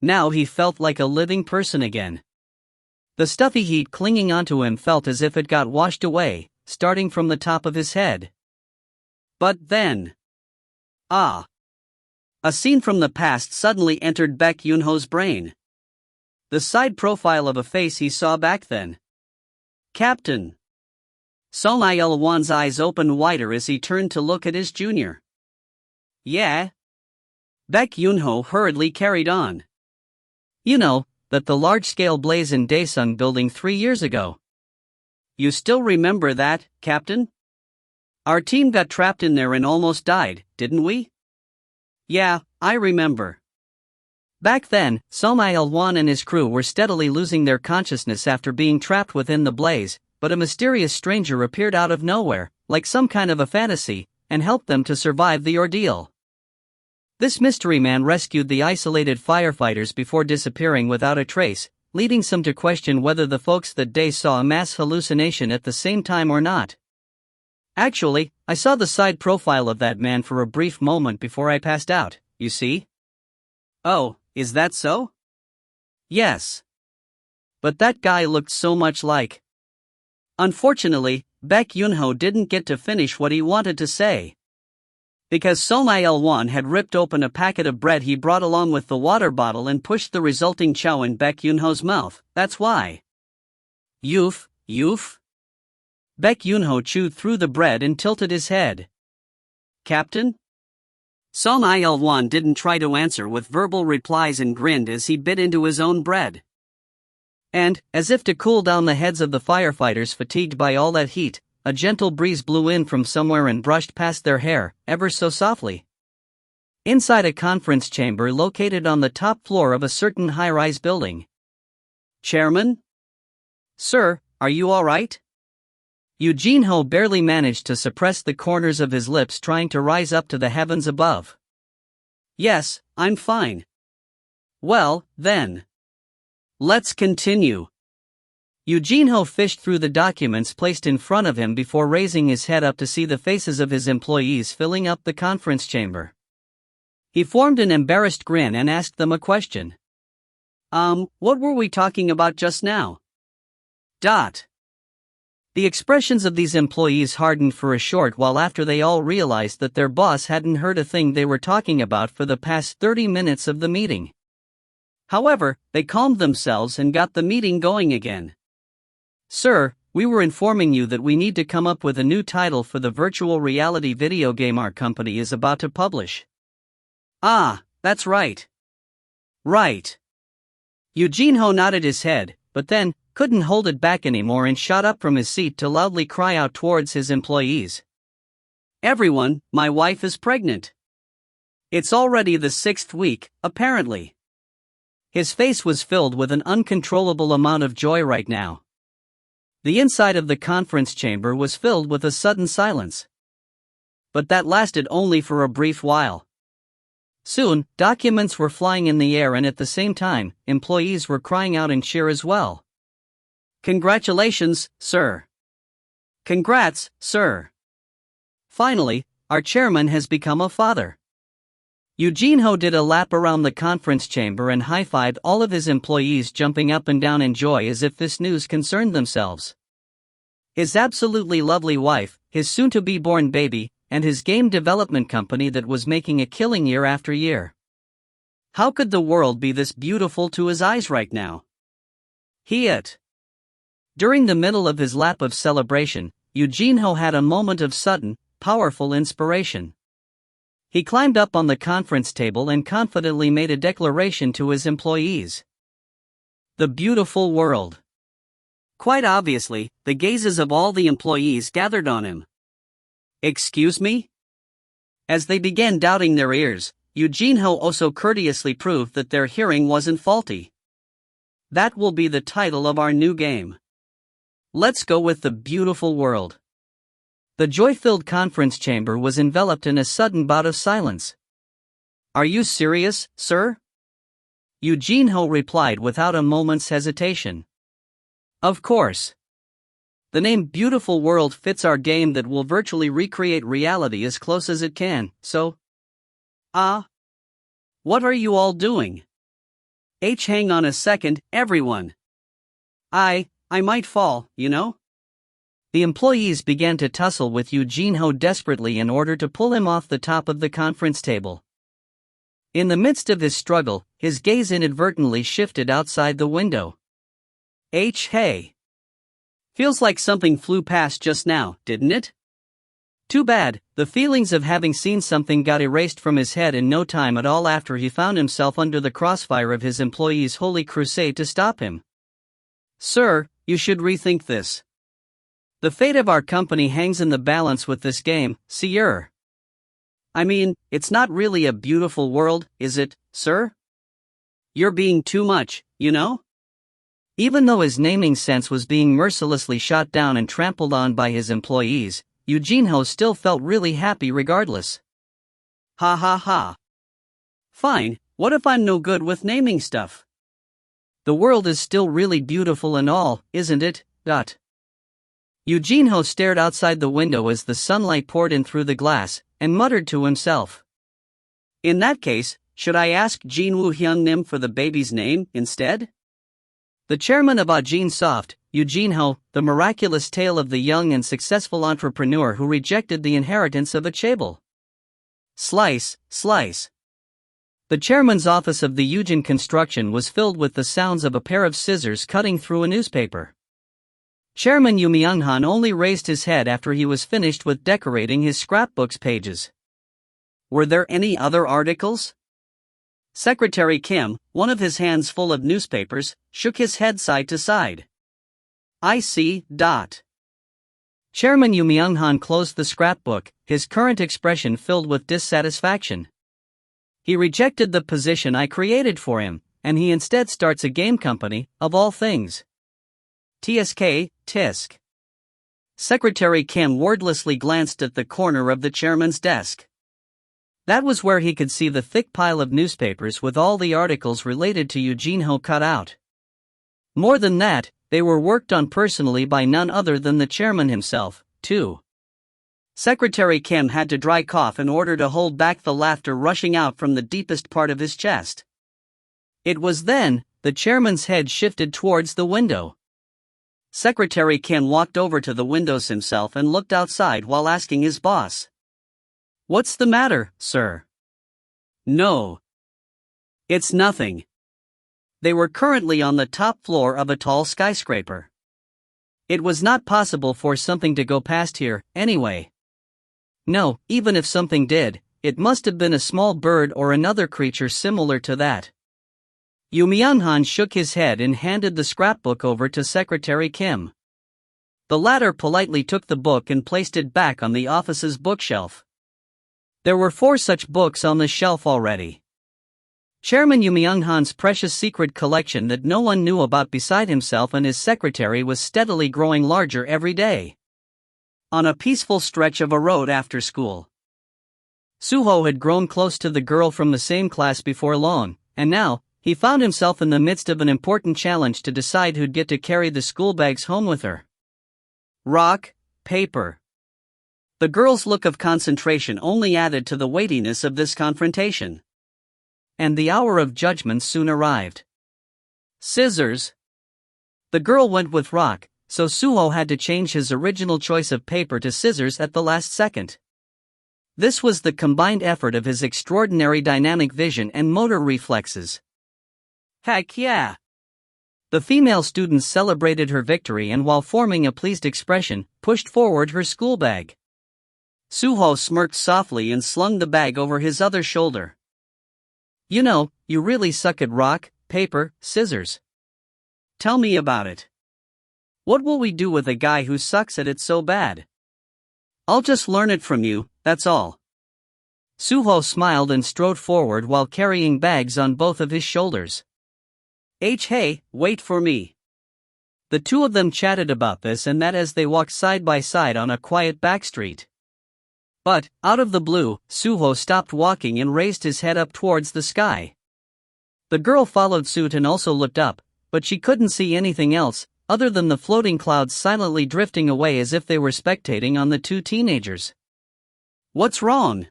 Now he felt like a living person again. The stuffy heat clinging onto him felt as if it got washed away, starting from the top of his head. But then... A scene from the past suddenly entered Baek Yun-ho's brain. The side profile of a face he saw back then. Captain. Som Il-hwan's eyes opened wider as he turned to look at his junior. Yeah? Baek Yun-ho hurriedly carried on. You know, that the large-scale blaze in Daesung building 3 years ago. You still remember that, Captain? Our team got trapped in there and almost died, didn't we? Yeah, I remember. Back then, Som Il-hwan and his crew were steadily losing their consciousness after being trapped within the blaze, but a mysterious stranger appeared out of nowhere, like some kind of a fantasy, and helped them to survive the ordeal. This mystery man rescued the isolated firefighters before disappearing without a trace, leading some to question whether the folks that day saw a mass hallucination at the same time or not. Actually, I saw the side profile of that man for a brief moment before I passed out, you see? Oh, is that so? Yes. But that guy looked so much like... Unfortunately, Baek Yun-ho didn't get to finish what he wanted to say. Because Som Il-hwan had ripped open a packet of bread he brought along with the water bottle and pushed the resulting chow in Baek Yun-ho's mouth, that's why. Yoof. Baek Yun-ho chewed through the bread and tilted his head. Captain? Som Il-hwan didn't try to answer with verbal replies and grinned as he bit into his own bread. And, as if to cool down the heads of the firefighters fatigued by all that heat, a gentle breeze blew in from somewhere and brushed past their hair, ever so softly. Inside a conference chamber located on the top floor of a certain high-rise building. Chairman? Sir, are you all right? Jin-ho barely managed to suppress the corners of his lips trying to rise up to the heavens above. Yes, I'm fine. Well, then. Let's continue. Jin-ho fished through the documents placed in front of him before raising his head up to see the faces of his employees filling up the conference chamber. He formed an embarrassed grin and asked them a question. What were we talking about just now? The expressions of these employees hardened for a short while after they all realized that their boss hadn't heard a thing they were talking about for the past 30 minutes of the meeting. However, they calmed themselves and got the meeting going again. Sir, we were informing you that we need to come up with a new title for the virtual reality video game our company is about to publish. Ah, that's right. Right. Jin-ho nodded his head, but then couldn't hold it back anymore and shot up from his seat to loudly cry out towards his employees. Everyone, my wife is pregnant. It's already the 6th week, apparently. His face was filled with an uncontrollable amount of joy right now. The inside of the conference chamber was filled with a sudden silence. But that lasted only for a brief while. Soon, documents were flying in the air and at the same time, employees were crying out in cheer as well. Congratulations, sir. Congrats, sir. Finally, our chairman has become a father. Jin-ho did a lap around the conference chamber and high-fived all of his employees, jumping up and down in joy as if this news concerned themselves. His absolutely lovely wife, his soon-to-be-born baby, and his game development company that was making a killing year after year. How could the world be this beautiful to his eyes right now? During the middle of his lap of celebration, Eugene-ho had a moment of sudden, powerful inspiration. He climbed up on the conference table and confidently made a declaration to his employees. The beautiful world. Quite obviously, the gazes of all the employees gathered on him. Excuse me? As they began doubting their ears, Eugene-ho also courteously proved that their hearing wasn't faulty. That will be the title of our new game. Let's go with the beautiful world. The joy-filled conference chamber was enveloped in a sudden bout of silence. Are you serious, sir? Eugene-ho replied without a moment's hesitation. Of course. The name Beautiful World fits our game that will virtually recreate reality as close as it can, so... What are you all doing? Hang on a second, everyone. I might fall, you know? The employees began to tussle with Eugene-ho desperately in order to pull him off the top of the conference table. In the midst of his struggle, his gaze inadvertently shifted outside the window. Hey. Feels like something flew past just now, didn't it? Too bad, the feelings of having seen something got erased from his head in no time at all after he found himself under the crossfire of his employees' holy crusade to stop him. Sir, you should rethink this. The fate of our company hangs in the balance with this game, sir. I mean, it's not really a beautiful world, is it, sir? You're being too much, you know? Even though his naming sense was being mercilessly shot down and trampled on by his employees, Eugene-ho still felt really happy regardless. Ha. Fine, what if I'm no good with naming stuff? The world is still really beautiful and all, isn't it? Eugene-ho stared outside the window as the sunlight poured in through the glass, and muttered to himself. In that case, should I ask Jin-Woo Hyun-nim for the baby's name, instead? The chairman of Ajin Soft, Eugene-ho, the miraculous tale of the young and successful entrepreneur who rejected the inheritance of a chaebol. Slice. The chairman's office of the Eugene construction was filled with the sounds of a pair of scissors cutting through a newspaper. Chairman Yoo Myung-han only raised his head after he was finished with decorating his scrapbook's pages. Were there any other articles? Secretary Kim, one of his hands full of newspapers, shook his head side to side. I see. Chairman Yoo Myung-han closed the scrapbook, his current expression filled with dissatisfaction. He rejected the position I created for him, and he instead starts a game company, of all things. Tisk. Secretary Kim wordlessly glanced at the corner of the chairman's desk. That was where he could see the thick pile of newspapers with all the articles related to Eugene-ho cut out. More than that, they were worked on personally by none other than the chairman himself, too. Secretary Kim had to dry cough in order to hold back the laughter rushing out from the deepest part of his chest. It was then, the chairman's head shifted towards the window. Secretary Kim walked over to the windows himself and looked outside while asking his boss. What's the matter, sir? No. It's nothing. They were currently on the top floor of a tall skyscraper. It was not possible for something to go past here, anyway. No, even if something did, it must have been a small bird or another creature similar to that. Yoo Myung-han shook his head and handed the scrapbook over to Secretary Kim. The latter politely took the book and placed it back on the office's bookshelf. There were 4 such books on the shelf already. Chairman Yoo Myung-han's precious secret collection that no one knew about beside himself and his secretary was steadily growing larger every day. On a peaceful stretch of a road after school. Suho had grown close to the girl from the same class before long, and now, he found himself in the midst of an important challenge to decide who'd get to carry the school bags home with her. Rock, paper. The girl's look of concentration only added to the weightiness of this confrontation. And the hour of judgment soon arrived. Scissors. The girl went with rock, so Suho had to change his original choice of paper to scissors at the last second. This was the combined effort of his extraordinary dynamic vision and motor reflexes. Heck yeah! The female students celebrated her victory and, while forming a pleased expression, pushed forward her school bag. Suho smirked softly and slung the bag over his other shoulder. You know, you really suck at rock, paper, scissors. Tell me about it. What will we do with a guy who sucks at it so bad? I'll just learn it from you, that's all. Suho smiled and strode forward while carrying bags on both of his shoulders. Hey, wait for me. The two of them chatted about this and that as they walked side by side on a quiet back street. But, out of the blue, Suho stopped walking and raised his head up towards the sky. The girl followed suit and also looked up, but she couldn't see anything else, other than the floating clouds silently drifting away as if they were spectating on the two teenagers. What's wrong?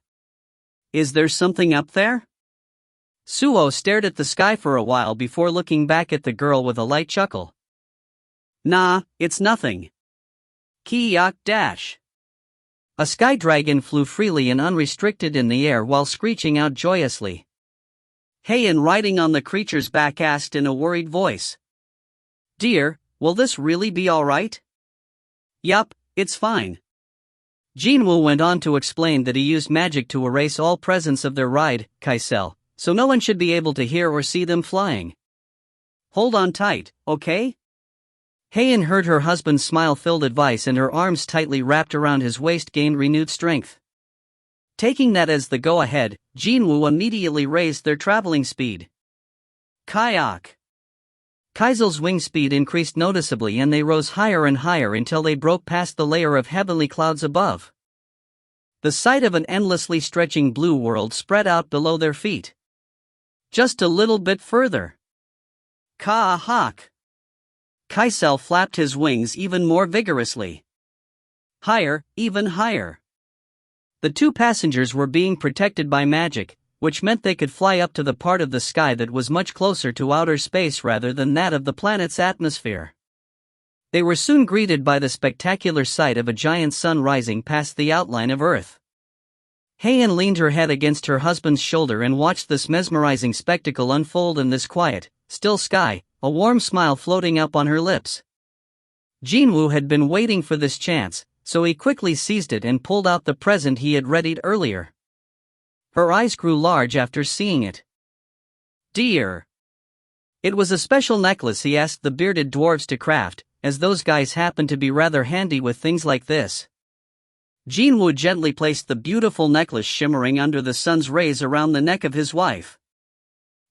Is there something up there? Suho stared at the sky for a while before looking back at the girl with a light chuckle. Nah, it's nothing. Kiyak dash. A sky dragon flew freely and unrestricted in the air while screeching out joyously. Heian, riding on the creature's back, asked in a worried voice. Dear, will this really be alright? Yup, it's fine. Jin-Woo went on to explain that he used magic to erase all presence of their ride, Kaisel, so no one should be able to hear or see them flying. Hold on tight, okay? Heian heard her husband's smile-filled advice and her arms tightly wrapped around his waist gained renewed strength. Taking that as the go-ahead, Jin-Woo immediately raised their traveling speed. Kayak. Kaisel's wing speed increased noticeably and they rose higher and higher until they broke past the layer of heavenly clouds above. The sight of an endlessly stretching blue world spread out below their feet. Just a little bit further. Ka-hak. Kaisel flapped his wings even more vigorously. Higher, even higher. The two passengers were being protected by magic, which meant they could fly up to the part of the sky that was much closer to outer space rather than that of the planet's atmosphere. They were soon greeted by the spectacular sight of a giant sun rising past the outline of Earth. Heian leaned her head against her husband's shoulder and watched this mesmerizing spectacle unfold in this quiet, still sky, a warm smile floating up on her lips. Jin-Woo had been waiting for this chance, so he quickly seized it and pulled out the present he had readied earlier. Her eyes grew large after seeing it. Dear. It was a special necklace he asked the bearded dwarves to craft, as those guys happened to be rather handy with things like this. Jin-Woo gently placed the beautiful necklace shimmering under the sun's rays around the neck of his wife.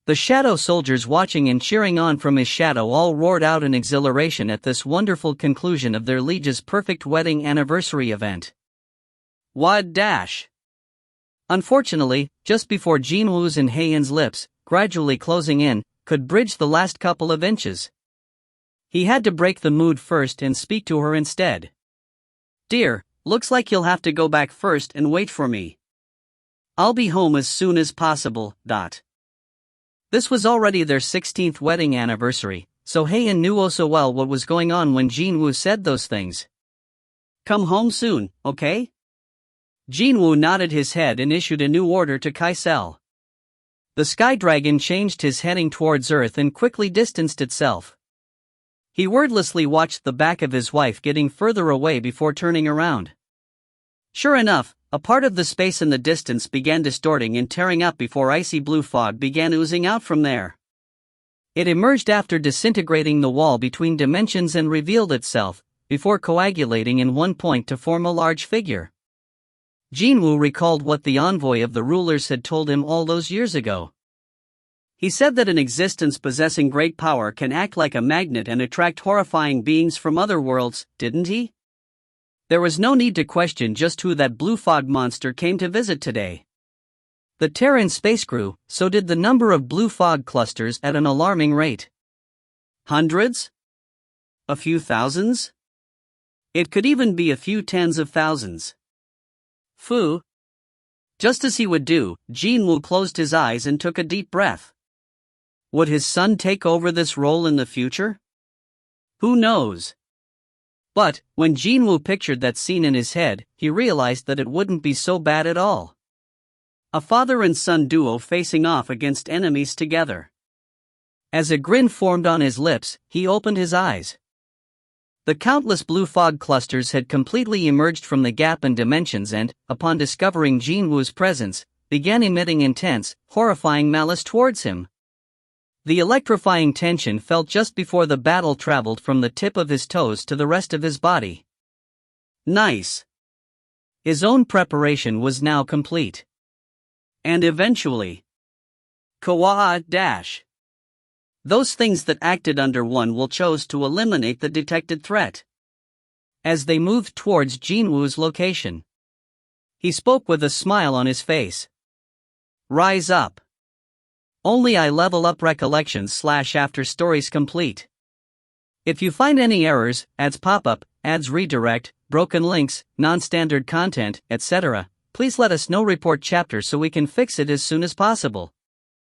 The shadow soldiers watching and cheering on from his shadow all roared out in exhilaration at this wonderful conclusion of their liege's perfect wedding anniversary event. Wad dash. Unfortunately, just before Jin-Woo's and Heian's lips, gradually closing in, could bridge the last couple of inches. He had to break the mood first and speak to her instead. Dear, looks like you'll have to go back first and wait for me. I'll be home as soon as possible. This was already their 16th wedding anniversary, so Heian knew oh so well what was going on when Jin-Woo said those things. Come home soon, okay? Jin-Woo nodded his head and issued a new order to Kaisel. The sky dragon changed his heading towards Earth and quickly distanced itself. He wordlessly watched the back of his wife getting further away before turning around. Sure enough, a part of the space in the distance began distorting and tearing up before icy blue fog began oozing out from there. It emerged after disintegrating the wall between dimensions and revealed itself, before coagulating in one point to form a large figure. Jin-Woo recalled what the envoy of the rulers had told him all those years ago. He said that an existence possessing great power can act like a magnet and attract horrifying beings from other worlds, didn't he? There was no need to question just who that blue fog monster came to visit today. The Terran space grew, so did the number of blue fog clusters at an alarming rate. Hundreds? A few thousands? It could even be a few tens of thousands. Phew. Just as he would do, Jin-Woo closed his eyes and took a deep breath. Would his son take over this role in the future? Who knows? But, when Jin-Woo pictured that scene in his head, he realized that it wouldn't be so bad at all. A father and son duo facing off against enemies together. As a grin formed on his lips, he opened his eyes. The countless blue fog clusters had completely emerged from the gap in dimensions and, upon discovering Jin-Woo's presence, began emitting intense, horrifying malice towards him. The electrifying tension felt just before the battle traveled from the tip of his toes to the rest of his body. Nice. His own preparation was now complete. And eventually. Kawaii. Those things that acted under one will chose to eliminate the detected threat. As they moved towards Jin-Woo's location, he spoke with a smile on his face. Rise up. Only I level up recollections / after stories complete. If you find any errors, ads pop up, ads redirect, broken links, non-standard content, etc., please let us know. Report chapter so we can fix it as soon as possible.